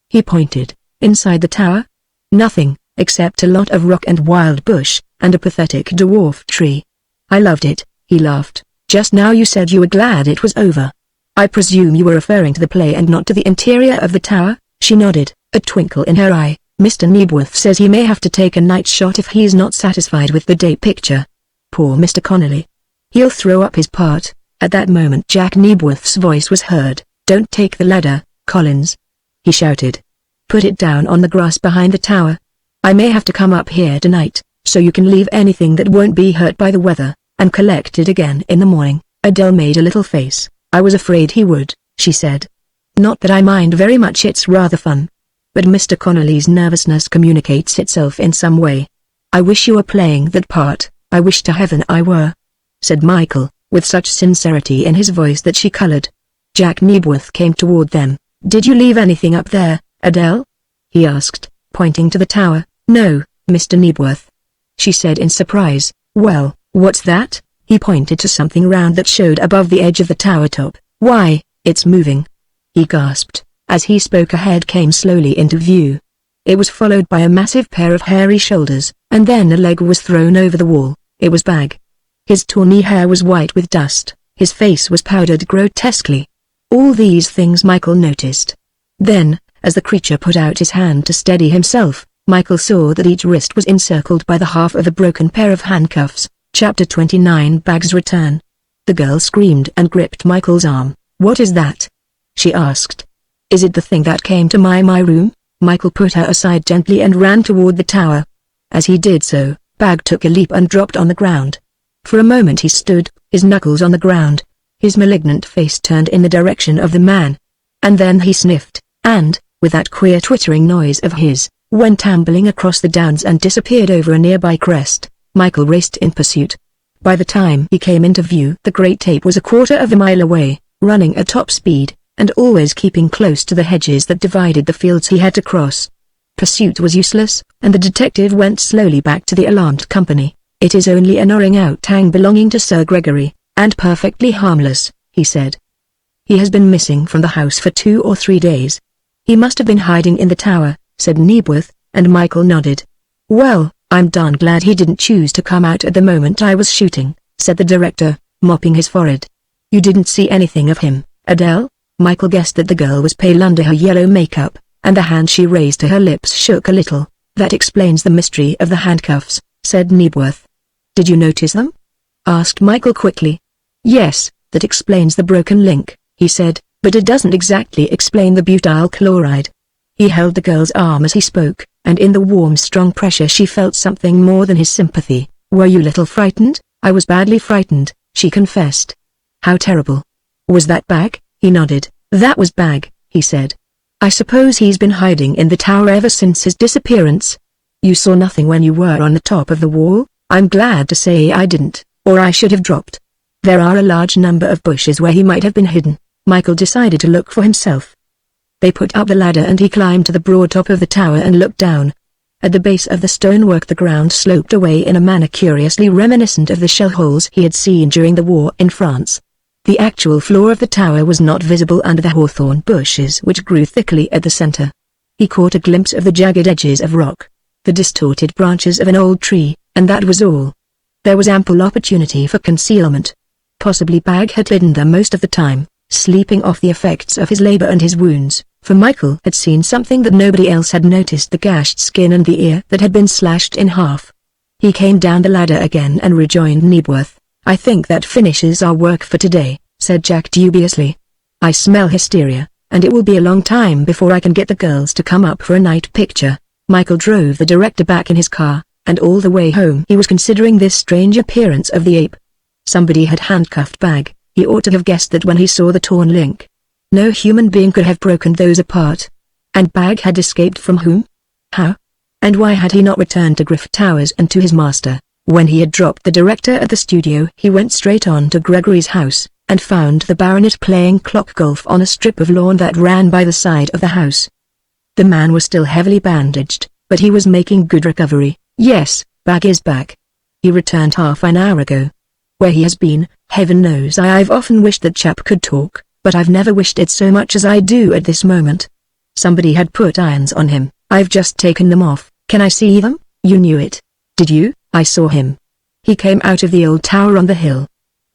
He pointed. "Inside the tower? Nothing, except a lot of rock and wild bush, and a pathetic dwarf tree. I loved it," he laughed. "Just now you said you were glad it was over. I presume you were referring to the play and not to the interior of the tower?" She nodded, a twinkle in her eye. "Mr. Nebworth says he may have to take a night shot if he's not satisfied with the day picture. Poor Mr. Connolly. He'll throw up his part." At that moment Jack Nebworth's voice was heard. "Don't take the ladder, Collins," he shouted. "Put it down on the grass behind the tower. I may have to come up here tonight, so you can leave anything that won't be hurt by the weather, and collect it again in the morning." Adele made a little face. "I was afraid he would," she said. "Not that I mind very much, it's rather fun. But Mr. Connolly's nervousness communicates itself in some way. I wish you were playing that part, I wish to heaven I were," said Michael, with such sincerity in his voice that she colored. Jack Nebworth came toward them. "Did you leave anything up there, Adele?" he asked, pointing to the tower. "No, Mr. Nebworth. she said in surprise. "Well, what's that?" He pointed to something round that showed above the edge of the tower top. "Why, it's moving," he gasped. As he spoke, a head came slowly into view. It was followed by a massive pair of hairy shoulders, and then a leg was thrown over the wall. It was Bag. His tawny hair was white with dust, his face was powdered grotesquely. All these things Michael noticed. Then, as the creature put out his hand to steady himself, Michael saw that each wrist was encircled by the half of a broken pair of handcuffs. Chapter 29 Bag's Return. The girl screamed and gripped Michael's arm. "What is that?" she asked. "Is it the thing that came to my room?" Michael put her aside gently and ran toward the tower. As he did so, Bag took a leap and dropped on the ground. For a moment he stood, his knuckles on the ground, his malignant face turned in the direction of the man. And then he sniffed, and, with that queer twittering noise of his, went tumbling across the downs and disappeared over a nearby crest. Michael raced in pursuit. By the time he came into view, the great ape was a quarter of a mile away, running at top speed, and always keeping close to the hedges that divided the fields he had to cross. Pursuit was useless, and the detective went slowly back to the alarmed company. "It is only an orangutan belonging to Sir Gregory, and perfectly harmless," he said. "He has been missing from the house for 2 or 3 days. He must have been hiding in the tower," said Nebworth, and Michael nodded. "Well, I'm darn glad he didn't choose to come out at the moment I was shooting," said the director, mopping his forehead. "You didn't see anything of him, Adele?" Michael guessed that the girl was pale under her yellow makeup, and the hand she raised to her lips shook a little. "That explains the mystery of the handcuffs," said Nebworth. "Did you notice them?" asked Michael quickly. "Yes, that explains the broken link," he said, "but it doesn't exactly explain the butyl chloride." He held the girl's arm as he spoke, and in the warm strong pressure she felt something more than his sympathy. "Were you little frightened?" "I was badly frightened," she confessed. "How terrible. Was that Bag?" He nodded. "That was Bag," he said. "I suppose he's been hiding in the tower ever since his disappearance." "You saw nothing when you were on the top of the wall?" "I'm glad to say I didn't, or I should have dropped. There are a large number of bushes where he might have been hidden." Michael decided to look for himself. They put up the ladder and he climbed to the broad top of the tower and looked down. At the base of the stonework the ground sloped away in a manner curiously reminiscent of the shell holes he had seen during the war in France. The actual floor of the tower was not visible under the hawthorn bushes which grew thickly at the center. He caught a glimpse of the jagged edges of rock, the distorted branches of an old tree, and that was all. There was ample opportunity for concealment. Possibly Bag had hidden there most of the time, sleeping off the effects of his labor and his wounds, for Michael had seen something that nobody else had noticed: the gashed skin and the ear that had been slashed in half. He came down the ladder again and rejoined Nebworth. "I think that finishes our work for today," said Jack dubiously. "I smell hysteria, and it will be a long time before I can get the girls to come up for a night picture." Michael drove the director back in his car, and all the way home he was considering this strange appearance of the ape. Somebody had handcuffed Bag. He ought to have guessed that when he saw the torn link. No human being could have broken those apart. And Bag had escaped from whom? How? And why had he not returned to Griff Towers and to his master? When he had dropped the director at the studio he went straight on to Gregory's house, and found the baronet playing clock golf on a strip of lawn that ran by the side of the house. The man was still heavily bandaged, but he was making good recovery. "Yes, Bag is back. He returned half an hour ago. Where he has been, heaven knows. I've often wished that chap could talk, but I've never wished it so much as I do at this moment. Somebody had put irons on him. I've just taken them off. Can I see them?" "You knew it. Did you?" "I saw him. He came out of the old tower on the hill."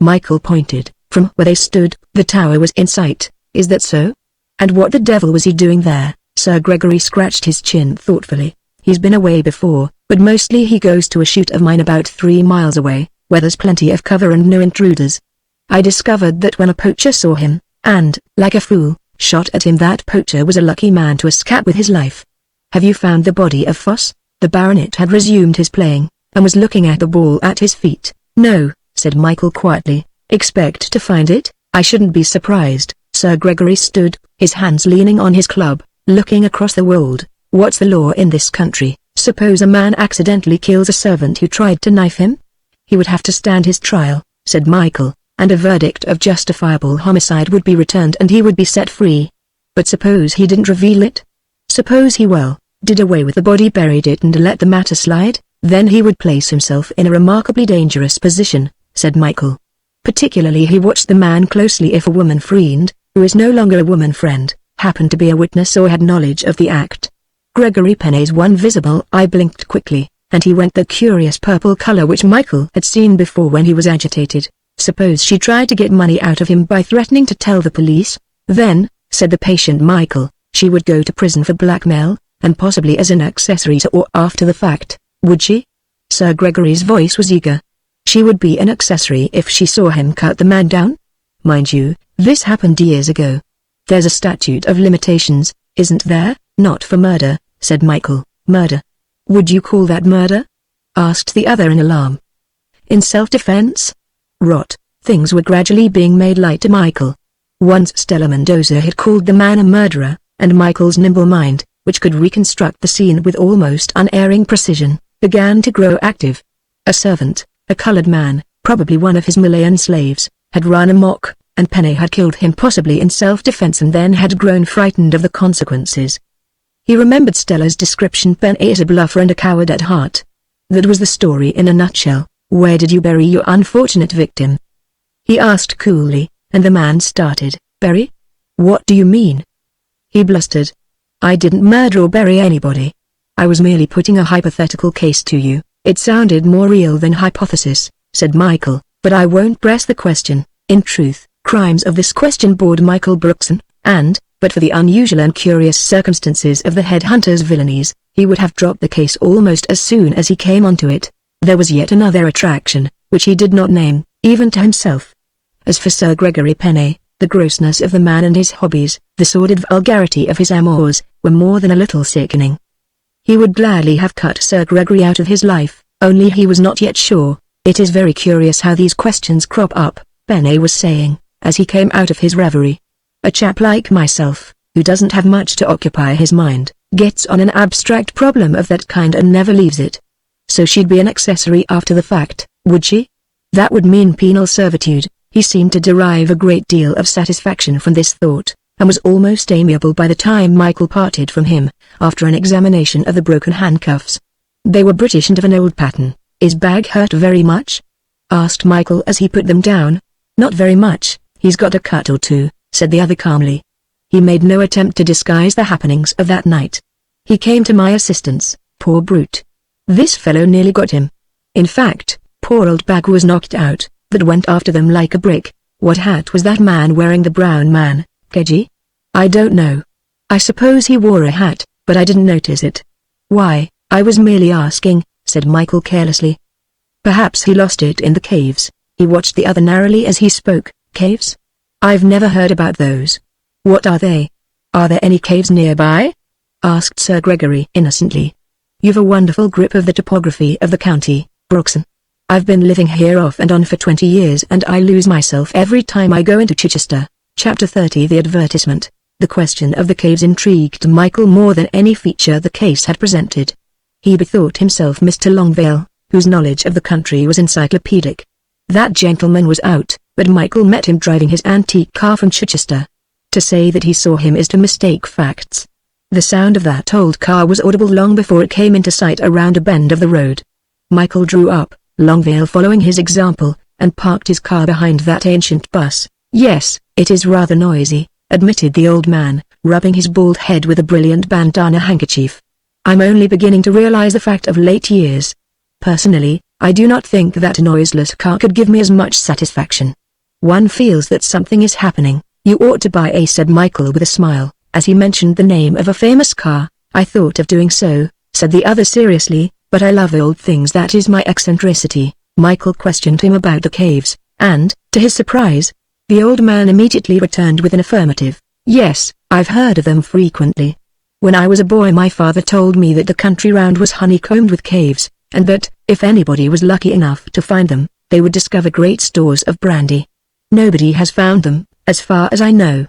Michael pointed. From where they stood, the tower was in sight. "Is that so? And what the devil was he doing there?" Sir Gregory scratched his chin thoughtfully. "He's been away before, but mostly he goes to a shoot of mine about 3 miles away, where there's plenty of cover and no intruders. I discovered that when a poacher saw him, and, like a fool, shot at him, that poacher was a lucky man to escape with his life." "Have you found the body of Foss?" The baronet had resumed his playing, and was looking at the ball at his feet. "No," said Michael quietly. "Expect to find it?" "I shouldn't be surprised." Sir Gregory stood, his hands leaning on his club, looking across the world. "What's the law in this country? Suppose a man accidentally kills a servant who tried to knife him? He would have to stand his trial," said Michael, "and a verdict of justifiable homicide would be returned and he would be set free. But suppose he didn't reveal it? Suppose he did away with the body, buried it and let the matter slide? Then he would place himself in a remarkably dangerous position, said Michael. Particularly he watched the man closely if a woman friend, who is no longer a woman friend, happened to be a witness or had knowledge of the act. Gregory Penney's one visible eye blinked quickly, and he went the curious purple color which Michael had seen before when he was agitated. Suppose she tried to get money out of him by threatening to tell the police? Then, said the patient Michael, she would go to prison for blackmail, and possibly as an accessory to or after the fact, would she? Sir Gregory's voice was eager. She would be an accessory if she saw him cut the man down? Mind you, this happened years ago. There's a statute of limitations, isn't there? Not for murder, said Michael. Murder? Would you call that murder? Asked the other in alarm. In self-defense? Rot. Things were gradually being made light to Michael. Once Stella Mendoza had called the man a murderer, and Michael's nimble mind, which could reconstruct the scene with almost unerring precision, began to grow active. A servant, a colored man, probably one of his Malayan slaves, had run amok, and Penney had killed him possibly in self-defense and then had grown frightened of the consequences. He remembered Stella's description: Penney is a bluffer and a coward at heart. That was the story in a nutshell. Where did you bury your unfortunate victim? He asked coolly, and the man started. Bury? What do you mean? He blustered. I didn't murder or bury anybody. I was merely putting a hypothetical case to you. It sounded more real than hypothesis, said Michael, but I won't press the question. In truth, crimes of this question bored Michael Brookson, and, but for the unusual and curious circumstances of the headhunter's villainies, he would have dropped the case almost as soon as he came onto it. There was yet another attraction, which he did not name, even to himself. As for Sir Gregory Penney, the grossness of the man and his hobbies, the sordid vulgarity of his amours, were more than a little sickening. He would gladly have cut Sir Gregory out of his life, only he was not yet sure. It is very curious how these questions crop up, Penney was saying, as he came out of his reverie. A chap like myself, who doesn't have much to occupy his mind, gets on an abstract problem of that kind and never leaves it. So she'd be an accessory after the fact, would she? That would mean penal servitude. He seemed to derive a great deal of satisfaction from this thought, and was almost amiable by the time Michael parted from him, after an examination of the broken handcuffs. They were British and of an old pattern. Is Bag hurt very much? Asked Michael as he put them down. Not very much, he's got a cut or two, said the other calmly. He made no attempt to disguise the happenings of that night. He came to my assistance, poor brute. This fellow nearly got him. In fact, poor old Bag was knocked out, but went after them like a brick. What hat was that man wearing, the brown man, Keji? I don't know. I suppose he wore a hat, but I didn't notice it. Why, I was merely asking, said Michael carelessly. Perhaps he lost it in the caves. He watched the other narrowly as he spoke. Caves? I've never heard about those. What are they? Are there any caves nearby? Asked Sir Gregory innocently. You've a wonderful grip of the topography of the county, Brookson. I've been living here off and on for 20 years and I lose myself every time I go into Chichester. Chapter 30. The advertisement. The question of the caves intrigued Michael more than any feature the case had presented. He bethought himself Mr. Longvale, whose knowledge of the country was encyclopedic. That gentleman was out, but Michael met him driving his antique car from Chichester. To say that he saw him is to mistake facts. The sound of that old car was audible long before it came into sight around a bend of the road. Michael drew up, Longvale following his example, and parked his car behind that ancient bus. Yes, it is rather noisy, admitted the old man, rubbing his bald head with a brilliant bandana handkerchief. I'm only beginning to realize the fact of late years. Personally, I do not think that a noiseless car could give me as much satisfaction. One feels that something is happening. You ought to buy a, said Michael with a smile, as he mentioned the name of a famous car. I thought of doing so, said the other seriously, but I love old things. That is my eccentricity. Michael questioned him about the caves, and, to his surprise, the old man immediately returned with an affirmative. Yes, I've heard of them frequently. When I was a boy my father told me that the country round was honeycombed with caves, and that, if anybody was lucky enough to find them, they would discover great stores of brandy. Nobody has found them, as far as I know.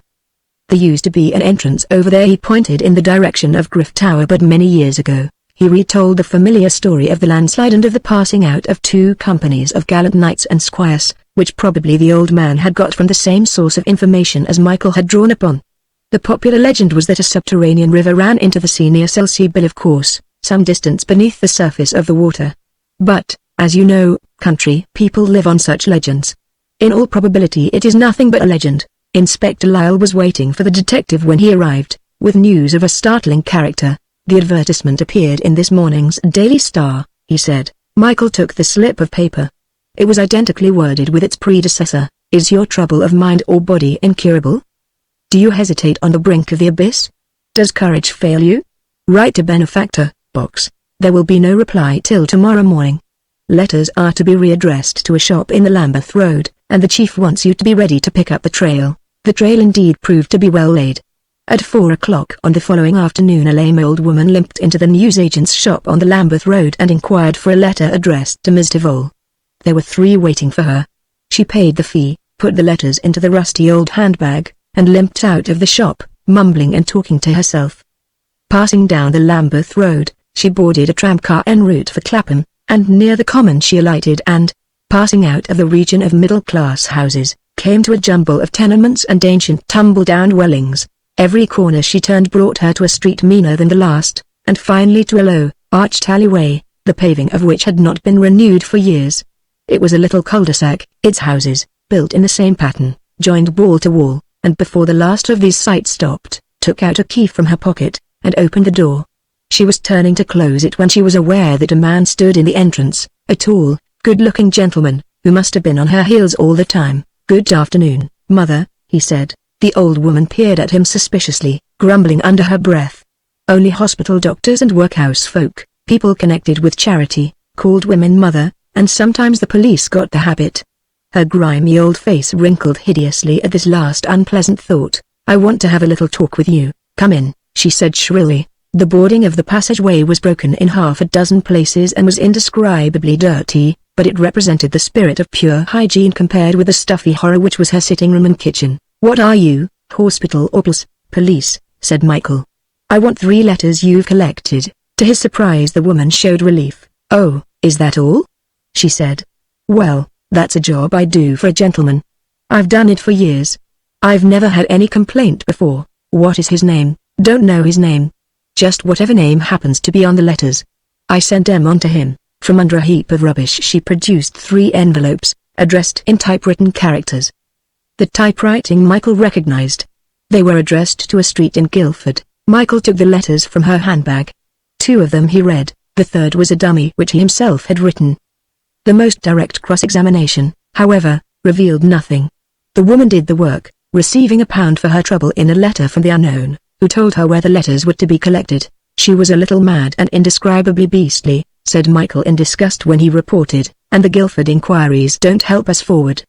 There used to be an entrance over there. He pointed in the direction of Griff Tower, but many years ago, he retold the familiar story of the landslide and of the passing out of 2 companies of gallant knights and squires, which probably the old man had got from the same source of information as Michael had drawn upon. The popular legend was that a subterranean river ran into the sea near Selsey Bill, of course, some distance beneath the surface of the water, But, as you know, country people live on such legends. In all probability it is nothing but a legend. Inspector Lyle was waiting for the detective when he arrived, with news of a startling character. The advertisement appeared in this morning's Daily Star, he said. Michael took the slip of paper. It was identically worded with its predecessor. Is your trouble of mind or body incurable? Do you hesitate on the brink of the abyss? Does courage fail you? Write to Benefactor, Box. There will be no reply till tomorrow morning. Letters are to be readdressed to a shop in the Lambeth Road, and the chief wants you to be ready to pick up the trail. The trail indeed proved to be well laid. At 4 o'clock on the following afternoon a lame old woman limped into the newsagent's shop on the Lambeth Road and inquired for a letter addressed to Ms. Tivol. There were 3 waiting for her. She paid the fee, put the letters into the rusty old handbag, and limped out of the shop, mumbling and talking to herself. Passing down the Lambeth Road, she boarded a tramcar en route for Clapham, and near the Common she alighted and, passing out of the region of middle-class houses, came to a jumble of tenements and ancient tumble-down dwellings. Every corner she turned brought her to a street meaner than the last, and finally to a low, arched alleyway, the paving of which had not been renewed for years. It was a little cul-de-sac, its houses, built in the same pattern, joined wall to wall, and before the last of these sights stopped, took out a key from her pocket, and opened the door. She was turning to close it when she was aware that a man stood in the entrance, a tall, good-looking gentleman, who must have been on her heels all the time. "Good afternoon, Mother," he said. The old woman peered at him suspiciously, grumbling under her breath. Only hospital doctors and workhouse folk, people connected with charity, called women Mother, and sometimes the police got the habit. Her grimy old face wrinkled hideously at this last unpleasant thought. "I want to have a little talk with you. Come in," she said shrilly. The boarding of the passageway was broken in half a dozen places and was indescribably dirty, but it represented the spirit of pure hygiene compared with the stuffy horror which was her sitting room and kitchen. "What are you, hospital or police?" said Michael. "I want 3 letters you've collected." To his surprise the woman showed relief. "Oh, is that all?" she said. "Well, that's a job I do for a gentleman. I've done it for years. I've never had any complaint before." "What is his name?" "Don't know his name. Just whatever name happens to be on the letters. I sent them on to him." From under a heap of rubbish she produced 3 envelopes, addressed in typewritten characters. The typewriting Michael recognized. They were addressed to a street in Guildford. Michael took the letters from her handbag. 2 of them he read, the third was a dummy which he himself had written. The most direct cross-examination, however, revealed nothing. The woman did the work, receiving £1 for her trouble in a letter from the unknown, who told her where the letters were to be collected. "She was a little mad and indescribably beastly," said Michael in disgust when he reported, "and the Guildford inquiries don't help us forward.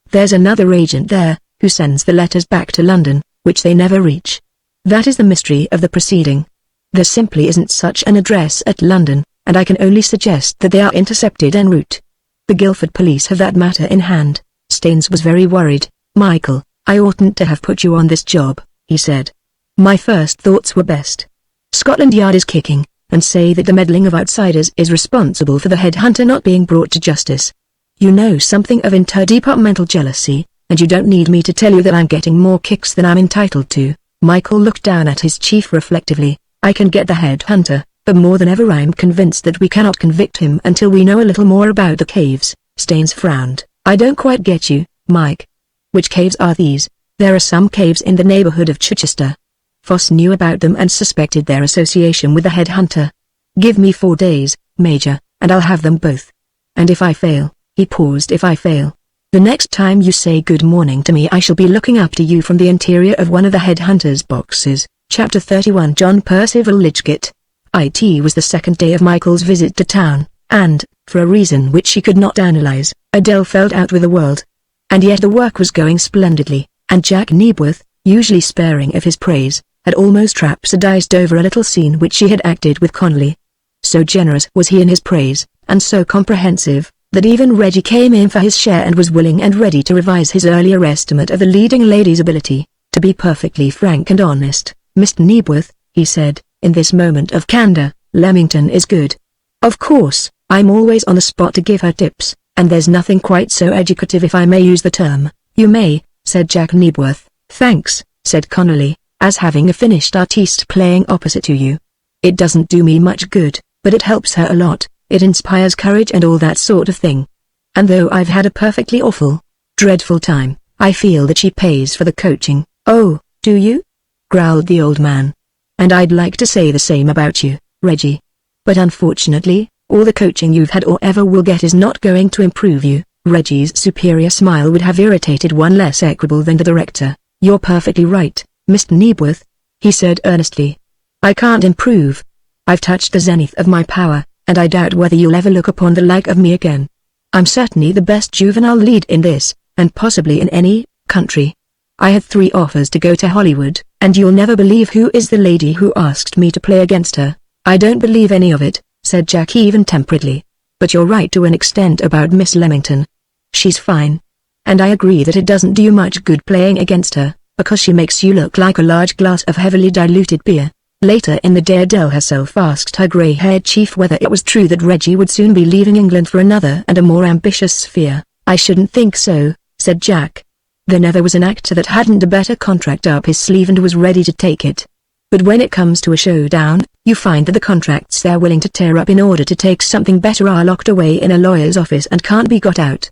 There's another agent there, who sends the letters back to London, which they never reach. That is the mystery of the proceeding. There simply isn't such an address at London, and I can only suggest that they are intercepted en route. The Guildford police have that matter in hand." Staines was very worried. "Michael, I oughtn't to have put you on this job," he said. "My first thoughts were best. Scotland Yard is kicking, and say that the meddling of outsiders is responsible for the headhunter not being brought to justice. You know something of interdepartmental jealousy, and you don't need me to tell you that I'm getting more kicks than I'm entitled to." Michael looked down at his chief reflectively. "I can get the headhunter, but more than ever I'm convinced that we cannot convict him until we know a little more about the caves." Staines frowned. "I don't quite get you, Mike. Which caves are these?" "There are some caves in the neighborhood of Chichester. Foss knew about them and suspected their association with the headhunter. Give me 4 days, Major, and I'll have them both. And if I fail," he paused, "if I fail, the next time you say good morning to me I shall be looking up to you from the interior of one of the headhunter's boxes." Chapter 31 John Percival Lidgett. It was the 2nd day of Michael's visit to town, and, for a reason which she could not analyze, Adele felt out with the world. And yet the work was going splendidly, and Jack Nebworth, usually sparing of his praise, had almost rhapsodized over a little scene which she had acted with Connolly. So generous was he in his praise, and so comprehensive, that even Reggie came in for his share and was willing and ready to revise his earlier estimate of the leading lady's ability. "To be perfectly frank and honest, Mr. Nebworth," he said, in this moment of candor, "Leamington is good. Of course, I'm always on the spot to give her tips, and there's nothing quite so educative, if I may use the term." "You may," said Jack Nebworth. "Thanks," said Connolly, "as having a finished artiste playing opposite to you. It doesn't do me much good, but it helps her a lot. it inspires courage and all that sort of thing. And though I've had a perfectly awful, dreadful time, I feel that she pays for the coaching." "Oh, do you?" growled the old man. "And I'd like to say the same about you, Reggie. But unfortunately, all the coaching you've had or ever will get is not going to improve you." Reggie's superior smile would have irritated one less equable than the director. "You're perfectly right, Mr. Knebworth," he said earnestly. "I can't improve. I've touched the zenith of my power, and I doubt whether you'll ever look upon the like of me again. I'm certainly the best juvenile lead in this, and possibly in any country. I had 3 offers to go to Hollywood, and you'll never believe who is the lady who asked me to play against her." "I don't believe any of it," said Jack even temperately. "But you're right to an extent about Miss Leamington. She's fine. And I agree that it doesn't do you much good playing against her, because she makes you look like a large glass of heavily diluted beer." Later in the day Adele herself asked her grey-haired chief whether it was true that Reggie would soon be leaving England for another and a more ambitious sphere. "I shouldn't think so," said Jack. "There never was an actor that hadn't a better contract up his sleeve and was ready to take it. But when it comes to a showdown, you find that the contracts they're willing to tear up in order to take something better are locked away in a lawyer's office and can't be got out.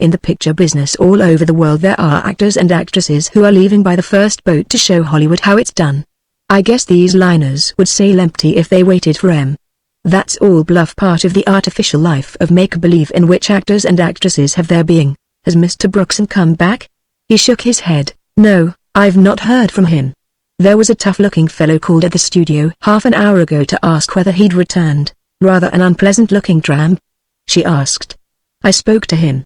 In the picture business all over the world there are actors and actresses who are leaving by the first boat to show Hollywood how it's done. I guess these liners would sail empty if they waited for him. That's all bluff, part of the artificial life of make-believe in which actors and actresses have their being." "Has Mr. Brookson come back?" He shook his head. "No, I've not heard from him. There was a tough-looking fellow called at the studio half an hour ago to ask whether he'd returned." "Rather an unpleasant-looking tramp?" she asked. "I spoke to him.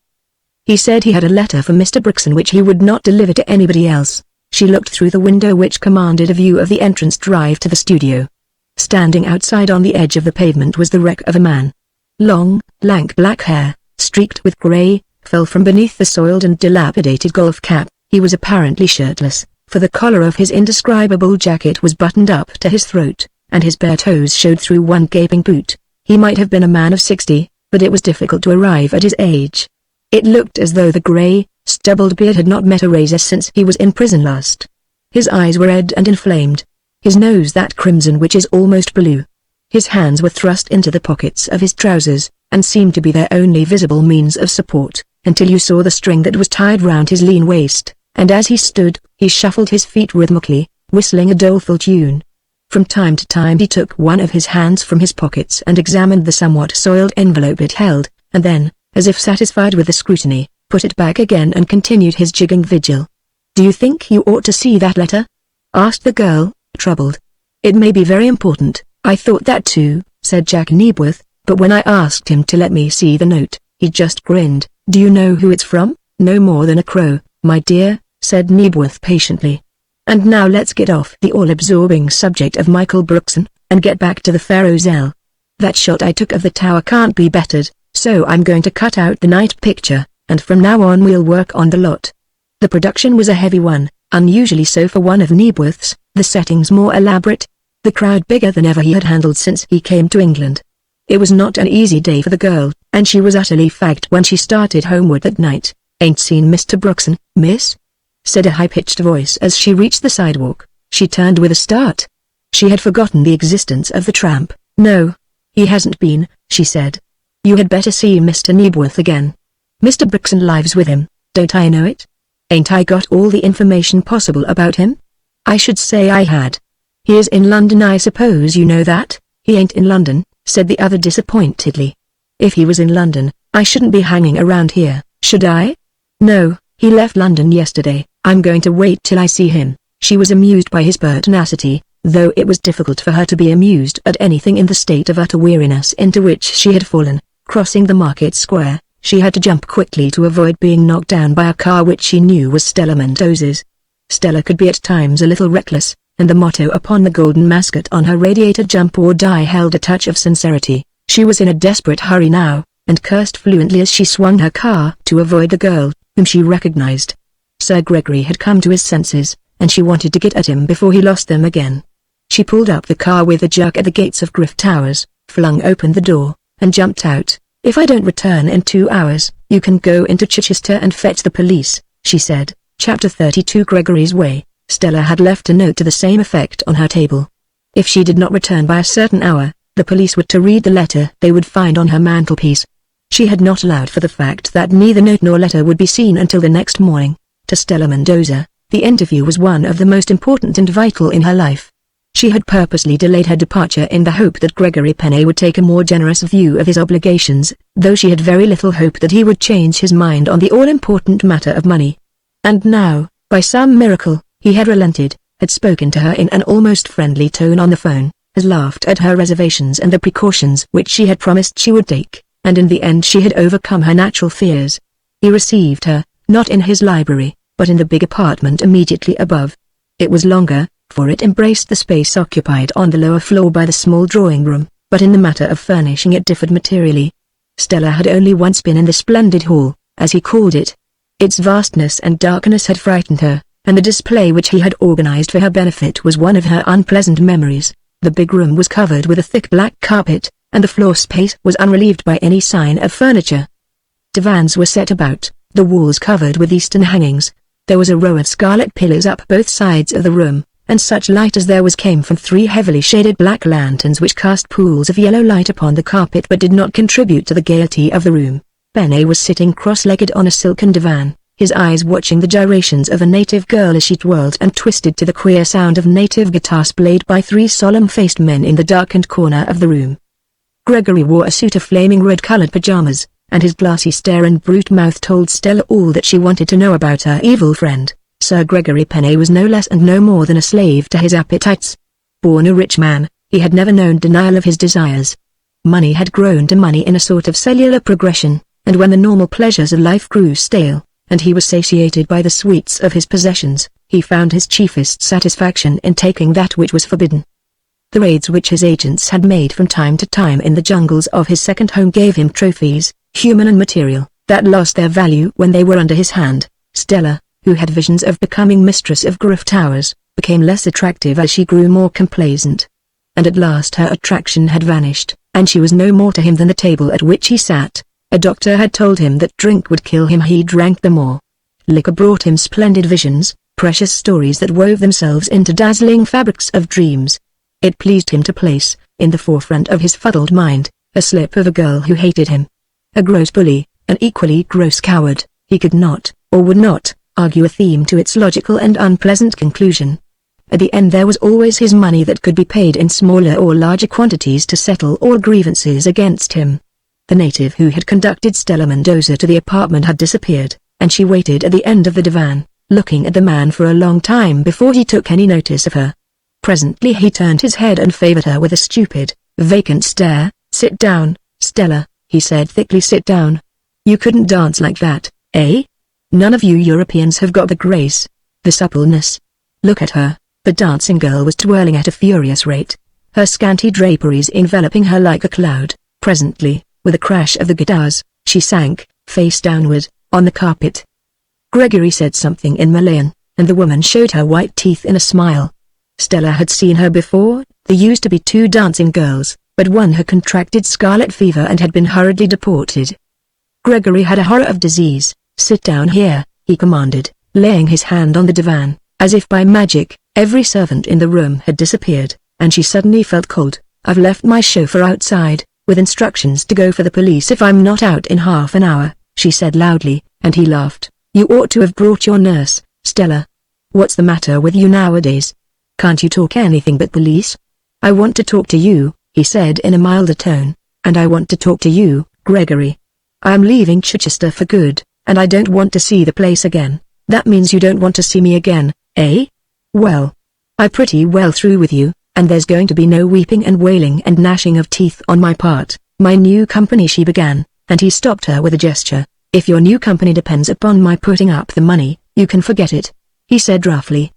He said he had a letter from Mr. Brookson which he would not deliver to anybody else." She looked through the window which commanded a view of the entrance drive to the studio. Standing outside on the edge of the pavement was the wreck of a man. Long, lank black hair, streaked with grey, fell from beneath the soiled and dilapidated golf cap. He was apparently shirtless, for the collar of his indescribable jacket was buttoned up to his throat, and his bare toes showed through one gaping boot. He might have been a man of 60, but it was difficult to arrive at his age. It looked as though the grey, stubbled beard had not met a razor since he was in prison last. His eyes were red and inflamed. His nose that crimson which is almost blue. His hands were thrust into the pockets of his trousers, and seemed to be their only visible means of support, until you saw the string that was tied round his lean waist, and as he stood, he shuffled his feet rhythmically, whistling a doleful tune. From time to time he took one of his hands from his pockets and examined the somewhat soiled envelope it held, and then, as if satisfied with the scrutiny, put it back again and continued his jigging vigil. "Do you think you ought to see that letter?" asked the girl, troubled. "It may be very important." "I thought that too," said Jack Knebworth, "but when I asked him to let me see the note, he just grinned." "Do you know who it's from?" "No more than a crow, my dear," said Knebworth patiently. "And now let's get off the all-absorbing subject of Michael Brookson, and get back to the Pharaoh's L. That shot I took of the tower can't be bettered, so I'm going to cut out the night picture, and from now on we'll work on the lot." The production was a heavy one, unusually so for one of Knebworth's, the settings more elaborate, the crowd bigger than ever he had handled since he came to England. It was not an easy day for the girl, and she was utterly fagged when she started homeward that night. "Ain't seen Mr. Brookson, miss?" said a high-pitched voice as she reached the sidewalk. She turned with a start. She had forgotten the existence of the tramp. "No, he hasn't been," she said. "You had better see Mr. Knebworth again. Mr. Brookson lives with him, don't I know it? Ain't I got all the information possible about him?" "I should say I had. He is in London, I suppose you know that?" "He ain't in London," said the other disappointedly. "If he was in London, I shouldn't be hanging around here, should I?" "No, he left London yesterday. I'm going to wait till I see him." She was amused by his pertinacity, though it was difficult for her to be amused at anything in the state of utter weariness into which she had fallen. Crossing the market square, she had to jump quickly to avoid being knocked down by a car which she knew was Stella Mendoz's. Stella could be at times a little reckless, and the motto upon the golden mascot on her radiator, "Jump or Die," held a touch of sincerity. She was in a desperate hurry now, and cursed fluently as she swung her car to avoid the girl, whom she recognized. Sir Gregory had come to his senses, and she wanted to get at him before he lost them again. She pulled up the car with a jerk at the gates of Griff Towers, flung open the door, and jumped out. "If I don't return in 2 hours, you can go into Chichester and fetch the police," she said. Chapter 32 Gregory's Way. Stella had left a note to the same effect on her table. If she did not return by a certain hour, the police were to read the letter they would find on her mantelpiece. She had not allowed for the fact that neither note nor letter would be seen until the next morning. To Stella Mendoza, the interview was one of the most important and vital in her life. She had purposely delayed her departure in the hope that Gregory Penney would take a more generous view of his obligations, though she had very little hope that he would change his mind on the all-important matter of money. And now, by some miracle, he had relented, had spoken to her in an almost friendly tone on the phone, had laughed at her reservations and the precautions which she had promised she would take, and in the end she had overcome her natural fears. He received her, not in his library, but in the big apartment immediately above. It was longer, for it embraced the space occupied on the lower floor by the small drawing room, but in the matter of furnishing it differed materially. Stella had only once been in the splendid hall, as he called it. Its vastness and darkness had frightened her, and the display which he had organized for her benefit was one of her unpleasant memories. The big room was covered with a thick black carpet, and the floor space was unrelieved by any sign of furniture. Divans were set about, the walls covered with Eastern hangings. There was a row of scarlet pillars up both sides of the room, and such light as there was came from 3 heavily shaded black lanterns which cast pools of yellow light upon the carpet but did not contribute to the gaiety of the room. Penney was sitting cross-legged on a silken divan, his eyes watching the gyrations of a native girl as she twirled and twisted to the queer sound of native guitars played by 3 solemn-faced men in the darkened corner of the room. Gregory wore a suit of flaming red-colored pajamas, and his glassy stare and brute mouth told Stella all that she wanted to know about her evil friend. Sir Gregory Penney was no less and no more than a slave to his appetites. Born a rich man, he had never known denial of his desires. Money had grown to money in a sort of cellular progression, and when the normal pleasures of life grew stale, and he was satiated by the sweets of his possessions, he found his chiefest satisfaction in taking that which was forbidden. The raids which his agents had made from time to time in the jungles of his second home gave him trophies, human and material, that lost their value when they were under his hand. Stella, who had visions of becoming mistress of Griff Towers, became less attractive as she grew more complacent. And at last her attraction had vanished, and she was no more to him than the table at which he sat. A doctor had told him that drink would kill him. He drank the more. Liquor brought him splendid visions, precious stories that wove themselves into dazzling fabrics of dreams. It pleased him to place, in the forefront of his fuddled mind, a slip of a girl who hated him. A gross bully, an equally gross coward. He could not, or would not, argue a theme to its logical and unpleasant conclusion. At the end there was always his money that could be paid in smaller or larger quantities to settle all grievances against him. The native who had conducted Stella Mendoza to the apartment had disappeared, and she waited at the end of the divan, looking at the man for a long time before he took any notice of her. Presently he turned his head and favored her with a stupid, vacant stare. "Sit down, Stella," he said thickly. "Sit down. You couldn't dance like that, eh? None of you Europeans have got the grace, the suppleness. Look at her." The dancing girl was twirling at a furious rate, her scanty draperies enveloping her like a cloud. Presently, with a crash of the guitars, she sank, face downward, on the carpet. Gregory said something in Malayan, and the woman showed her white teeth in a smile. Stella had seen her before. There used to be 2 dancing girls, but one had contracted scarlet fever and had been hurriedly deported. Gregory had a horror of disease. "Sit down here," he commanded, laying his hand on the divan. As if by magic, every servant in the room had disappeared, and she suddenly felt cold. "I've left my chauffeur outside, with instructions to go for the police if I'm not out in half an hour," she said loudly, and he laughed. "You ought to have brought your nurse, Stella. What's the matter with you nowadays? Can't you talk anything but police?" "I want to talk to you," he said in a milder tone, "and I want to talk to you, Gregory. I am leaving Chichester for good, and I don't want to see the place again." "That means you don't want to see me again, eh? Well, I'm pretty well through with you, and there's going to be no weeping and wailing and gnashing of teeth on my part. My new company," she began, and he stopped her with a gesture. "If your new company depends upon my putting up the money, you can forget it," he said roughly.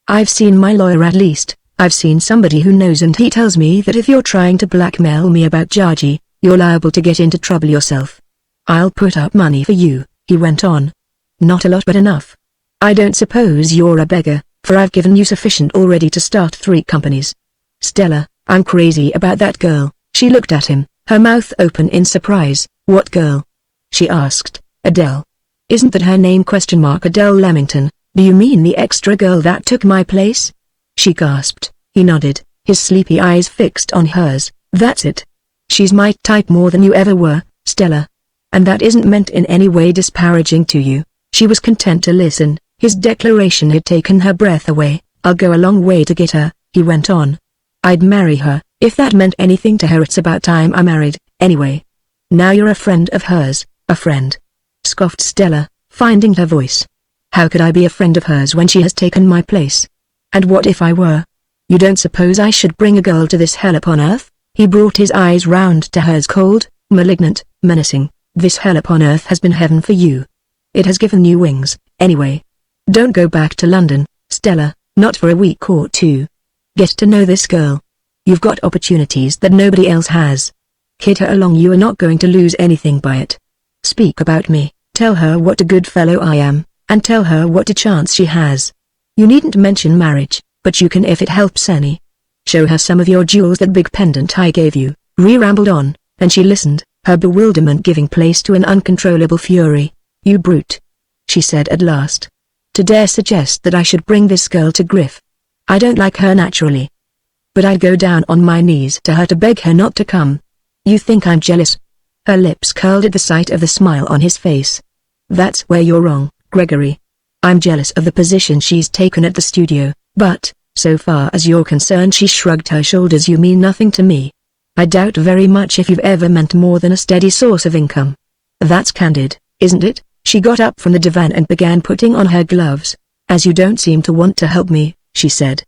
"I've seen my lawyer. At least, I've seen somebody who knows, and he tells me that if you're trying to blackmail me about Georgie, you're liable to get into trouble yourself. I'll put up money for you," he went on. "Not a lot but enough. I don't suppose you're a beggar, for I've given you sufficient already to start 3 companies. Stella, I'm crazy about that girl." She looked at him, her mouth open in surprise. "What girl?" she asked. "Adele. Isn't that her name? Adele Leamington. Do you mean the extra girl that took my place?" She gasped. He nodded, his sleepy eyes fixed on hers. That's it. She's my type more than you ever were, Stella. And that isn't meant in any way disparaging to you. She was content to listen. His declaration had taken her breath away. I'll go a long way to get her, he went on. I'd marry her, if that meant anything to her. It's about time I married, anyway. Now you're a friend of hers, a friend, scoffed Stella, finding her voice. How could I be a friend of hers when she has taken my place? And what if I were? You don't suppose I should bring a girl to this hell upon earth? He brought his eyes round to hers, cold, malignant, menacing. This hell upon earth has been heaven for you. It has given you wings, anyway. Don't go back to London, Stella, not for a week or two. Get to know this girl. You've got opportunities that nobody else has. Kid her along. You are not going to lose anything by it. Speak about me, tell her what a good fellow I am, and tell her what a chance she has. You needn't mention marriage, but you can if it helps any. Show her some of your jewels, that big pendant I gave you. Rambled on, and she listened, her bewilderment giving place to an uncontrollable fury. You brute, she said at last. To dare suggest that I should bring this girl to grief. I don't like her naturally. But I'd go down on my knees to her to beg her not to come. You think I'm jealous? Her lips curled at the sight of the smile on his face. That's where you're wrong, Gregory. I'm jealous of the position she's taken at the studio, but, so far as you're concerned, she shrugged her shoulders. You mean nothing to me. I doubt very much if you've ever meant more than a steady source of income. That's candid, isn't it? She got up from the divan and began putting on her gloves. As you don't seem to want to help me, she said.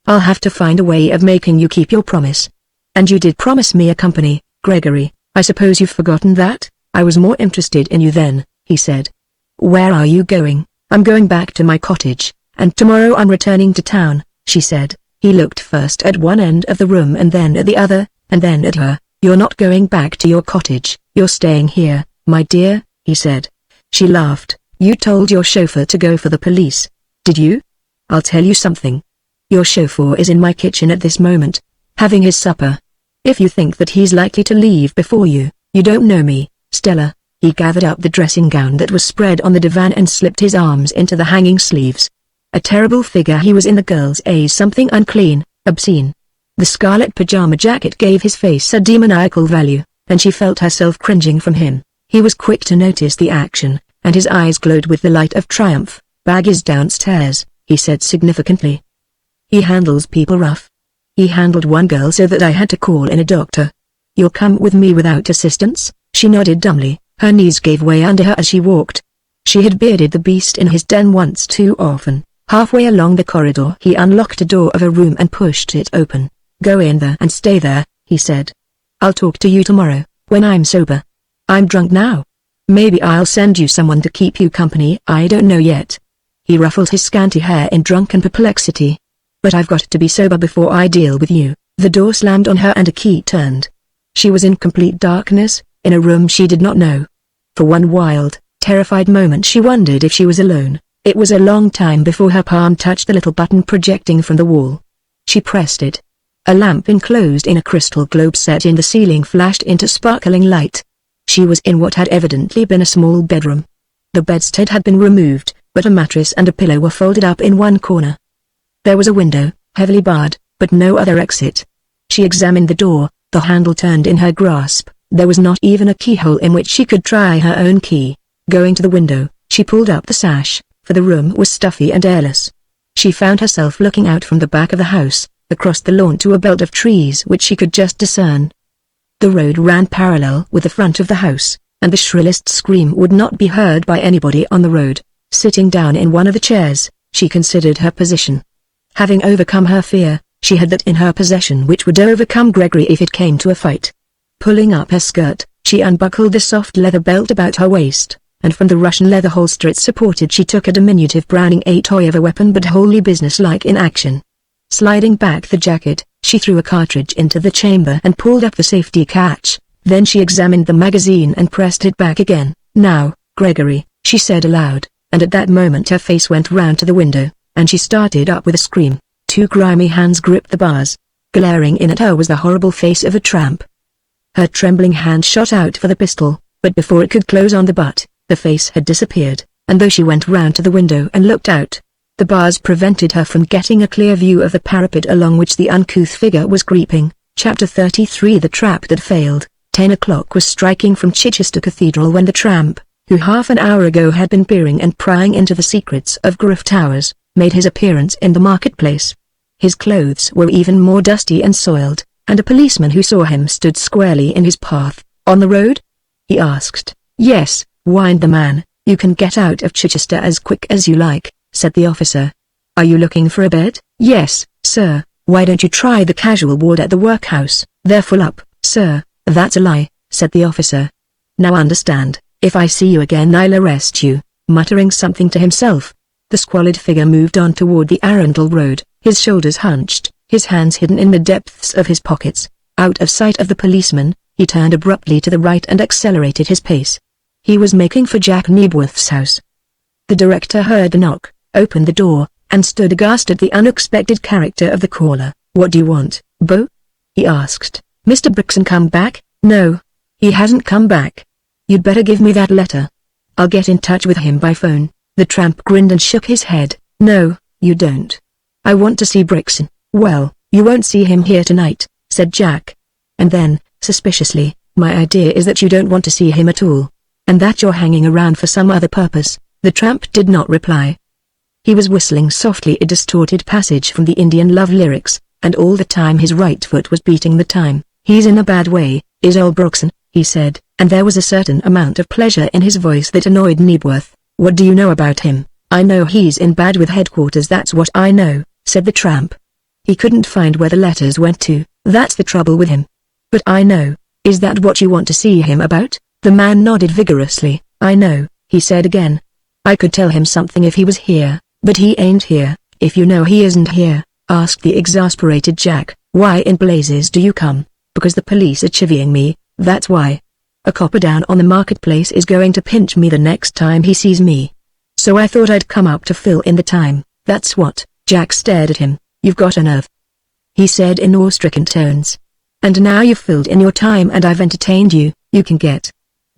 I'll have to find a way of making you keep your promise. And you did promise me a company, Gregory. I suppose you've forgotten that? I was more interested in you then, he said. Where are you going? I'm going back to my cottage, and tomorrow I'm returning to town, she said. He looked first at one end of the room and then at the other, and then at her. You're not going back to your cottage, you're staying here, my dear, he said. She laughed. You told your chauffeur to go for the police, did you? I'll tell you something. Your chauffeur is in my kitchen at this moment, having his supper. If you think that he's likely to leave before you, you don't know me, Stella. He gathered up the dressing gown that was spread on the divan and slipped his arms into the hanging sleeves. A terrible figure he was in the girl's eyes, something unclean, obscene. The scarlet pajama jacket gave his face a demoniacal value, and she felt herself cringing from him. He was quick to notice the action, and his eyes glowed with the light of triumph. Bag is downstairs, he said significantly. He handles people rough. He handled one girl so that I had to call in a doctor. You'll come with me without assistance? She nodded dumbly. Her knees gave way under her as she walked. She had bearded the beast in his den once too often. Halfway along the corridor he unlocked a door of a room and pushed it open. Go in there and stay there, he said. I'll talk to you tomorrow, when I'm sober. I'm drunk now. Maybe I'll send you someone to keep you company, I don't know yet. He ruffled his scanty hair in drunken perplexity. But I've got to be sober before I deal with you. The door slammed on her and a key turned. She was in complete darkness, in a room she did not know. For one wild, terrified moment she wondered if she was alone. It was a long time before her palm touched the little button projecting from the wall. She pressed it. A lamp enclosed in a crystal globe set in the ceiling flashed into sparkling light. She was in what had evidently been a small bedroom. The bedstead had been removed, but a mattress and a pillow were folded up in one corner. There was a window, heavily barred, but no other exit. She examined the door, the handle turned in her grasp. There was not even a keyhole in which she could try her own key. Going to the window, she pulled up the sash, for the room was stuffy and airless. She found herself looking out from the back of the house, across the lawn to a belt of trees which she could just discern. The road ran parallel with the front of the house, and the shrillest scream would not be heard by anybody on the road. Sitting down in one of the chairs, she considered her position. Having overcome her fear, she had that in her possession which would overcome Gregory if it came to a fight. Pulling up her skirt, she unbuckled the soft leather belt about her waist, and from the Russian leather holster it supported she took a diminutive Browning a toy of a weapon but wholly businesslike in action. Sliding back the jacket, she threw a cartridge into the chamber and pulled up the safety catch. Then she examined the magazine and pressed it back again. Now, Gregory, she said aloud, and at that moment her face went round to the window, and she started up with a scream. Two grimy hands gripped the bars. Glaring in at her was the horrible face of a tramp. Her trembling hand shot out for the pistol, but before it could close on the butt, the face had disappeared, and though she went round to the window and looked out, the bars prevented her from getting a clear view of the parapet along which the uncouth figure was creeping. Chapter 33 The Trap That Failed. 10 o'clock was striking from Chichester Cathedral when the tramp, who half an hour ago had been peering and prying into the secrets of Griff Towers, made his appearance in the marketplace. His clothes were even more dusty and soiled, and a policeman who saw him stood squarely in his path. "On the road?" he asked. "Yes," whined the man. "You can get out of Chichester as quick as you like," said the officer. "Are you looking for a bed?" "Yes, sir." "Why don't you try the casual ward at the workhouse?" "They're full up, sir." "That's a lie," said the officer. "Now understand, if I see you again I'll arrest you." Muttering something to himself, the squalid figure moved on toward the Arundel Road, his shoulders hunched, his hands hidden in the depths of his pockets. Out of sight of the policeman, he turned abruptly to the right and accelerated his pace. He was making for Jack Knebworth's house. The director heard the knock, opened the door, and stood aghast at the unexpected character of the caller. "What do you want, Bo?" he asked. "Mr. Brixton come back?" "No. He hasn't come back." "You'd better give me that letter. I'll get in touch with him by phone." The tramp grinned and shook his head. "No, you don't. I want to see Brixton." "Well, you won't see him here tonight," said Jack. And then, suspiciously, "My idea is that you don't want to see him at all, and that you're hanging around for some other purpose." The tramp did not reply. He was whistling softly a distorted passage from the Indian love lyrics, and all the time his right foot was beating the time. "He's in a bad way, is old Brixton," he said, and there was a certain amount of pleasure in his voice that annoyed Knebworth. "What do you know about him?" "I know he's in bad with headquarters, that's what I know," said the tramp. "He couldn't find where the letters went to, that's the trouble with him." "But I know. Is that what you want to see him about?" The man nodded vigorously. "I know," he said again. "I could tell him something if he was here, but he ain't here." "If you know he isn't here," asked the exasperated Jack, "why in blazes do you come?" "Because the police are chivying me, that's why. A copper down on the marketplace is going to pinch me the next time he sees me. So I thought I'd come up to fill in the time, that's what." Jack stared at him. "You've got a nerve," he said in awe-stricken tones. "And now you've filled in your time and I've entertained you, you can get.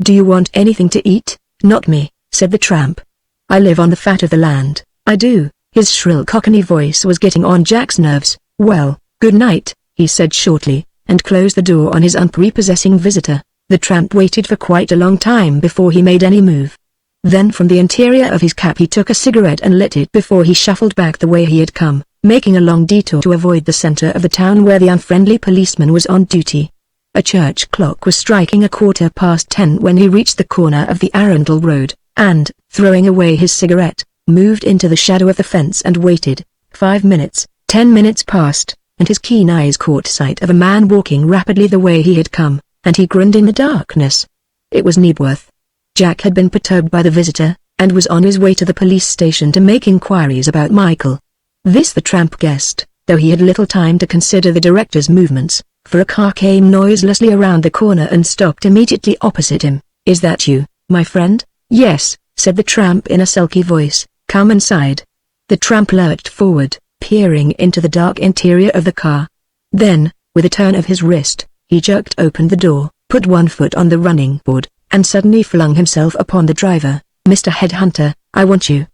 Do you want anything to eat?" "Not me," said the tramp. "I live on the fat of the land." "I do." His shrill cockney voice was getting on Jack's nerves. "Well, good night," he said shortly, and closed the door on his unprepossessing visitor. The tramp waited for quite a long time before he made any move. Then from the interior of his cap he took a cigarette and lit it before he shuffled back the way he had come, making a long detour to avoid the center of the town where the unfriendly policeman was on duty. A church clock was striking 10:15 when he reached the corner of the Arundel Road, and, throwing away his cigarette, moved into the shadow of the fence and waited. 5 minutes, 10 minutes passed, and his keen eyes caught sight of a man walking rapidly the way he had come, and he grinned in the darkness. It was Knebworth. Jack had been perturbed by the visitor, and was on his way to the police station to make inquiries about Michael. This the tramp guessed, though he had little time to consider the director's movements, for a car came noiselessly around the corner and stopped immediately opposite him. "Is that you, my friend?" "Yes," said the tramp in a sulky voice. "Come inside." The tramp lurched forward, peering into the dark interior of the car. Then, with a turn of his wrist, he jerked open the door, put one foot on the running board, and suddenly flung himself upon the driver. "Mr. Headhunter, I want you,"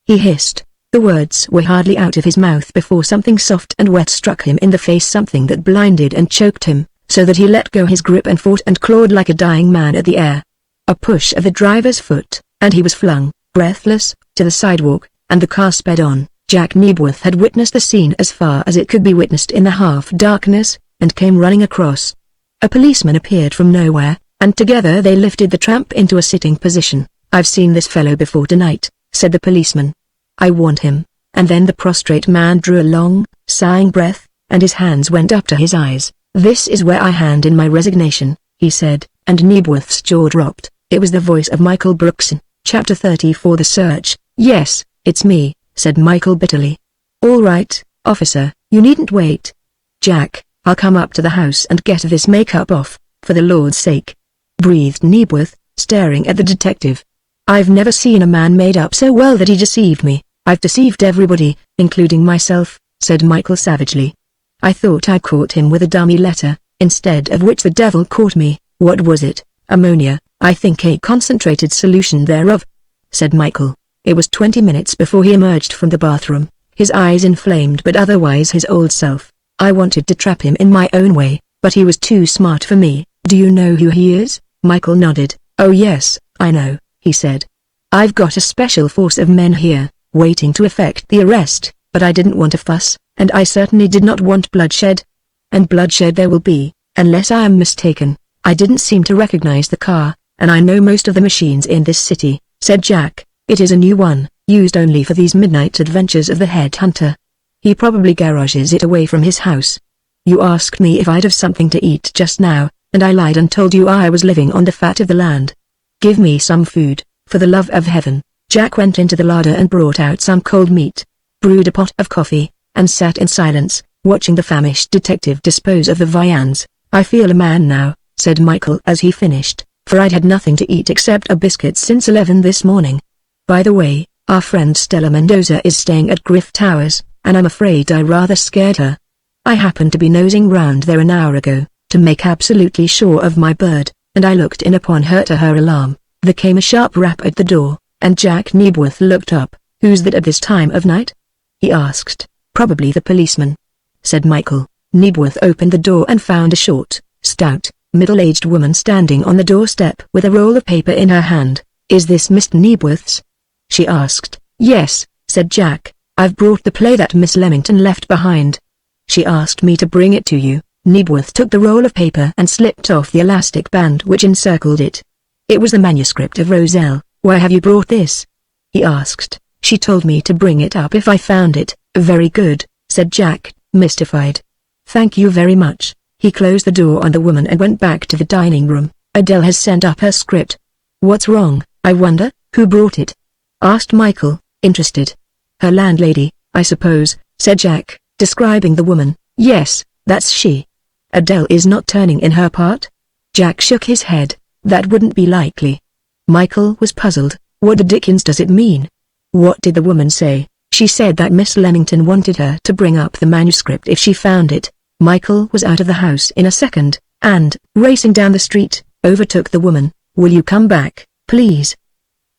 he hissed. The words were hardly out of his mouth before something soft and wet struck him in the face, something that blinded and choked him, so that he let go his grip and fought and clawed like a dying man at the air. A push of the driver's foot, and he was flung, breathless, to the sidewalk, and the car sped on. Jack Knebworth had witnessed the scene as far as it could be witnessed in the half-darkness, and came running across. A policeman appeared from nowhere, and together they lifted the tramp into a sitting position. "I've seen this fellow before tonight," said the policeman. "I warned him." And then the prostrate man drew a long, sighing breath, and his hands went up to his eyes. "This is where I hand in my resignation," he said, and Knebworth's jaw dropped. It was the voice of Michael Brixton. Chapter 34 The Search. "Yes, it's me," said Michael bitterly. "All right, officer, you needn't wait." "Jack, I'll come up to the house and get this makeup off, for the Lord's sake," breathed Knebworth, staring at the detective. "I've never seen a man made up so well that he deceived me." "I've deceived everybody, including myself," said Michael savagely. "I thought I caught him with a dummy letter, instead of which the devil caught me." "What was it?" "Ammonia, I think a concentrated solution thereof," said Michael. It was 20 minutes before he emerged from the bathroom, his eyes inflamed but otherwise his old self. I wanted to trap him in my own way, but he was too smart for me. Do you know who he is? Michael nodded. Oh yes, I know, he said. I've got a special force of men here, waiting to effect the arrest, but I didn't want a fuss, and I certainly did not want bloodshed. And bloodshed there will be, unless I am mistaken. I didn't seem to recognize the car, and I know most of the machines in this city, said Jack. It is a new one, used only for these midnight adventures of the headhunter. He probably garages it away from his house. You asked me if I'd have something to eat just now, and I lied and told you I was living on the fat of the land. Give me some food, for the love of heaven. Jack went into the larder and brought out some cold meat, brewed a pot of coffee, and sat in silence, watching the famished detective dispose of the viands. I feel a man now, said Michael as he finished, for I'd had nothing to eat except a biscuit since 11 this morning. By the way, our friend Stella Mendoza is staying at Griff Towers, and I'm afraid I rather scared her. I happened to be nosing round there an hour ago, to make absolutely sure of my bird, and I looked in upon her. To her alarm, there came a sharp rap at the door, and Jack Nebworth looked up. Who's that at this time of night? He asked. Probably the policeman, said Michael. Nebworth opened the door and found a short, stout, middle-aged woman standing on the doorstep with a roll of paper in her hand. Is this Mr. Nebworth's? She asked. Yes, said Jack. I've brought the play that Miss Leamington left behind. She asked me to bring it to you. Nebworth took the roll of paper and slipped off the elastic band which encircled it. It was the manuscript of Roselle. Why have you brought this? He asked. She told me to bring it up if I found it. Very good, said Jack, mystified. Thank you very much. He closed the door on the woman and went back to the dining room. Adele has sent up her script. What's wrong, I wonder? Who brought it? Asked Michael, interested. Her landlady, I suppose, said Jack, describing the woman. Yes, that's she. Adele is not turning in her part? Jack shook his head. That wouldn't be likely. Michael was puzzled. What the dickens does it mean? What did the woman say? She said that Miss Leamington wanted her to bring up the manuscript if she found it. Michael was out of the house in a second, and, racing down the street, overtook the woman. Will you come back, please?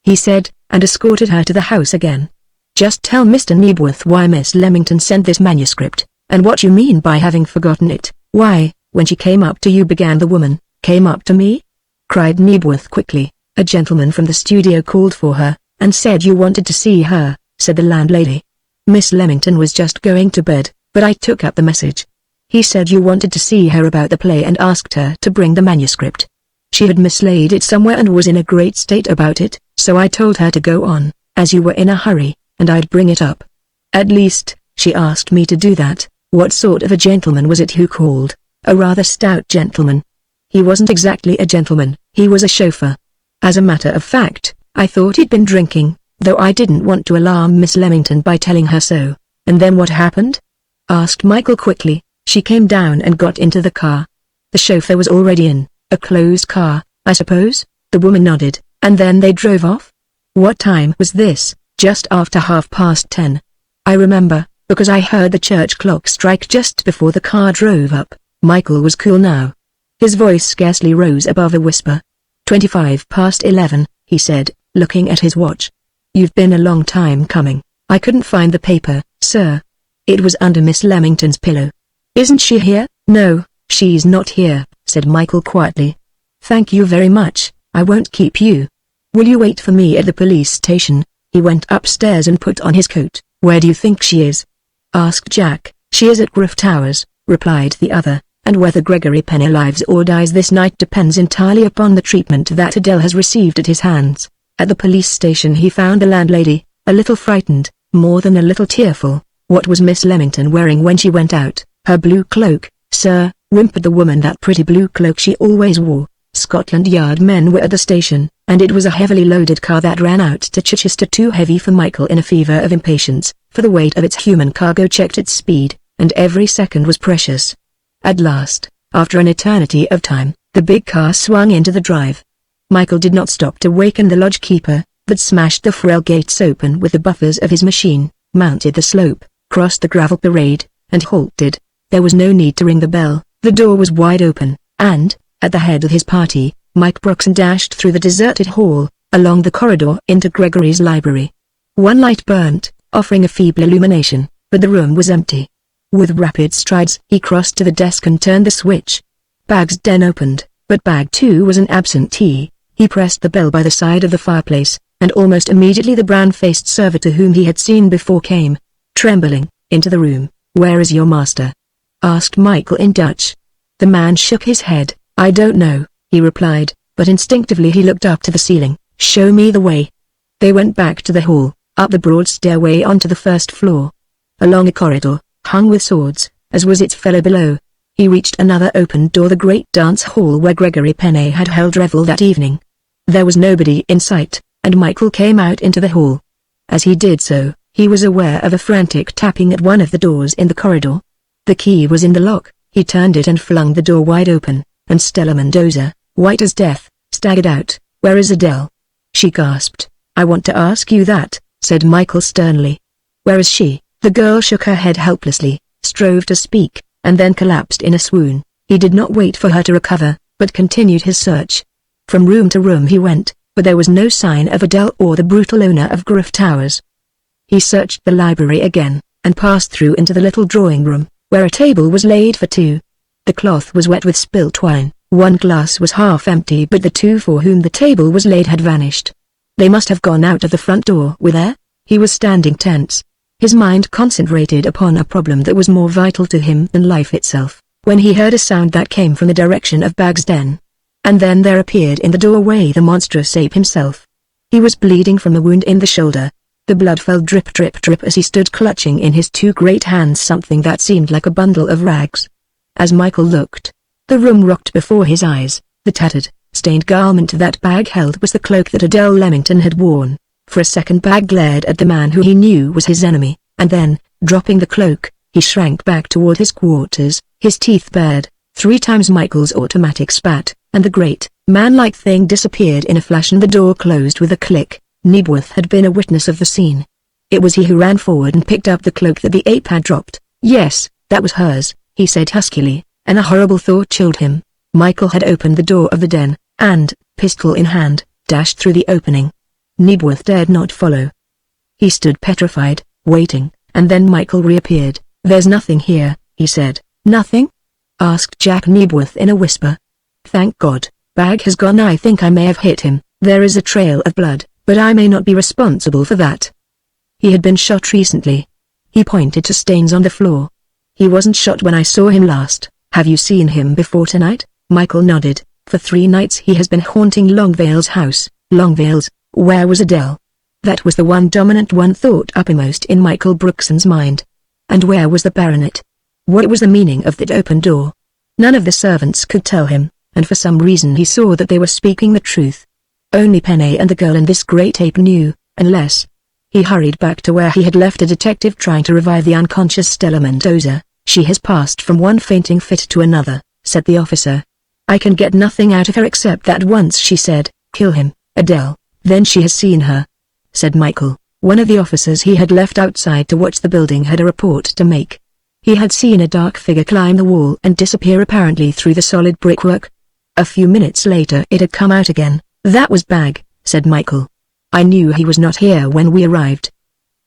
He said, and escorted her to the house again. Just tell Mr. Nebworth why Miss Leamington sent this manuscript, and what you mean by having forgotten it. Why, when she came up to you, began the woman. Came up to me? Cried Nebworth quickly. A gentleman from the studio called for her, and said you wanted to see her, said the landlady. Miss Leamington was just going to bed, but I took up the message. He said you wanted to see her about the play and asked her to bring the manuscript. She had mislaid it somewhere and was in a great state about it, so I told her to go on, as you were in a hurry, and I'd bring it up. At least, she asked me to do that. What sort of a gentleman was it who called? A rather stout gentleman. He wasn't exactly a gentleman, he was a chauffeur. As a matter of fact, I thought he'd been drinking, though I didn't want to alarm Miss Leamington by telling her so. And then what happened? Asked Michael quickly. She came down and got into the car. The chauffeur was already in. A closed car, I suppose? The woman nodded. And then they drove off? What time was this? Just after 10:30. I remember, because I heard the church clock strike just before the car drove up. Michael was cool now. His voice scarcely rose above a whisper. 11:25, he said, looking at his watch. You've been a long time coming. I couldn't find the paper, sir. It was under Miss Leamington's pillow. Isn't she here? No, she's not here, said Michael quietly. Thank you very much, I won't keep you. Will you wait for me at the police station? He went upstairs and put on his coat. Where do you think she is? Asked Jack. She is at Griff Towers, replied the other, and whether Gregory Penny lives or dies this night depends entirely upon the treatment that Adele has received at his hands. At the police station he found the landlady, a little frightened, more than a little tearful. What was Miss Leamington wearing when she went out? Her blue cloak, sir, whimpered the woman. That pretty blue cloak she always wore. Scotland Yard men were at the station, and it was a heavily loaded car that ran out to Chichester, too heavy for Michael in a fever of impatience, for the weight of its human cargo checked its speed, and every second was precious. At last, after an eternity of time, the big car swung into the drive. Michael did not stop to waken the lodge keeper, but smashed the frail gates open with the buffers of his machine, mounted the slope, crossed the gravel parade, and halted. There was no need to ring the bell. The door was wide open, and, at the head of his party, Mike Broxton dashed through the deserted hall, along the corridor into Gregory's library. One light burnt, offering a feeble illumination, but the room was empty. With rapid strides, he crossed to the desk and turned the switch. Bag's den opened, but Bag 2 was an absentee. He pressed the bell by the side of the fireplace, and almost immediately the brown-faced server to whom he had seen before came, trembling, into the room. "Where is your master?" asked Michael in Dutch. The man shook his head. "I don't know," he replied, but instinctively he looked up to the ceiling. "Show me the way." They went back to the hall, up the broad stairway onto the first floor. Along a corridor, hung with swords, as was its fellow below. He reached another open door, the great dance hall where Gregory Penney had held revel that evening. There was nobody in sight, and Michael came out into the hall. As he did so, he was aware of a frantic tapping at one of the doors in the corridor. The key was in the lock. He turned it and flung the door wide open, and Stella Mendoza, white as death, staggered out. "Where is Adele?" she gasped. "I want to ask you that," said Michael sternly. "Where is she?" The girl shook her head helplessly, strove to speak, and then collapsed in a swoon. He did not wait for her to recover, but continued his search. From room to room he went, but there was no sign of Adele or the brutal owner of Griff Towers. He searched the library again, and passed through into the little drawing room, where a table was laid for two. The cloth was wet with spilt wine, one glass was half empty, but the two for whom the table was laid had vanished. They must have gone out of the front door with air. He was standing tense. His mind concentrated upon a problem that was more vital to him than life itself, when he heard a sound that came from the direction of Bag's den. And then there appeared in the doorway the monstrous ape himself. He was bleeding from a wound in the shoulder. The blood fell drip drip drip as he stood clutching in his two great hands something that seemed like a bundle of rags. As Michael looked, the room rocked before his eyes. The tattered, stained garment that Bag held was the cloak that Adele Leamington had worn. For a second Bag glared at the man who he knew was his enemy, and then, dropping the cloak, he shrank back toward his quarters, his teeth bared. 3 times Michael's automatic spat, and the great, man-like thing disappeared in a flash and the door closed with a click. Nebworth had been a witness of the scene. It was he who ran forward and picked up the cloak that the ape had dropped. "Yes, that was hers," he said huskily, and a horrible thought chilled him. Michael had opened the door of the den, and, pistol in hand, dashed through the opening. Nebworth dared not follow. He stood petrified, waiting, and then Michael reappeared. "There's nothing here," he said. "Nothing?" asked Jack Nebworth in a whisper. "Thank God, Bag has gone. I think I may have hit him. There is a trail of blood, but I may not be responsible for that. He had been shot recently." He pointed to stains on the floor. "He wasn't shot when I saw him last." "Have you seen him before tonight?" Michael nodded. "For 3 nights he has been haunting Longvale's house." Longvale's? Where was Adele? That was the one dominant thought uppermost in Michael Brookson's mind. And where was the baronet? What was the meaning of that open door? None of the servants could tell him, and for some reason he saw that they were speaking the truth. Only Penney and the girl and this great ape knew, unless... He hurried back to where he had left a detective trying to revive the unconscious Stella Mendoza. "She has passed from one fainting fit to another," said the officer. "I can get nothing out of her except that once she said, 'Kill him, Adele,' then she has seen her," said Michael. One of the officers he had left outside to watch the building had a report to make. He had seen a dark figure climb the wall and disappear apparently through the solid brickwork. A few minutes later it had come out again. "That was Bag," said Michael. "I knew he was not here when we arrived.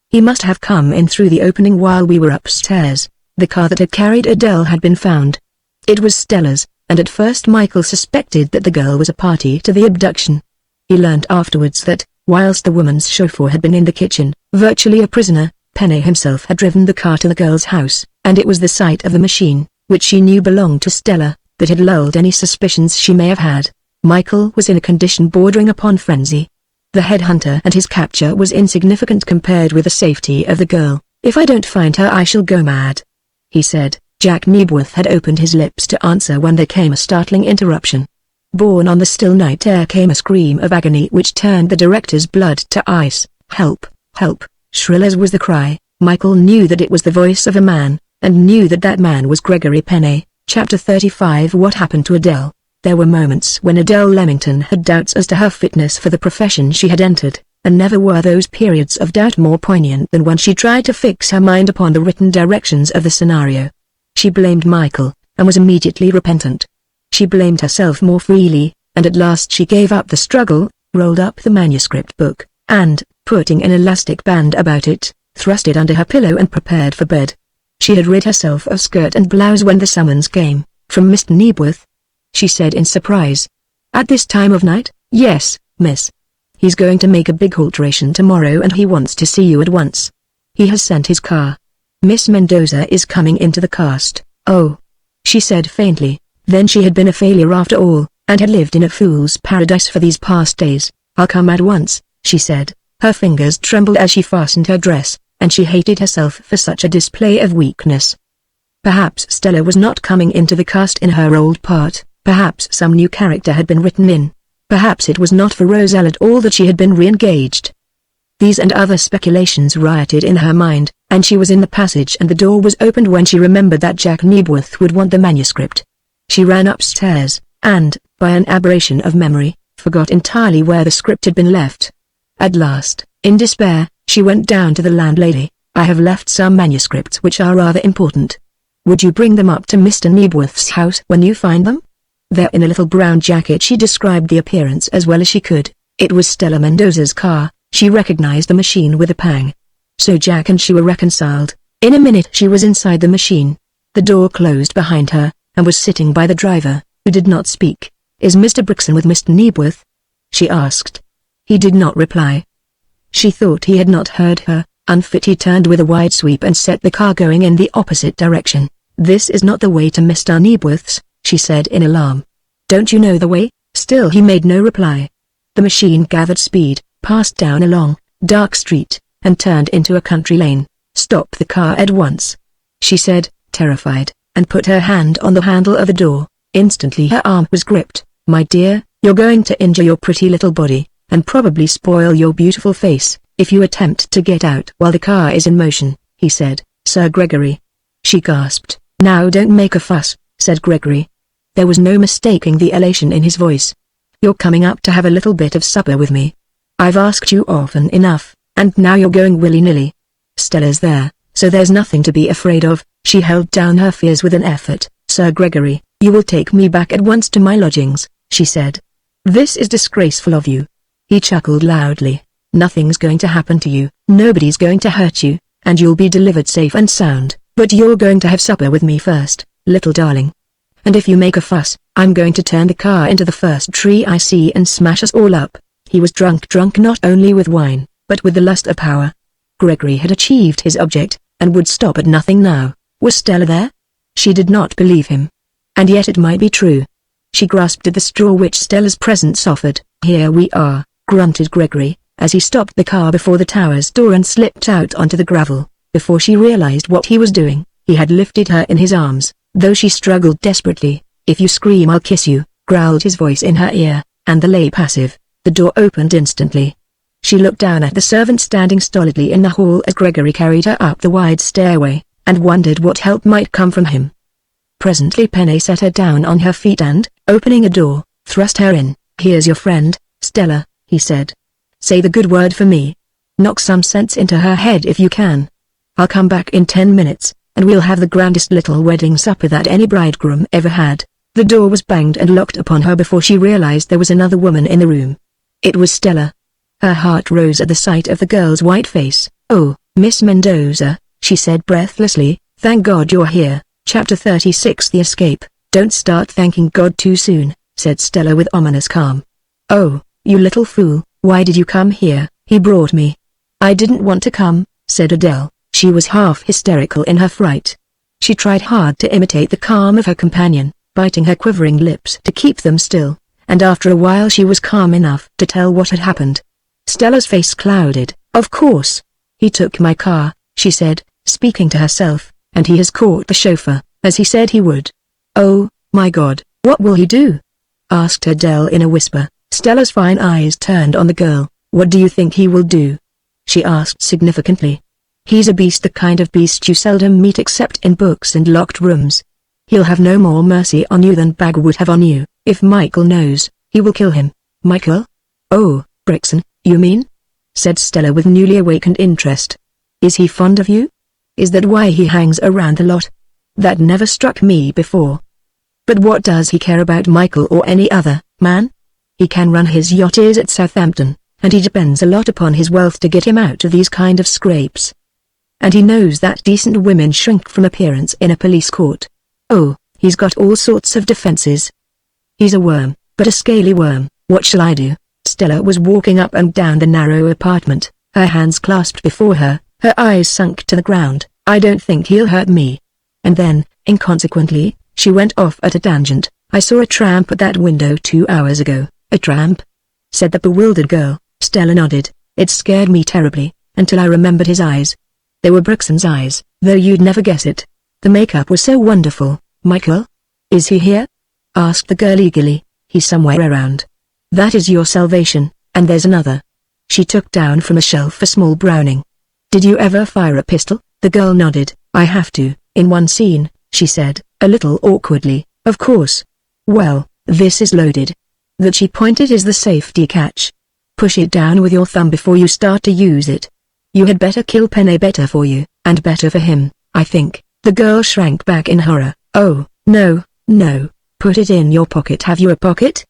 He must have come in through the opening while we were upstairs." The car that had carried Adele had been found. It was Stella's, and at first Michael suspected that the girl was a party to the abduction. He learned afterwards that, whilst the woman's chauffeur had been in the kitchen, virtually a prisoner, Penney himself had driven the car to the girl's house, and it was the sight of the machine, which she knew belonged to Stella, that had lulled any suspicions she may have had. Michael was in a condition bordering upon frenzy. The headhunter and his capture was insignificant compared with the safety of the girl. "If I don't find her I shall go mad," he said. Jack Nebworth had opened his lips to answer when there came a startling interruption. Borne on the still night air came a scream of agony which turned the director's blood to ice. "Help! Help!" Shrill as was the cry, Michael knew that it was the voice of a man, and knew that that man was Gregory Penney. Chapter 35 What happened to Adele? There were moments when Adele Leamington had doubts as to her fitness for the profession she had entered, and never were those periods of doubt more poignant than when she tried to fix her mind upon the written directions of the scenario. She blamed Michael, and was immediately repentant. She blamed herself more freely, and at last she gave up the struggle, rolled up the manuscript book, and, putting an elastic band about it, thrust it under her pillow and prepared for bed. She had rid herself of skirt and blouse when the summons came, from Mr. Knebworth? She said in surprise. At this time of night? Yes, miss. He's going to make a big alteration tomorrow and he wants to see you at once. He has sent his car. Miss Mendoza is coming into the cast. Oh. She said faintly. Then she had been a failure after all, and had lived in a fool's paradise for these past days. I'll come at once, she said. Her fingers trembled as she fastened her dress, and she hated herself for such a display of weakness. Perhaps Stella was not coming into the cast in her old part, perhaps some new character had been written in. Perhaps it was not for Roselle at all that she had been re-engaged. These and other speculations rioted in her mind, and she was in the passage and the door was opened when she remembered that Jack Knebworth would want the manuscript. She ran upstairs, and, by an aberration of memory, forgot entirely where the script had been left. At last, in despair, she went down to the landlady. I have left some manuscripts which are rather important. Would you bring them up to Mr. Knebworth's house when you find them? There in a little brown jacket. She described the appearance as well as she could. It was Stella Mendoza's car. She recognized the machine with a pang. So Jack and she were reconciled. In a minute she was inside the machine. The door closed behind her, and was sitting by the driver, who did not speak. Is Mr. Brixton with Mr. Knebworth? She asked. He did not reply. She thought he had not heard her. Unfit, he turned with a wide sweep and set the car going in the opposite direction. This is not the way to Mr. Knebworth's, she said in alarm. Don't you know the way? Still he made no reply. The machine gathered speed, passed down a long, dark street, and turned into a country lane. Stop the car at once, she said, terrified, and put her hand on the handle of the door. Instantly her arm was gripped. My dear, you're going to injure your pretty little body, and probably spoil your beautiful face, if you attempt to get out while the car is in motion, he said. Sir Gregory. She gasped. Now don't make a fuss, said Gregory. There was no mistaking the elation in his voice. You're coming up to have a little bit of supper with me. I've asked you often enough, and now you're going willy-nilly. Stella's there, so there's nothing to be afraid of. She held down her fears with an effort. Sir Gregory, you will take me back at once to my lodgings, she said. This is disgraceful of you. He chuckled loudly. Nothing's going to happen to you, nobody's going to hurt you, and you'll be delivered safe and sound, but you're going to have supper with me first, little darling. And if you make a fuss, I'm going to turn the car into the first tree I see and smash us all up. He was drunk not only with wine, but with the lust of power. Gregory had achieved his object, and would stop at nothing now. Was Stella there? She did not believe him. And yet it might be true. She grasped at the straw which Stella's presence offered. Here we are, grunted Gregory, as he stopped the car before the tower's door and slipped out onto the gravel. Before she realized what he was doing, he had lifted her in his arms, though she struggled desperately. If you scream I'll kiss you, growled his voice in her ear, and the lay passive. The door opened instantly. She looked down at the servant standing stolidly in the hall as Gregory carried her up the wide stairway, and wondered what help might come from him. Presently Penny set her down on her feet and, opening a door, thrust her in. Here's your friend, Stella, he said. Say the good word for me. Knock some sense into her head if you can. I'll come back in 10 minutes, and we'll have the grandest little wedding supper that any bridegroom ever had. The door was banged and locked upon her before she realized there was another woman in the room. It was Stella. Her heart rose at the sight of the girl's white face. Oh, Miss Mendoza, she said breathlessly, thank God you're here. Chapter 36 The Escape. Don't start thanking God too soon, said Stella with ominous calm. Oh, you little fool, why did you come here? He brought me. I didn't want to come, said Adele. She was half hysterical in her fright. She tried hard to imitate the calm of her companion, biting her quivering lips to keep them still, and after a while she was calm enough to tell what had happened. Stella's face clouded. Of course. He took my car, she said, speaking to herself, and he has caught the chauffeur, as he said he would. Oh, my God, what will he do? Asked Adele in a whisper. Stella's fine eyes turned on the girl. What do you think he will do? She asked significantly. He's a beast, the kind of beast you seldom meet except in books and locked rooms. He'll have no more mercy on you than Bag would have on you. If Michael knows, he will kill him. Michael? Oh, Brixton, you mean? Said Stella with newly awakened interest. Is he fond of you? Is that why he hangs around a lot? That never struck me before. But what does he care about Michael or any other man? He can run his yachts at Southampton, and he depends a lot upon his wealth to get him out of these kind of scrapes. and he knows that decent women shrink from appearance in a police court. Oh, he's got all sorts of defenses. He's a worm, but a scaly worm. What shall I do? Stella was walking up and down the narrow apartment, her hands clasped before her, her eyes sunk to the ground. I don't think he'll hurt me. And then, inconsequently, she went off at a tangent. I saw a tramp at that window 2 hours ago. A tramp? Said the bewildered girl. Stella nodded. It scared me terribly, until I remembered his eyes. They were Brookson's eyes, though you'd never guess it. The makeup was so wonderful. Michael? Is he here? Asked the girl eagerly. He's somewhere around. That is your salvation, and there's another. She took down from a shelf a small Browning. Did you ever fire a pistol? The girl nodded. I have to, in one scene, she said, a little awkwardly. Of course. Well, this is loaded. That she pointed is the safety catch. Push it down with your thumb before you start to use it. You had better kill Penny. Better for you, and better for him, I think. The girl shrank back in horror. Oh, no, no. Put it in your pocket. Have you a pocket?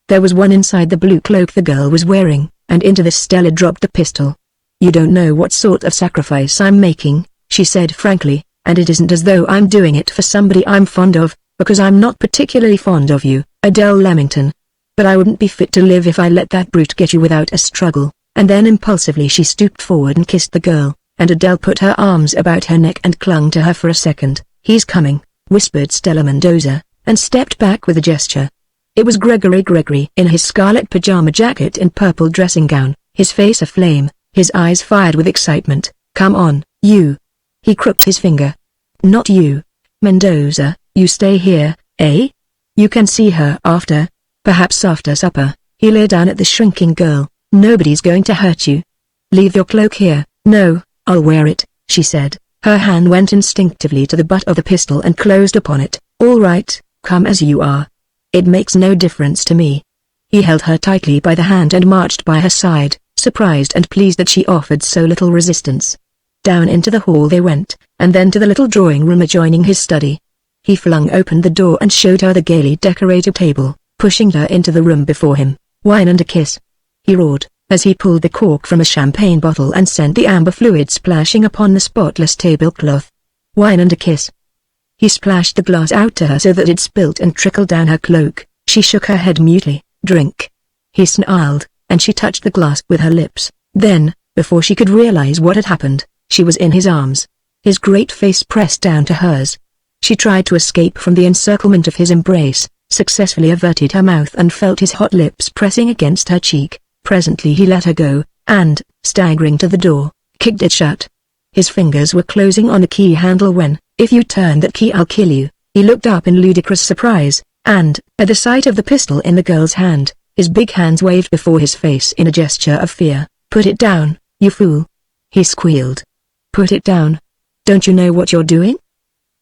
There was one inside the blue cloak the girl was wearing, and into this Stella dropped the pistol. You don't know what sort of sacrifice I'm making, she said frankly, and it isn't as though I'm doing it for somebody I'm fond of, because I'm not particularly fond of you, Adele Lamington. But I wouldn't be fit to live if I let that brute get you without a struggle. And then impulsively she stooped forward and kissed the girl, and Adele put her arms about her neck and clung to her for a second. He's coming, whispered Stella Mendoza, and stepped back with a gesture. It was Gregory in his scarlet pajama jacket and purple dressing gown, his face aflame, his eyes fired with excitement. Come on, you. He crooked his finger. Not you. Mendoza, you stay here, eh? You can see her after. Perhaps after supper. He lay down at the shrinking girl. Nobody's going to hurt you. Leave your cloak here. No, I'll wear it, she said. Her hand went instinctively to the butt of the pistol and closed upon it. All right, come as you are. It makes no difference to me. He held her tightly by the hand and marched by her side, surprised and pleased that she offered so little resistance. Down into the hall they went, and then to the little drawing room adjoining his study. He flung open the door and showed her the gaily decorated table, pushing her into the room before him. Wine and a kiss, he roared, as he pulled the cork from a champagne bottle and sent the amber fluid splashing upon the spotless tablecloth. Wine and a kiss. He splashed the glass out to her so that it spilt and trickled down her cloak. She shook her head mutely. Drink. He snarled, and she touched the glass with her lips. Then, before she could realize what had happened, she was in his arms. His great face pressed down to hers. She tried to escape from the encirclement of his embrace, successfully averted her mouth and felt his hot lips pressing against her cheek. Presently he let her go, and, staggering to the door, kicked it shut. His fingers were closing on the key handle when, if you turn that key I'll kill you. He looked up in ludicrous surprise, and, at the sight of the pistol in the girl's hand, his big hands waved before his face in a gesture of fear. Put it down, you fool. He squealed. Put it down. Don't you know what you're doing?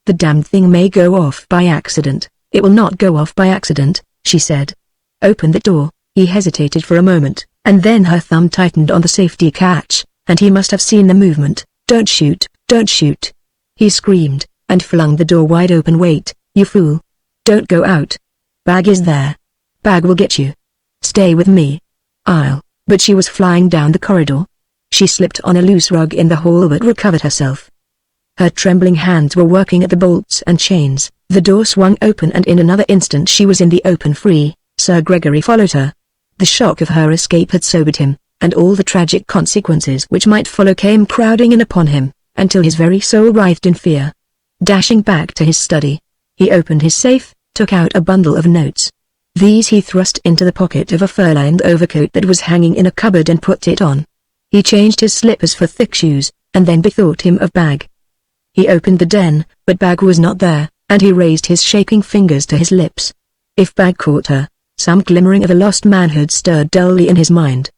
The damned thing may go off by accident. It will not go off by accident, she said. Open the door. He hesitated for a moment, and then her thumb tightened on the safety catch, and he must have seen the movement. Don't shoot, don't shoot. He screamed, and flung the door wide open. Wait, you fool. Don't go out. Bag is there. Bag will get you. Stay with me. But she was flying down the corridor. She slipped on a loose rug in the hall but recovered herself. Her trembling hands were working at the bolts and chains. The door swung open and in another instant she was in the open free. Sir Gregory followed her. The shock of her escape had sobered him, and all the tragic consequences which might follow came crowding in upon him, until his very soul writhed in fear. Dashing back to his study, he opened his safe, took out a bundle of notes. These he thrust into the pocket of a fur-lined overcoat that was hanging in a cupboard and put it on. He changed his slippers for thick shoes, and then bethought him of Bag. He opened the den, but Bag was not there, and he raised his shaking fingers to his lips. If Bag caught her, some glimmering of a lost manhood stirred dully in his mind.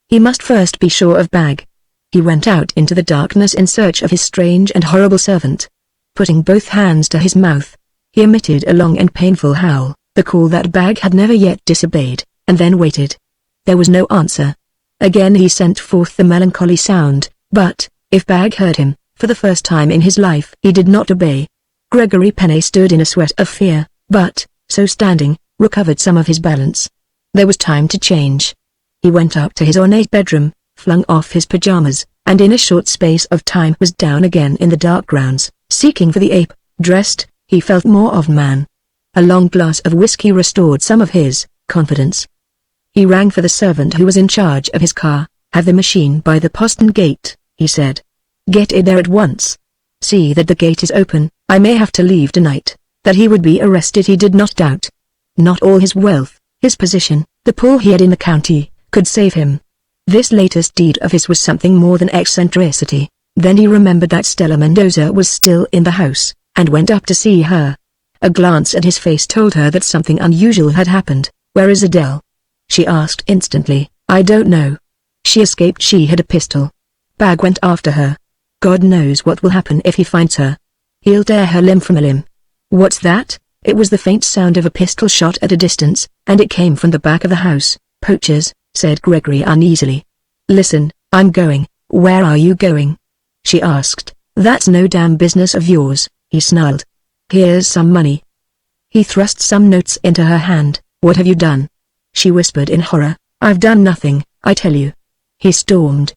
He must first be sure of Bag. He went out into the darkness in search of his strange and horrible servant. Putting both hands to his mouth, he emitted a long and painful howl, the call that Bag had never yet disobeyed, and then waited. There was no answer. Again he sent forth the melancholy sound, but, if Bag heard him, for the first time in his life he did not obey. Gregory Penney stood in a sweat of fear, but, so standing, recovered some of his balance. There was time to change. He went up to his ornate bedroom, flung off his pajamas, and in a short space of time was down again in the dark grounds, seeking for the ape. Dressed, he felt more of man. A long glass of whiskey restored some of his confidence. He rang for the servant who was in charge of his car. "Have the machine by the postern gate," he said. "Get it there at once. See that the gate is open. I may have to leave tonight." That he would be arrested he did not doubt. Not all his wealth, his position, the pull he had in the county, could save him. This latest deed of his was something more than eccentricity. Then he remembered that Stella Mendoza was still in the house, and went up to see her. A glance at his face told her that something unusual had happened. "Where is Adele?" she asked instantly. "I don't know. She escaped. She had a pistol. Bag went after her. God knows what will happen if he finds her. He'll tear her limb from a limb." "What's that?" It was the faint sound of a pistol shot at a distance, and it came from the back of the house. "Poachers," said Gregory uneasily. "Listen, I'm going." "Where are you going?" she asked. "That's no damn business of yours," he snarled. "Here's some money." He thrust some notes into her hand. "What have you done?" she whispered in horror. "I've done nothing, I tell you," he stormed.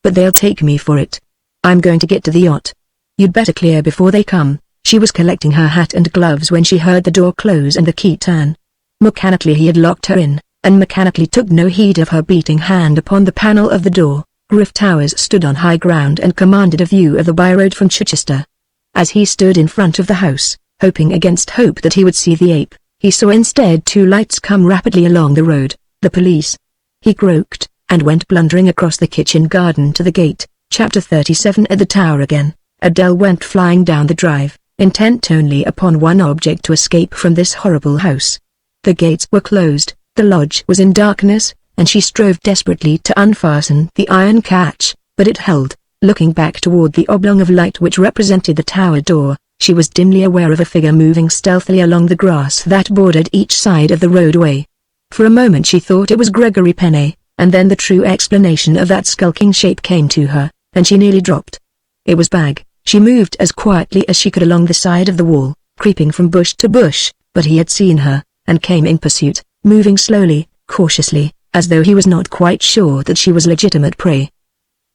"But they'll take me for it. I'm going to get to the yacht. You'd better clear before they come." She was collecting her hat and gloves when she heard the door close and the key turn. Mechanically he had locked her in, and mechanically took no heed of her beating hand upon the panel of the door. Griff Towers stood on high ground and commanded a view of the byroad from Chichester. As he stood in front of the house, hoping against hope that he would see the ape, he saw instead two lights come rapidly along the road. The police. He croaked, and went blundering across the kitchen garden to the gate. Chapter 37. At the tower again, Adele went flying down the drive, intent only upon one object: to escape from this horrible house. The gates were closed, the lodge was in darkness, and she strove desperately to unfasten the iron catch, but it held. Looking back toward the oblong of light which represented the tower door, she was dimly aware of a figure moving stealthily along the grass that bordered each side of the roadway. For a moment she thought it was Gregory Penney, and then the true explanation of that skulking shape came to her, and she nearly dropped. It was Bag. She moved as quietly as she could along the side of the wall, creeping from bush to bush, but he had seen her, and came in pursuit, moving slowly, cautiously, as though he was not quite sure that she was legitimate prey.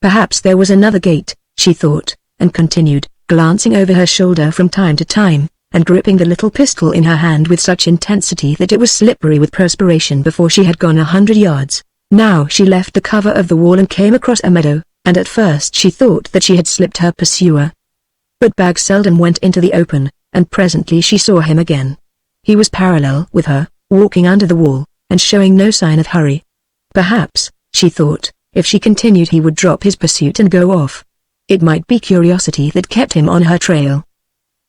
Perhaps there was another gate, she thought, and continued, glancing over her shoulder from time to time, and gripping the little pistol in her hand with such intensity that it was slippery with perspiration before she had gone 100 yards. Now she left the cover of the wall and came across a meadow, and at first she thought that she had slipped her pursuer. But Bag seldom went into the open, and presently she saw him again. He was parallel with her, walking under the wall, and showing no sign of hurry. Perhaps, she thought, if she continued he would drop his pursuit and go off. It might be curiosity that kept him on her trail.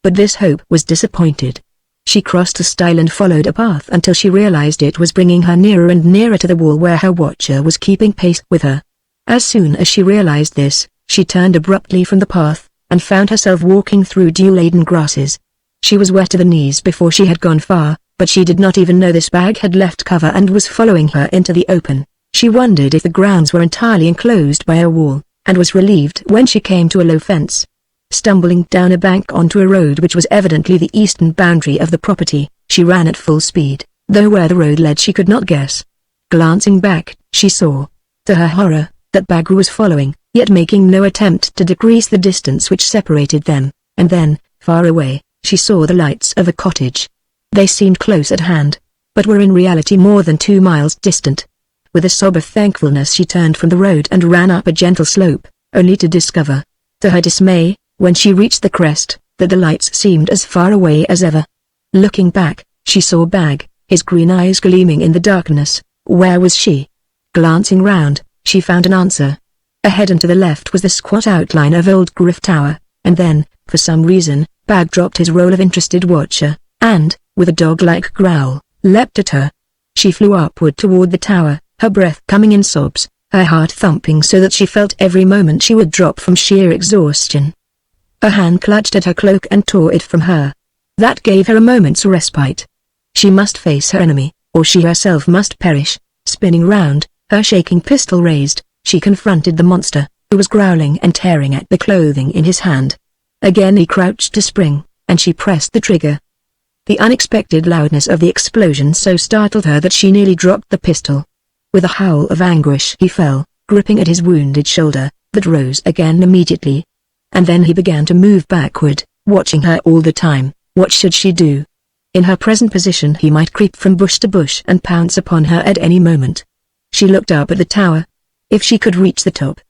But this hope was disappointed. She crossed a stile and followed a path until she realized it was bringing her nearer and nearer to the wall where her watcher was keeping pace with her. As soon as she realized this, she turned abruptly from the path, and found herself walking through dew-laden grasses. She was wet to the knees before she had gone far, but she did not even know this Bag had left cover and was following her into the open. She wondered if the grounds were entirely enclosed by a wall, and was relieved when she came to a low fence. Stumbling down a bank onto a road which was evidently the eastern boundary of the property, she ran at full speed, though where the road led she could not guess. Glancing back, she saw, to her horror, that Bag was following, yet making no attempt to decrease the distance which separated them, and then, far away, she saw the lights of a cottage. They seemed close at hand, but were in reality more than 2 miles distant. With a sob of thankfulness she turned from the road and ran up a gentle slope, only to discover, to her dismay, when she reached the crest, that the lights seemed as far away as ever. Looking back, she saw Bag, his green eyes gleaming in the darkness. Where was she? Glancing round, she found an answer. Ahead and to the left was the squat outline of old Griff Tower, and then, for some reason, Bag dropped his role of interested watcher, and, with a dog-like growl, leapt at her. She flew upward toward the tower, her breath coming in sobs, her heart thumping so that she felt every moment she would drop from sheer exhaustion. A hand clutched at her cloak and tore it from her. That gave her a moment's respite. She must face her enemy, or she herself must perish. Spinning round, her shaking pistol raised, she confronted the monster, who was growling and tearing at the clothing in his hand. Again he crouched to spring, and she pressed the trigger. The unexpected loudness of the explosion so startled her that she nearly dropped the pistol. With a howl of anguish he fell, gripping at his wounded shoulder, that rose again immediately. And then he began to move backward, watching her all the time. What should she do? In her present position he might creep from bush to bush and pounce upon her at any moment. She looked up at the tower. If she could reach the top.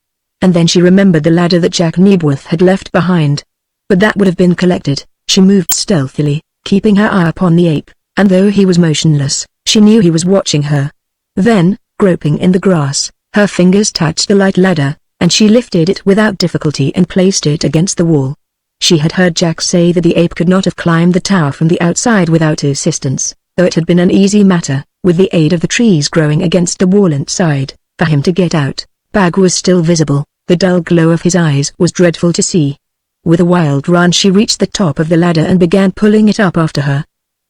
And then she remembered the ladder that Jack Nebworth had left behind. But that would have been collected. She moved stealthily, keeping her eye upon the ape, and though he was motionless, she knew he was watching her. Then, groping in the grass, her fingers touched the light ladder, and she lifted it without difficulty and placed it against the wall. She had heard Jack say that the ape could not have climbed the tower from the outside without assistance, though it had been an easy matter, with the aid of the trees growing against the wall inside, for him to get out. Bag was still visible, the dull glow of his eyes was dreadful to see. With a wild run she reached the top of the ladder and began pulling it up after her.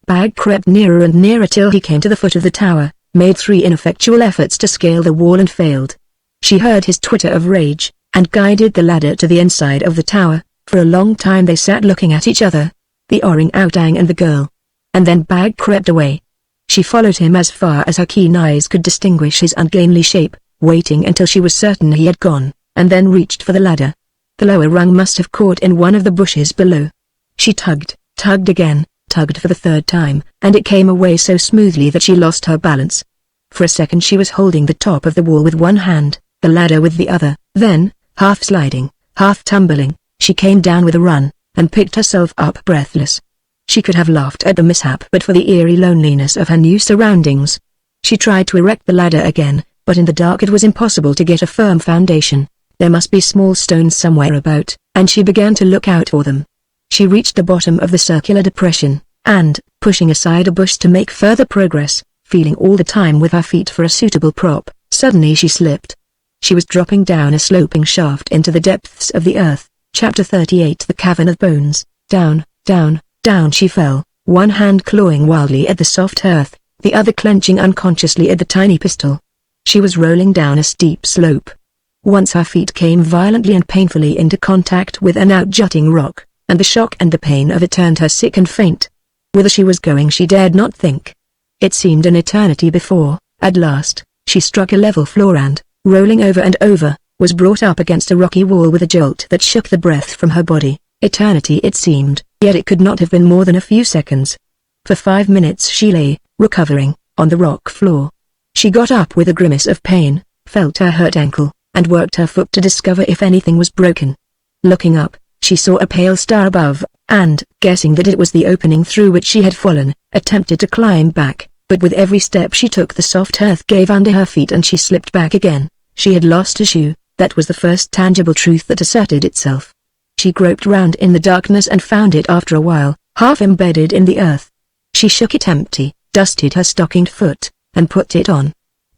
Bag crept nearer and nearer till he came to the foot of the tower, made 3 ineffectual efforts to scale the wall and failed. She heard his twitter of rage, and guided the ladder to the inside of the tower. For a long time they sat looking at each other, the orang-outang and the girl. And then Bag crept away. She followed him as far as her keen eyes could distinguish his ungainly shape, waiting until she was certain he had gone, and then reached for the ladder. The lower rung must have caught in one of the bushes below. She tugged again, tugged for the 3rd time, and it came away so smoothly that she lost her balance. For a second she was holding the top of the wall with one hand, the ladder with the other. Then, half sliding, half tumbling, she came down with a run, and picked herself up breathless. She could have laughed at the mishap but for the eerie loneliness of her new surroundings. She tried to erect the ladder again, but in the dark it was impossible to get a firm foundation. There must be small stones somewhere about, and she began to look out for them. She reached the bottom of the circular depression, and, pushing aside a bush to make further progress, feeling all the time with her feet for a suitable prop, suddenly she slipped. She was dropping down a sloping shaft into the depths of the earth. Chapter 38 The Cavern of Bones. Down, down, down she fell, one hand clawing wildly at the soft earth, the other clenching unconsciously at the tiny pistol. She was rolling down a steep slope. Once her feet came violently and painfully into contact with an outjutting rock, and the shock and the pain of it turned her sick and faint. Whither she was going she dared not think. It seemed an eternity before, at last, she struck a level floor and, rolling over and over, was brought up against a rocky wall with a jolt that shook the breath from her body. Eternity it seemed, yet it could not have been more than a few seconds. For 5 minutes she lay, recovering, on the rock floor. She got up with a grimace of pain, felt her hurt ankle, and worked her foot to discover if anything was broken. Looking up, she saw a pale star above, and, guessing that it was the opening through which she had fallen, attempted to climb back, but with every step she took the soft earth gave under her feet and she slipped back again. She had lost a shoe. That was the first tangible truth that asserted itself. She groped round in the darkness and found it after a while, half embedded in the earth. She shook it empty, dusted her stockinged foot, and put it on.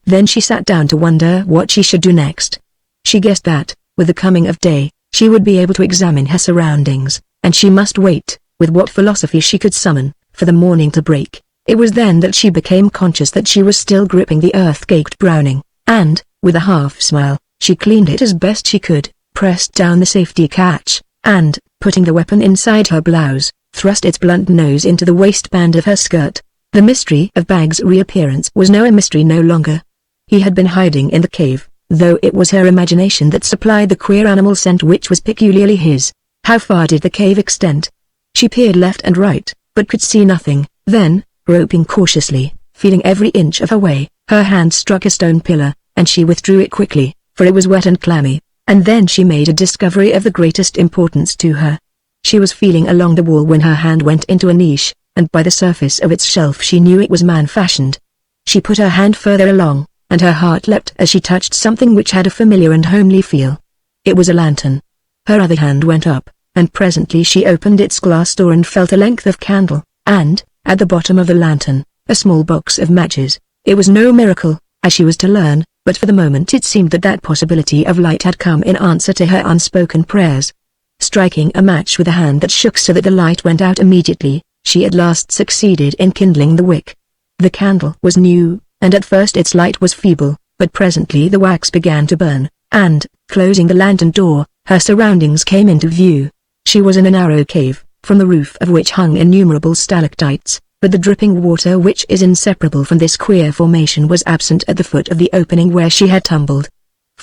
Then she sat down to wonder what she should do next. She guessed that, with the coming of day, she would be able to examine her surroundings, and she must wait, with what philosophy she could summon, for the morning to break. It was then that she became conscious that she was still gripping the earth-caked Browning, and, with a half-smile, she cleaned it as best she could, pressed down the safety catch, and, putting the weapon inside her blouse, thrust its blunt nose into the waistband of her skirt. The mystery of Bag's reappearance was no mystery no longer. He had been hiding in the cave, though it was her imagination that supplied the queer animal scent which was peculiarly his. How far did the cave extend? She peered left and right, but could see nothing. Then, groping cautiously, feeling every inch of her way, her hand struck a stone pillar, and she withdrew it quickly, for it was wet and clammy. And then she made a discovery of the greatest importance to her. She was feeling along the wall when her hand went into a niche, and by the surface of its shelf she knew it was man-fashioned. She put her hand further along, and her heart leapt as she touched something which had a familiar and homely feel. It was a lantern. Her other hand went up, and presently she opened its glass door and felt a length of candle, and, at the bottom of the lantern, a small box of matches. It was no miracle, as she was to learn, but for the moment it seemed that that possibility of light had come in answer to her unspoken prayers. Striking a match with a hand that shook so that the light went out immediately, she at last succeeded in kindling the wick. The candle was new, and at first its light was feeble, but presently the wax began to burn, and, closing the lantern door, her surroundings came into view. She was in a narrow cave, from the roof of which hung innumerable stalactites, but the dripping water which is inseparable from this queer formation was absent at the foot of the opening where she had tumbled.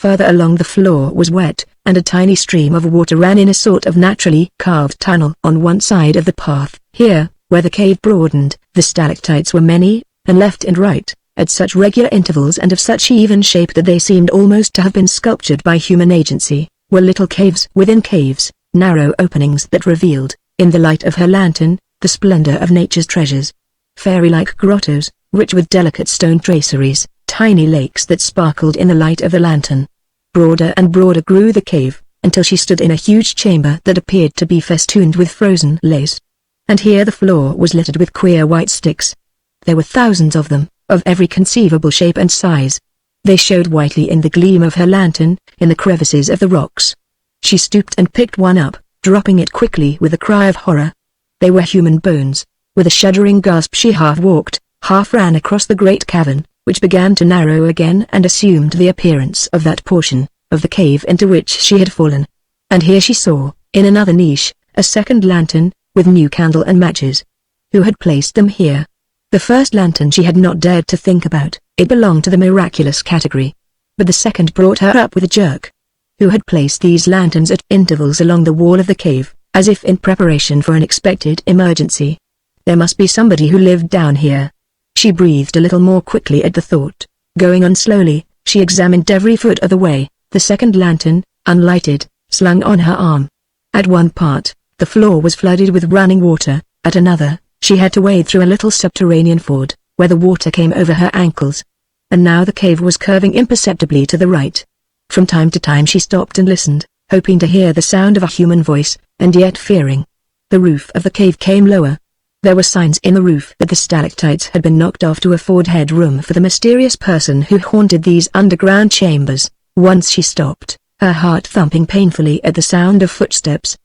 Further along the floor was wet, and a tiny stream of water ran in a sort of naturally carved tunnel on one side of the path. Here, where the cave broadened, the stalactites were many, and left and right, at such regular intervals and of such even shape that they seemed almost to have been sculptured by human agency, were little caves within caves, narrow openings that revealed, in the light of her lantern, the splendor of nature's treasures. Fairy-like grottos, rich with delicate stone traceries, tiny lakes that sparkled in the light of the lantern. Broader and broader grew the cave, until she stood in a huge chamber that appeared to be festooned with frozen lace. And here the floor was littered with queer white sticks. There were thousands of them, of every conceivable shape and size. They showed whitely in the gleam of her lantern, in the crevices of the rocks. She stooped and picked one up, dropping it quickly with a cry of horror. They were human bones. With a shuddering gasp she half walked, half ran across the great cavern, which began to narrow again and assumed the appearance of that portion of the cave into which she had fallen. And here she saw, in another niche, a second lantern, with new candle and matches. Who had placed them here? The first lantern she had not dared to think about, it belonged to the miraculous category. But the second brought her up with a jerk. Who had placed these lanterns at intervals along the wall of the cave, as if in preparation for an expected emergency? There must be somebody who lived down here. She breathed a little more quickly at the thought. Going on slowly, she examined every foot of the way, the second lantern, unlighted, slung on her arm. At one part, the floor was flooded with running water, at another, she had to wade through a little subterranean ford, where the water came over her ankles. And now the cave was curving imperceptibly to the right. From time to time she stopped and listened, hoping to hear the sound of a human voice, and yet fearing. The roof of the cave came lower. There were signs in the roof that the stalactites had been knocked off to afford headroom for the mysterious person who haunted these underground chambers. Once she stopped, her heart thumping painfully at the sound of footsteps.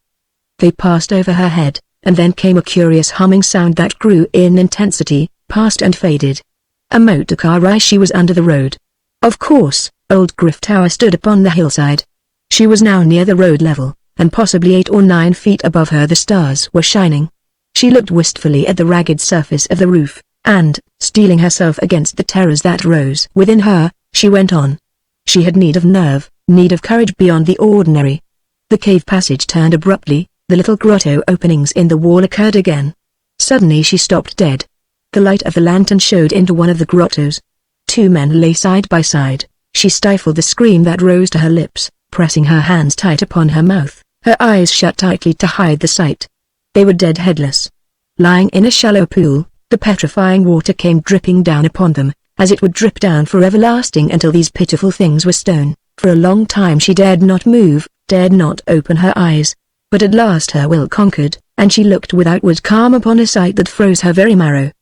They passed over her head, and then came a curious humming sound that grew in intensity, passed and faded. A motor car ride. She was under the road. Of course, old Griff Tower stood upon the hillside. She was now near the road level, and possibly 8 or 9 feet above her the stars were shining. She looked wistfully at the ragged surface of the roof, and, steeling herself against the terrors that rose within her, she went on. She had need of nerve, need of courage beyond the ordinary. The cave passage turned abruptly, the little grotto openings in the wall occurred again. Suddenly she stopped dead. The light of the lantern showed into one of the grottos. 2 men lay side by side. She stifled the scream that rose to her lips, pressing her hands tight upon her mouth, her eyes shut tightly to hide the sight. They were dead, headless. Lying in a shallow pool, the petrifying water came dripping down upon them, as it would drip down for everlasting until these pitiful things were stone. For a long time she dared not move, dared not open her eyes. But at last her will conquered, and she looked with outward calm upon a sight that froze her very marrow.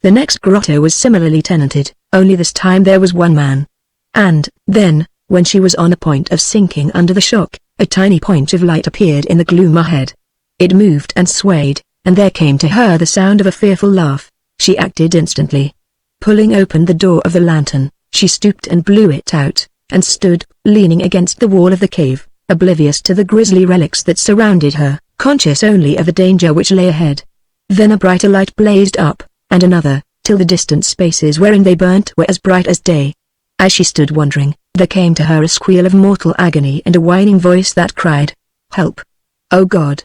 The next grotto was similarly tenanted, only this time there was 1 man. And, then, when she was on the point of sinking under the shock, a tiny point of light appeared in the gloom ahead. It moved and swayed, and there came to her the sound of a fearful laugh. She acted instantly. Pulling open the door of the lantern, she stooped and blew it out, and stood, leaning against the wall of the cave, oblivious to the grisly relics that surrounded her, conscious only of the danger which lay ahead. Then a brighter light blazed up, and another, till the distant spaces wherein they burnt were as bright as day. As she stood wondering, there came to her a squeal of mortal agony and a whining voice that cried, "Help! Oh God!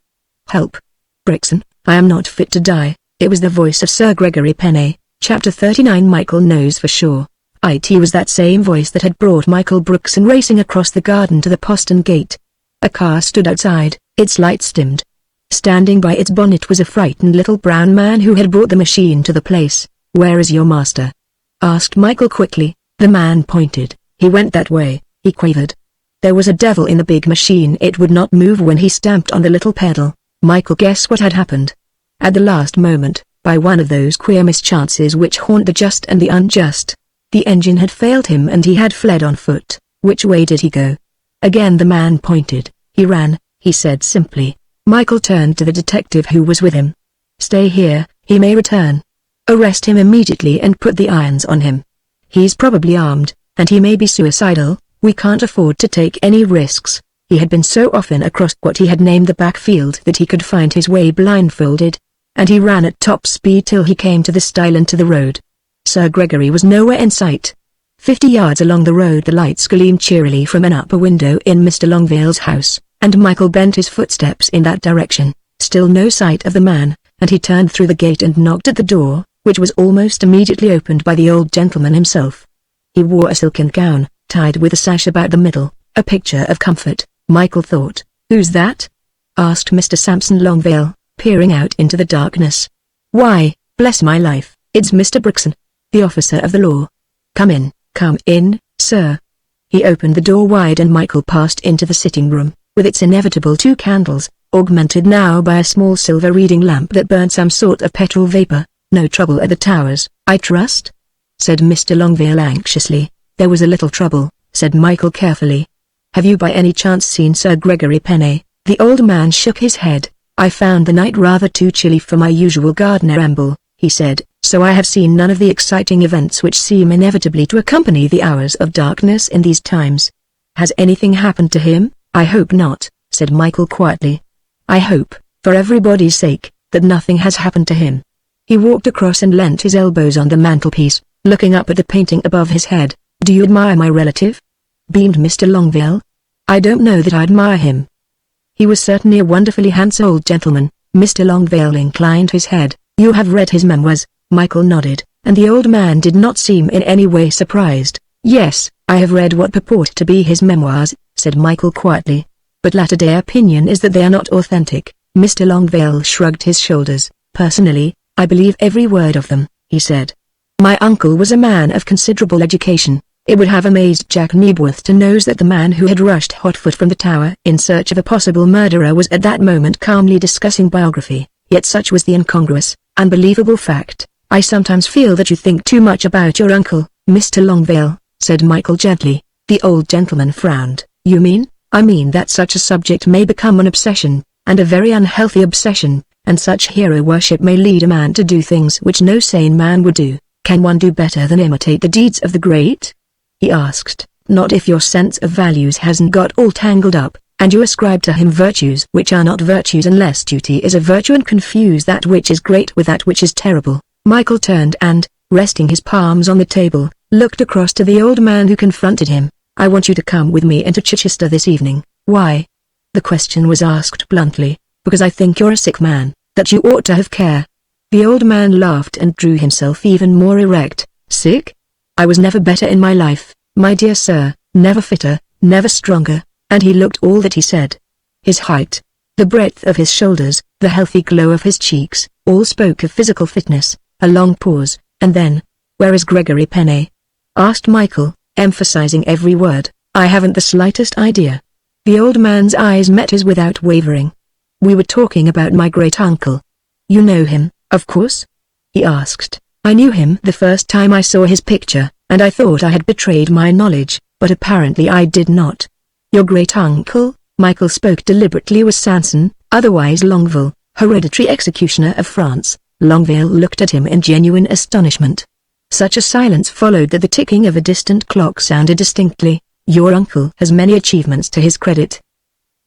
Help! Brixton, I am not fit to die." It was the voice of Sir Gregory Penney. Chapter 39. Michael knows for sure. It was that same voice that had brought Michael Brixton racing across the garden to the postern gate. A car stood outside, its lights dimmed. Standing by its bonnet was a frightened little brown man who had brought the machine to the place. "Where is your master?" asked Michael quickly. The man pointed. "He went that way," he quavered. There was a devil in the big machine. It would not move when he stamped on the little pedal. Michael guessed what had happened. At the last moment, by one of those queer mischances which haunt the just and the unjust, the engine had failed him and he had fled on foot. Which way did he go? Again the man pointed. "He ran," he said simply. Michael turned to the detective who was with him. "Stay here, he may return. Arrest him immediately and put the irons on him. He's probably armed, and he may be suicidal. We can't afford to take any risks." He had been so often across what he had named the backfield that he could find his way blindfolded, and he ran at top speed till he came to the stile and to the road. Sir Gregory was nowhere in sight. 50 yards along the road the lights gleamed cheerily from an upper window in Mr. Longvale's house, and Michael bent his footsteps in that direction. Still no sight of the man, and he turned through the gate and knocked at the door, which was almost immediately opened by the old gentleman himself. He wore a silken gown, tied with a sash about the middle, a picture of comfort, Michael thought. "Who's that?" asked Mr. Sampson Longvale, peering out into the darkness. "Why, bless my life, it's Mr. Brixton, the officer of the law. Come in, sir." He opened the door wide and Michael passed into the sitting room, with its inevitable 2 candles, augmented now by a small silver reading lamp that burned some sort of petrol vapor. "No trouble at the Towers, I trust?" said Mr. Longvale anxiously. "There was a little trouble," said Michael carefully. "Have you by any chance seen Sir Gregory Penney?" The old man shook his head. "I found the night rather too chilly for my usual garden ramble," he said, "so I have seen none of the exciting events which seem inevitably to accompany the hours of darkness in these times." "Has anything happened to him?" "I hope not," said Michael quietly. "I hope, for everybody's sake, that nothing has happened to him." He walked across and leant his elbows on the mantelpiece, looking up at the painting above his head. "Do you admire my relative?" beamed Mr. Longvale. "I don't know that I admire him. He was certainly a wonderfully handsome old gentleman." Mr. Longvale inclined his head. "You have read his memoirs?" Michael nodded, and the old man did not seem in any way surprised. "Yes, I have read what purport to be his memoirs," said Michael quietly. "But latter-day opinion is that they are not authentic." Mr. Longvale shrugged his shoulders. "Personally, I believe every word of them," he said. "My uncle was a man of considerable education. It would have amazed Jack Nebworth to know that the man who had rushed hotfoot from the Tower in search of a possible murderer was at that moment calmly discussing biography, yet such was the incongruous, unbelievable fact. "I sometimes feel that you think too much about your uncle, Mr. Longvale," said Michael gently. The old gentleman frowned. "You mean?" "I mean that such a subject may become an obsession, and a very unhealthy obsession, and such hero worship may lead a man to do things which no sane man would do." "Can one do better than imitate the deeds of the great?" he asked. "Not if your sense of values hasn't got all tangled up, and you ascribe to him virtues which are not virtues unless duty is a virtue and confuse that which is great with that which is terrible." Michael turned and, resting his palms on the table, looked across to the old man who confronted him. "I want you to come with me into Chichester this evening." "Why?" The question was asked bluntly. "Because I think you're a sick man, that you ought to have care." The old man laughed and drew himself even more erect. "Sick? I was never better in my life, my dear sir, never fitter, never stronger," and he looked all that he said. His height, the breadth of his shoulders, the healthy glow of his cheeks, all spoke of physical fitness. A long pause, and then, "Where is Gregory Penney?" asked Michael, emphasizing every word. "I haven't the slightest idea." The old man's eyes met his without wavering. "We were talking about my great-uncle." "You know him, of course?" he asked. "I knew him the first time I saw his picture, and I thought I had betrayed my knowledge, but apparently I did not." "Your great-uncle?" Michael spoke deliberately. "Was Sanson, otherwise Longville, hereditary executioner of France?" Longvale looked at him in genuine astonishment. Such a silence followed that the ticking of a distant clock sounded distinctly. "Your uncle has many achievements to his credit.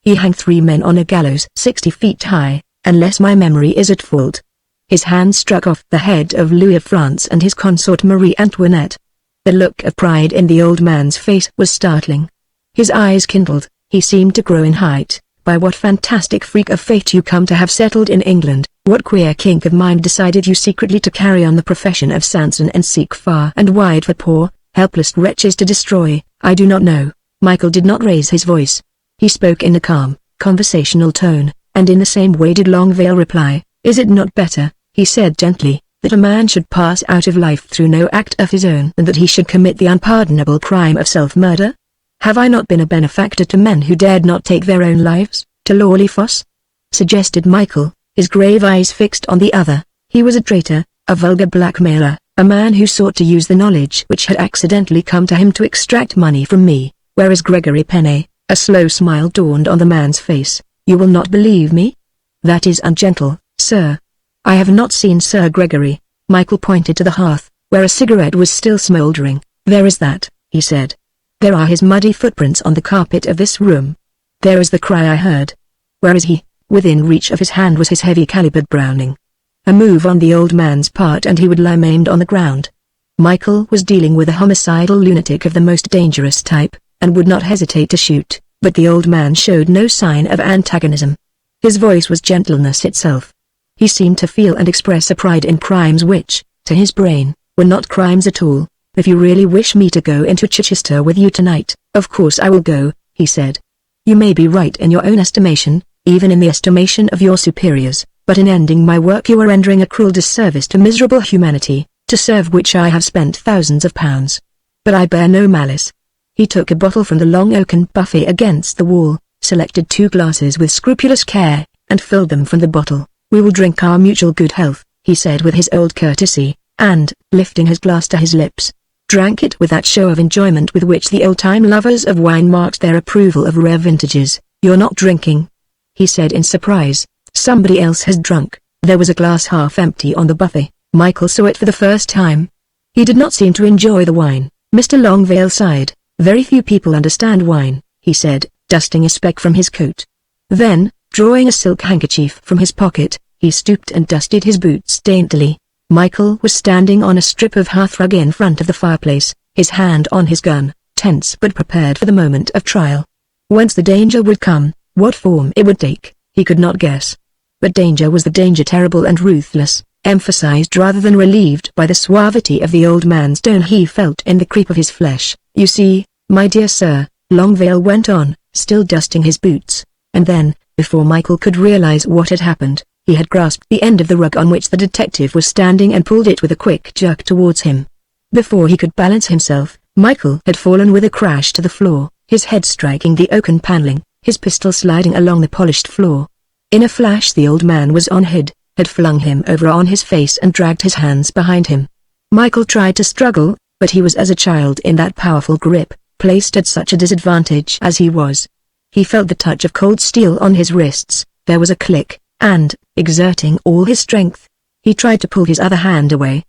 He hanged 3 men on a gallows 60 feet high, unless my memory is at fault." His hand struck off the head of Louis of France and his consort Marie Antoinette. The look of pride in the old man's face was startling. His eyes kindled, he seemed to grow in height. "By what fantastic freak of fate you come to have settled in England, what queer kink of mind decided you secretly to carry on the profession of Sanson and seek far and wide for poor, helpless wretches to destroy?" "I do not know." Michael did not raise his voice. He spoke in a calm, conversational tone, and in the same way did Longvale reply. "Is it not better," he said gently, "that a man should pass out of life through no act of his own than that he should commit the unpardonable crime of self-murder? Have I not been a benefactor to men who dared not take their own lives, to Lawleyfoss?" suggested Michael, his grave eyes fixed on the other. "He was a traitor, a vulgar blackmailer, a man who sought to use the knowledge which had accidentally come to him to extract money from me. Where is Gregory Penney?" A slow smile dawned on the man's face. "You will not believe me? That is ungentle, sir. I have not seen Sir Gregory." Michael pointed to the hearth, where a cigarette was still smoldering. "There is that," he said. "There are his muddy footprints on the carpet of this room. There is the cry I heard. Where is he?" Within reach of his hand was his heavy-calibered Browning. A move on the old man's part and he would lie maimed on the ground. Michael was dealing with a homicidal lunatic of the most dangerous type, and would not hesitate to shoot, but the old man showed no sign of antagonism. His voice was gentleness itself. He seemed to feel and express a pride in crimes which, to his brain, were not crimes at all. "If you really wish me to go into Chichester with you tonight, of course I will go," he said. "You may be right in your own estimation, even in the estimation of your superiors, but in ending my work you are rendering a cruel disservice to miserable humanity, to serve which I have spent thousands of pounds. But I bear no malice." He took a bottle from the long oaken buffet against the wall, selected 2 glasses with scrupulous care, and filled them from the bottle. "We will drink our mutual good health," he said with his old courtesy, and, lifting his glass to his lips, drank it with that show of enjoyment with which the old-time lovers of wine marked their approval of rare vintages. "You're not drinking?" he said in surprise. "Somebody else has drunk." There was a glass half empty on the buffet. Michael saw it for the first time. He did not seem to enjoy the wine. Mr. Longvale sighed. "Very few people understand wine," he said, dusting a speck from his coat. Then, drawing a silk handkerchief from his pocket, he stooped and dusted his boots daintily. Michael was standing on a strip of hearthrug in front of the fireplace, his hand on his gun, tense but prepared for the moment of trial. Whence the danger would come, what form it would take, he could not guess. But danger was the danger, terrible and ruthless, emphasized rather than relieved by the suavity of the old man's tone he felt in the creep of his flesh. "You see, my dear sir," Longvale went on, still dusting his boots, and then, before Michael could realize what had happened, he had grasped the end of the rug on which the detective was standing and pulled it with a quick jerk towards him. Before he could balance himself, Michael had fallen with a crash to the floor, his head striking the oaken paneling, his pistol sliding along the polished floor. In a flash the old man was on head, had flung him over on his face and dragged his hands behind him. Michael tried to struggle, but he was as a child in that powerful grip, placed at such a disadvantage as he was. He felt the touch of cold steel on his wrists, there was a click, and, exerting all his strength, he tried to pull his other hand away.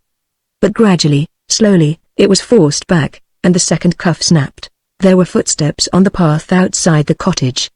But gradually, slowly, it was forced back, and the second cuff snapped. There were footsteps on the path outside the cottage.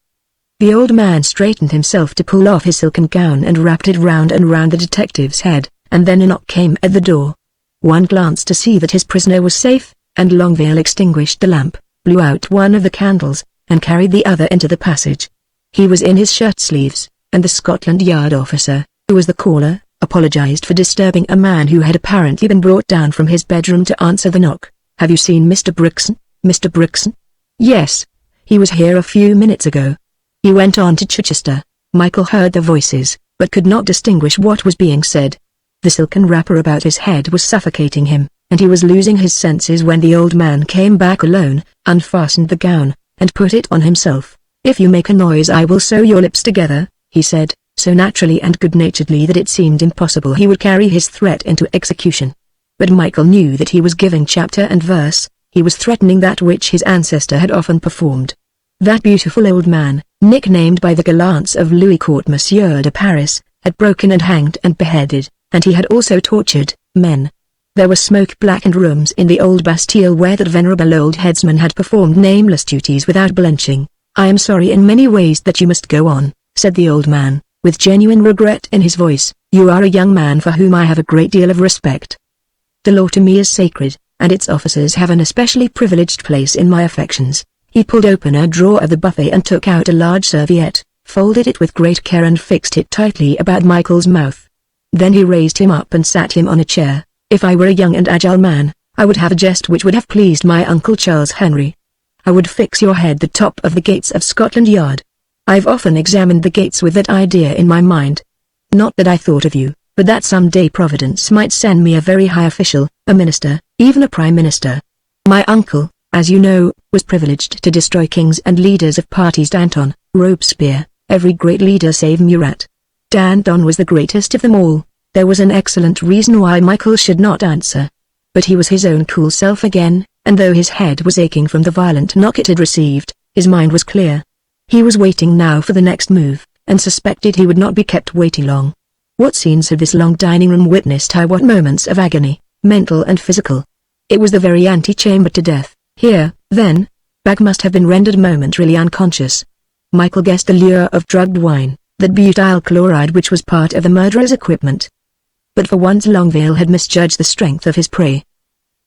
The old man straightened himself to pull off his silken gown and wrapped it round and round the detective's head, and then a knock came at the door. One glance to see that his prisoner was safe, and Longvale extinguished the lamp, blew out one of the candles, and carried the other into the passage. He was in his shirt sleeves, and the Scotland Yard officer, who was the caller, apologized for disturbing a man who had apparently been brought down from his bedroom to answer the knock. "Have you seen Mr. Brixton, Mr. Brixton?" "Yes. He was here a few minutes ago. He went on to Chichester." Michael heard the voices, but could not distinguish what was being said. The silken wrapper about his head was suffocating him, and he was losing his senses when the old man came back alone, unfastened the gown, and put it on himself. "If you make a noise I will sew your lips together," he said, so naturally and good-naturedly that it seemed impossible he would carry his threat into execution. But Michael knew that he was giving chapter and verse, he was threatening that which his ancestor had often performed. That beautiful old man, nicknamed by the gallants of Louis Court Monsieur de Paris, had broken and hanged and beheaded, and he had also tortured men. There were smoke-blackened rooms in the old Bastille where that venerable old headsman had performed nameless duties without blenching. "I am sorry in many ways that you must go on," said the old man, with genuine regret in his voice. "You are a young man for whom I have a great deal of respect. The law to me is sacred, and its officers have an especially privileged place in my affections." He pulled open a drawer of the buffet and took out a large serviette, folded it with great care and fixed it tightly about Michael's mouth. Then he raised him up and sat him on a chair. "If I were a young and agile man, I would have a jest which would have pleased my Uncle Charles Henry. I would fix your head the top of the gates of Scotland Yard. I've often examined the gates with that idea in my mind. Not that I thought of you, but that some day Providence might send me a very high official, a minister, even a prime minister. My uncle, as you know, was privileged to destroy kings and leaders of parties. Danton, Robespierre, every great leader save Murat. Danton was the greatest of them all." There was an excellent reason why Michael should not answer. But he was his own cool self again, and though his head was aching from the violent knock it had received, his mind was clear. He was waiting now for the next move, and suspected he would not be kept waiting long. What scenes of this long dining room witnessed her, what moments of agony, mental and physical. It was the very antechamber to death. Here, then, Bag must have been rendered momentarily unconscious. Michael guessed the lure of drugged wine, that butyl chloride which was part of the murderer's equipment. But for once Longvale had misjudged the strength of his prey.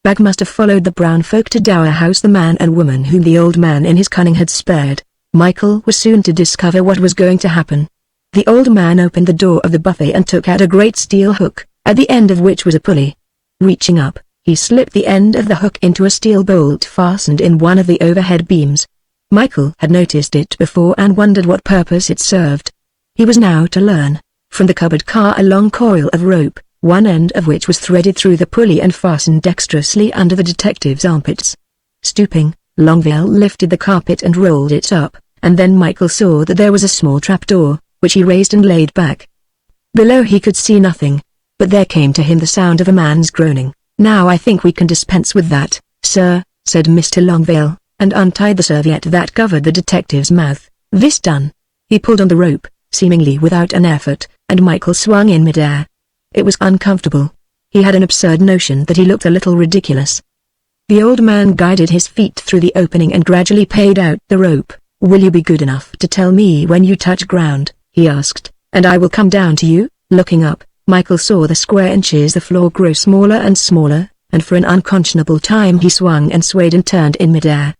Bag must have followed the brown folk to Dower House, the man and woman whom the old man in his cunning had spared. Michael was soon to discover what was going to happen. The old man opened the door of the buffet and took out a great steel hook, at the end of which was a pulley. Reaching up, he slipped the end of the hook into a steel bolt fastened in one of the overhead beams. Michael had noticed it before and wondered what purpose it served. He was now to learn. From the cupboard car a long coil of rope, one end of which was threaded through the pulley and fastened dexterously under the detective's armpits. Stooping, Longvale lifted the carpet and rolled it up, and then Michael saw that there was a small trapdoor, which he raised and laid back. Below he could see nothing, but there came to him the sound of a man's groaning. "Now I think we can dispense with that, sir," said Mr. Longvale, and untied the serviette that covered the detective's mouth. This done, he pulled on the rope, seemingly without an effort, and Michael swung in midair. It was uncomfortable. He had an absurd notion that he looked a little ridiculous. The old man guided his feet through the opening and gradually paid out the rope. "Will you be good enough to tell me when you touch ground?" he asked, "and I will come down to you?" Looking up, Michael saw the square inches of the floor grow smaller and smaller, and for an unconscionable time he swung and swayed and turned in midair.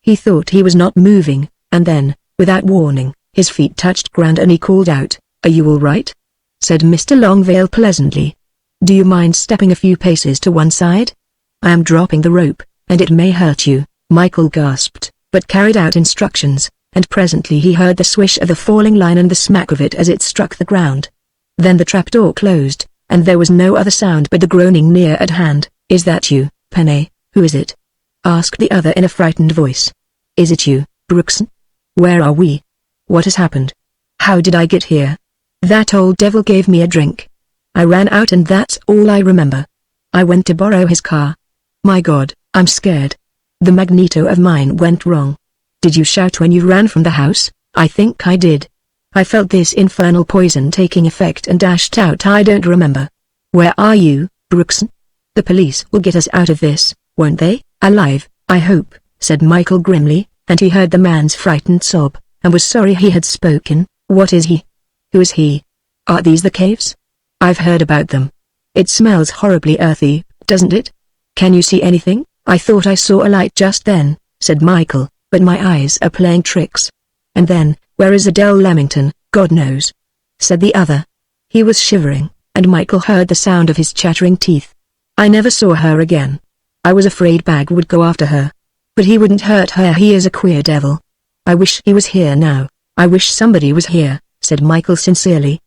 He thought he was not moving, and then, without warning, his feet touched ground and he called out, "Are you all right?" said Mr. Longvale pleasantly. "Do you mind stepping a few paces to one side? I am dropping the rope, and it may hurt you." Michael gasped, but carried out instructions, and presently he heard the swish of the falling line and the smack of it as it struck the ground. Then the trapdoor closed, and there was no other sound but the groaning near at hand. "Is that you, Penny? Who is it?" asked the other in a frightened voice. "Is it you, Brookson? Where are we? What has happened? How did I get here? That old devil gave me a drink. I ran out and that's all I remember. I went to borrow his car. My God, I'm scared. The magneto of mine went wrong." "Did you shout when you ran from the house?" "I think I did. I felt this infernal poison taking effect and dashed out. I don't remember." "Where are you, Brookson? The police will get us out of this, won't they?" "Alive, I hope," said Michael grimly, and he heard the man's frightened sob, and was sorry he had spoken. "What is he? Who is he? Are these the caves? I've heard about them. It smells horribly earthy, doesn't it? Can you see anything?" "I thought I saw a light just then," said Michael, "but my eyes are playing tricks." "And then, where is Adele Lamington?" "God knows," said the other. He was shivering, and Michael heard the sound of his chattering teeth. "I never saw her again. I was afraid Bag would go after her. But he wouldn't hurt her. He is a queer devil. I wish he was here now. I wish somebody was here," said Michael sincerely.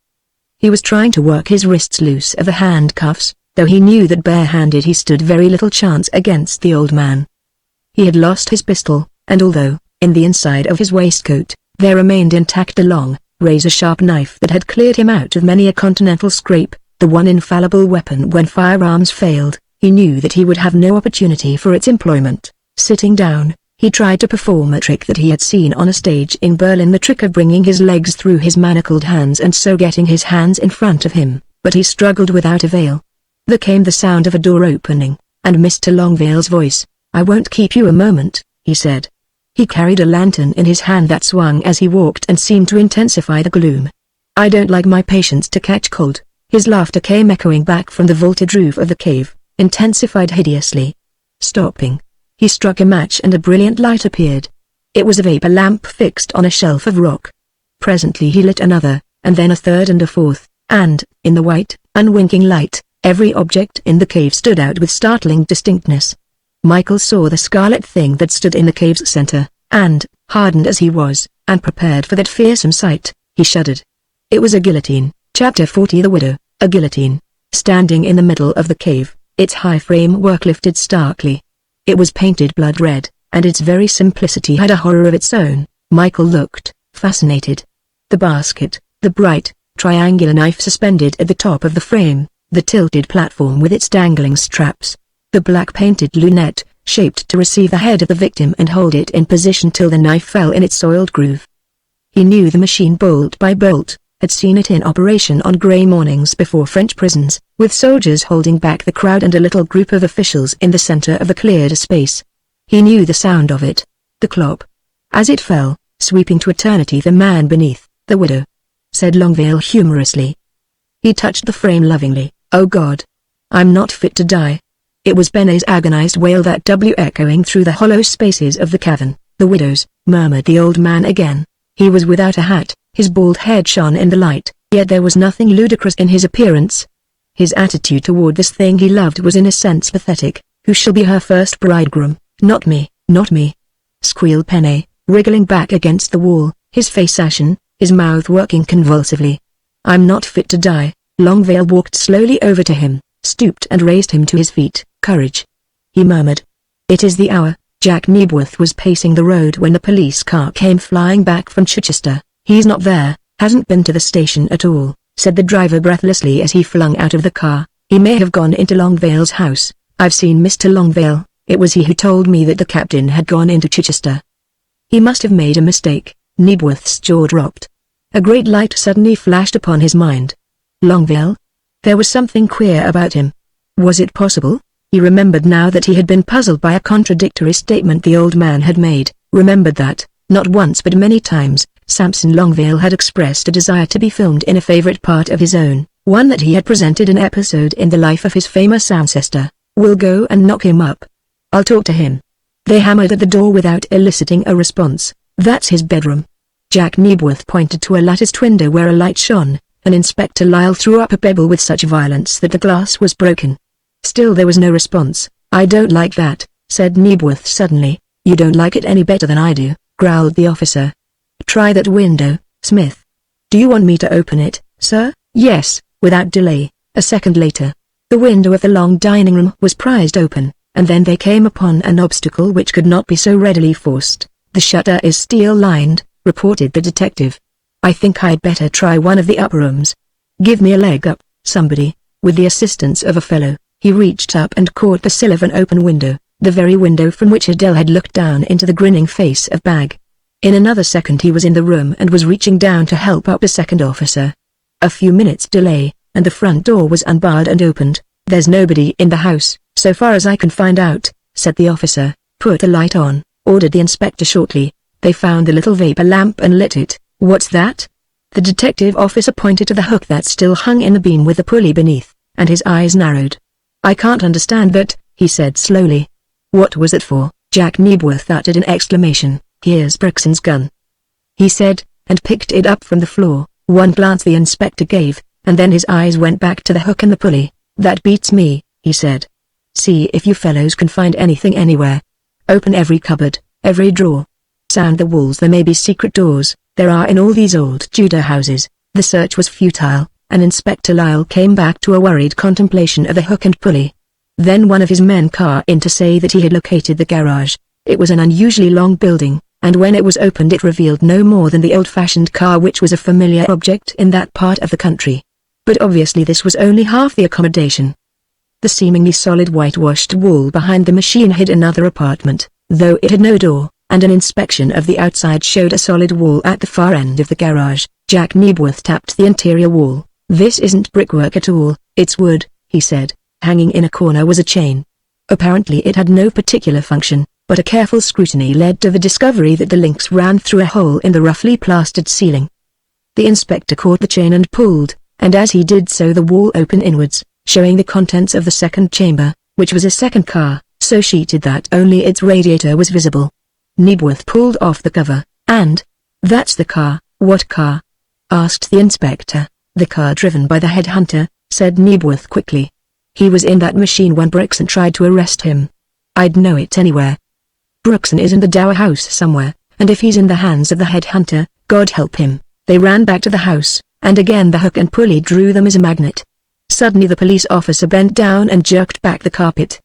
He was trying to work his wrists loose of the handcuffs, though he knew that bare-handed he stood very little chance against the old man. He had lost his pistol, and although, in the inside of his waistcoat, there remained intact a long, razor-sharp knife that had cleared him out of many a continental scrape, the one infallible weapon when firearms failed, he knew that he would have no opportunity for its employment. Sitting down, he tried to perform a trick that he had seen on a stage in Berlin, the trick of bringing his legs through his manacled hands and so getting his hands in front of him, but he struggled without avail. There came the sound of a door opening, and Mr. Longvale's voice. "I won't keep you a moment," he said. He carried a lantern in his hand that swung as he walked and seemed to intensify the gloom. "I don't like my patients to catch cold." His laughter came echoing back from the vaulted roof of the cave, intensified hideously. Stopping, he struck a match and a brilliant light appeared. It was a vapor lamp fixed on a shelf of rock. Presently he lit another, and then a third and a fourth, and, in the white, unwinking light, every object in the cave stood out with startling distinctness. Michael saw the scarlet thing that stood in the cave's center, and, hardened as he was, and prepared for that fearsome sight, he shuddered. It was a guillotine. Chapter 40. The Widow, a guillotine. Standing in the middle of the cave, its high framework lifted starkly. It was painted blood red, and its very simplicity had a horror of its own. Michael looked, fascinated. The basket, the bright, triangular knife suspended at the top of the frame, the tilted platform with its dangling straps, the black painted lunette, shaped to receive the head of the victim and hold it in position till the knife fell in its soiled groove. He knew the machine bolt by bolt, had seen it in operation on grey mornings before French prisons, with soldiers holding back the crowd and a little group of officials in the center of the cleared space. He knew the sound of it, the clop. As it fell, sweeping to eternity the man beneath, "The widow," said Longvale humorously. He touched the frame lovingly. "Oh God! I'm not fit to die. It was Benet's agonized wail that w echoing through the hollow spaces of the cavern. "The widows," murmured the old man again. He was without a hat, his bald head shone in the light, yet there was nothing ludicrous in his appearance. His attitude toward this thing he loved was in a sense pathetic. "Who shall be her first bridegroom?" "Not me, not me," squealed Benet, wriggling back against the wall, his face ashen, his mouth working convulsively. "I'm not fit to die." Longueville walked slowly over to him, stooped and raised him to his feet. "Courage," he murmured. "It is the hour." Jack Nebworth was pacing the road when the police car came flying back from Chichester. "He's not there, hasn't been to the station at all," said the driver breathlessly as he flung out of the car. "He may have gone into Longueville's house. I've seen Mr. Longueville. It was he who told me that the captain had gone into Chichester." He must have made a mistake. Nebworth's jaw dropped. A great light suddenly flashed upon his mind. Longueville? There was something queer about him. Was it possible? He remembered now that he had been puzzled by a contradictory statement the old man had made, remembered that, not once but many times, Samson Longueville had expressed a desire to be filmed in a favorite part of his own, one that he had presented an episode in the life of his famous ancestor. "We'll go and knock him up. I'll talk to him." They hammered at the door without eliciting a response. "That's his bedroom." Jack Nebworth pointed to a latticed window where a light shone, and Inspector Lyle threw up a pebble with such violence that the glass was broken. Still there was no response. "I don't like that," said Nebworth suddenly. "You don't like it any better than I do," growled the officer. "Try that window, Smith." "Do you want me to open it, sir?" "Yes." Without delay, a second later, the window of the long dining room was prized open, and then they came upon an obstacle which could not be so readily forced. "The shutter is steel-lined," reported the detective. "I think I'd better try one of the upper rooms. Give me a leg up, somebody." With the assistance of a fellow, he reached up and caught the sill of an open window, the very window from which Adele had looked down into the grinning face of Bag. In another second he was in the room and was reaching down to help up the second officer. A few minutes' delay, and the front door was unbarred and opened. "There's nobody in the house, so far as I can find out," said the officer. "Put the light on," ordered the inspector shortly. They found the little vapor lamp and lit it. "What's that?" The detective officer pointed to the hook that still hung in the beam with the pulley beneath, and his eyes narrowed. "I can't understand that," he said slowly. "What was it for?" Jack Nebworth uttered an exclamation. "Here's Brixton's gun," he said, and picked it up from the floor. One glance the inspector gave, and then his eyes went back to the hook and the pulley. "That beats me," he said. "See if you fellows can find anything anywhere. Open every cupboard, every drawer. Sound the walls. There may be secret doors. There are in all these old Tudor houses." The search was futile, and Inspector Lyle came back to a worried contemplation of the hook and pulley. Then one of his men came in to say that he had located the garage. It was an unusually long building, and when it was opened it revealed no more than the old-fashioned car which was a familiar object in that part of the country. But obviously this was only half the accommodation. The seemingly solid whitewashed wall behind the machine hid another apartment, though it had no door, and an inspection of the outside showed a solid wall at the far end of the garage. Jack Nebworth tapped the interior wall. "This isn't brickwork at all, it's wood," he said. Hanging in a corner was a chain. Apparently it had no particular function, but a careful scrutiny led to the discovery that the links ran through a hole in the roughly plastered ceiling. The inspector caught the chain and pulled, and as he did so the wall opened inwards, showing the contents of the second chamber, which was a second car, so sheeted that only its radiator was visible. Nebworth pulled off the cover, and, "That's the car." "What car?" asked the inspector. "The car driven by the headhunter," said Nebworth quickly. "He was in that machine when Brixton tried to arrest him. I'd know it anywhere. Brixton is in the Dower house somewhere, and if he's in the hands of the headhunter, God help him." They ran back to the house, and again the hook and pulley drew them as a magnet. Suddenly the police officer bent down and jerked back the carpet.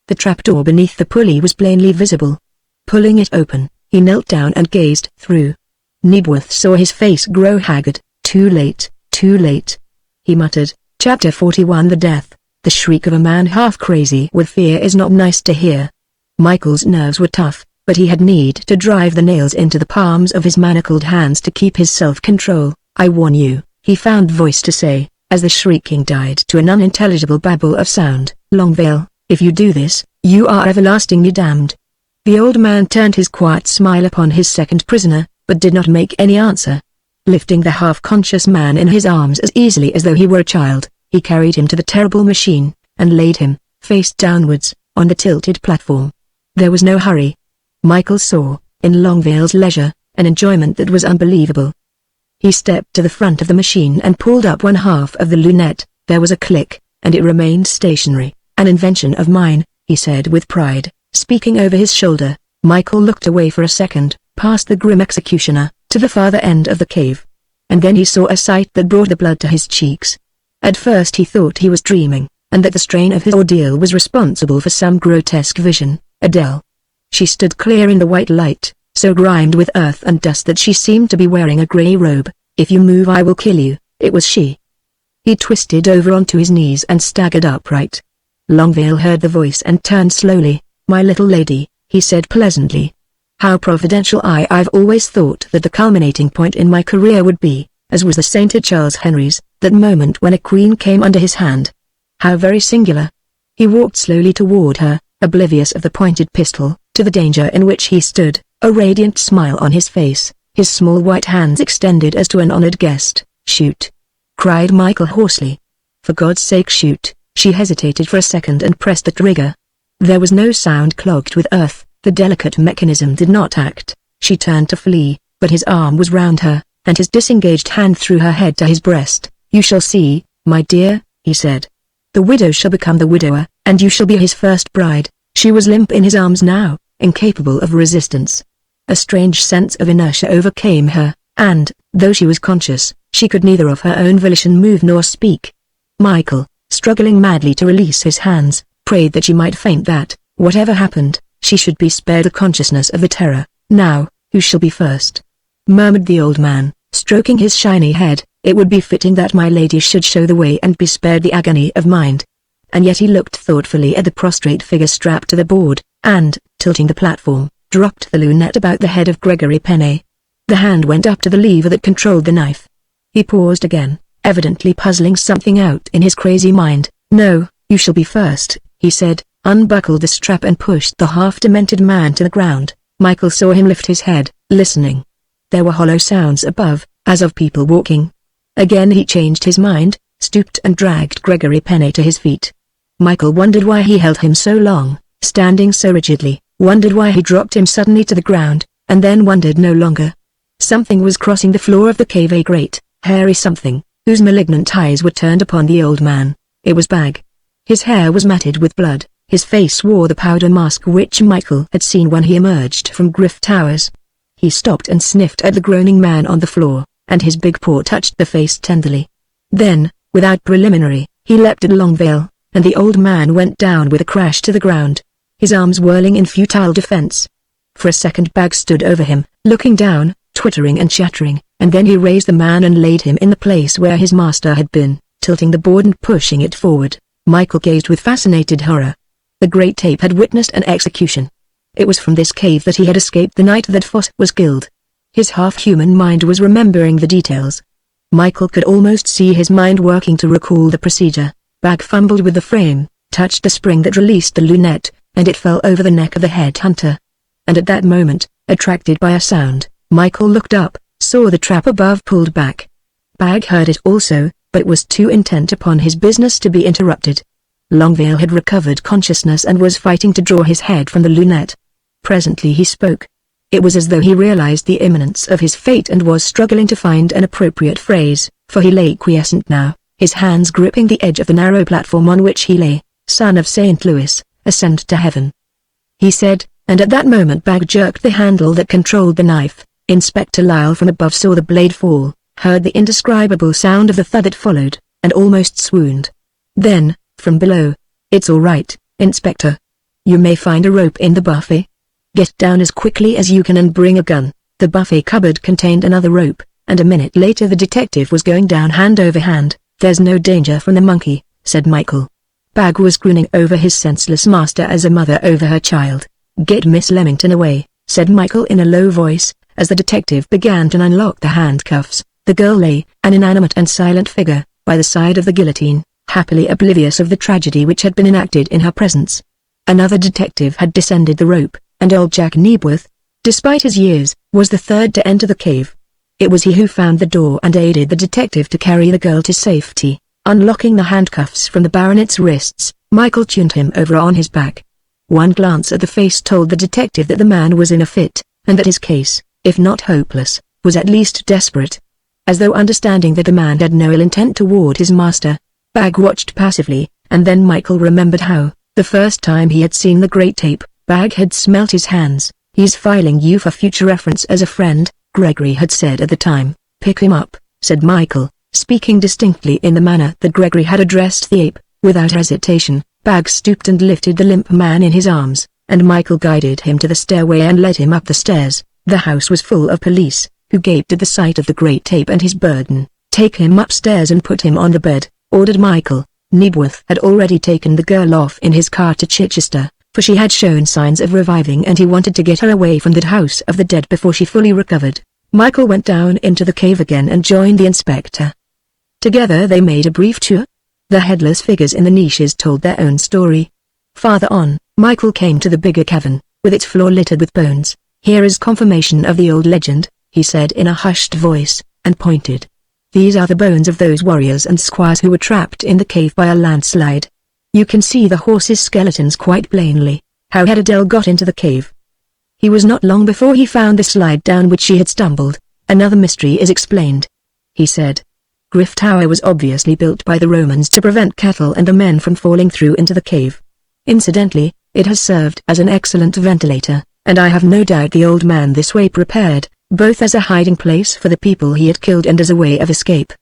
The trapdoor beneath the pulley was plainly visible. Pulling it open, he knelt down and gazed through. Nebworth saw his face grow haggard. "Too late, too late," he muttered. Chapter 41 The Death. The shriek of a man half crazy with fear is not nice to hear. Michael's nerves were tough, but he had need to drive the nails into the palms of his manacled hands to keep his self-control. "I warn you," he found voice to say, as the shrieking died to an unintelligible babble of sound. "Longueville, if you do this, you are everlastingly damned." The old man turned his quiet smile upon his second prisoner, but did not make any answer. Lifting the half-conscious man in his arms as easily as though he were a child, he carried him to the terrible machine, and laid him, face downwards, on the tilted platform. There was no hurry. Michael saw, in Longvale's leisure, an enjoyment that was unbelievable. He stepped to the front of the machine and pulled up one half of the lunette. There was a click, and it remained stationary. "An invention of mine," he said with pride, speaking over his shoulder. Michael looked away for a second, past the grim executioner, to the farther end of the cave. And then he saw a sight that brought the blood to his cheeks. At first he thought he was dreaming, and that the strain of his ordeal was responsible for some grotesque vision. Adele. She stood clear in the white light, so grimed with earth and dust that she seemed to be wearing a grey robe. "If you move I will kill you," it was she. He twisted over onto his knees and staggered upright. Longvale heard the voice and turned slowly. "My little lady," he said pleasantly. "How providential. I've always thought that the culminating point in my career would be, as was the sainted Charles Henry's, that moment when a queen came under his hand. How very singular." He walked slowly toward her, oblivious of the pointed pistol, to the danger in which he stood, a radiant smile on his face, his small white hands extended as to an honored guest. "Shoot!" cried Michael hoarsely. "For God's sake shoot!" She hesitated for a second and pressed the trigger. There was no sound. Clogged with earth, the delicate mechanism did not act. She turned to flee, but his arm was round her, and his disengaged hand threw her head to his breast. "You shall see, my dear," he said. "The widow shall become the widower, and you shall be his first bride." She was limp in his arms now, incapable of resistance. A strange sense of inertia overcame her, and, though she was conscious, she could neither of her own volition move nor speak. Michael, struggling madly to release his hands, prayed that she might faint, that, whatever happened, she should be spared the consciousness of the terror. "Now, who shall be first?" murmured the old man, stroking his shiny head. "It would be fitting that my lady should show the way and be spared the agony of mind." And yet he looked thoughtfully at the prostrate figure strapped to the board, and, tilting the platform, dropped the lunette about the head of Gregory Penney. The hand went up to the lever that controlled the knife. He paused again, evidently puzzling something out in his crazy mind. "No, you shall be first," he said, unbuckled the strap and pushed the half-demented man to the ground. Michael saw him lift his head, listening. There were hollow sounds above, as of people walking. Again he changed his mind, stooped and dragged Gregory Penney to his feet. Michael wondered why he held him so long, standing so rigidly, wondered why he dropped him suddenly to the ground, and then wondered no longer. Something was crossing the floor of the cave, a great, hairy something, whose malignant eyes were turned upon the old man. It was Bag. His hair was matted with blood, his face wore the powder mask which Michael had seen when he emerged from Griff Towers. He stopped and sniffed at the groaning man on the floor, and his big paw touched the face tenderly. Then, without preliminary, he leapt at Longvale, and the old man went down with a crash to the ground, his arms whirling in futile defense. For a second Bag stood over him, looking down, twittering and chattering, and then he raised the man and laid him in the place where his master had been, tilting the board and pushing it forward. Michael gazed with fascinated horror. The great tape had witnessed an execution. It was from this cave that he had escaped the night that Foss was killed. His half-human mind was remembering the details. Michael could almost see his mind working to recall the procedure. Bag fumbled with the frame, touched the spring that released the lunette, and it fell over the neck of the headhunter. And at that moment, attracted by a sound, Michael looked up, saw the trap above pulled back. Bag heard it also, but was too intent upon his business to be interrupted. Longvale had recovered consciousness and was fighting to draw his head from the lunette. Presently he spoke. It was as though he realized the imminence of his fate and was struggling to find an appropriate phrase, for he lay quiescent now, his hands gripping the edge of the narrow platform on which he lay. "Son of St. Louis, ascend to heaven," he said, and at that moment Bag jerked the handle that controlled the knife. Inspector Lyle from above saw the blade fall, heard the indescribable sound of the thud that followed, and almost swooned. Then, from below, "It's all right, Inspector. You may find a rope in the buffet. Get down as quickly as you can and bring a gun." The buffet cupboard contained another rope, and a minute later the detective was going down hand over hand. "There's no danger from the monkey," said Michael. Bag was grinning over his senseless master as a mother over her child. "Get Miss Leamington away," said Michael in a low voice, as the detective began to unlock the handcuffs. The girl lay, an inanimate and silent figure, by the side of the guillotine, happily oblivious of the tragedy which had been enacted in her presence. Another detective had descended the rope, and old Jack Nebworth, despite his years, was the third to enter the cave. It was he who found the door and aided the detective to carry the girl to safety. Unlocking the handcuffs from the baronet's wrists, Michael tuned him over on his back. One glance at the face told the detective that the man was in a fit, and that his case, if not hopeless, was at least desperate. As though understanding that the man had no ill intent toward his master, Bag watched passively, and then Michael remembered how, the first time he had seen the great tape, Bag had smelt his hands. "He's filing you for future reference as a friend," Gregory had said at the time. "Pick him up," said Michael, speaking distinctly in the manner that Gregory had addressed the ape. Without hesitation, Bag stooped and lifted the limp man in his arms, and Michael guided him to the stairway and led him up the stairs. The house was full of police, who gaped at the sight of the great tape and his burden. "Take him upstairs and put him on the bed," ordered Michael. Knebworth had already taken the girl off in his car to Chichester, for she had shown signs of reviving and he wanted to get her away from that house of the dead before she fully recovered. Michael went down into the cave again and joined the inspector. Together they made a brief tour. The headless figures in the niches told their own story. Farther on, Michael came to the bigger cavern, with its floor littered with bones. "Here is confirmation of the old legend," he said in a hushed voice, and pointed. "These are the bones of those warriors and squires who were trapped in the cave by a landslide. You can see the horses' skeletons quite plainly. How had Adele got into the cave? He was not long before he found the slide down which she had stumbled. Another mystery is explained," he said. Griff Tower was obviously built by the Romans to prevent cattle and the men from falling through into the cave. Incidentally, it has served as an excellent ventilator, and I have no doubt the old man this way prepared, both as a hiding place for the people he had killed and as a way of escape.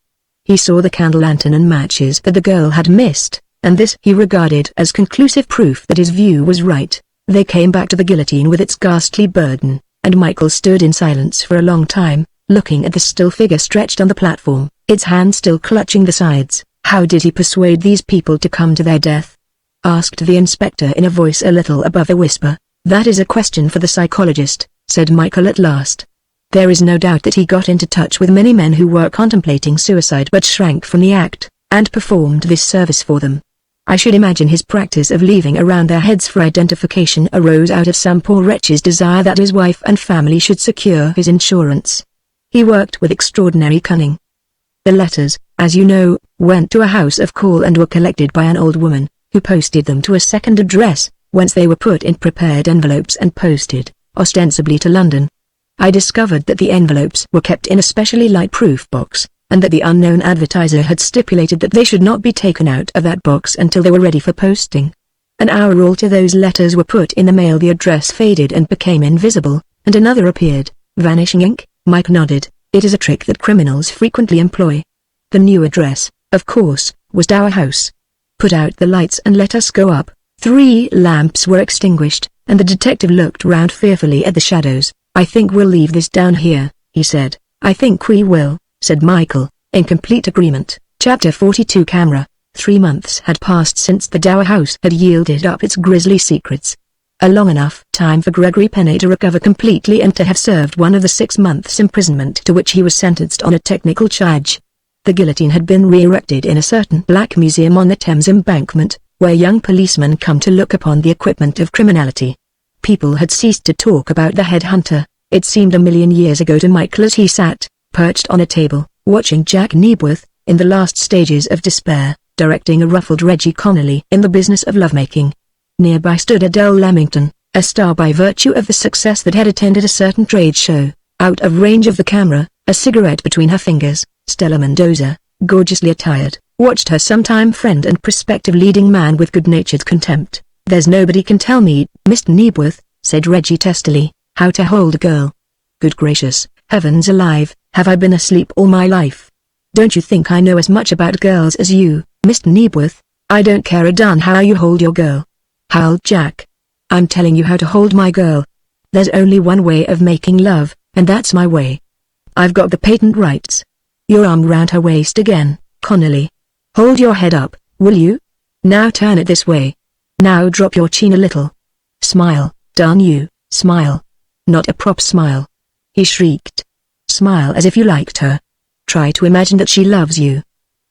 He saw the candle lantern and matches that the girl had missed, and this he regarded as conclusive proof that his view was right. They came back to the guillotine with its ghastly burden, and Michael stood in silence for a long time, looking at the still figure stretched on the platform, its hand still clutching the sides. "How did he persuade these people to come to their death?" asked the inspector in a voice a little above a whisper. "That is a question for the psychologist," said Michael at last. "There is no doubt that he got into touch with many men who were contemplating suicide but shrank from the act, and performed this service for them. I should imagine his practice of leaving around their heads for identification arose out of some poor wretch's desire that his wife and family should secure his insurance. He worked with extraordinary cunning. The letters, as you know, went to a house of call and were collected by an old woman, who posted them to a second address, whence they were put in prepared envelopes and posted, ostensibly to London. I discovered that the envelopes were kept in a specially light-proof box, and that the unknown advertiser had stipulated that they should not be taken out of that box until they were ready for posting. An hour after those letters were put in the mail the address faded and became invisible, and another appeared. Vanishing ink? Mike nodded. It is a trick that criminals frequently employ. The new address, of course, was Dower House. "Put out the lights and let us go up." 3 lamps were extinguished, and the detective looked round fearfully at the shadows. "I think we'll leave this down here," he said. "I think we will," said Michael, in complete agreement. Chapter 42 Camera. 3 months had passed since the Dower House had yielded up its grisly secrets. A long enough time for Gregory Penney to recover completely and to have served one of the 6 months' imprisonment to which he was sentenced on a technical charge. The guillotine had been re-erected in a certain black museum on the Thames Embankment, where young policemen come to look upon the equipment of criminality. People had ceased to talk about the headhunter. It seemed a million years ago to Michael as he sat, perched on a table, watching Jack Knebworth, in the last stages of despair, directing a ruffled Reggie Connolly in the business of lovemaking. Nearby stood Adele Lamington, a star by virtue of the success that had attended a certain trade show. Out of range of the camera, a cigarette between her fingers, Stella Mendoza, gorgeously attired, watched her sometime friend and prospective leading man with good-natured contempt. "There's nobody can tell me, Mr. Knebworth," said Reggie testily, "how to hold a girl. Good gracious, heavens alive, have I been asleep all my life? Don't you think I know as much about girls as you, Mr. Knebworth? I don't care a darn how you hold your girl," howled Jack. "I'm telling you how to hold my girl. There's only one way of making love, and that's my way. I've got the patent rights. Your arm round her waist again, Connolly. Hold your head up, will you? Now turn it this way. Now drop your chin a little. Smile, darn you, smile. Not a prop smile," he shrieked. "Smile as if you liked her. Try to imagine that she loves you.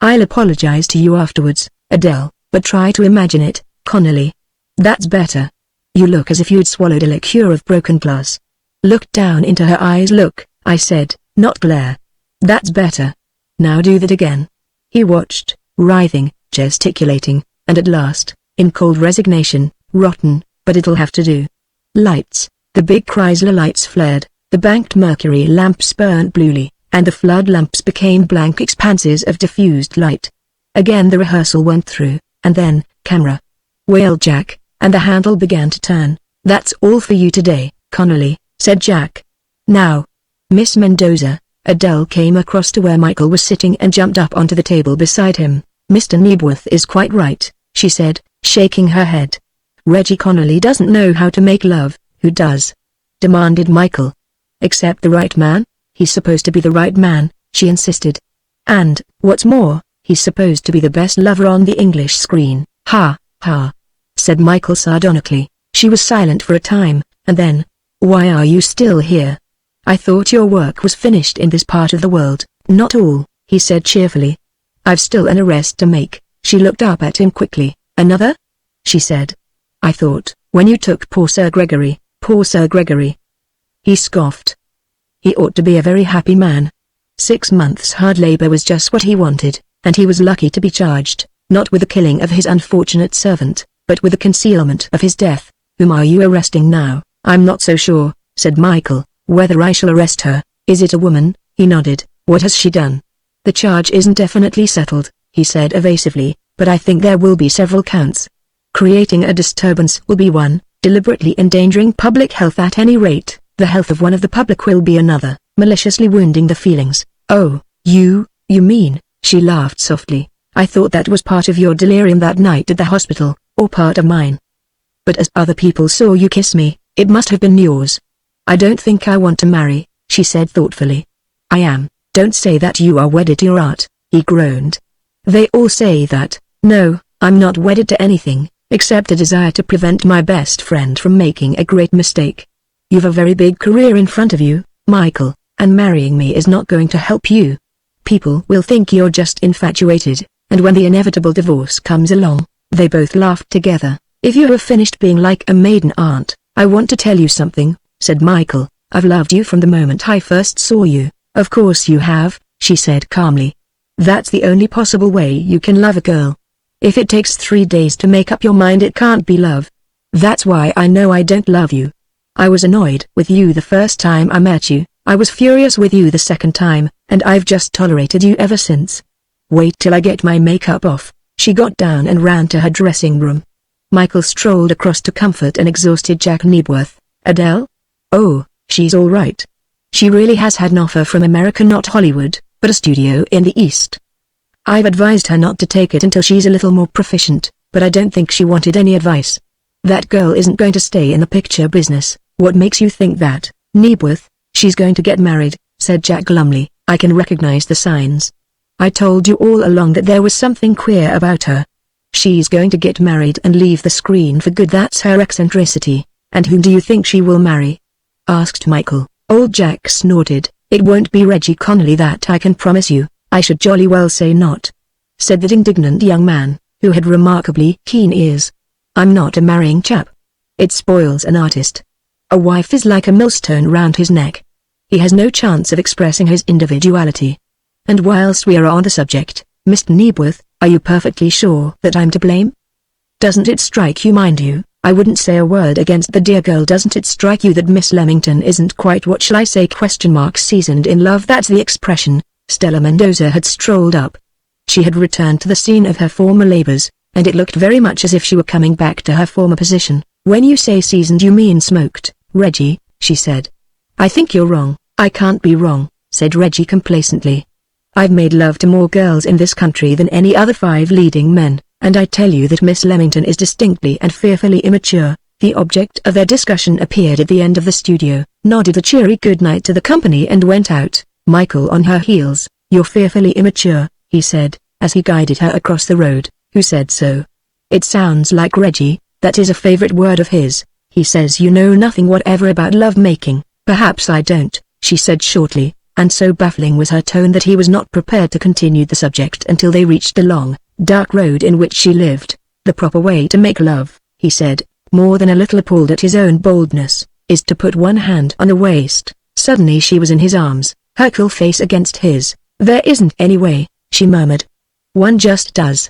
I'll apologize to you afterwards, Adele, but try to imagine it, Connolly. That's better. You look as if you'd swallowed a liqueur of broken glass. Look down into her eyes. Look, I said, not glare. That's better. Now do that again." He watched, writhing, gesticulating, and at last, in cold resignation. Rotten, but it'll have to do. Lights. The big Chrysler lights flared, the banked mercury lamps burnt bluely, and the flood lamps became blank expanses of diffused light. Again the rehearsal went through, and then, camera, wailed Jack, and the handle began to turn. "That's all for you today, Connolly," said Jack. "Now, Miss Mendoza." Adele came across to where Michael was sitting and jumped up onto the table beside him. "Mr. Nebworth is quite right," she said, shaking her head. "Reggie Connolly doesn't know how to make love." "Who does?" demanded Michael. "Except the right man? He's supposed to be the right man," she insisted. "And, what's more, he's supposed to be the best lover on the English screen." "Ha, ha," said Michael sardonically. She was silent for a time, and then, "Why are you still here? I thought your work was finished in this part of the world." "Not all," he said cheerfully. "I've still an arrest to make." She looked up at him quickly. "Another?" she said. "I thought, when you took poor Sir Gregory." "Poor Sir Gregory," he scoffed. "He ought to be a very happy man. 6 months hard labor was just what he wanted, and he was lucky to be charged, not with the killing of his unfortunate servant, but with the concealment of his death." "Whom are you arresting now?" "I'm not so sure," said Michael, "whether I shall arrest her." "Is it a woman?" He nodded. "What has she done?" "The charge isn't definitely settled," he said evasively, "but I think there will be several counts. Creating a disturbance will be one, deliberately endangering public health at any rate, the health of one of the public will be another, maliciously wounding the feelings." "Oh, you mean," she laughed softly, "I thought that was part of your delirium that night at the hospital, or part of mine. But as other people saw you kiss me, it must have been yours." "I don't think I want to marry," she said thoughtfully. "I am." "Don't say that you are wedded to your art," he groaned. "They all say that." "No, I'm not wedded to anything, except a desire to prevent my best friend from making a great mistake. You've a very big career in front of you, Michael, and marrying me is not going to help you. People will think you're just infatuated, and when the inevitable divorce comes along." They both laughed together. "If you have finished being like a maiden aunt, I want to tell you something," said Michael. "I've loved you from the moment I first saw you." "Of course you have," she said calmly. "That's the only possible way you can love a girl. If it takes 3 days to make up your mind, it can't be love. That's why I know I don't love you. I was annoyed with you the first time I met you, I was furious with you the second time, and I've just tolerated you ever since. Wait till I get my makeup off." She got down and ran to her dressing room. Michael strolled across to comfort an exhausted Jack Nebworth. "Adele? Oh, she's all right. She really has had an offer from America, not Hollywood, but a studio in the East. I've advised her not to take it until she's a little more proficient, but I don't think she wanted any advice. That girl isn't going to stay in the picture business." "What makes you think that?" "Nebworth, she's going to get married," said Jack glumly. "I can recognize the signs. I told you all along that there was something queer about her. She's going to get married and leave the screen for good. That's her eccentricity." "And whom do you think she will marry?" asked Michael. Old Jack snorted. "It won't be Reggie Connolly, that I can promise you." "I should jolly well say not," said that indignant young man, who had remarkably keen ears. "I'm not a marrying chap. It spoils an artist. A wife is like a millstone round his neck. He has no chance of expressing his individuality. And whilst we are on the subject, Mr. Nebworth, are you perfectly sure that I'm to blame? Doesn't it strike you, mind you, I wouldn't say a word against the dear girl, doesn't it strike you that Miss Leamington isn't quite, what shall I say, seasoned in love? That's the expression." Stella Mendoza had strolled up. She had returned to the scene of her former labors, and it looked very much as if she were coming back to her former position. "When you say seasoned you mean smoked, Reggie," she said. "I think you're wrong." "I can't be wrong," said Reggie complacently. "I've made love to more girls in this country than any other 5 leading men, and I tell you that Miss Leamington is distinctly and fearfully immature." The object of their discussion appeared at the end of the studio, nodded a cheery good night to the company and went out, Michael on her heels. "You're fearfully immature," he said, as he guided her across the road. "Who said so?" "It sounds like Reggie, that is a favorite word of his. He says you know nothing whatever about love-making." "Perhaps I don't," she said shortly, and so baffling was her tone that he was not prepared to continue the subject until they reached the long, dark road in which she lived. "The proper way to make love," he said, more than a little appalled at his own boldness, "is to put one hand on the waist." Suddenly she was in his arms, her cool face against his. "There isn't any way," she murmured. "One just does."